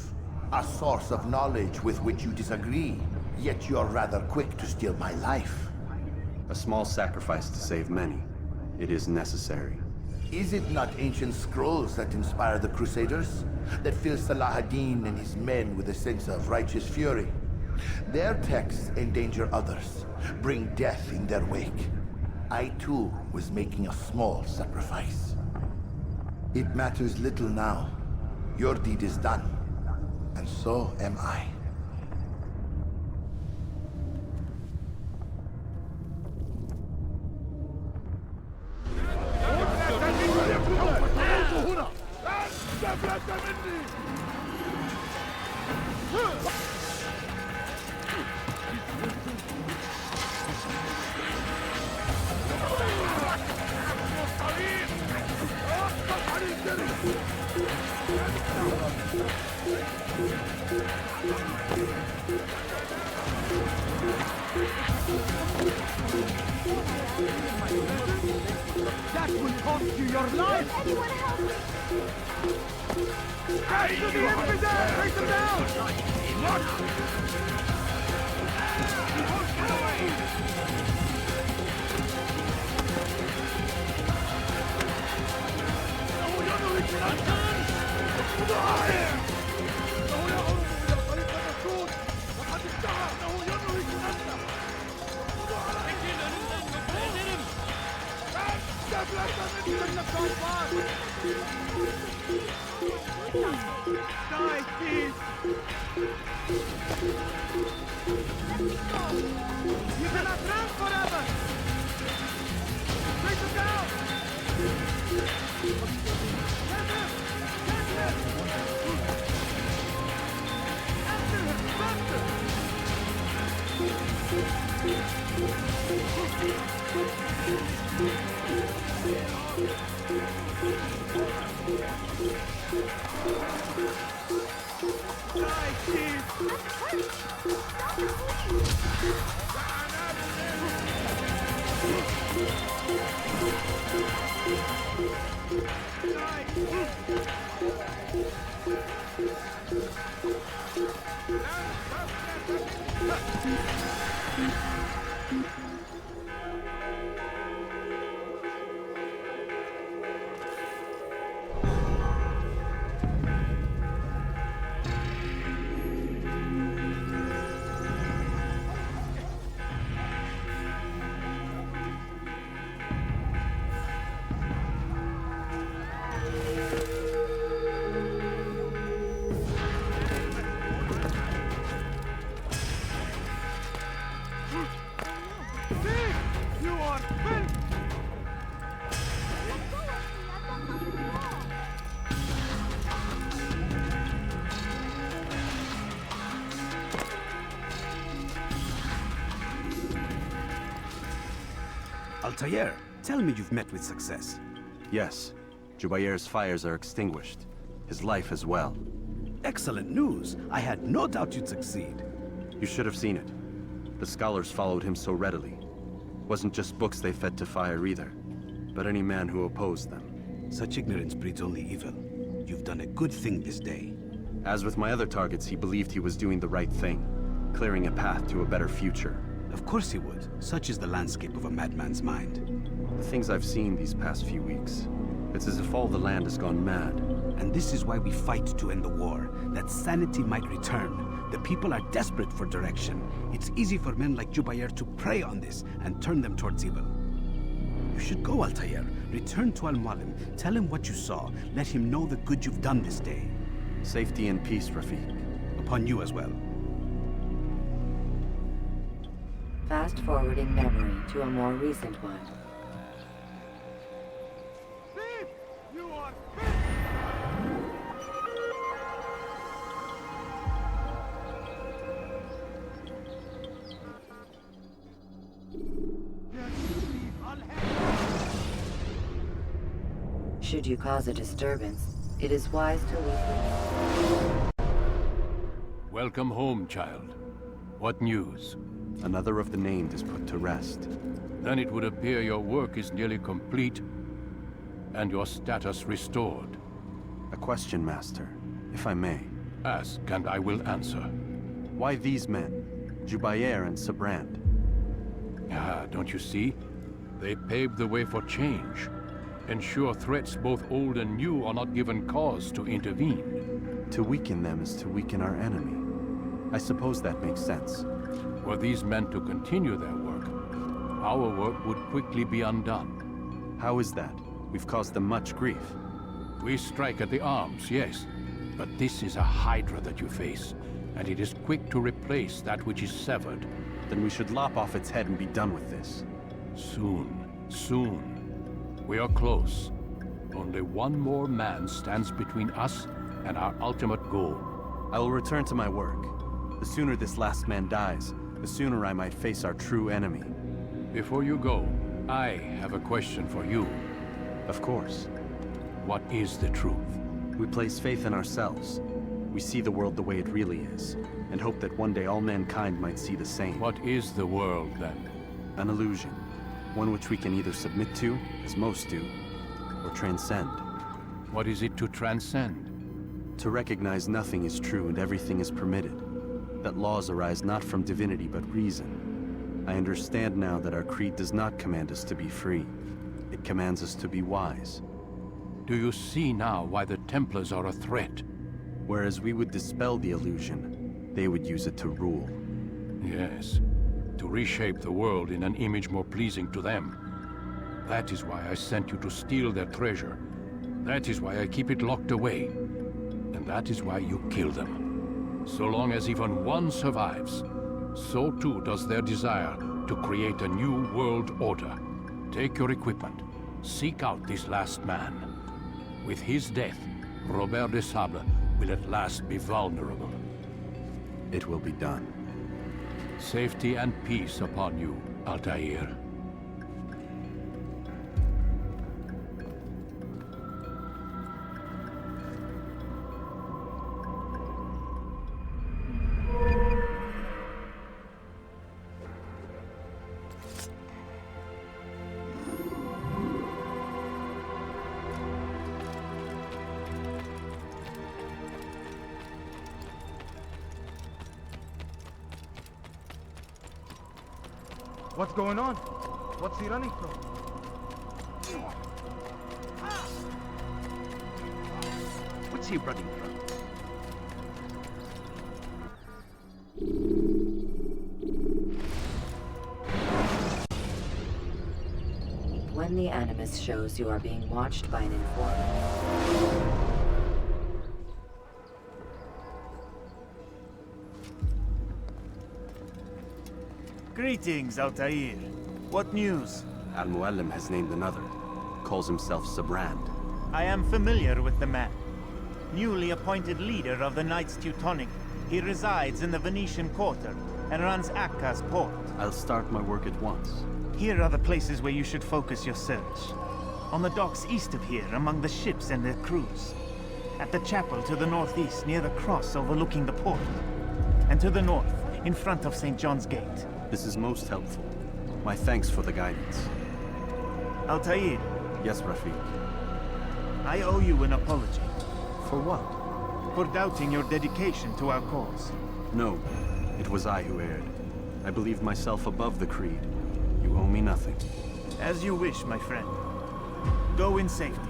A source of knowledge with which you disagree, yet you are rather quick to steal my life. A small sacrifice to save many. It is necessary. Is it not ancient scrolls that inspire the Crusaders? That fill Salah ad-Din and his men with a sense of righteous fury? Their texts endanger others, bring death in their wake. I too was making a small sacrifice. It matters little now. Your deed is done, and so am I. That will cost you your life! Anyone help me? Hey, to the infidel! Take them down! Die, thief! You cannot run forever! Take him down! After him! Faster! Die, thief! You are filth! Altair, tell me you've met with success. Yes. Jubair's fires are extinguished. His life as well. Excellent news. I had no doubt you'd succeed. You should have seen it. The scholars followed him so readily. Wasn't just books they fed to fire either, but any man who opposed them. Such ignorance breeds only evil. You've done a good thing this day. As with my other targets, he believed he was doing the right thing, clearing a path to a better future. Of course he would. Such is the landscape of a madman's mind. The things I've seen these past few weeks, it's as if all the land has gone mad. And this is why we fight to end the war, that sanity might return. The people are desperate for direction. It's easy for men like Jubair to prey on this and turn them towards evil. You should go, Altair. Return to Al-Mualim. Tell him what you saw. Let him know the good you've done this day. Safety and peace, Rafiq. Upon you as well. Fast-forwarding memory to a more recent one. Thief! You are Should you cause a disturbance, it is wise to leave. Welcome home, child. What news? Another of the named is put to rest. Then it would appear your work is nearly complete, and your status restored. A question, Master, if I may. Ask, and I will answer. Why these men? Jubair and Sabrand? Ah, don't you see? They paved the way for change. Ensure threats both old and new are not given cause to intervene. To weaken them is to weaken our enemy. I suppose that makes sense. Were these men to continue their work, our work would quickly be undone. How is that? We've caused them much grief. We strike at the arms, yes. But this is a hydra that you face, and it is quick to replace that which is severed. Then we should lop off its head and be done with this. Soon, soon. We are close. Only one more man stands between us and our ultimate goal. I will return to my work. The sooner this last man dies, the sooner I might face our true enemy. Before you go, I have a question for you. Of course. What is the truth? We place faith in ourselves. We see the world the way it really is, and hope that one day all mankind might see the same. What is the world, then? An illusion. One which we can either submit to, as most do, or transcend. What is it to transcend? To recognize nothing is true and everything is permitted. That laws arise not from divinity but reason. I understand now that our creed does not command us to be free. It commands us to be wise. Do you see now why the Templars are a threat? Whereas we would dispel the illusion, they would use it to rule. Yes. To reshape the world in an image more pleasing to them. That is why I sent you to steal their treasure. That is why I keep it locked away. and that is why you kill them. So long as even one survives, so too does their desire to create a new world order. Take your equipment. Seek out this last man. With his death, Robert de Sable will at last be vulnerable. It will be done. Safety and peace upon you, Altair. What's going on? What's he running from? What's he running from? When the Animus shows you are being watched by an informant, Greetings, Altair. What news? Al-Mualim has named another. Calls himself Sabrand. I am familiar with the man. Newly appointed leader of the Knights Teutonic, he resides in the Venetian Quarter and runs Akka's port. I'll start my work at once. Here are the places where you should focus your search. On the docks east of here, among the ships and their crews. At the chapel to the northeast, near the cross overlooking the port. And to the north, in front of St. John's Gate. This is most helpful. My thanks for the guidance. Altair. Yes, Rafiq. I owe you an apology. For what? For doubting your dedication to our cause. No, it was I who erred. I believed myself above the creed. You owe me nothing. As you wish, my friend. Go in safety.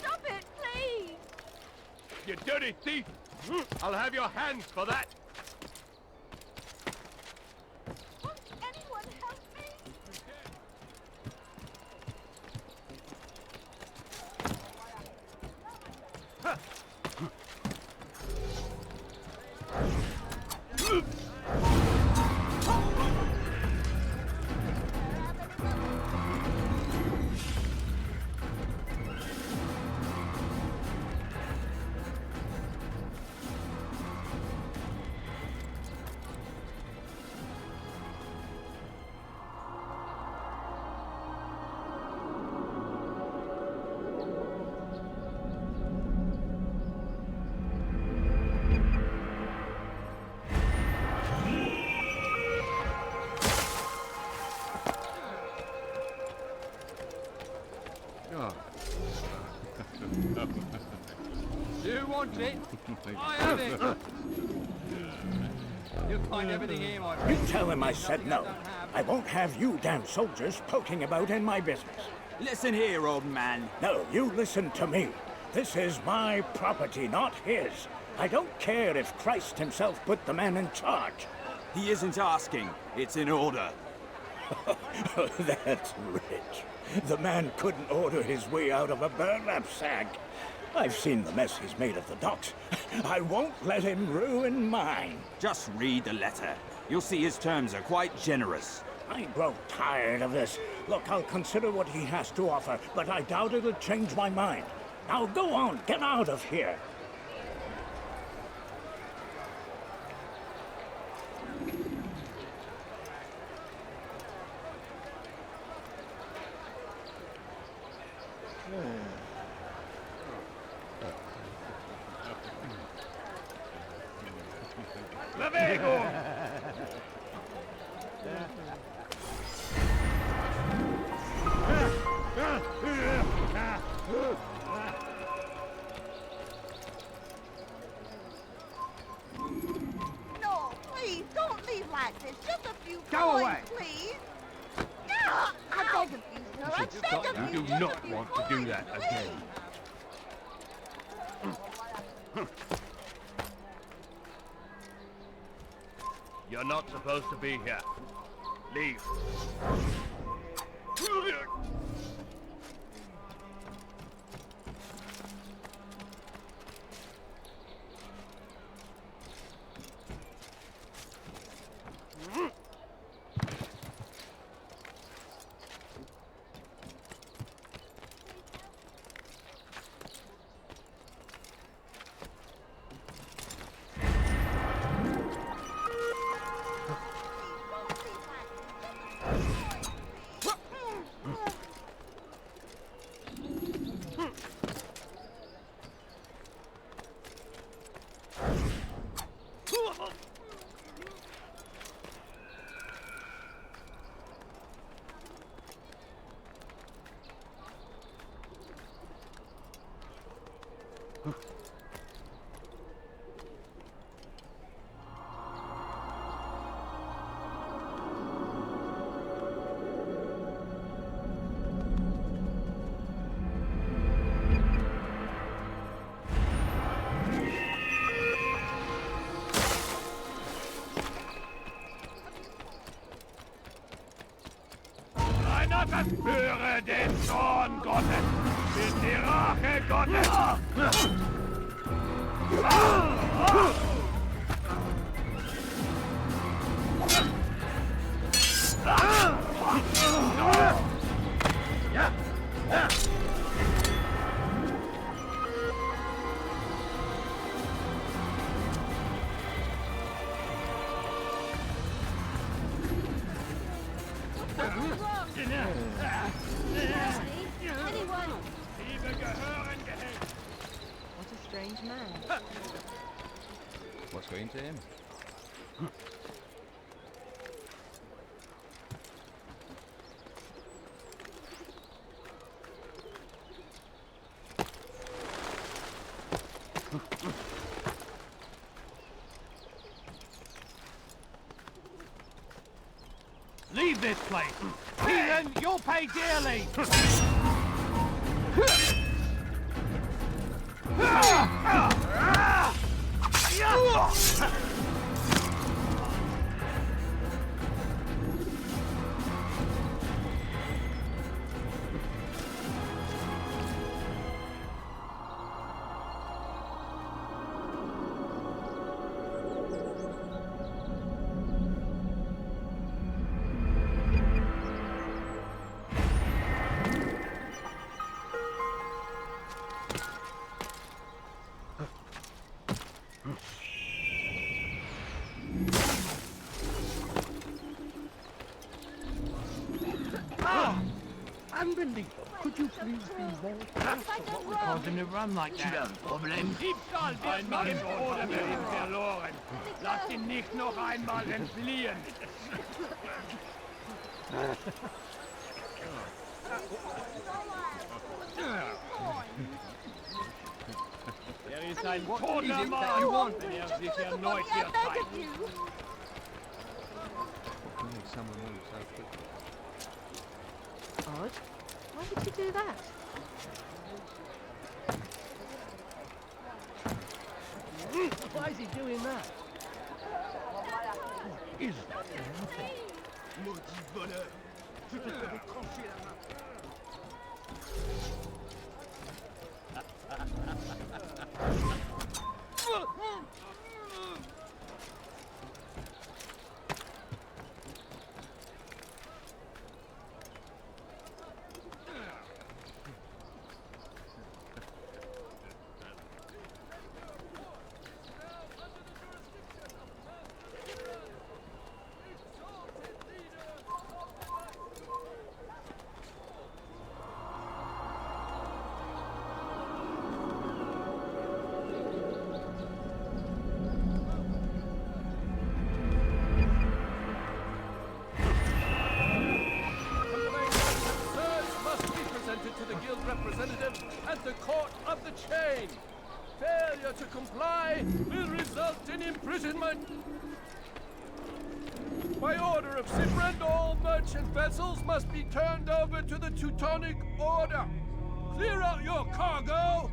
Stop it, please! You dirty thief! I'll have your hands for that! Won't anyone help me? You want it? I have it! You'll find everything here, my friend. You tell him I said no. I won't have you damn soldiers poking about in my business. Listen here, old man. No, you listen to me. This is my property, not his. I don't care if Christ himself put the man in charge. He isn't asking. It's in order. That's rich. The man couldn't order his way out of a burlap sack. I've seen the mess he's made of the docks. I won't let him ruin mine. Just read the letter. You'll see his terms are quite generous. I grow tired of this. Look, I'll consider what he has to offer, but I doubt it'll change my mind. Now go on, get out of here. taxes. Just a few Go coins, away. please. I beg of you, sir. I beg of you. You do not want to do that again. You're not supposed to be here. Leave. Höre den Zorn Gottes! Bin die Rache Gottes! What a strange man. What's going to him? Leave this place! Heathen, you'll pay dearly! Unbelievable. Could you please be more careful what we're causing to run like that? Problem. Diebstahl wird mal im Boden verloren. Lass ihn nicht noch einmal entfliehen. Ist ein toter Mann, wenn sich erneut hier zeigt. Odd. Why would you do that? Why is he doing that? Is that nothing? Maudit voleur! Je te ferai trancher la main! To the guild representative at the court of the chain. Failure to comply will result in imprisonment. By order of Sibrand, all merchant vessels must be turned over to the Teutonic Order. Clear out your cargo.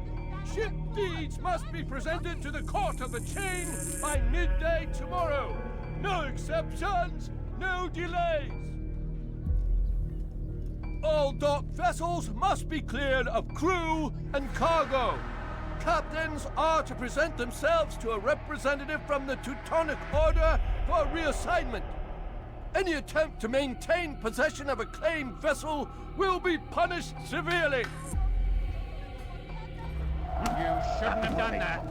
Ship deeds must be presented to the Court of the Chain by midday tomorrow. No exceptions, no delays. All docked vessels must be cleared of crew and cargo. Captains are to present themselves to a representative from the Teutonic Order for reassignment. Any attempt to maintain possession of a claimed vessel will be punished severely. You shouldn't have done that.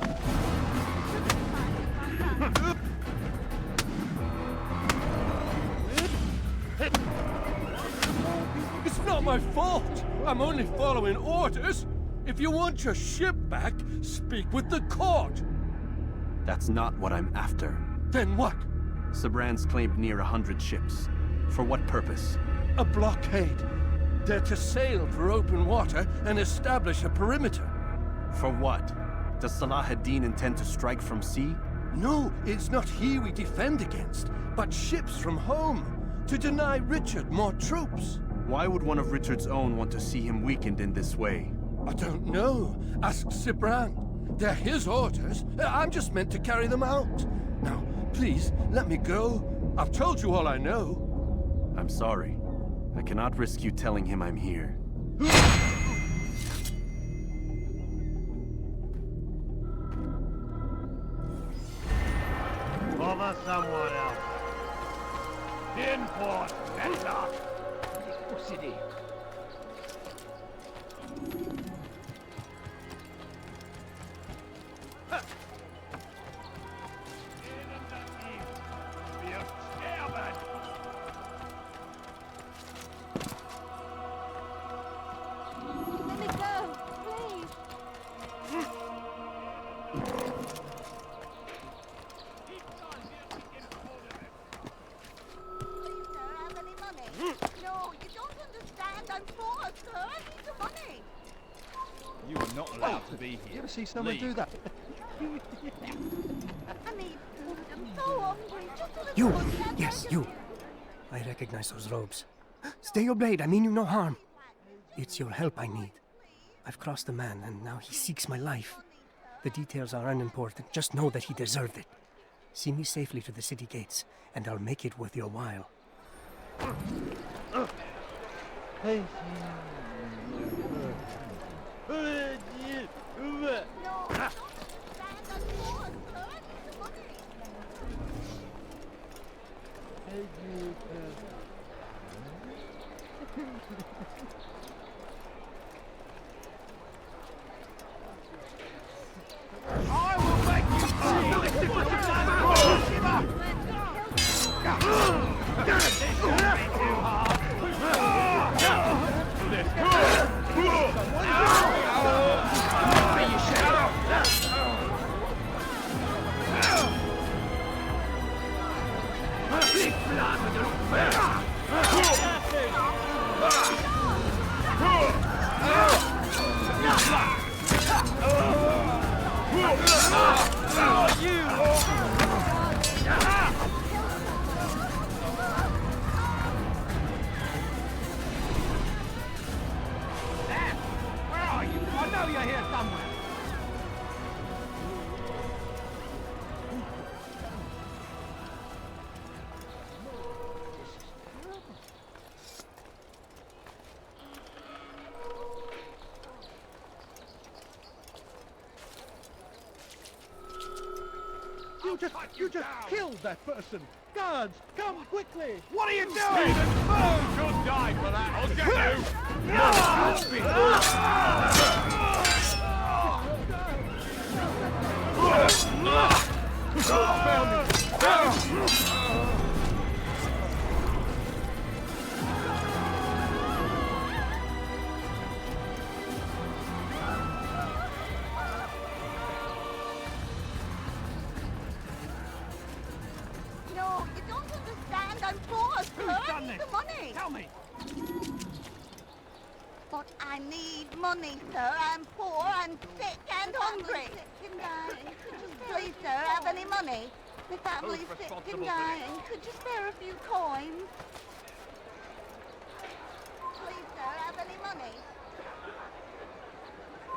It's not my fault. I'm only following orders. If you want your ship back, speak with the court. That's not what I'm after. Then what? Sibrand's claimed near 100 ships. For what purpose? A blockade. They're to sail for open water and establish a perimeter. For what? Does Salah ad-Din intend to strike from sea? No, it's not he we defend against, but ships from home, to deny Richard more troops. Why would one of Richard's own want to see him weakened in this way? I don't know. Ask Sibrand. They're his orders. I'm just meant to carry them out. Now, please, let me go. I've told you all I know. I'm sorry. I cannot risk you telling him I'm here. Over someone else. Dinport, Vendor. City. Let me go, please. No, you don't understand. I'm poor, sir. I need the money. You are not allowed to be here. You ever see someone do that? I need food. I'm so hungry. Just a little You! money. Yes, you! I recognize those robes. Stay your blade, I mean you no harm. It's your help I need. I've crossed a man, and now he seeks my life. The details are unimportant. Just know that he deserved it. See me safely to the city gates, and I'll make it worth your while. Hey. I will make you see what you're Where are you? I know you're here somewhere. You just killed that person. Guards, come quickly. What are you doing? Move! You'll die for that. No, you don't understand. I'm poor, sir. I need the money. Tell me. But I need money, sir. I'm poor, I'm sick and hungry. Please, sir, have any money? My family's sick and dying. Could you spare a few coins? Please, sir, have any money?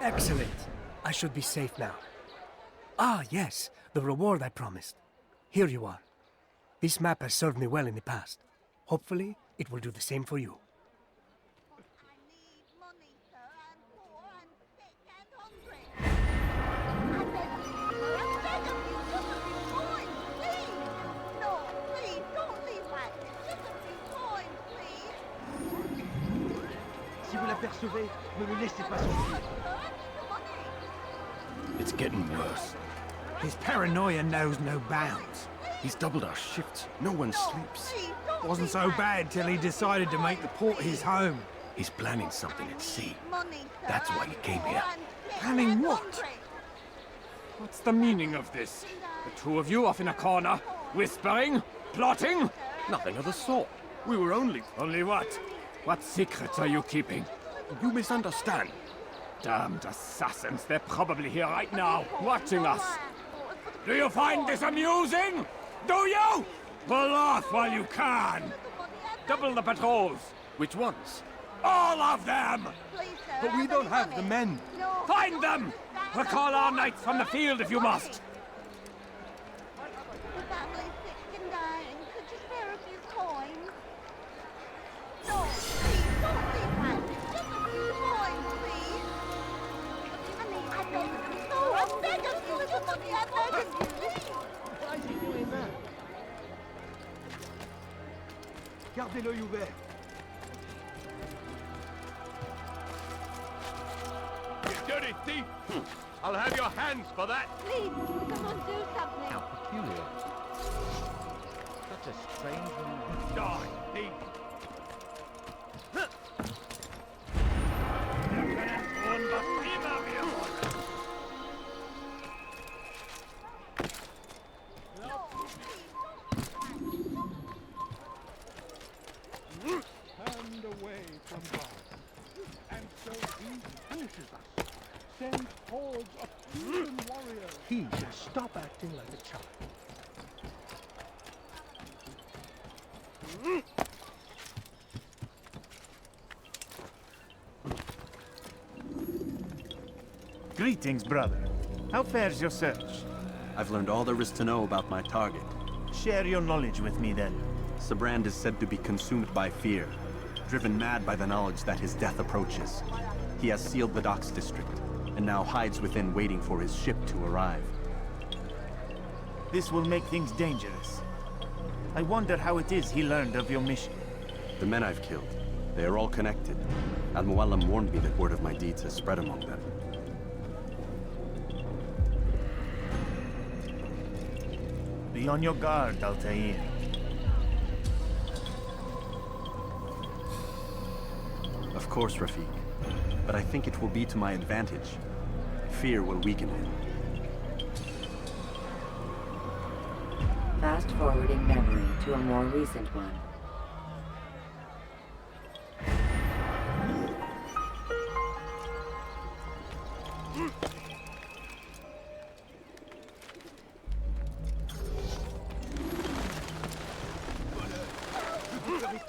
Excellent. I should be safe now. Ah, yes, the reward I promised. Here you are. This map has served me well in the past. Hopefully, it will do the same for you. I need money, sir. I'm poor, I'm sick and hungry. I beg of you, sir. I beg of you, just a few coins, please. No, please, don't leave like this. Just a few coins, please. Si vous l'apercevez, ne le laissez pas s'enfuir. It's getting worse. His paranoia knows no bounds. He's doubled our shifts. No one sleeps. Wasn't so bad till he decided to make the port his home. He's planning something at sea. That's why he came here. Planning what? What's the meaning of this? The two of you off in a corner, whispering, plotting? Nothing of the sort. We were only... Only what? What secrets are you keeping? You misunderstand. Damned assassins, they're probably here right now, watching us. Do you find this amusing? Do you? Pull off while you can. Double the patrols. Which ones? All of them! But we don't have the men. Find them! Recall our knights from the field if you must. My family's sick and dying. Could you spare a few coins? No, please, don't leave like this. Just a few coins, please. I beg of you. No, I beg of you. Just a few, I beg of you. Please. Why is he doing that? Gardez l'œil ouvert. You dirty thief! I'll have your hands for that! Please, someone do something. How peculiar. Such a strange woman. Die, thief! Turned away from God, and so he punishes us. Sends hordes of human warriors. He should stop acting like a child. Greetings, brother. How fares your search? I've learned all there is to know about my target. Share your knowledge with me, then. Sibrand is said to be consumed by fear, driven mad by the knowledge that his death approaches. He has sealed the docks district, and now hides within waiting for his ship to arrive. This will make things dangerous. I wonder how it is he learned of your mission. The men I've killed, they are all connected. Al-Mualim warned me that word of my deeds has spread among them. Be on your guard, Altair. Of course, Rafiq. But I think it will be to my advantage. Fear will weaken him. Fast-forwarding memory to a more recent one.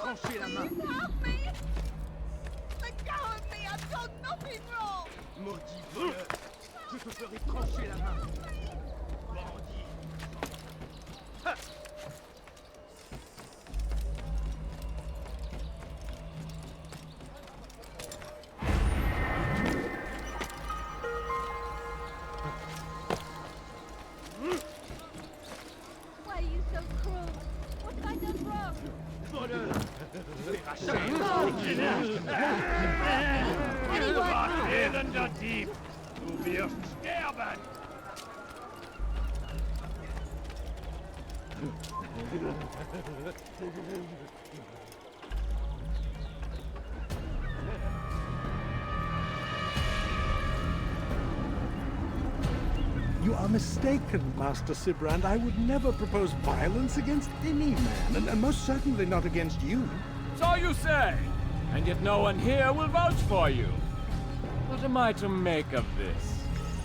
Tranchez la main. Help me! Let go of me! I've done nothing wrong! Maudit voleur. Je te ferai trancher la main. Bandit. Ha! Why are you so cruel? What have I done wrong? Voleur. Anyone? Heden der Dieb! Du wirst sterben! You are mistaken, Master Sibrand. I would never propose violence against any man, and most certainly not against you. So you say, and yet no one here will vouch for you. What am I to make of this?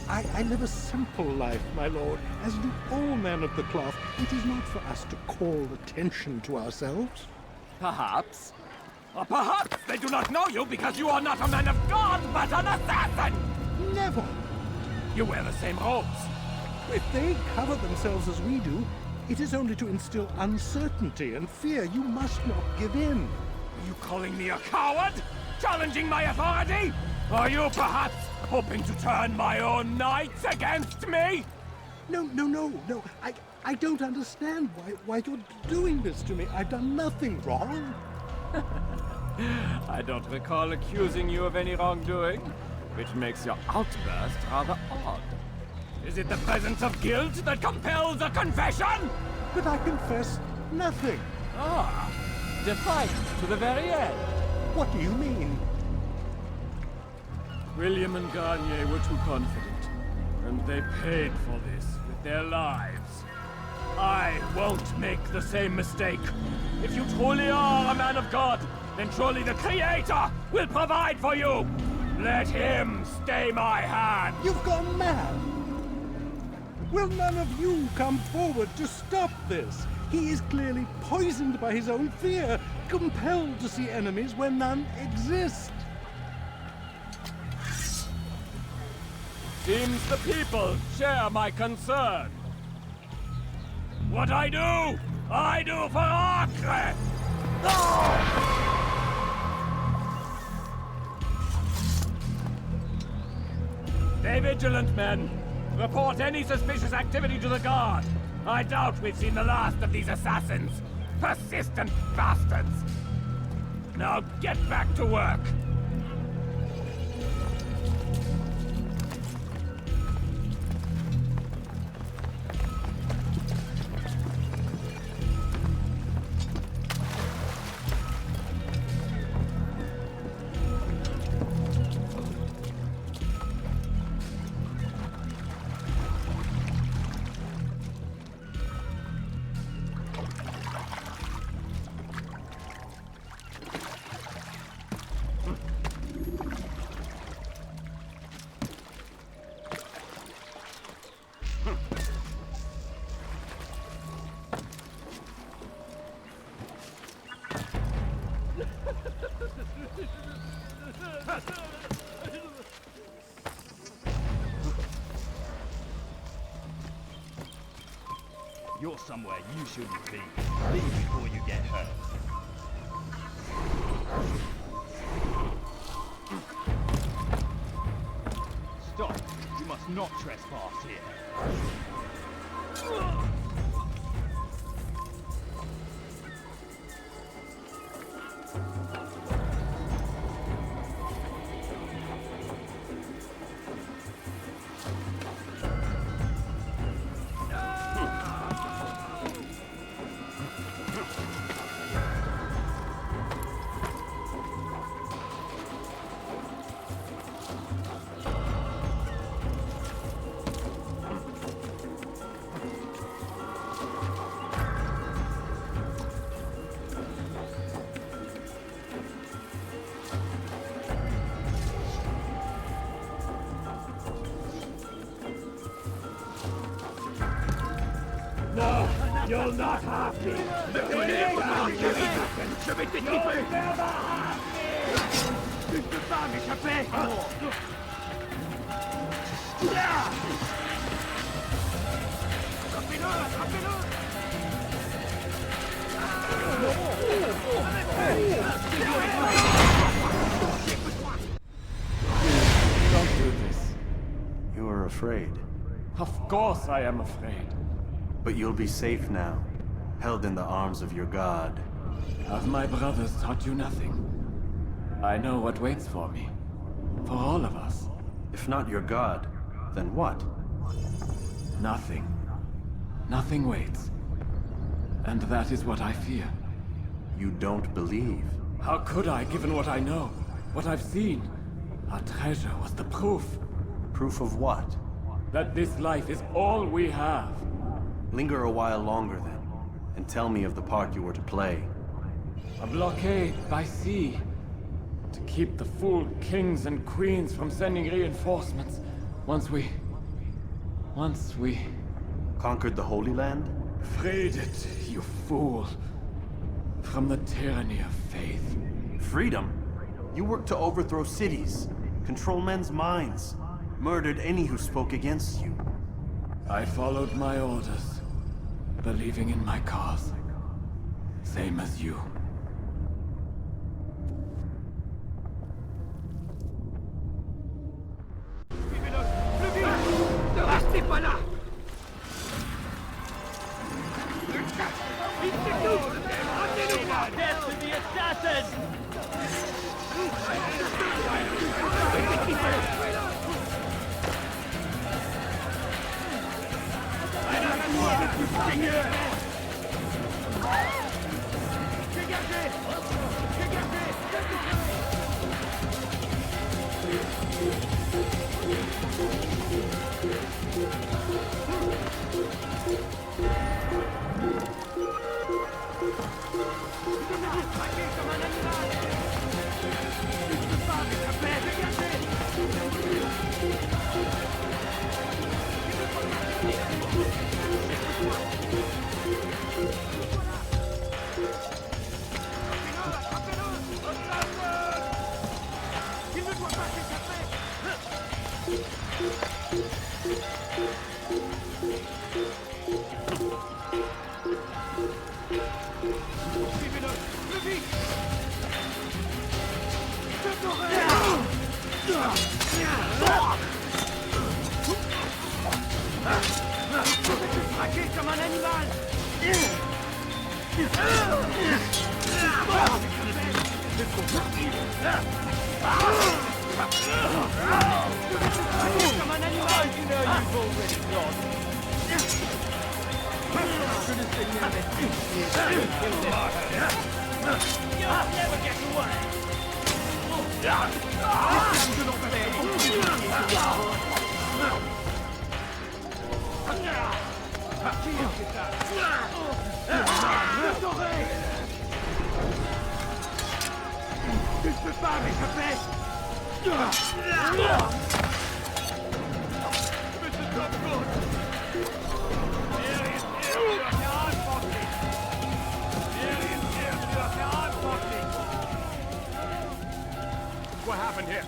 I live a simple life, my lord, as do all men of the cloth. It is not for us to call attention to ourselves. Perhaps. Or perhaps they do not know you because you are not a man of God, but an assassin! Never! You wear the same robes. If they cover themselves as we do, it is only to instill uncertainty and fear. You must not give in. Are you calling me a coward? Challenging my authority? Are you perhaps hoping to turn my own knights against me? No. I don't understand why you're doing this to me. I've done nothing wrong. I don't recall accusing you of any wrongdoing, which makes your outburst rather odd. Is it the presence of guilt that compels a confession? But I confess nothing. Ah, defiant to the very end. What do you mean? William and Garnier were too confident, and they paid for this with their lives. I won't make the same mistake. If you truly are a man of God, then surely the Creator will provide for you. Let him stay my hand. You've gone mad. Will none of you come forward to stop this? He is clearly poisoned by his own fear, compelled to see enemies where none exist. Seems the people share my concern. What I do for Acre! Stay vigilant, men. Report any suspicious activity to the guard. I doubt we've seen the last of these assassins. Persistent bastards. Now get back to work. You're somewhere you shouldn't be. Leave before you get hurt. Stop! You must not trespass here. You'll not have me! You'll never have me! You'll never have me! Tu peux pas m'échapper! Attrapez-le! Attrapez-le! Don't do this. You are afraid. Of course I am afraid. But you'll be safe now, held in the arms of your god. Have my brothers taught you nothing? I know what waits for me. For all of us. If not your god, then what? Nothing. Nothing waits. And that is what I fear. You don't believe? How could I, given what I know? What I've seen? Our treasure was the proof. Proof of what? That this life is all we have. Linger a while longer then, and tell me of the part you were to play. A blockade by sea. To keep the fool kings and queens from sending reinforcements. Once we Once we... Conquered the Holy Land? freed it, you fool. From the tyranny of faith. Freedom? You worked to overthrow cities, control men's minds, murdered any who spoke against you. I followed my orders, believing in my cause. Same as you. Restez pas là! Death to the assassin! Traqué comme un animal! Comme un animal! You know you've already lost. Should have been your You'll never get away! Tu ne peux pas m'échapper! What happened here?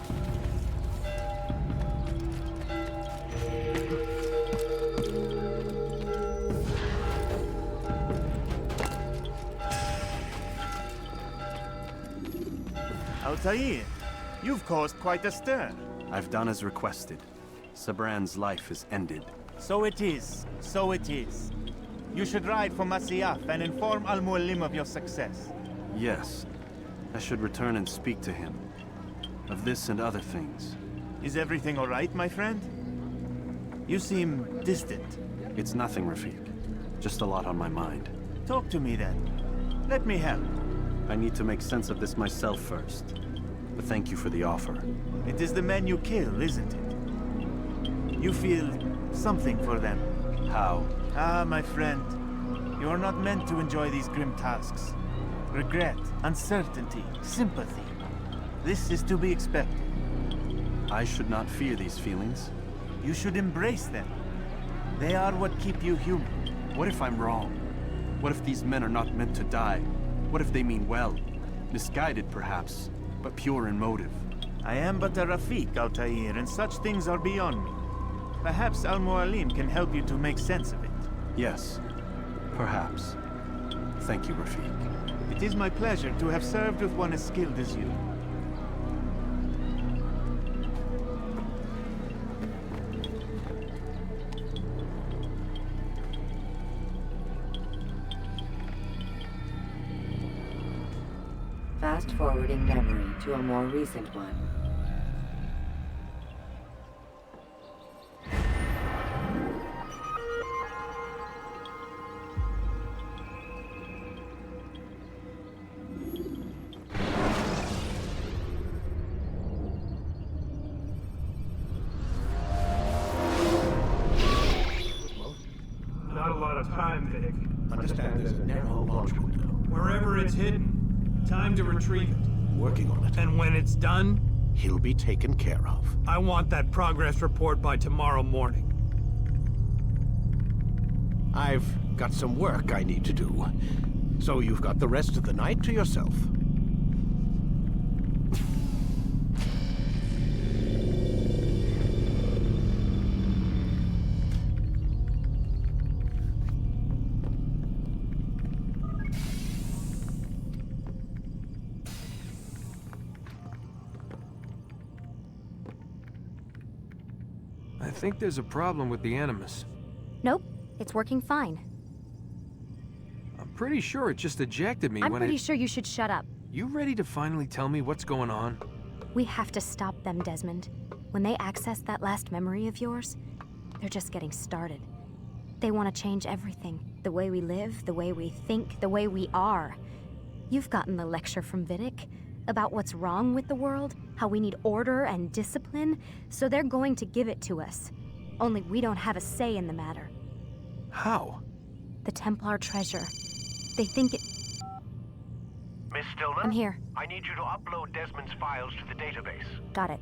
Altair, you've caused quite a stir. I've done as requested. Sabran's life is ended. So it is. So it is. You should ride for Masyaf and inform Al-Mualim of your success. Yes. I should return and speak to him. Of this and other things. Is everything all right, my friend? You seem distant. It's nothing, Rafiq. Just a lot on my mind. Talk to me then. Let me help. I need to make sense of this myself first. But thank you for the offer. It is the men you kill, isn't it? You feel something for them. How? Ah, my friend. You are not meant to enjoy these grim tasks. Regret, uncertainty, sympathy. This is to be expected. I should not fear these feelings. You should embrace them. They are what keep you human. What if I'm wrong? What if these men are not meant to die? What if they mean well? Misguided, perhaps, but pure in motive. I am but a Rafiq, Altair, and such things are beyond me. Perhaps Al-Mualim can help you to make sense of it. Yes, perhaps. Thank you, Rafiq. It is my pleasure to have served with one as skilled as you. Fast-forwarding memory to a more recent one. Not a lot of time, Vic. Understand there's a narrow launch window. Wherever it's hidden, time to retrieve it. Working on it. And when it's done, He'll be taken care of. I want that progress report by tomorrow morning. I've got some work I need to do. So you've got the rest of the night to yourself. I think there's a problem with the Animus. Nope, it's working fine. I'm pretty sure it just ejected me I'm when pretty sure you should shut up. You ready to finally tell me what's going on? We have to stop them, Desmond. When they access that last memory of yours, they're just getting started. They want to change everything. The way we live, the way we think, the way we are. You've gotten the lecture from Vidic about what's wrong with the world, how we need order and discipline, so they're going to give it to us. Only we don't have a say in the matter. How? The Templar treasure. They think it... Miss Stillman? I'm here. I need you to upload Desmond's files to the database. Got it.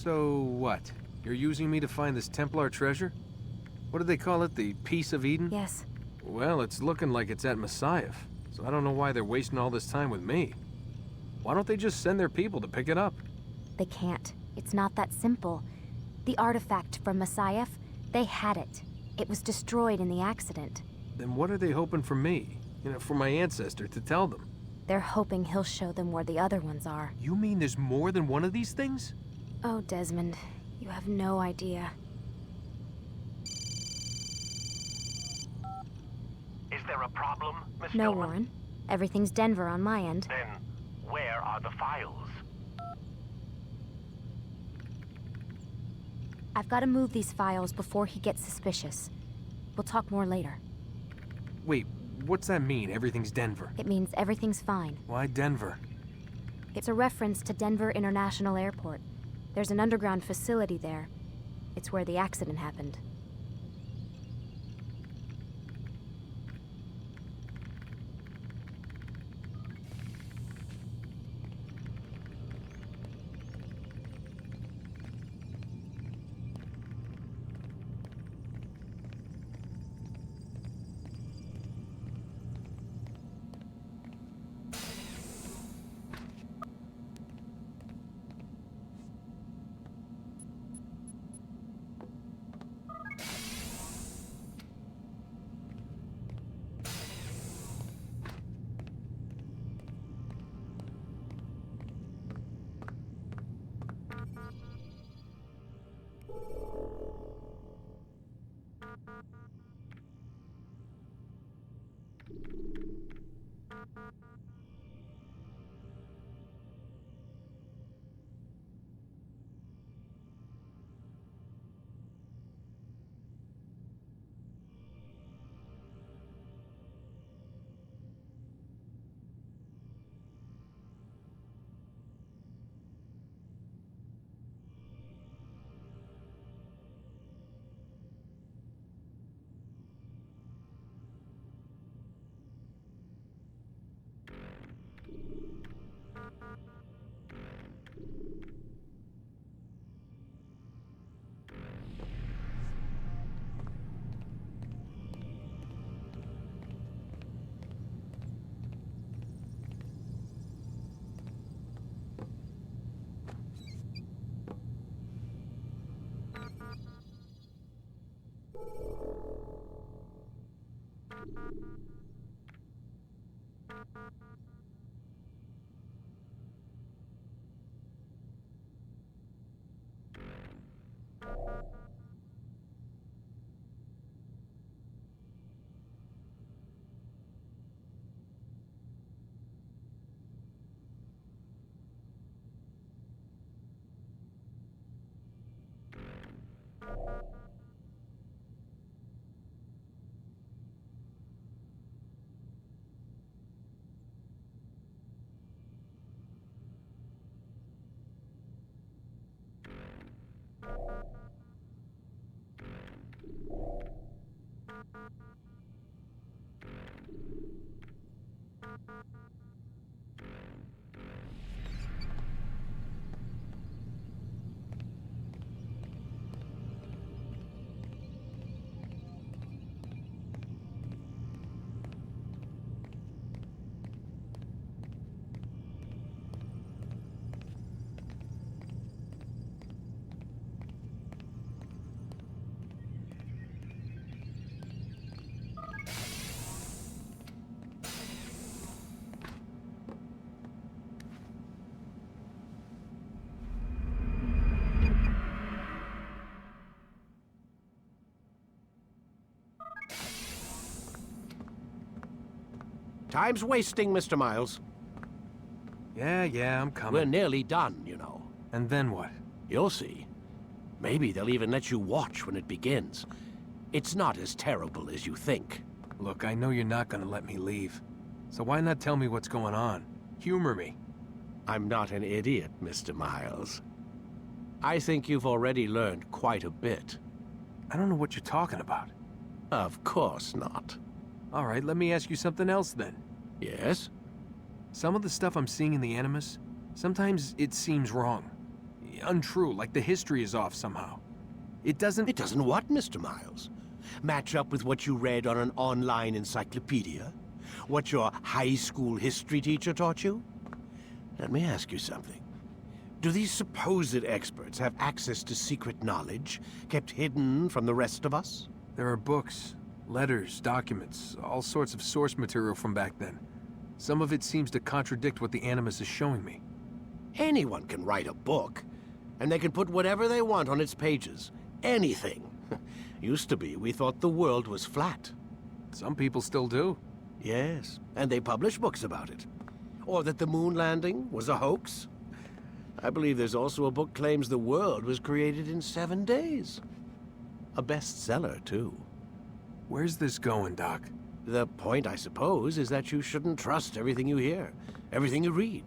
So what? You're using me to find this Templar treasure? What do they call it? The Piece of Eden? Yes. Well, it's looking like it's at Messiah, so I don't know why they're wasting all this time with me. Why don't they just send their people to pick it up? They can't. It's not that simple. The artifact from Messiah, they had it. It was destroyed in the accident. Then what are they hoping for me? You know, for my ancestor to tell them? They're hoping he'll show them where the other ones are. You mean there's more than one of these things? Oh, Desmond, you have no idea. Is there a problem, Miss No, Stillman? Warren. Everything's Denver on my end. Then, where are the files? I've got to move these files before he gets suspicious. We'll talk more later. Wait, what's that mean, everything's Denver? It means everything's fine. Why Denver? It's a reference to Denver International Airport. There's an underground facility there. It's where the accident happened. Time's wasting, Mr. Miles. Yeah, I'm coming. We're nearly done, you know. And then what? You'll see. Maybe they'll even let you watch when it begins. It's not as terrible as you think. Look, I know you're not gonna let me leave. So why not tell me what's going on? Humor me. I'm not an idiot, Mr. Miles. I think you've already learned quite a bit. I don't know what you're talking about. Of course not. All right, let me ask you something else then. Yes? Some of the stuff I'm seeing in the Animus, sometimes it seems wrong. Untrue, like the history is off somehow. It doesn't... It doesn't what, Mr. Miles? Match up with what you read on an online encyclopedia? What your high school history teacher taught you? Let me ask you something. Do these supposed experts have access to secret knowledge kept hidden from the rest of us? There are books, letters, documents, all sorts of source material from back then. Some of it seems to contradict what the Animus is showing me. Anyone can write a book, and they can put whatever they want on its pages. Anything. Used to be, we thought the world was flat. Some people still do. Yes, and they publish books about it. Or that the moon landing was a hoax. I believe there's also a book claims the world was created in 7 days. A bestseller, too. Where's this going, Doc? The point, I suppose, is that you shouldn't trust everything you hear, everything you read.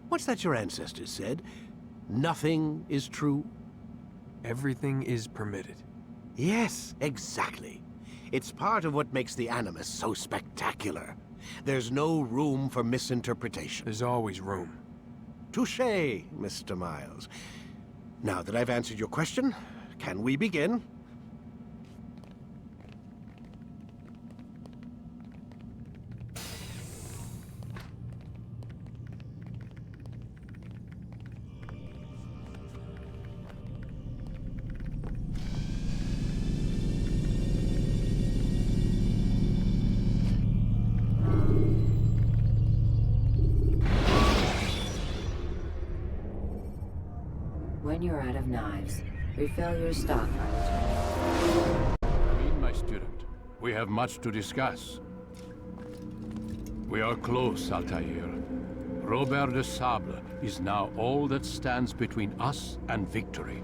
What's that your ancestors said? Nothing is true? Everything is permitted. Yes, exactly. It's part of what makes the Animus so spectacular. There's no room for misinterpretation. There's always room. Touché, Mr. Miles. Now that I've answered your question, can we begin? When you're out of knives, refill your stock. Come in, my student. We have much to discuss. We are close, Altair. Robert de Sable is now all that stands between us and victory.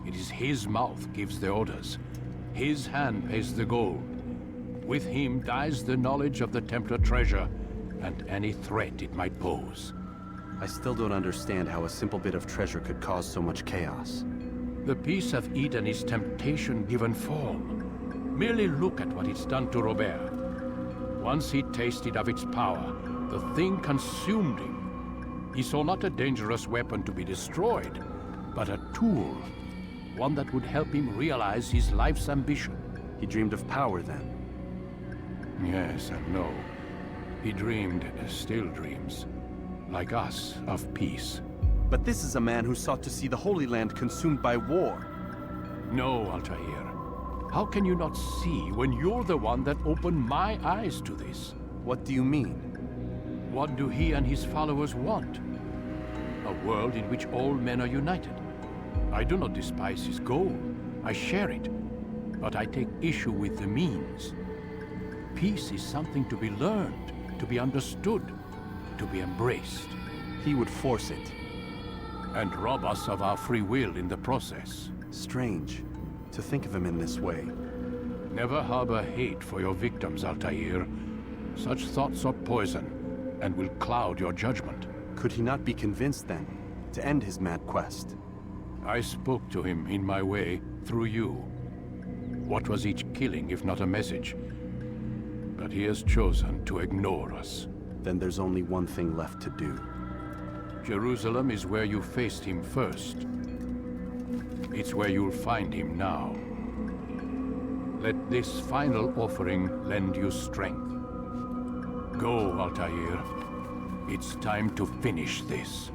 It is his mouth gives the orders. His hand pays the gold. With him dies the knowledge of the Templar treasure and any threat it might pose. I still don't understand how a simple bit of treasure could cause so much chaos. The Peace of Eden is temptation given form. Merely look at what it's done to Robert. Once he tasted of its power, the thing consumed him. He saw not a dangerous weapon to be destroyed, but a tool. One that would help him realize his life's ambition. He dreamed of power then? Yes and no. He dreamed, still dreams. Like us, of peace. But this is a man who sought to see the Holy Land consumed by war. No, Altair. How can you not see when you're the one that opened my eyes to this? What do you mean? What do he and his followers want? A world in which all men are united. I do not despise his goal. I share it. But I take issue with the means. Peace is something to be learned, to be understood, to be embraced. He would force it. And rob us of our free will in the process. Strange, to think of him in this way. Never harbor hate for your victims, Altair. Such thoughts are poison, and will cloud your judgment. Could he not be convinced, then, to end his mad quest? I spoke to him in my way, through you. What was each killing if not a message? But he has chosen to ignore us. Then there's only one thing left to do. Jerusalem is where you faced him first. It's where you'll find him now. Let this final offering lend you strength. Go, Altair. It's time to finish this.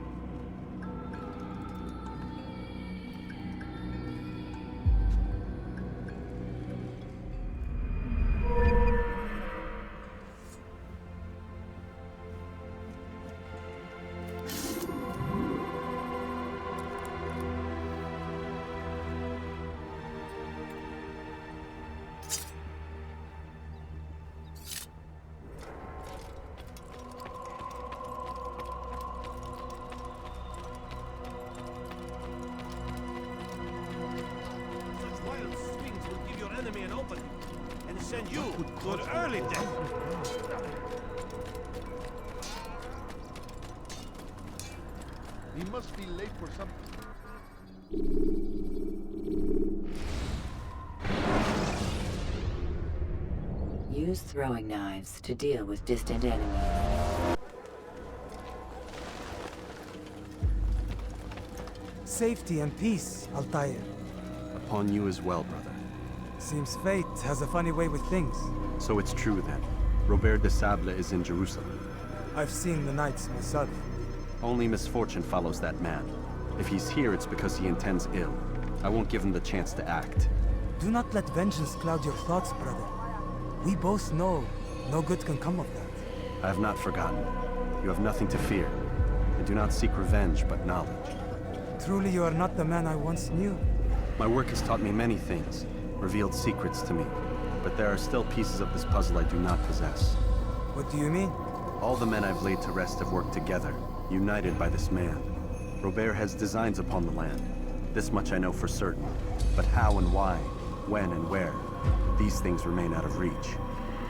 Send you to an early death. He must be late for something. Use throwing knives to deal with distant enemies. Safety and peace, Altair. Upon you as well, brother. Seems fate has a funny way with things. So it's true then. Robert de Sable is in Jerusalem. I've seen the knights myself. Only misfortune follows that man. If he's here, it's because he intends ill. I won't give him the chance to act. Do not let vengeance cloud your thoughts, brother. We both know no good can come of that. I have not forgotten. You have nothing to fear. I do not seek revenge, but knowledge. Truly you are not the man I once knew. My work has taught me many things, revealed secrets to me. But there are still pieces of this puzzle I do not possess. What do you mean? All the men I've laid to rest have worked together, united by this man. Robert has designs upon the land. This much I know for certain. But how and why, when and where, these things remain out of reach.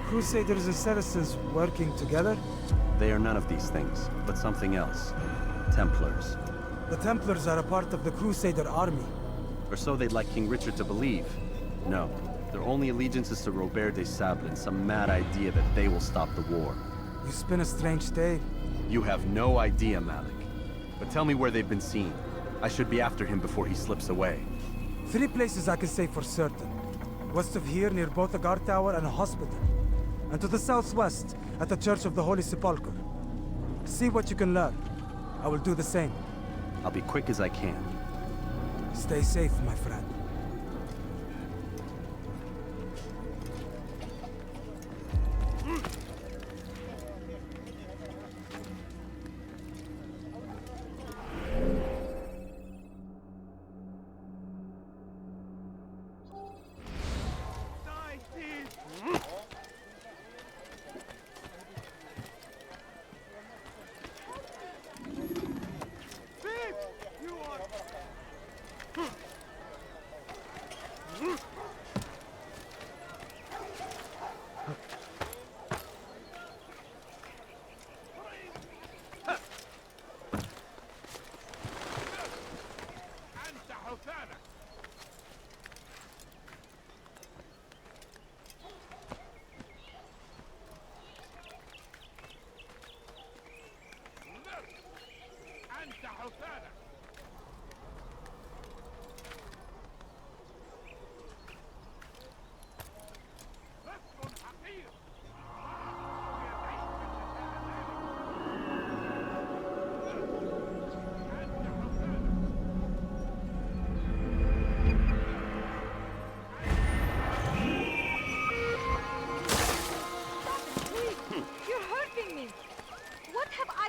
Crusaders and Saracens working together? They are none of these things, but something else. Templars. The Templars are a part of the Crusader army. Or so they'd like King Richard to believe. No, their only allegiance is to Robert de Sable and some mad idea that they will stop the war. You spin a strange tale. You have no idea, Malik. But tell me where they've been seen. I should be after him before he slips away. 3 places I can say for certain. West of here, near both a guard tower and a hospital. And to the southwest, at the Church of the Holy Sepulchre. See what you can learn. I will do the same. I'll be quick as I can. Stay safe, my friend.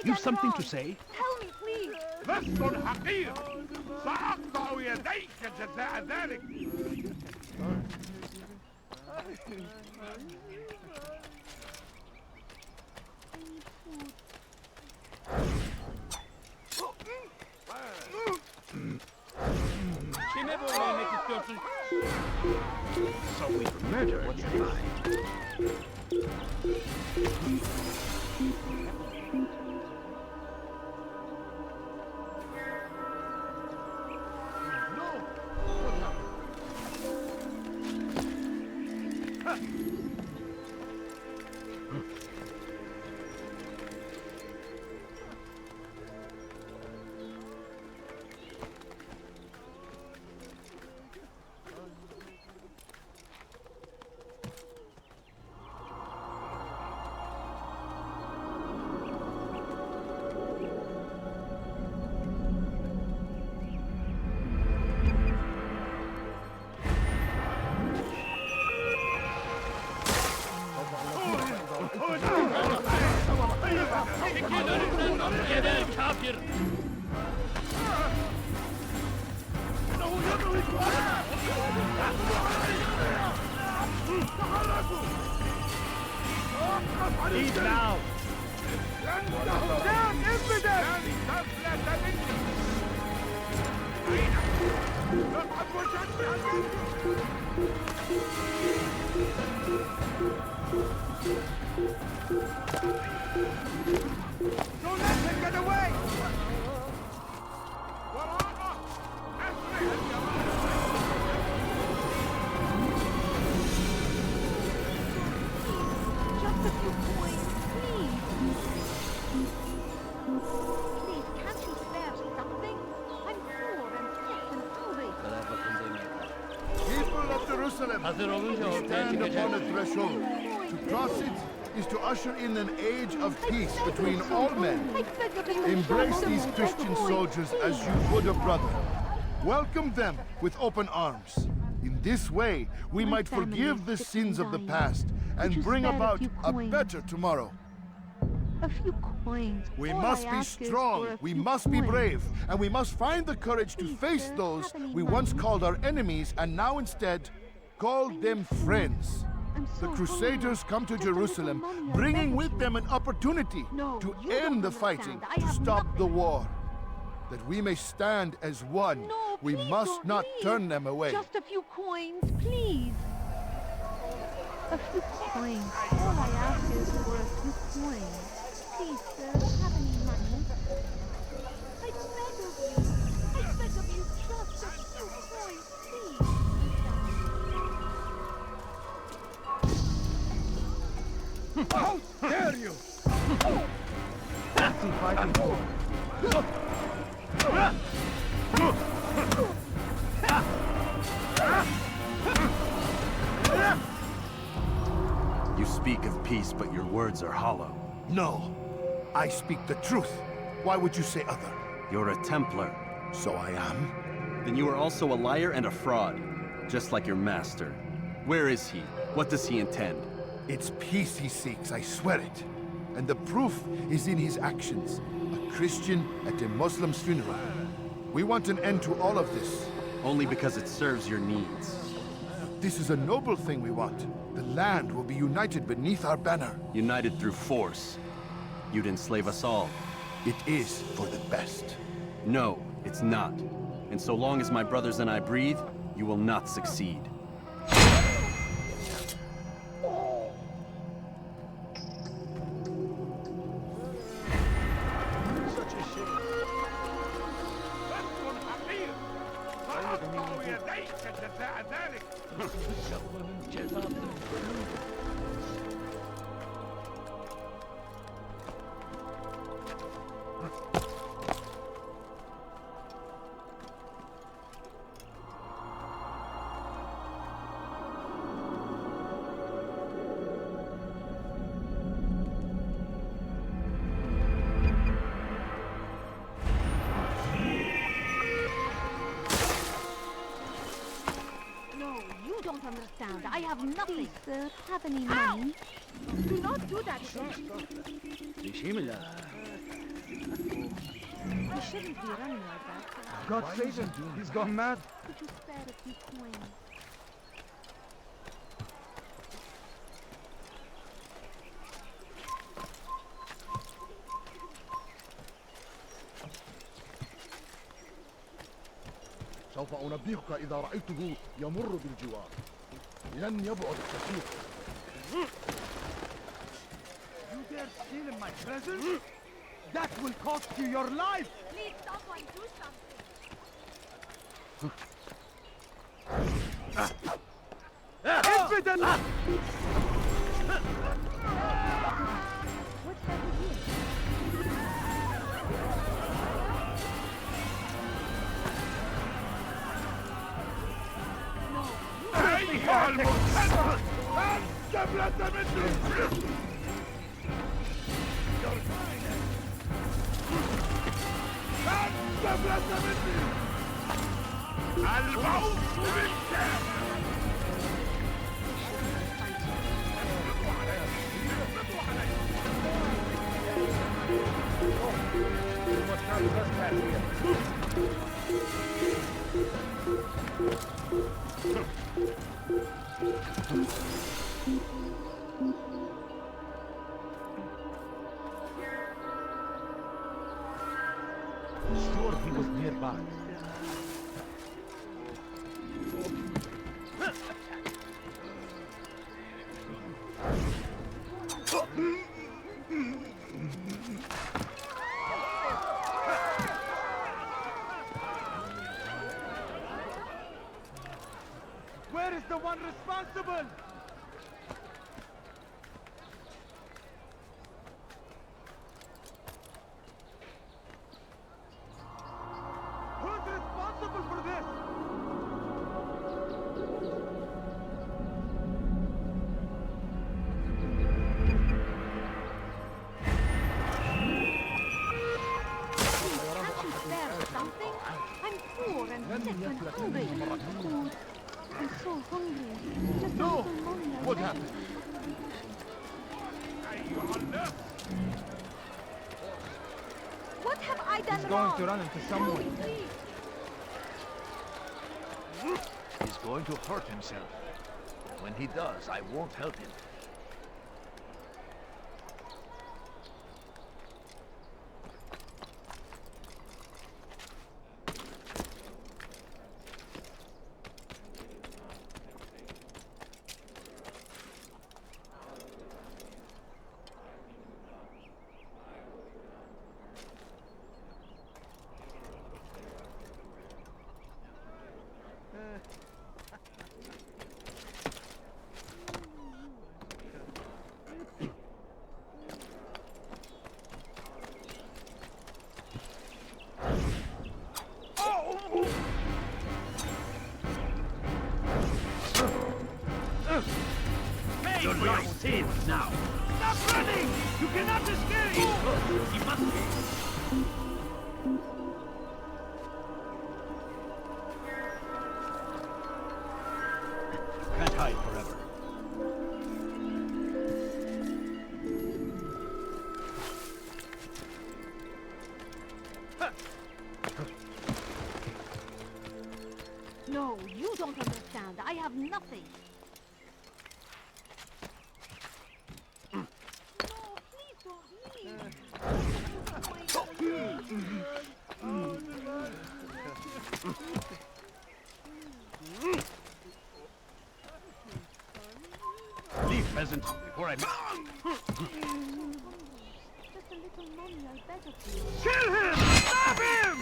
You've something to say? Tell me, please. لست حقير سأقطع يديك جزاء ذلك. Kime böyle yemek istiyorsun? So we murder you lied. Çekil önümden! Geber kafir! Leave now! Down, infidel! Don't let him get away! Just a few coins, please. Please, can't you spare something? I'm poor and sick and hungry. People of Jerusalem, Hazır olunca ortaya stand upon çıkacak. a threshold. To cross it is to usher in an age of peace between all men. Embrace these Christian soldiers as you would a brother. Welcome them with open arms. In this way, we might forgive the sins of the past and bring about a better tomorrow. A few coins. We All must I be ask is strong, for a we few must be coins. brave, and we must find the courage to face those we once called our enemies and now instead call them friends. The Crusaders come to Jerusalem, bringing with them an opportunity to end the fighting, to stop the war. That we may stand as one, we must not turn them away. Just a few coins, please. A few coins. All I ask is for a few coins. Please, sir, have any money? I beg of you. I beg of you, just a few coins, please. How dare you! Fancy fighting for. You speak of peace, but your words are hollow. No, I speak the truth. Why would you say other? You're a Templar. So I am? Then you are also a liar and a fraud, just like your master. Where is he? What does he intend? It's peace he seeks, I swear it. And the proof is in his actions. A Christian at a Muslim's funeral. We want an end to all of this. Only because it serves your needs. This is a noble thing we want. The land will be united beneath our banner. United through force. You'd enslave us all. It is for the best. No, it's not. And so long as my brothers and I breathe, you will not succeed. No, you don't understand. I have nothing. Please, sir, have any money? Do not do that again. You shouldn't be running like that. God save him. He's gone mad. Could you spare a few coins? سوف أنبهك إذا رأيته يمر بالجوار. لن يبعد كثير. You dare steal in my presence? That will cost you your life! Please, someone do something. Infidel! What have you here? أيها المكذب! أنت مني! أنت مني! الموت بالكامل! he was nearby. Where is the one responsible? Who's responsible for this? Can't you spare something? I'm poor and sick and hungry. Food. I'm so hungry. Just No! a little money, I What beg. happened? What have I done He's wrong? going to run into Tell me, someone. please. He's going to hurt himself. When he does, I won't help him. You're not safe now. Stop running! You cannot escape! He must be. Can't hide forever. No, you don't understand. I have nothing. No, please don't leave. Leave, peasant, before I... Just a little money, I beg of you. Kill him! Stop him!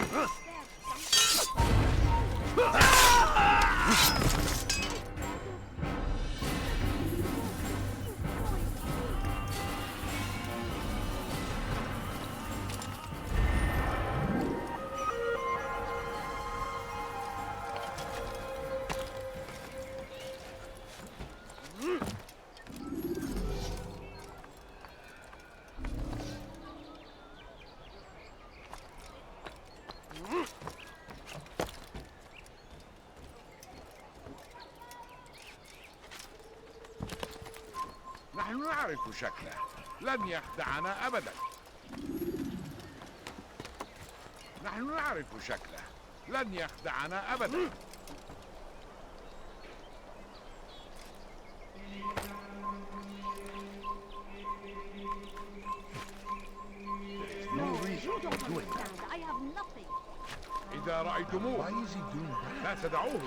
نحن نعرف شكله لن يخدعنا أبدا نحن نعرف شكله لن يخدعنا أبدا No reason You don't for doing that. understand. I have nothing. إذا رأيتموه لا تدعوه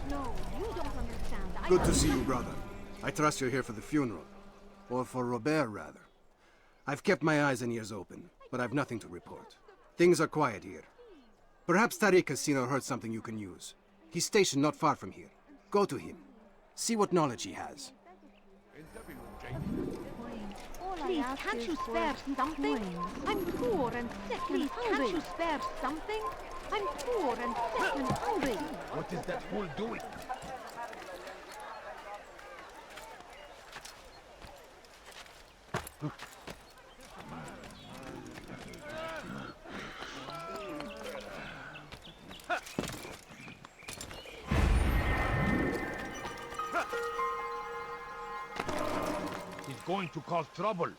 No, you don't understand. I Good have to see you, nothing. brother. I trust you're here for the funeral. Or for Robert, rather. I've kept my eyes and ears open, but I've nothing to report. Things are quiet here. Perhaps Tariq has seen or heard something you can use. He's stationed not far from here. Go to him. See what knowledge he has. Please, can't you spare something? I'm poor and sick and hungry. Can't you spare something? I'm poor and sick and hungry. What is that fool doing? He's going to cause trouble.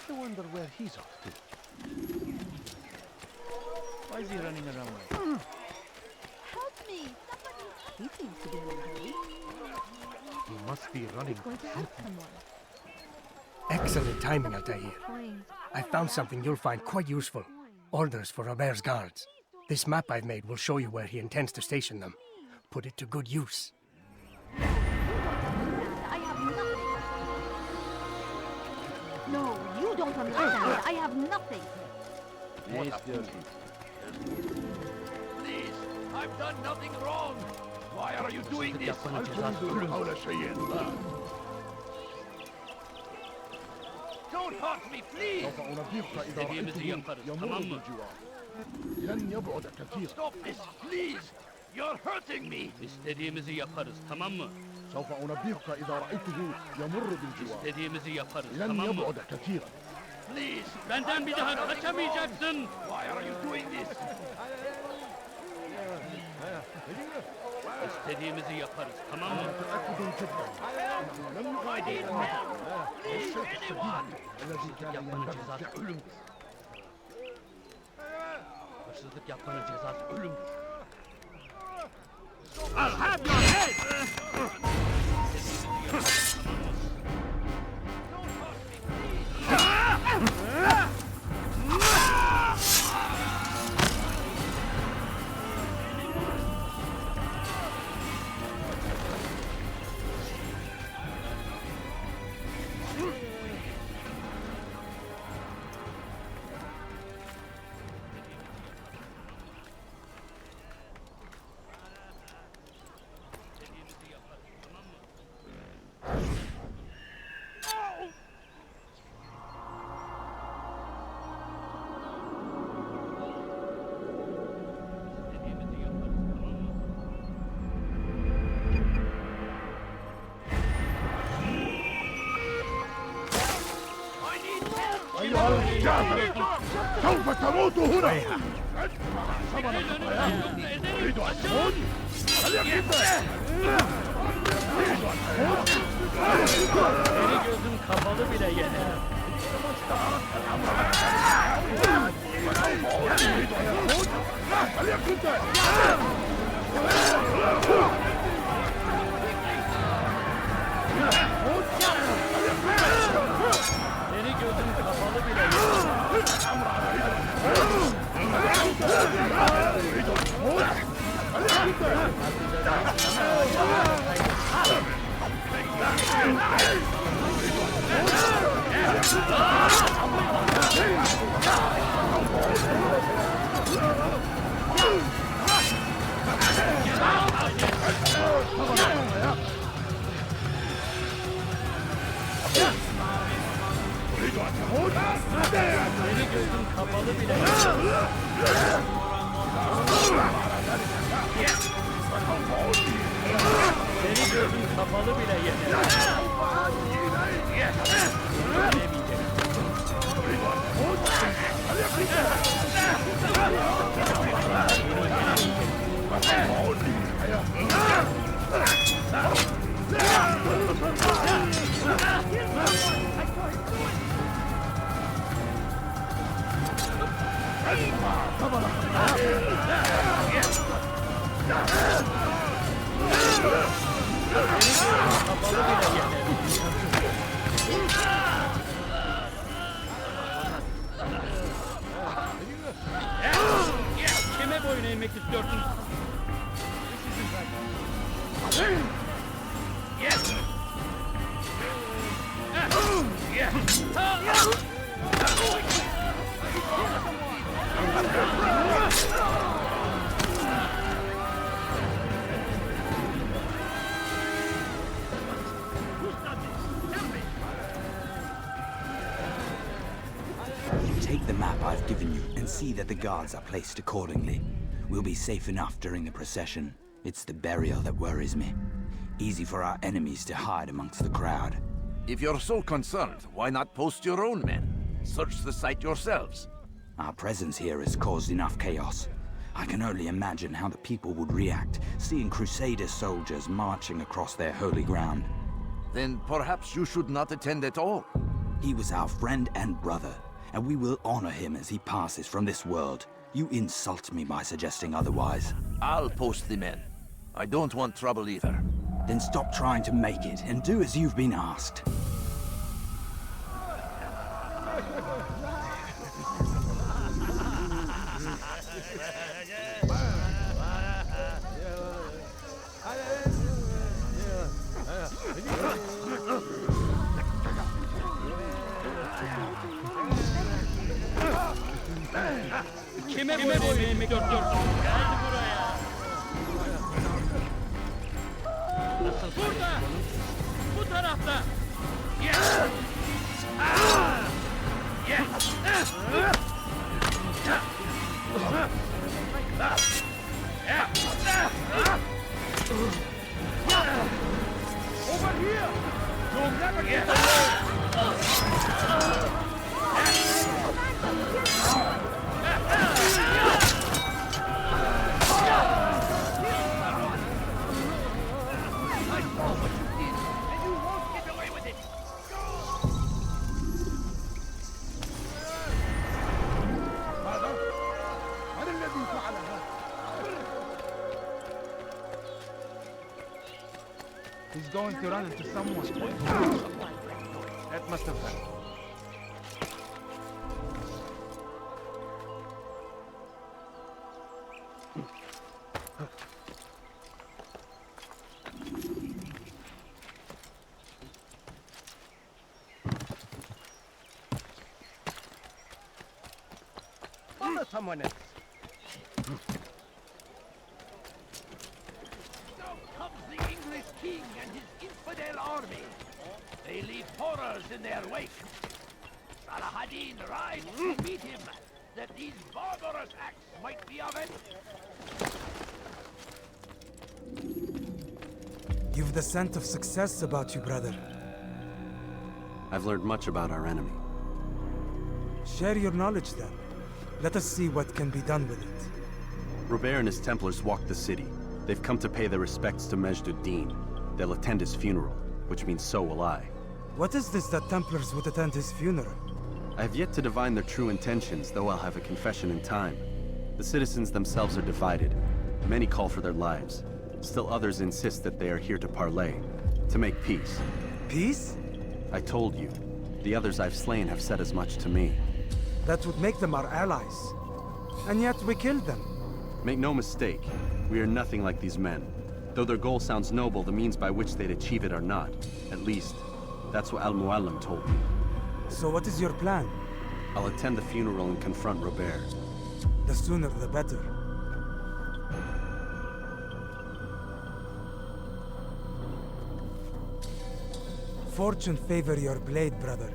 I wonder where he's off to. Why is he running around like that? Help me! Somebody He seems to be in a hurry. He must be running. He's going to help someone. Excellent timing, Altair. I found something you'll find quite useful. Orders for Robert's guards. This map I've made will show you where he intends to station them. Put it to good use. I have nothing. No, you don't understand. I have nothing. Please, I've done nothing wrong. Why are you doing this? Don't hurt me, please. İstediğimizi yaparız, tamam mı? Stop this, please. You're hurting me. İstediğimizi yaparız, tamam mı? İstediğimizi yaparız, tamam mı? Please. Benden bir daha kaçamayacaksın. Why are you doing this? İstediğimizi yaparız, tamam mı? I need help. Please, anyone. Hırsızlık yapmanın cezası ölümdür. Hırsızlık yapmanın cezası ölümdür. I'll have your head. سوف تموت هنا. أريد أن أموت. Seni gözüm kapalı bile yener. Seni gözüm kapalı bile Seni gözüm kapalı bile Seni gözüm kapalı bile yener. Kime boyun eğmek istiyorsun? Take the map I've given you and see that the guards are placed accordingly. We'll be safe enough during the procession. It's the burial that worries me. Easy for our enemies to hide amongst the crowd. If you're so concerned, why not post your own men? Search the site yourselves. Our presence here has caused enough chaos. I can only imagine how the people would react, seeing Crusader soldiers marching across their holy ground. Then perhaps you should not attend at all. He was our friend and brother, and we will honor him as he passes from this world. You insult me by suggesting otherwise. I'll post the men. I don't want trouble either. Then stop trying to make it and do as you've been asked. Kime böyle mi dört? Geldi buraya. Nasıl? Burada. Bu tarafta. Yes. Over here! You'll never get away! He's going to run into someone. That must have happened. Follow someone else. The English king and his infidel army. They leave horrors in their wake. Salah-ad-Din rides to meet him, that these barbarous acts might be avenged. You've the scent of success about you, brother. I've learned much about our enemy. Share your knowledge then. Let us see what can be done with it. Robert and his Templars walked the city. They've come to pay their respects to Majd ad-Din. They'll attend his funeral, which means so will I. What is this that Templars would attend his funeral? I have yet to divine their true intentions, though I'll have a confession in time. The citizens themselves are divided. Many call for their lives. Still others insist that they are here to parley, to make peace. Peace? I told you. The others I've slain have said as much to me. That would make them our allies. And yet we killed them. Make no mistake, we are nothing like these men. Though their goal sounds noble, the means by which they'd achieve it are not. At least, that's what Al-Mualim told me. So what is your plan? I'll attend the funeral and confront Robert. The sooner the better. Fortune favor your blade, brother.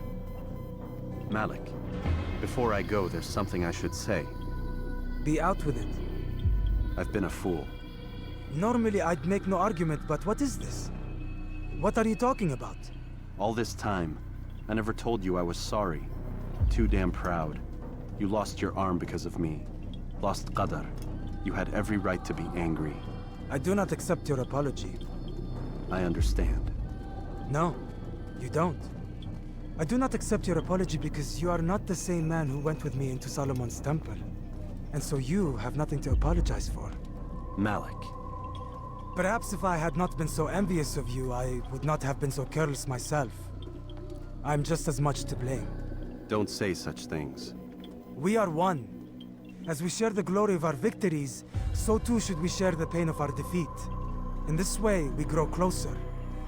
Malik, before I go, there's something I should say. Be out with it. I've been a fool. Normally I'd make no argument, but what is this? What are you talking about? All this time, I never told you I was sorry. Too damn proud. You lost your arm because of me. Lost Qadar. You had every right to be angry. I do not accept your apology. I understand. No, you don't. I do not accept your apology because you are not the same man who went with me into Solomon's temple. And so you have nothing to apologize for. Malik. Perhaps if I had not been so envious of you, I would not have been so careless myself. I'm just as much to blame. Don't say such things. We are one. As we share the glory of our victories, so too should we share the pain of our defeat. In this way, we grow closer.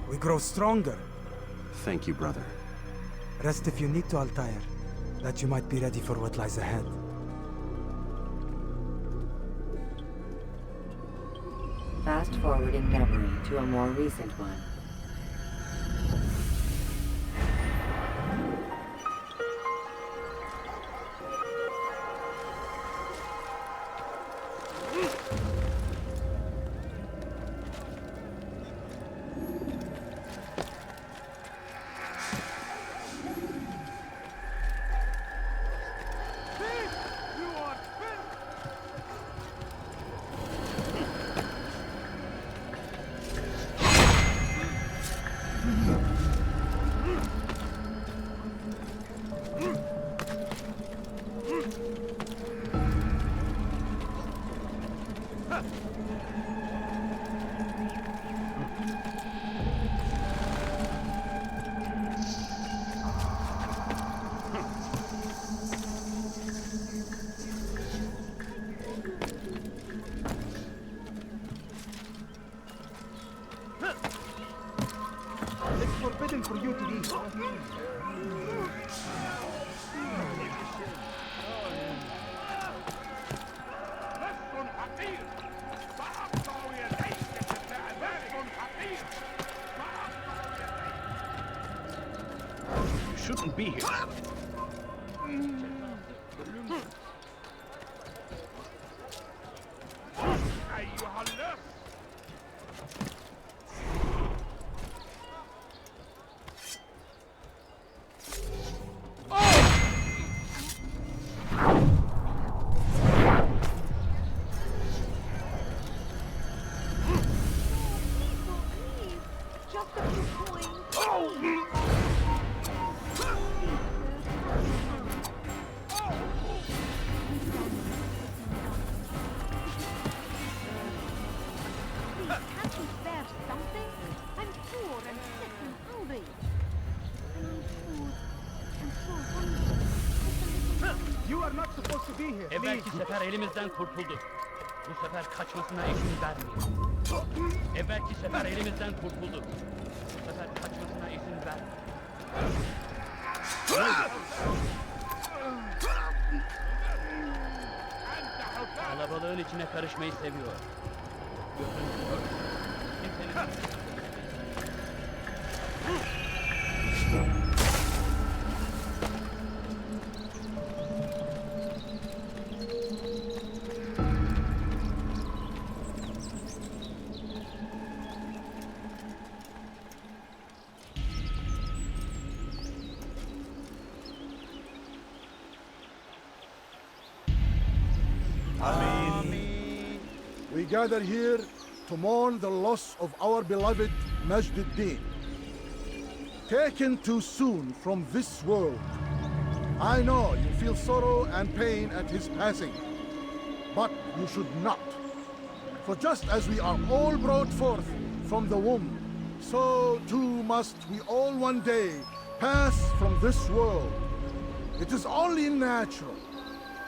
We grow stronger. Thank you, brother. Rest if you need to, Altair, that you might be ready for what lies ahead. Fast forwarding memory to a more recent one. It's forbidden for you to eat. You shouldn't be here. Just a few coins. Can't you spare something? I'm poor and sick and hungry. I need food. I'm so hungry. You are not supposed to be here. Evvelki sefer elimizden kurtuldu. Bu sefer kaçmasına izin vermeyin. Evvelki sefer elimizden kurtuldu. Bu sefer kaçmasına izin vermeyin. Kalabalığın içine karışmayı seviyor. Gözünüzü örtün. Kimsenin... We gather here to mourn the loss of our beloved Majduddin. Taken too soon from this world. I know you feel sorrow and pain at his passing, but you should not. For just as we are all brought forth from the womb, so too must we all one day pass from this world. It is only natural,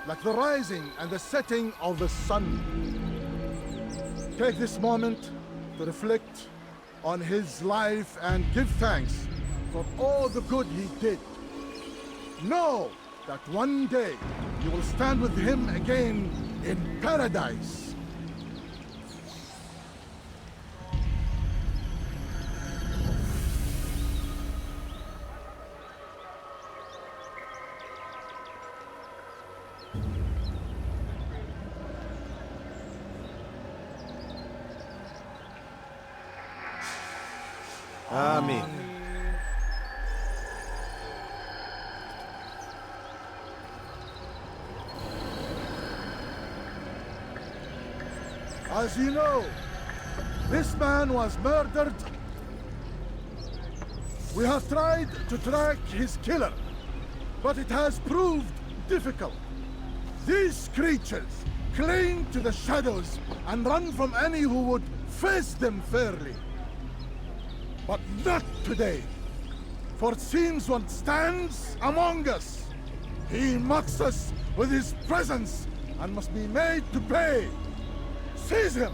like the rising and the setting of the sun. Take this moment to reflect on his life and give thanks for all the good he did. Know that one day you will stand with him again in paradise. Amin. As you know, this man was murdered. We have tried to track his killer, but it has proved difficult. These creatures cling to the shadows and run from any who would face them fairly. But not today, for it seems one stands among us. He mocks us with his presence and must be made to pay. Seize him!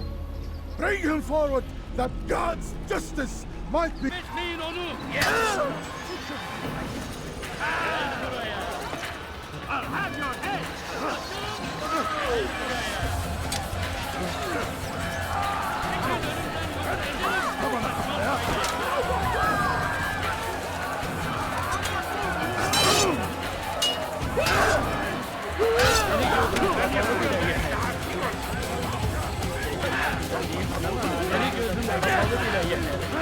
Bring him forward that God's justice might be... Etmeyin onu! I'll have your head! Seni gözümle kapalı bile yemedim.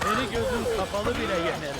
Seni gözüm kapalı bile yenerim.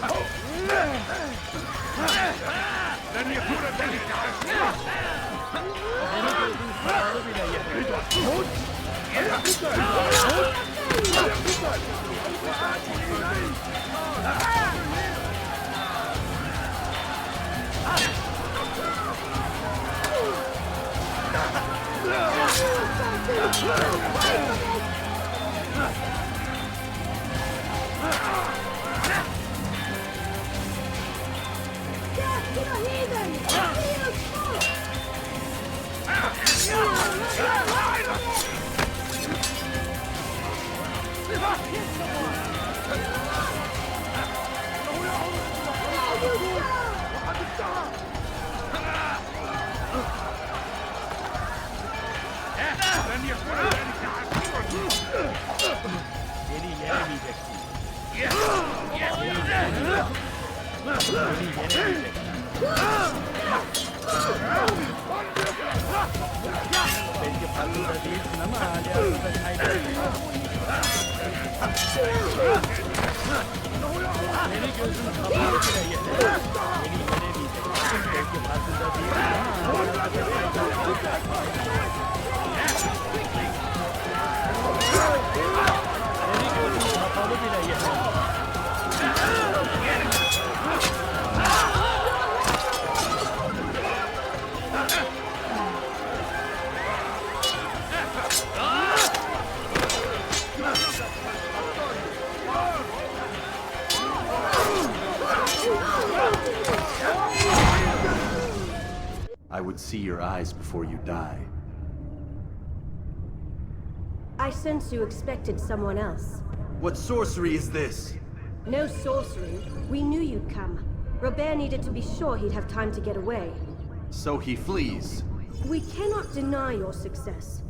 I would see your eyes before you die. I sense you expected someone else. What sorcery is this? No sorcery. We knew you'd come. Robert needed to be sure he'd have time to get away. So he flees. We cannot deny your success.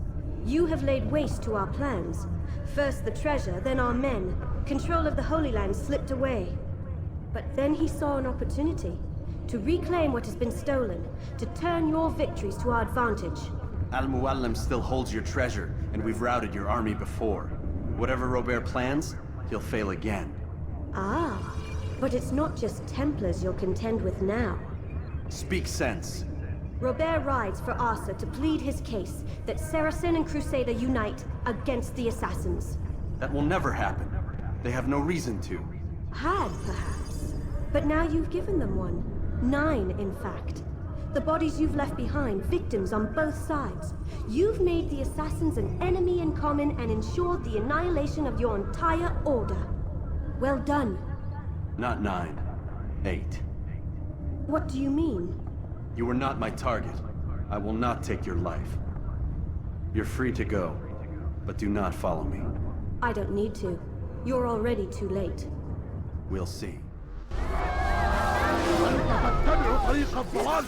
You have laid waste to our plans. First the treasure, then our men. Control of the Holy Land slipped away. But then he saw an opportunity. To reclaim what has been stolen. To turn your victories to our advantage. Al-Mualim still holds your treasure, and we've routed your army before. Whatever Robert plans, he'll fail again. Ah, but it's not just Templars you'll contend with now. Speak sense. Robert rides for Asa to plead his case that Saracen and Crusader unite against the Assassins. That will never happen. They have no reason to. Had, perhaps. But now you've given them one. 9, in fact. The bodies you've left behind, victims on both sides. You've made the Assassins an enemy in common and ensured the annihilation of your entire order. Well done. Not 9. 8. What do you mean? You were not my target. I will not take your life. You're free to go, but do not follow me. I don't need to. You're already too late. We'll see. طريق الضلال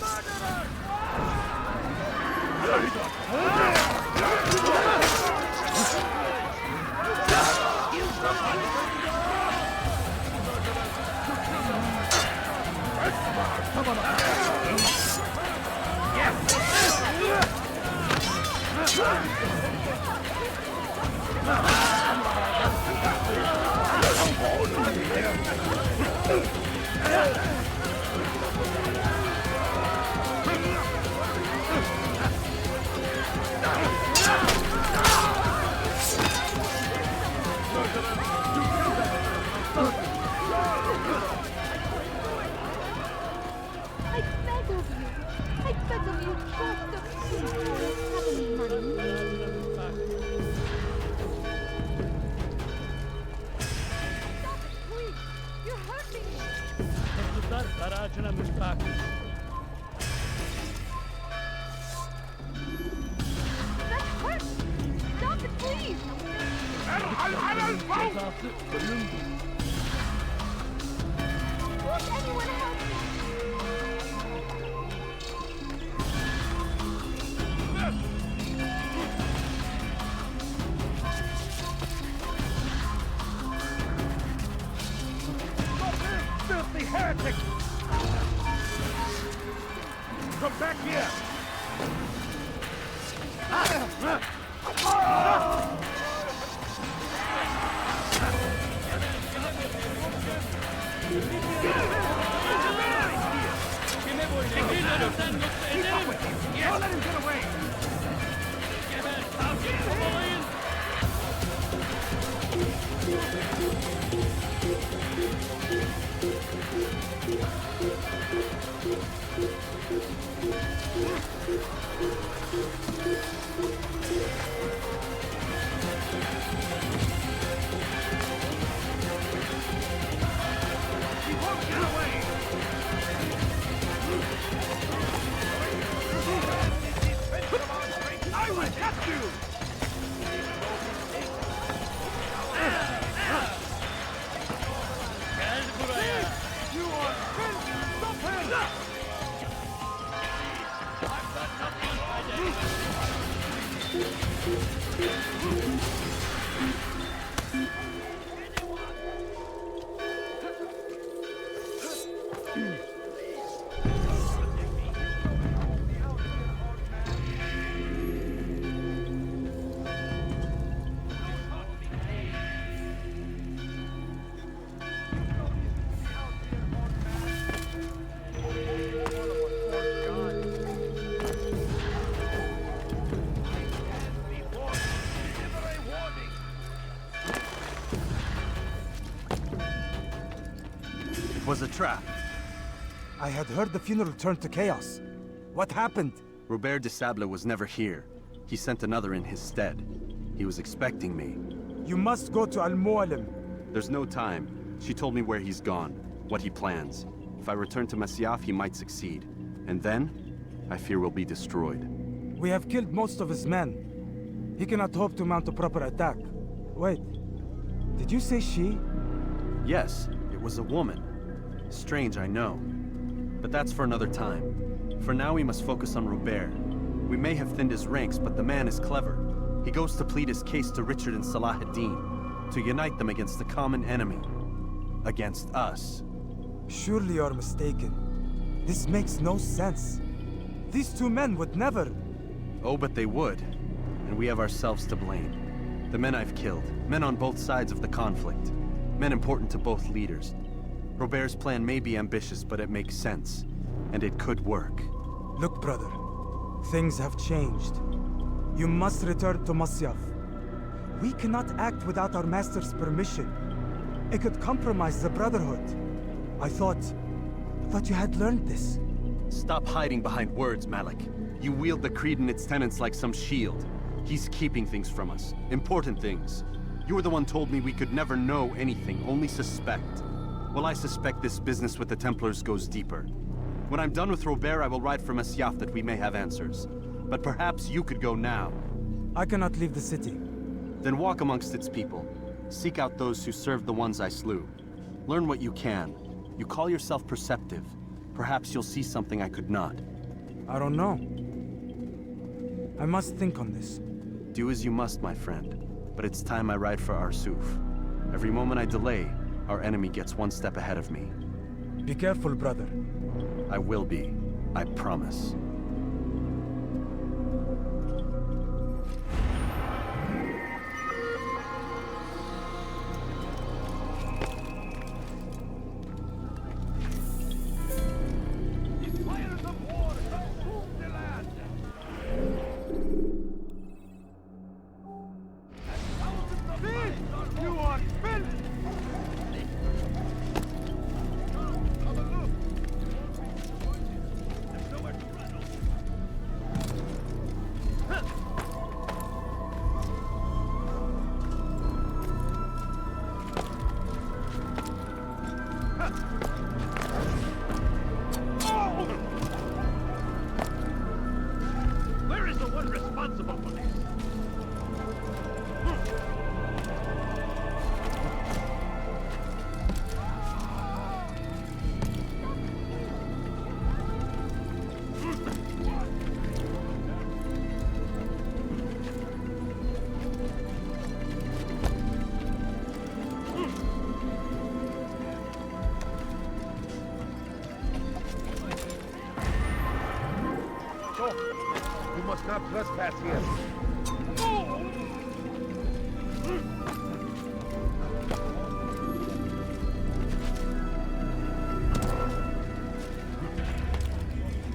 Heretic! Come back here! Çekil önümden yoksa ederim. Don't let him get away! Geber, savcıyı kovalayın. He won't get away! I will catch you! Gel buraya. You are Prince! Stop him! It was a trap. I had heard the funeral turned to chaos. What happened? Robert de Sable was never here. He sent another in his stead. He was expecting me. You must go to Al-Mualim. There's no time. She told me where he's gone, what he plans. If I return to Masyaf, he might succeed. And then, I fear we'll be destroyed. We have killed most of his men. He cannot hope to mount a proper attack. Wait, did you say she? Yes, it was a woman. Strange, I know. But that's for another time. For now, we must focus on Robert. We may have thinned his ranks, but the man is clever. He goes to plead his case to Richard and Salah ad-Din, to unite them against the common enemy. Against us. Surely you're mistaken. This makes no sense. These two men would never... Oh, but they would. And we have ourselves to blame. The men I've killed, men on both sides of the conflict. Men important to both leaders. Robert's plan may be ambitious, but it makes sense. And it could work. Look, brother. Things have changed. You must return to Masyaf. We cannot act without our master's permission. It could compromise the Brotherhood. I thought you had learned this. Stop hiding behind words, Malik. You wield the creed and its tenets like some shield. He's keeping things from us. Important things. You were the one told me we could never know anything, only suspect. Well, I suspect this business with the Templars goes deeper. When I'm done with Robert, I will ride for Masyaf that we may have answers. But perhaps you could go now. I cannot leave the city. Then walk amongst its people. Seek out those who served the ones I slew. Learn what you can. You call yourself perceptive. Perhaps you'll see something I could not. I don't know. I must think on this. Do as you must, my friend. But it's time I ride for Arsuf. Every moment I delay, our enemy gets one step ahead of me. Be careful, brother. I will be. I promise. You are finished! Where is the one responsible for this? You must not trespass here.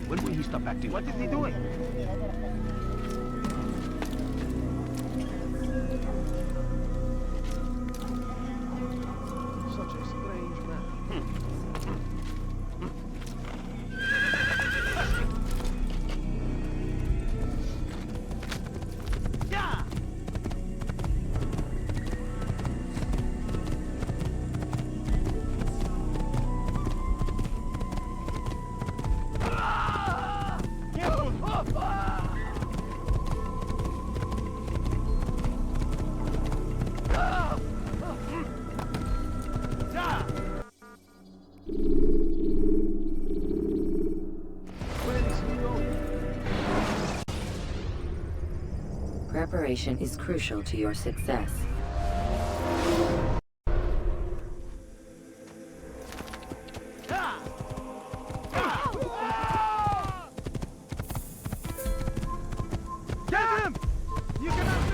When will he stop acting? What is he doing? Such a strange man. Yeah! Preparation is crucial to your success. Get him! You cannot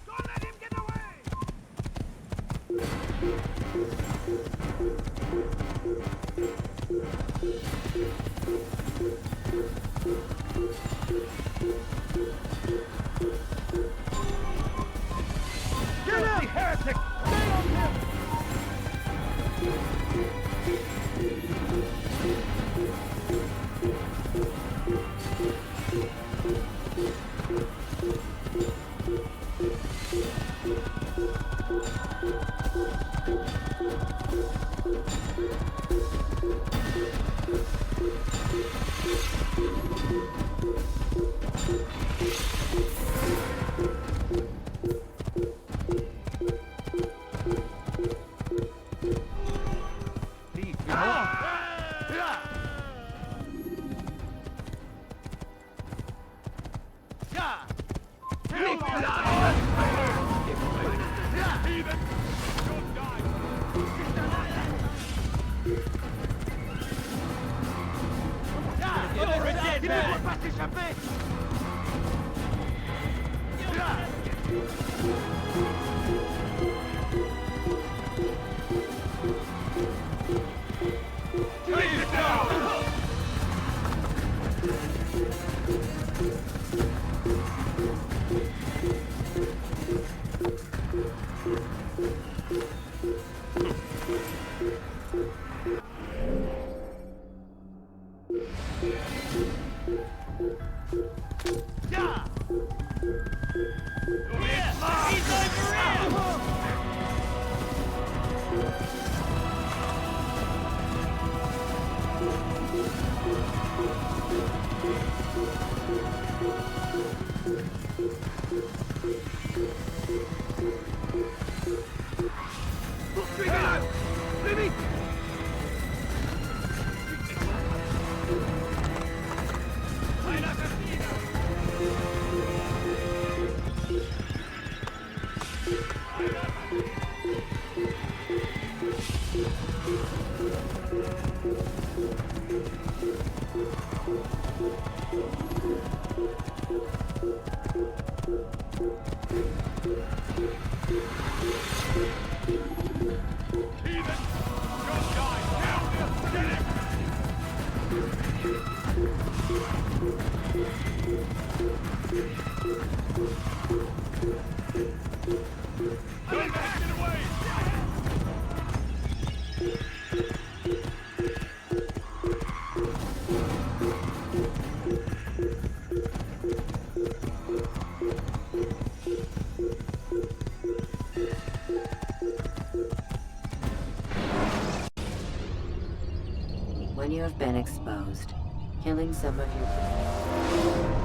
Don't let him get away! Get him! Heretic! Stay on him! When you have been exposed, killing some of your...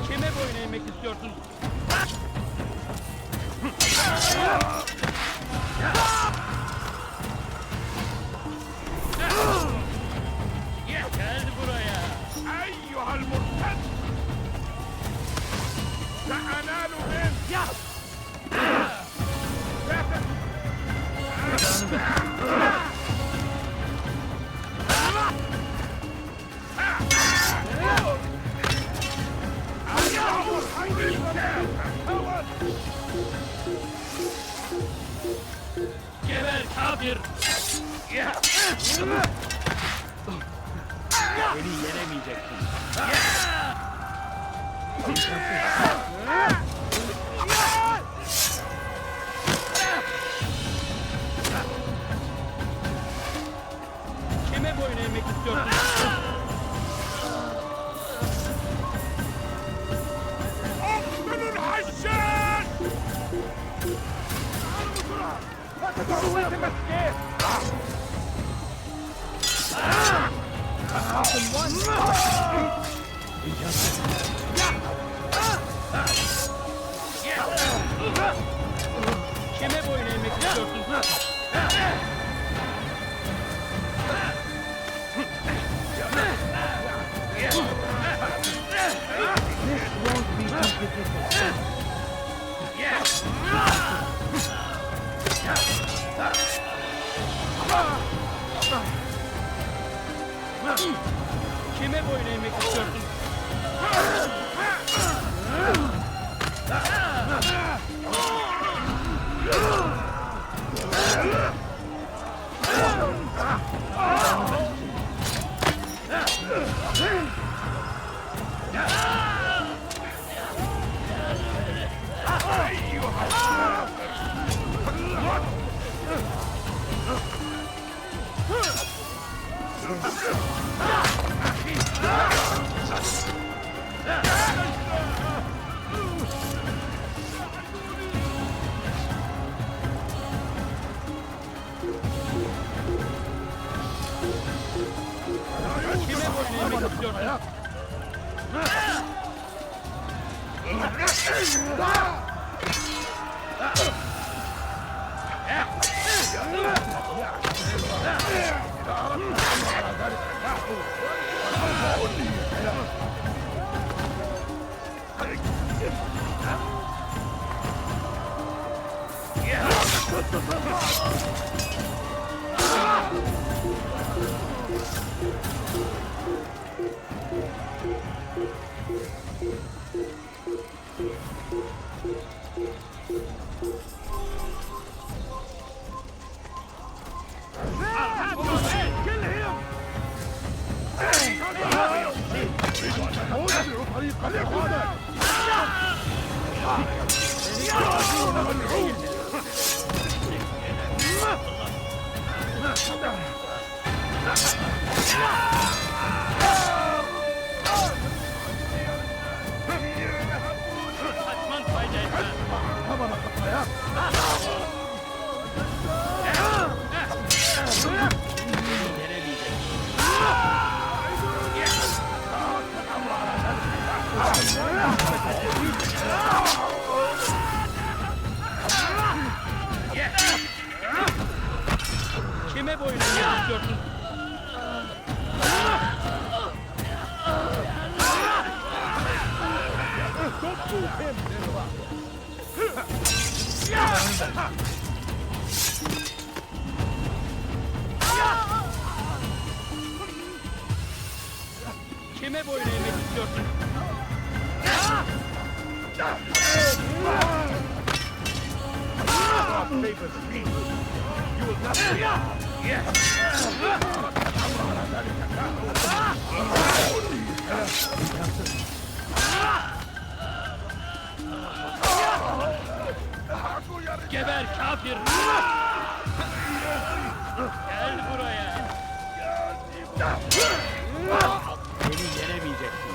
Kime boyun eğmek istiyorsun? Gel buraya. أيها المرتد سأنال منك Geber kafir. Beni yenemeyeceksin. Kime boyun eğmek istiyorsun? أقتل الحشاش Kime boyun eğmek istiyorsun? Kime boyun eğmek istiyorsun? Kime boyun eğmek istiyorsun? Kaçman fayda etmez. Kime boyun eğmek istiyorsun? Kime boyun eğmek istiyorsun? Geber kafir! Gel buraya! Beni yenemeyeceksin.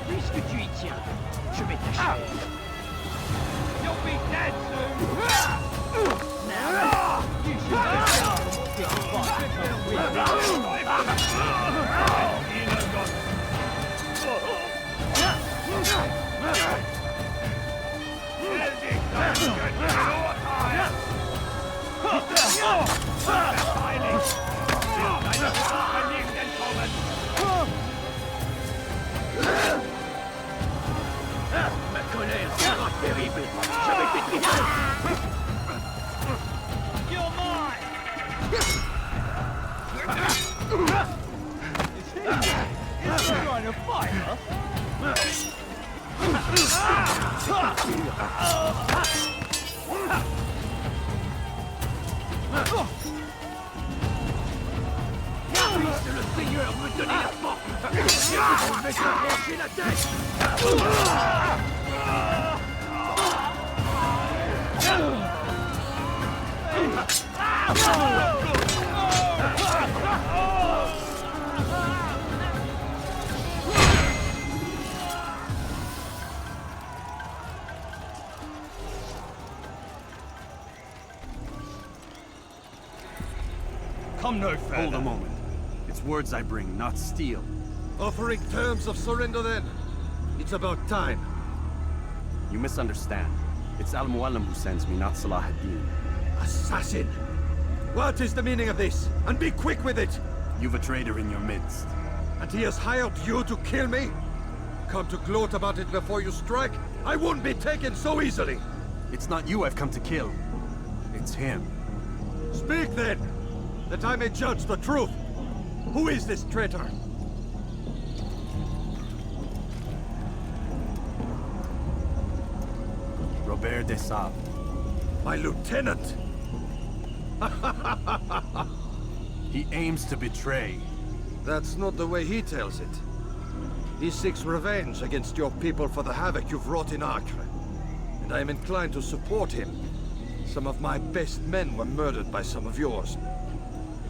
Puisque tu y tiens, je vais t'achever. You'll be dead soon! Now, you should Ma colère sera terrible. Je vais t'étouffer. You're mine! Is he trying to fight us? Puisse le Seigneur me donner la force. Je vais te trancher la tête. Come no further. Hold a moment. It's words I bring, not steel. Offering terms of surrender then? It's about time. You misunderstand. It's Al-Mualim who sends me, not Salah ad-Din. Assassin! What is the meaning of this? And be quick with it! You've a traitor in your midst. And he has hired you to kill me? Come to gloat about it before you strike? I won't be taken so easily! It's not you I've come to kill. It's him. Speak then, that I may judge the truth. Who is this traitor? Robert de Sable. My lieutenant! He aims to betray. That's not the way he tells it. He seeks revenge against your people for the havoc you've wrought in Acre. And I am inclined to support him. Some of my best men were murdered by some of yours.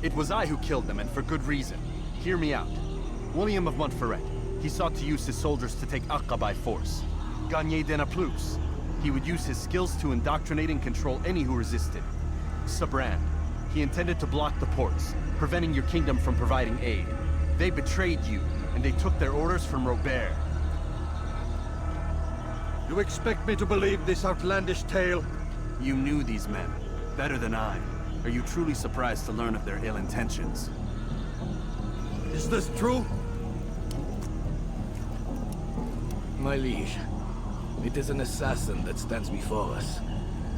It was I who killed them, and for good reason. Hear me out. William of Montferrat. He sought to use his soldiers to take Acre by force. Gagné de Naplouse. He would use his skills to indoctrinate and control any who resisted. Sabran. He intended to block the ports, preventing your kingdom from providing aid. They betrayed you, and they took their orders from Robert. You expect me to believe this outlandish tale? You knew these men, better than I. Are you truly surprised to learn of their ill intentions? Is this true? My liege, it is an assassin that stands before us.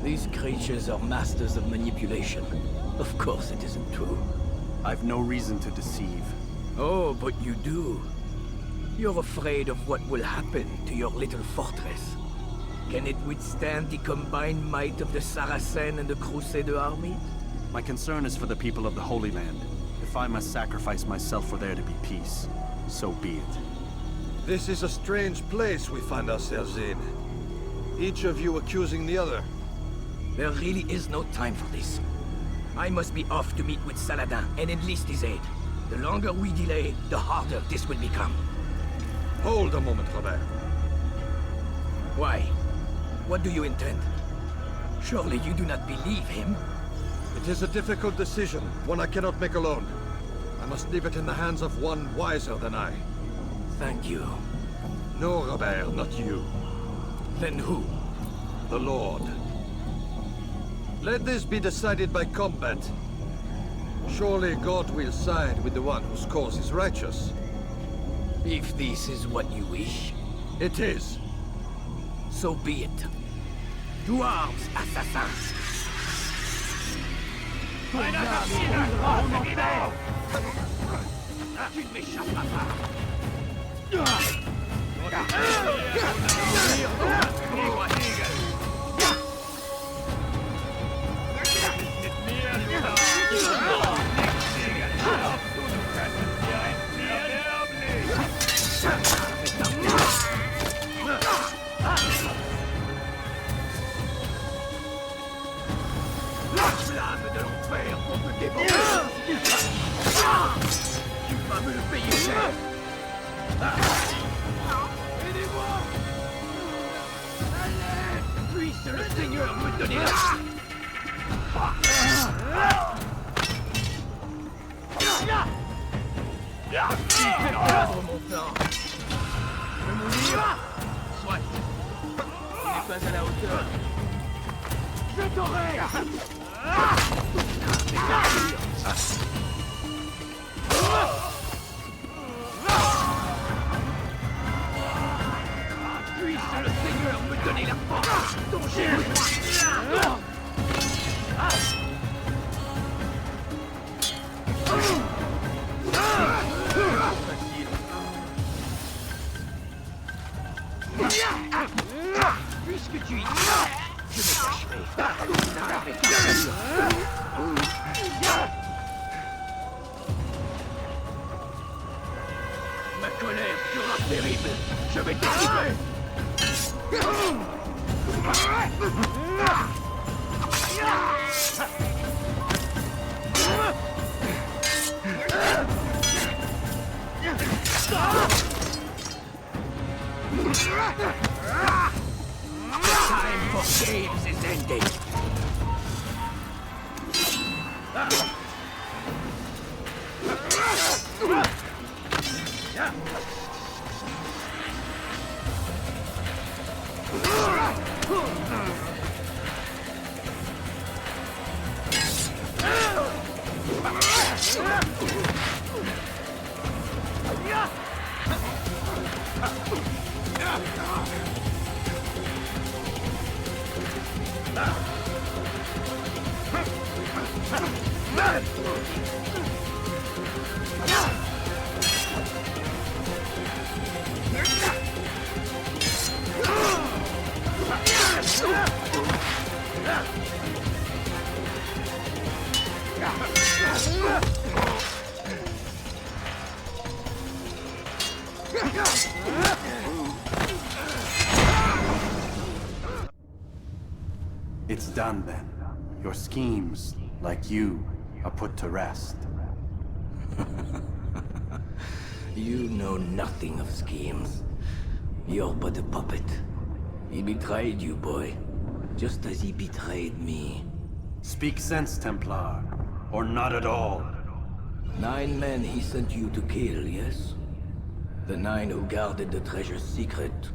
These creatures are masters of manipulation. Of course it isn't true. I've no reason to deceive. Oh, but you do. You're afraid of what will happen to your little fortress. Can it withstand the combined might of the Saracen and the Crusader armies? My concern is for the people of the Holy Land. If I must sacrifice myself for there to be peace, so be it. This is a strange place we find ourselves in. Each of you accusing the other. There really is no time for this. I must be off to meet with Saladin and enlist his aid. The longer we delay, the harder this will become. Hold a moment, Robert. Why? What do you intend? Surely you do not believe him? It is a difficult decision, one I cannot make alone. I must leave it in the hands of one wiser than I. Thank you. No, Robert, not you. Then who? The Lord. Let this be decided by combat. Surely God will side with the one whose cause is righteous. If this is what you wish. It is. So be it. To arms, assassins! Tu ne m'échapperas pas. Puisque tu y crois, je me cacherai. Ma colère sera terrible. Je vais t'arriver. Time for games is ending. It's done then. Your schemes, like you, are put to rest. You know nothing of schemes. You're but a puppet. He betrayed you, boy. Just as he betrayed me. Speak sense, Templar. Or not at all. 9 men he sent you to kill, yes? The 9 who guarded the treasure's secret.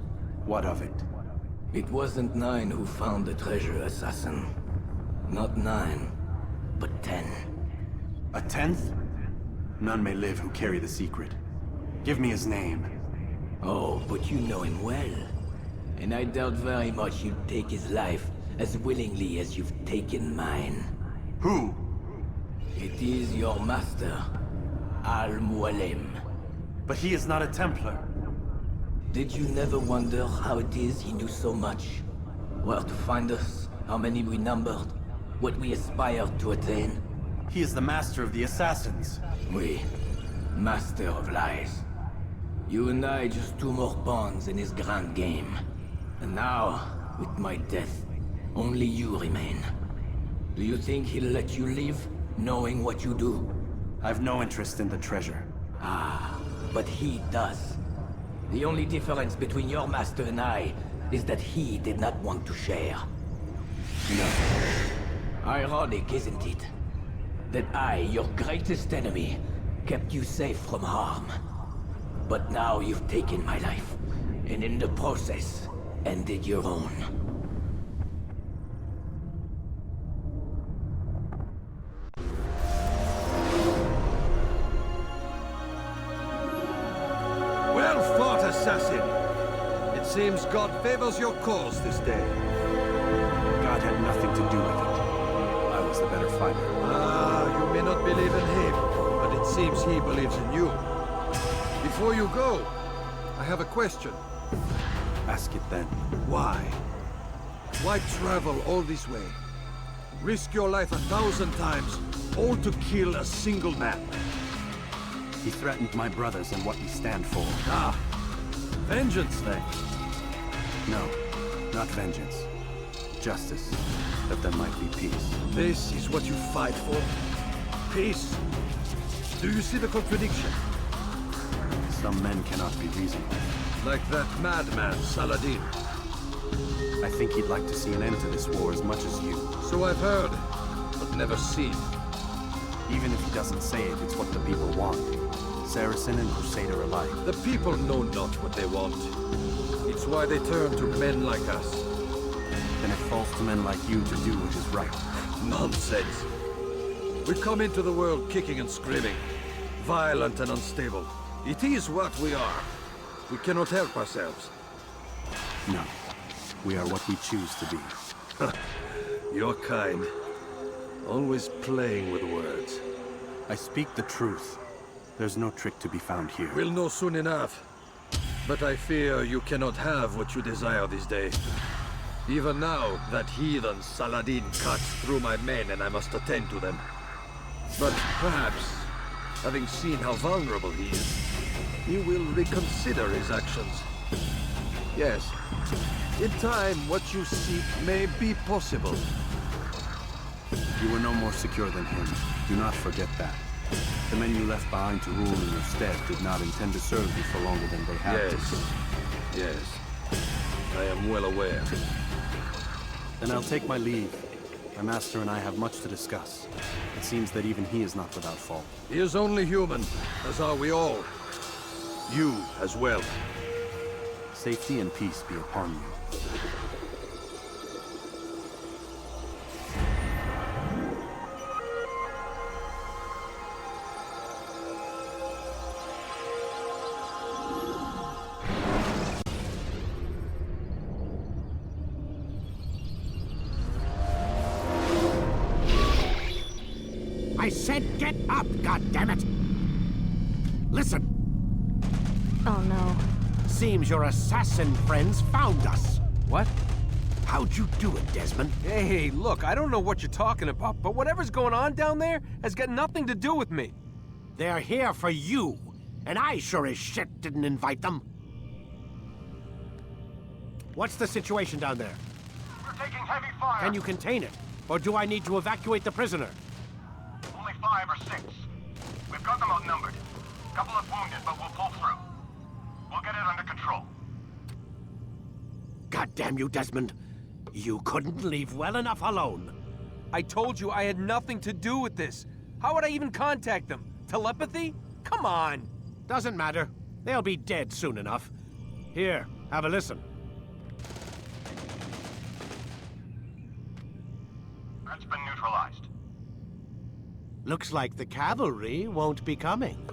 What of it? It wasn't 9 who found the treasure, assassin. Not 9, but 10. A 10th? None may live who carry the secret. Give me his name. Oh, but you know him well. And I doubt very much you'd take his life as willingly as you've taken mine. Who? It is your master, Al-Mualim. But he is not a Templar. Did you never wonder how it is he knew so much? Where to find us, how many we numbered, what we aspired to attain? He is the master of the assassins. Oui, master of lies. You and I just 2 more pawns in his grand game. And now, with my death, only you remain. Do you think he'll let you live, knowing what you do? I've no interest in the treasure. Ah, but he does. The only difference between your master and I is that he did not want to share. No. Ironic, isn't it? That I, your greatest enemy, kept you safe from harm. But now you've taken my life, and in the process, ended your own. Well fought, assassin! It seems God favors your cause this day. God had nothing to do with it. I was the better fighter. Ah, you may not believe in him, but it seems he believes in you. Before you go, I have a question. Ask it then. Why? Why travel all this way? Risk your life 1,000 times, all to kill a single man? He threatened my brothers and what we stand for. Ah, vengeance then? No, not vengeance. Justice, that there might be peace. This is what you fight for? Peace? Do you see the contradiction? Some men cannot be reasoned with. Like that madman, Saladin. I think he'd like to see an end to this war as much as you. So I've heard, but never seen. Even if he doesn't say it, it's what the people want. Saracen and Crusader alike. The people know not what they want. It's why they turn to men like us. Then it falls to men like you to do what is right. Nonsense. We come into the world kicking and screaming, violent and unstable. It is what we are. We cannot help ourselves. No. We are what we choose to be. Your kind. Always playing with words. I speak the truth. There's no trick to be found here. We'll know soon enough. But I fear you cannot have what you desire this day. Even now, that heathen Saladin cuts through my men and I must attend to them. But perhaps, having seen how vulnerable he is, he will reconsider his actions. Yes, in time, what you seek may be possible. You were no more secure than him. Do not forget that. The men you left behind to rule in your stead did not intend to serve you for longer than they had to. Yes. I am well aware. Then I'll take my leave. My master and I have much to discuss. It seems that even he is not without fault. He is only human, as are we all. You as well. Safety and peace be upon you. I said get up, goddammit! Listen! Oh no. Seems your assassin friends found us. What? How'd you do it, Desmond? Hey, look, I don't know what you're talking about, but whatever's going on down there has got nothing to do with me. They're here for you, and I sure as shit didn't invite them. What's the situation down there? We're taking heavy fire. Can you contain it? Or do I need to evacuate the prisoner? Only 5 or 6. We've got them outnumbered. Couple of wounded, but we'll pull through. We'll get it under control. God damn you, Desmond. You couldn't leave well enough alone. I told you I had nothing to do with this. How would I even contact them? Telepathy? Come on. Doesn't matter. They'll be dead soon enough. Here, have a listen. That's been neutralized. Looks like the cavalry won't be coming.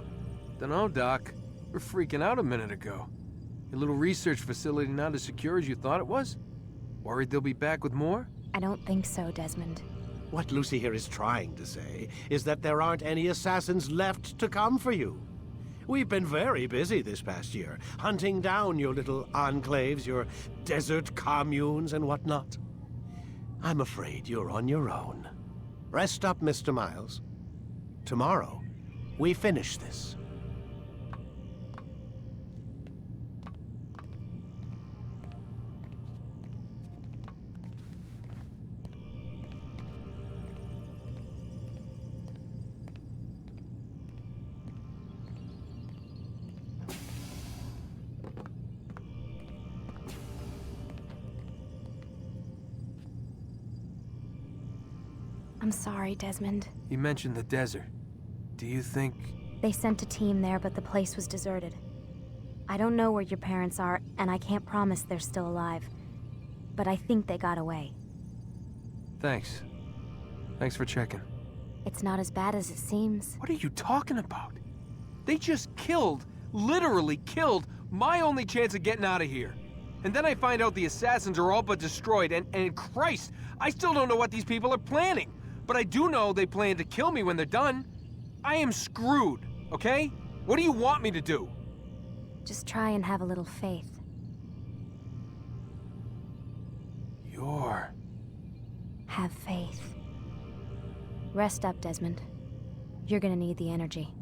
Dunno, Doc. We're freaking out a minute ago. Your little research facility not as secure as you thought it was? Worried they'll be back with more? I don't think so, Desmond. What Lucy here is trying to say is that there aren't any assassins left to come for you. We've been very busy this past year, hunting down your little enclaves, your desert communes and whatnot. I'm afraid you're on your own. Rest up, Mr. Miles. Tomorrow, we finish this. I'm sorry, Desmond. You mentioned the desert. Do you think... They sent a team there, but the place was deserted. I don't know where your parents are, and I can't promise they're still alive. But I think they got away. Thanks. Thanks for checking. It's not as bad as it seems. What are you talking about? They just killed, literally killed, my only chance of getting out of here. And then I find out the assassins are all but destroyed, and Christ, I still don't know what these people are planning. But I do know they plan to kill me when they're done. I am screwed, okay? What do you want me to do? Just try and have a little faith. Have faith. Rest up, Desmond. You're gonna need the energy.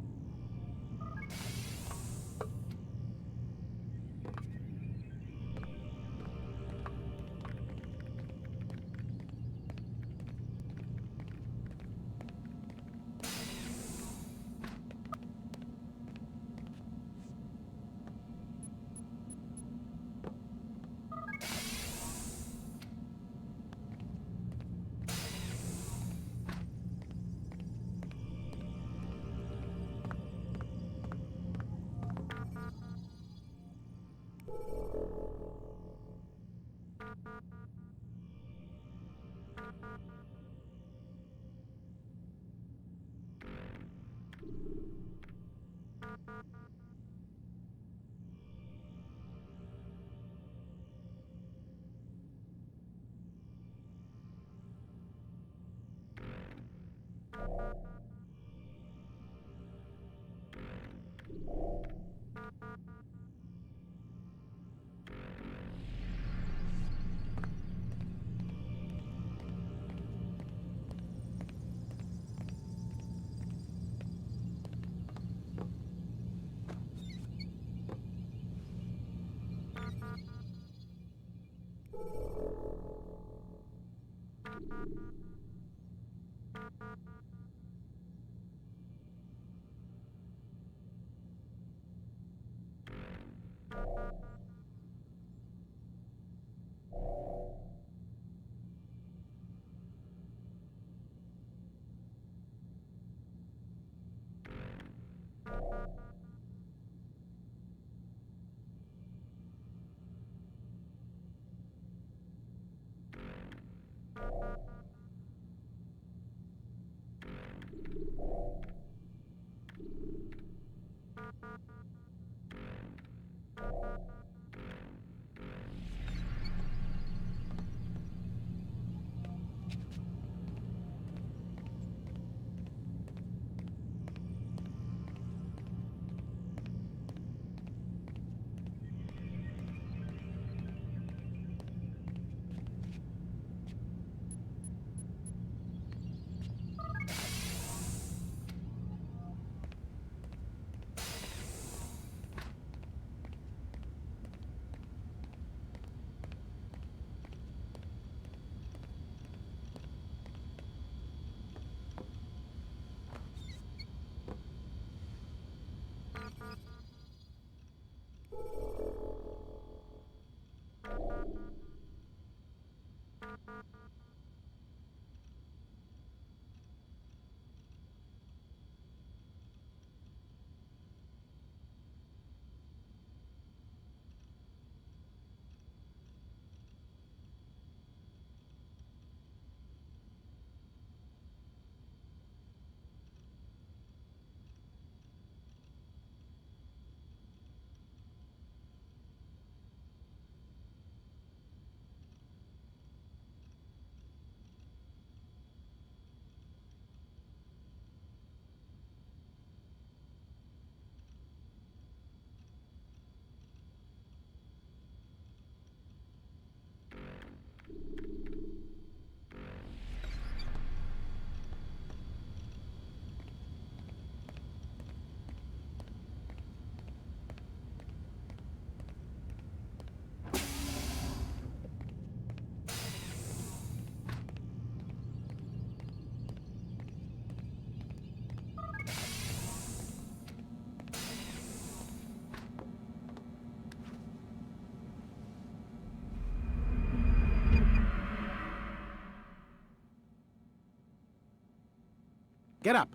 Get up.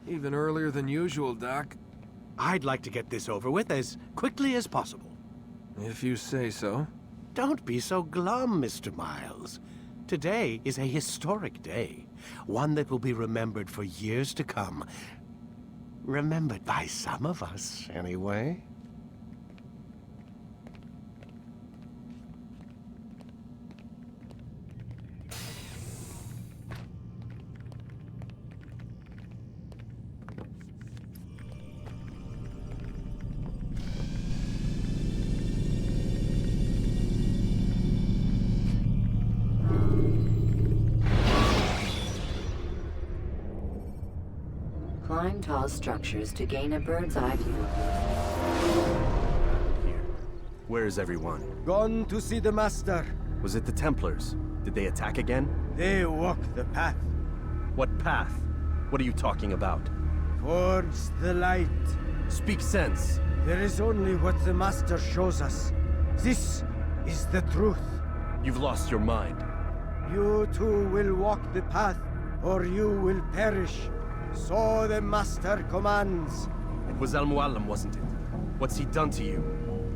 Even earlier than usual, Doc. I'd like to get this over with as quickly as possible. If you say so. Don't be so glum, Mr. Miles. Today is a historic day. One that will be remembered for years to come. Remembered by some of us, anyway. Climb tall structures to gain a bird's eye view. Here. Where is everyone? Gone to see the Master. Was it the Templars? Did they attack again? They walk the path. What path? What are you talking about? Towards the light. Speak sense. There is only what the Master shows us. This is the truth. You've lost your mind. You too will walk the path, or you will perish. So the Master commands. It was Al-Mualim, wasn't it? What's he done to you?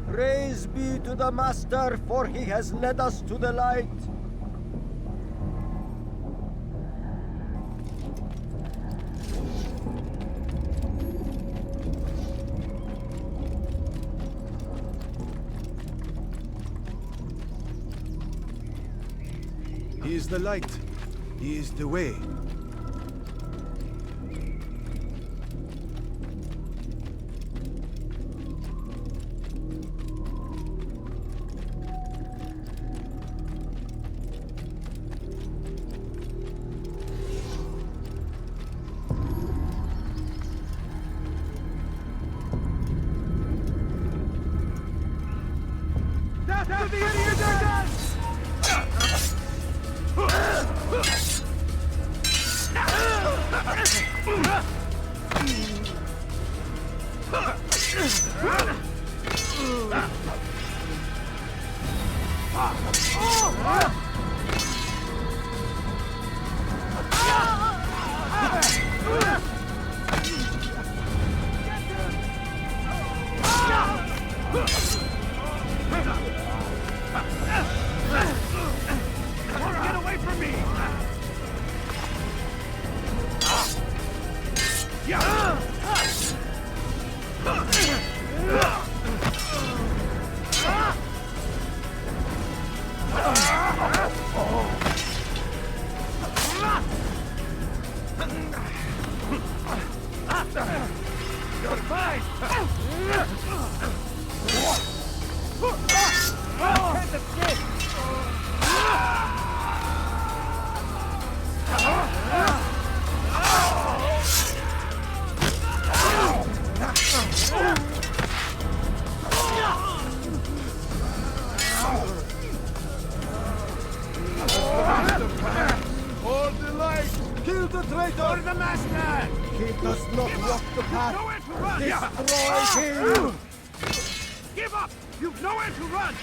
Praise be to the Master, for he has led us to the light. He is the light. He is the way. Get away from me! You're fine! Can't escape! Hold the light! Kill the traitor! For the Master! He does not walk the path. Nowhere to run! Destroy him! Give up! You've nowhere to run!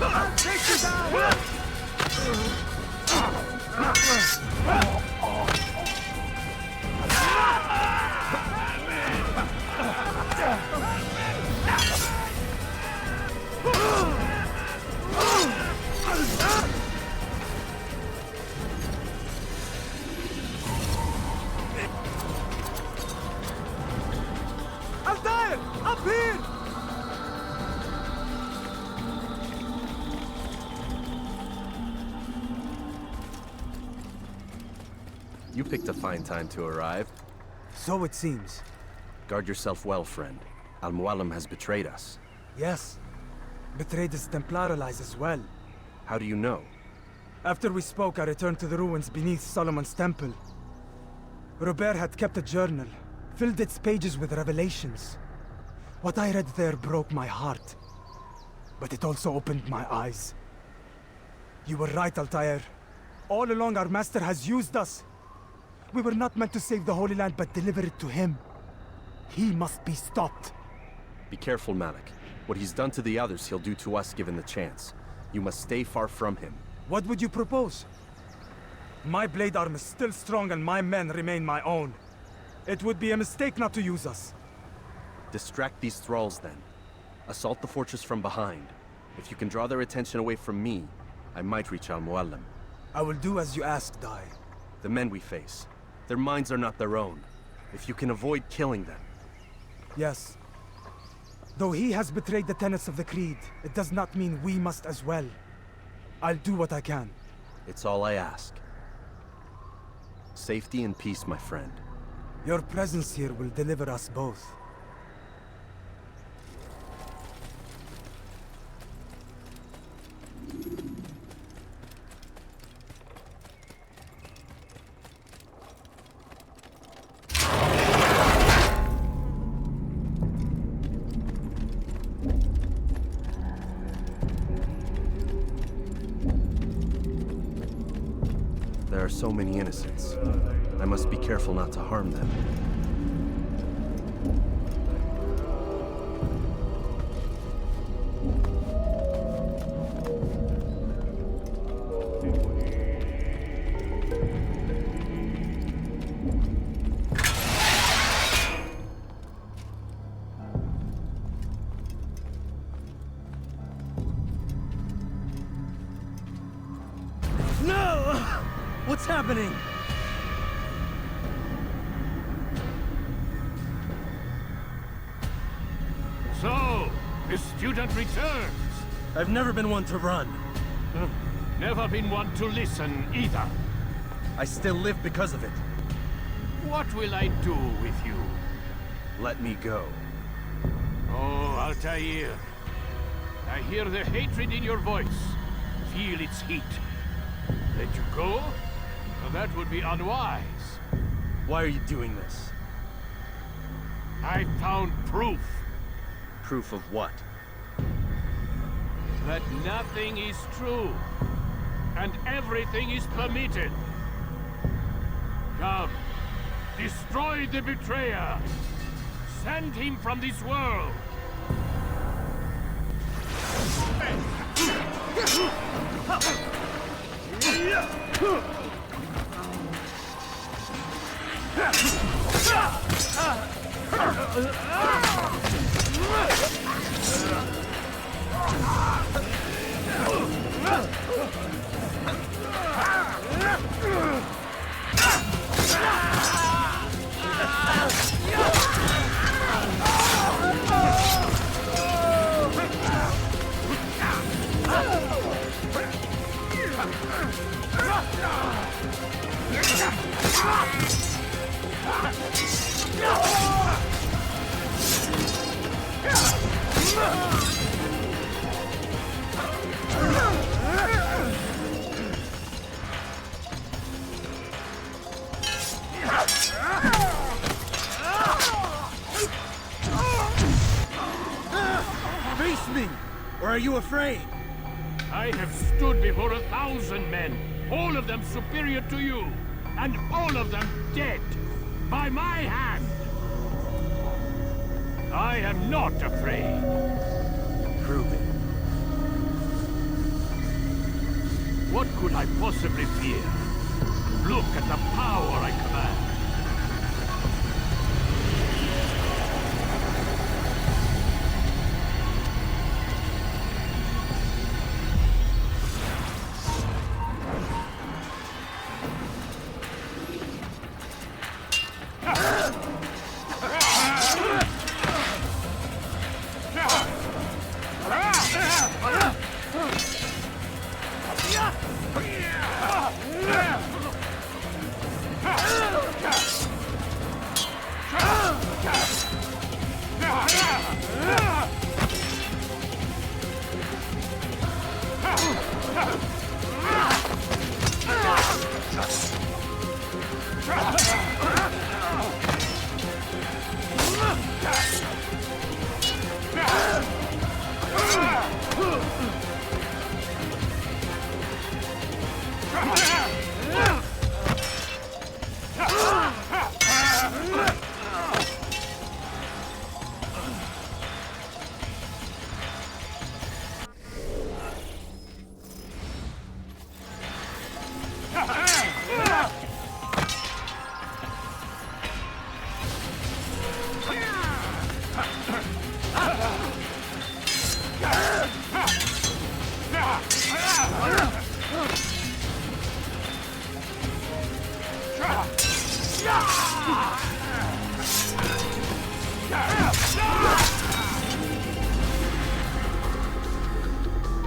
I'll take you down! Altair! Up here! You picked a fine time to arrive. So it seems. Guard yourself well, friend. Al-Mualim has betrayed us. Yes. Betrayed his Templar allies as well. How do you know? After we spoke, I returned to the ruins beneath Solomon's temple. Robert had kept a journal, filled its pages with revelations. What I read there broke my heart. But it also opened my eyes. You were right, Altair. All along, our master has used us. We were not meant to save the Holy Land, but deliver it to him. He must be stopped. Be careful, Malik. What he's done to the others, he'll do to us given the chance. You must stay far from him. What would you propose? My blade arm is still strong and my men remain my own. It would be a mistake not to use us. Distract these thralls, then. Assault the fortress from behind. If you can draw their attention away from me, I might reach Al-Mualim. I will do as you ask, Dai. The men we face, their minds are not their own. If you can avoid killing them. Yes. Though he has betrayed the tenets of the Creed, it does not mean we must as well. I'll do what I can. It's all I ask. Safety and peace, my friend. Your presence here will deliver us both. There are so many innocents. I must be careful not to harm them. No! What's happening? So, the student returns. I've never been one to run. Never been one to listen either. I still live because of it. What will I do with you? Let me go. Oh, Altair. I hear the hatred in your voice. Feel its heat. Let you go? Well, that would be unwise. Why are you doing this? I found proof. Proof of what? That nothing is true. And everything is permitted. Come. Destroy the betrayer. Send him from this world. Face me! Or are you afraid? I have stood before 1,000 men, all of them superior to you, and all of them dead, by my hand. I am not afraid. Prove it. What could I possibly fear? Look at the power I command.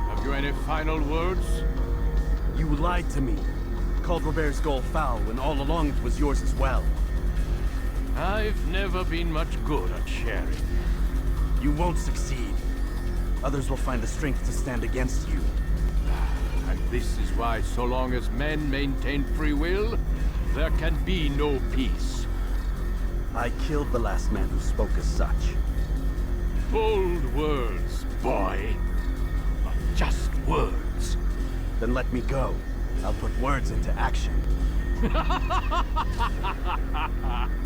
Have you any final words? You lied to me. Called Robert's goal foul when all along it was yours as well. I've never been much good at sharing. You won't succeed. Others will find the strength to stand against you. And this is why, so long as men maintain free will, there can be no peace. I killed the last man who spoke as such. Bold words, boy. But just words. Then let me go. I'll put words into action.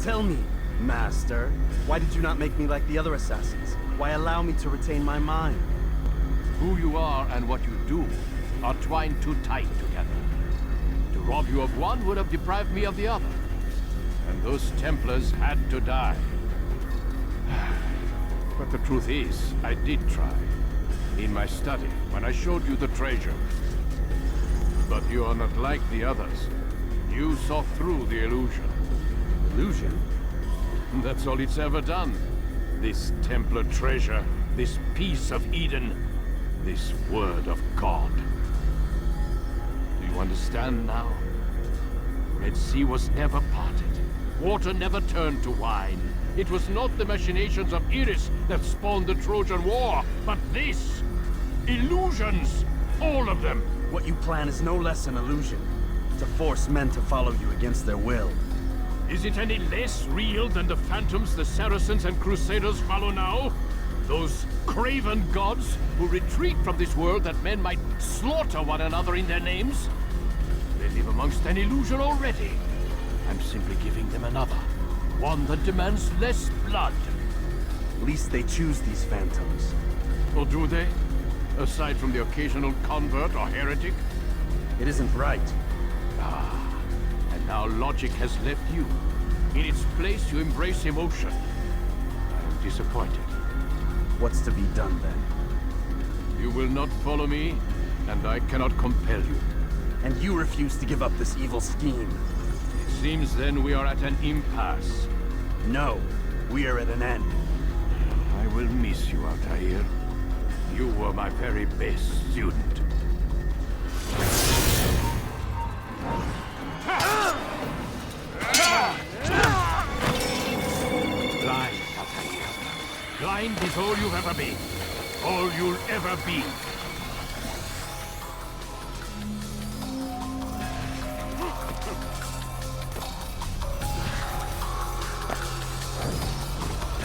Tell me, Master, why did you not make me like the other assassins? Why allow me to retain my mind? Who you are and what you do are twined too tight together. To rob you of one would have deprived me of the other. And those Templars had to die. But the truth is, I did try. In my study, when I showed you the treasure. But you are not like the others. You saw through the illusion. Illusion? That's all it's ever done. This Templar treasure, this piece of Eden, this word of God. Do you understand now? Red Sea was never parted. Water never turned to wine. It was not the machinations of Iris that spawned the Trojan War, but this! Illusions! All of them! What you plan is no less an illusion. To force men to follow you against their will. Is it any less real than the phantoms the Saracens and Crusaders follow now? Those craven gods who retreat from this world that men might slaughter one another in their names? They live amongst an illusion already. I'm simply giving them another. One that demands less blood. At least they choose these phantoms. Or do they? Aside from the occasional convert or heretic? It isn't right. Ah, and now logic has left you. In its place, you embrace emotion. I'm disappointed. What's to be done, then? You will not follow me, and I cannot compel you. And you refuse to give up this evil scheme. It seems then we are at an impasse. No, we are at an end. I will miss you, Altair. You were my very best student. Blind, Altair. Blind is all you've ever been. All you'll ever be.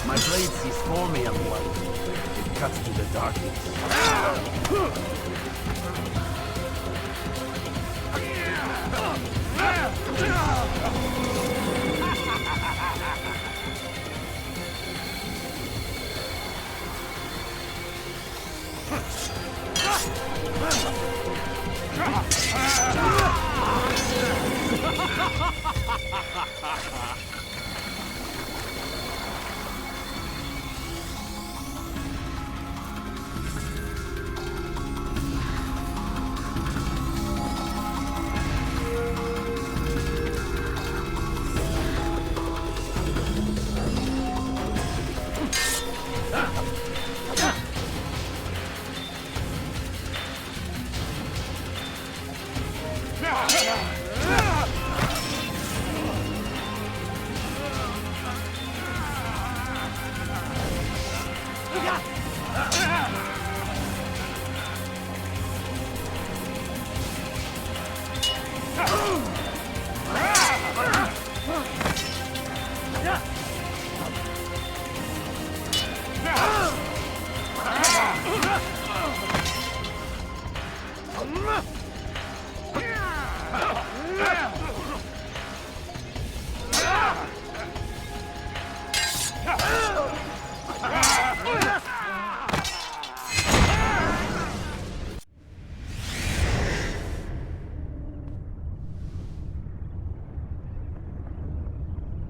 My blade sees for me on light. It cuts through the darkness.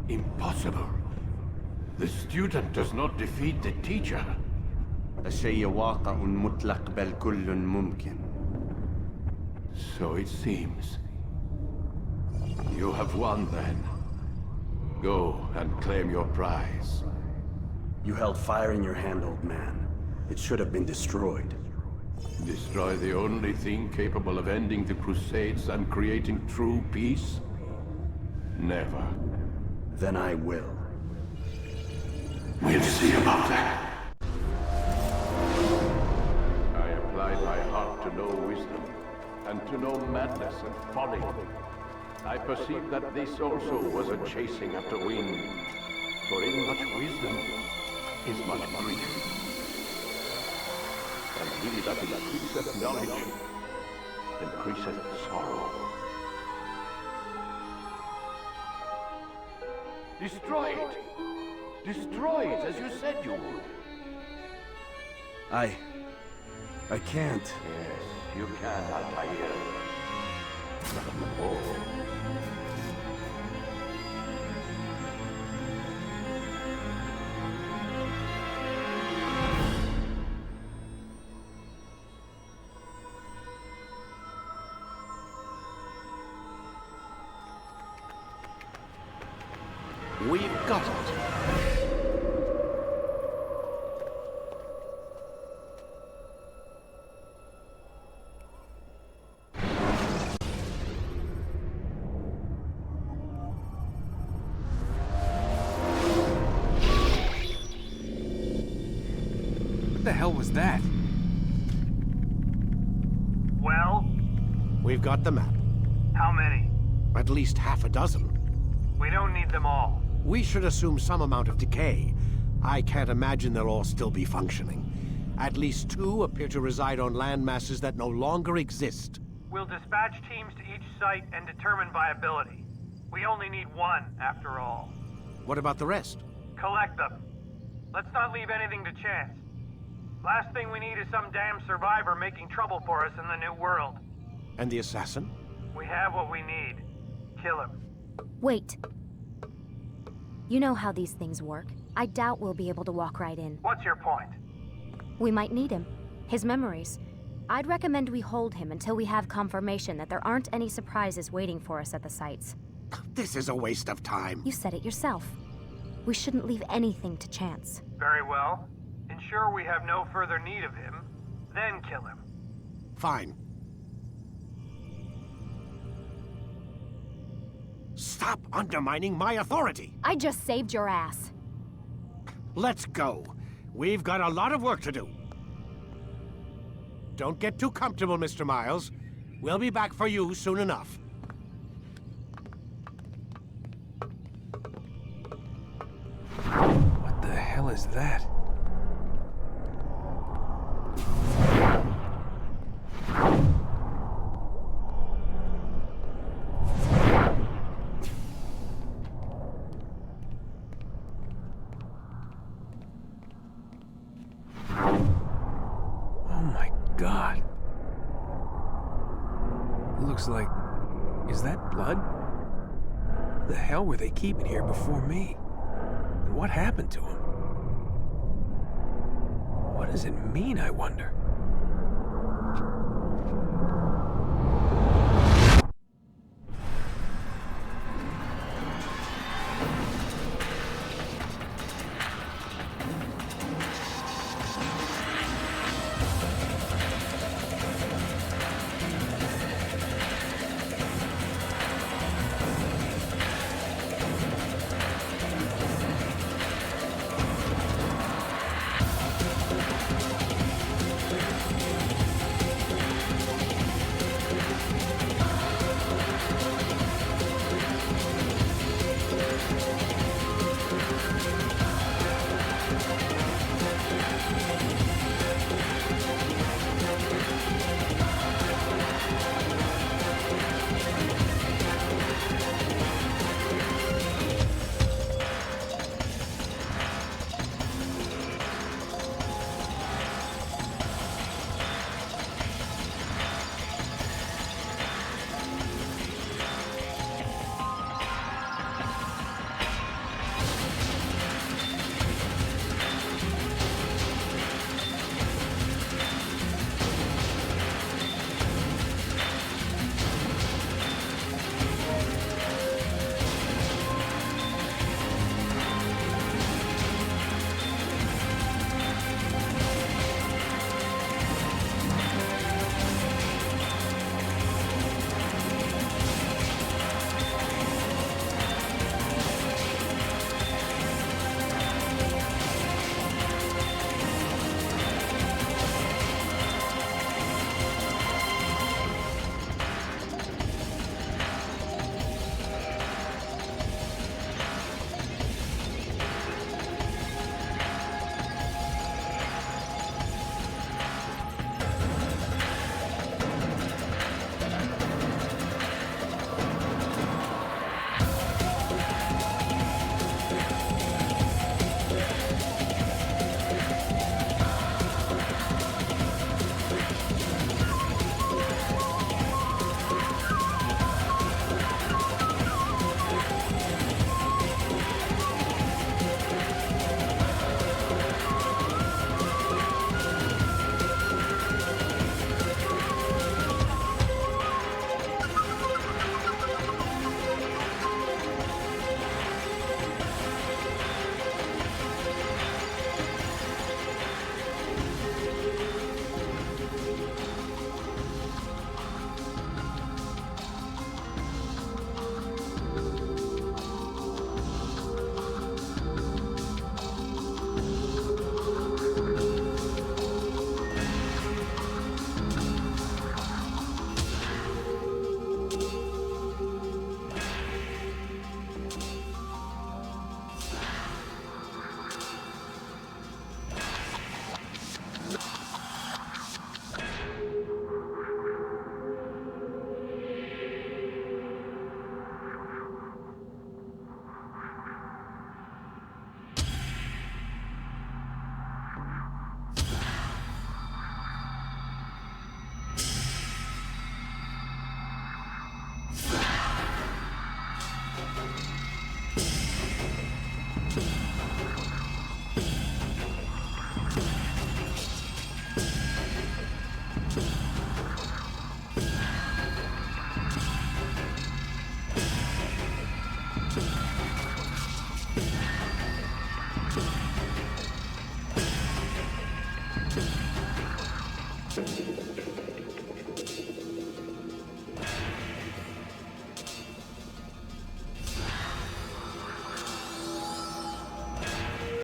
Impossible. The student does not defeat the teacher. الشيء واقع مطلق بل كل ممكن. So it seems. You have won then. Go and claim your prize. You held fire in your hand, old man. It should have been destroyed. Destroy the only thing capable of ending the Crusades and creating true peace? Never. Then I will. We'll see about that. I applied my heart to know wisdom, and to know madness and folly. I perceived that this also was a chasing after wind, for in much wisdom is much grief. And he that increaseth knowledge increaseth sorrow. Destroy it! Destroy it as you said you would. I can't. Yes, you can, Altair. Oh. We've got it. What the hell was that? Well? We've got the map. How many? At least half a dozen. We don't need them all. We should assume some amount of decay. I can't imagine they'll all still be functioning. At least 2 appear to reside on land masses that no longer exist. We'll dispatch teams to each site and determine viability. We only need 1, after all. What about the rest? Collect them. Let's not leave anything to chance. Last thing we need is some damn survivor making trouble for us in the new world. And the assassin? We have what we need. Kill him. Wait. You know how these things work. I doubt we'll be able to walk right in. What's your point? We might need him. His memories. I'd recommend we hold him until we have confirmation that there aren't any surprises waiting for us at the sites. This is a waste of time. You said it yourself. We shouldn't leave anything to chance. Very well. Ensure we have no further need of him, then kill him. Fine. Stop undermining my authority! I just saved your ass. Let's go. We've got a lot of work to do. Don't get too comfortable, Mr. Miles. We'll be back for you soon enough. What the hell is that? God. It looks like... Is that blood? The hell were they keeping here before me? And what happened to him? What does it mean, I wonder?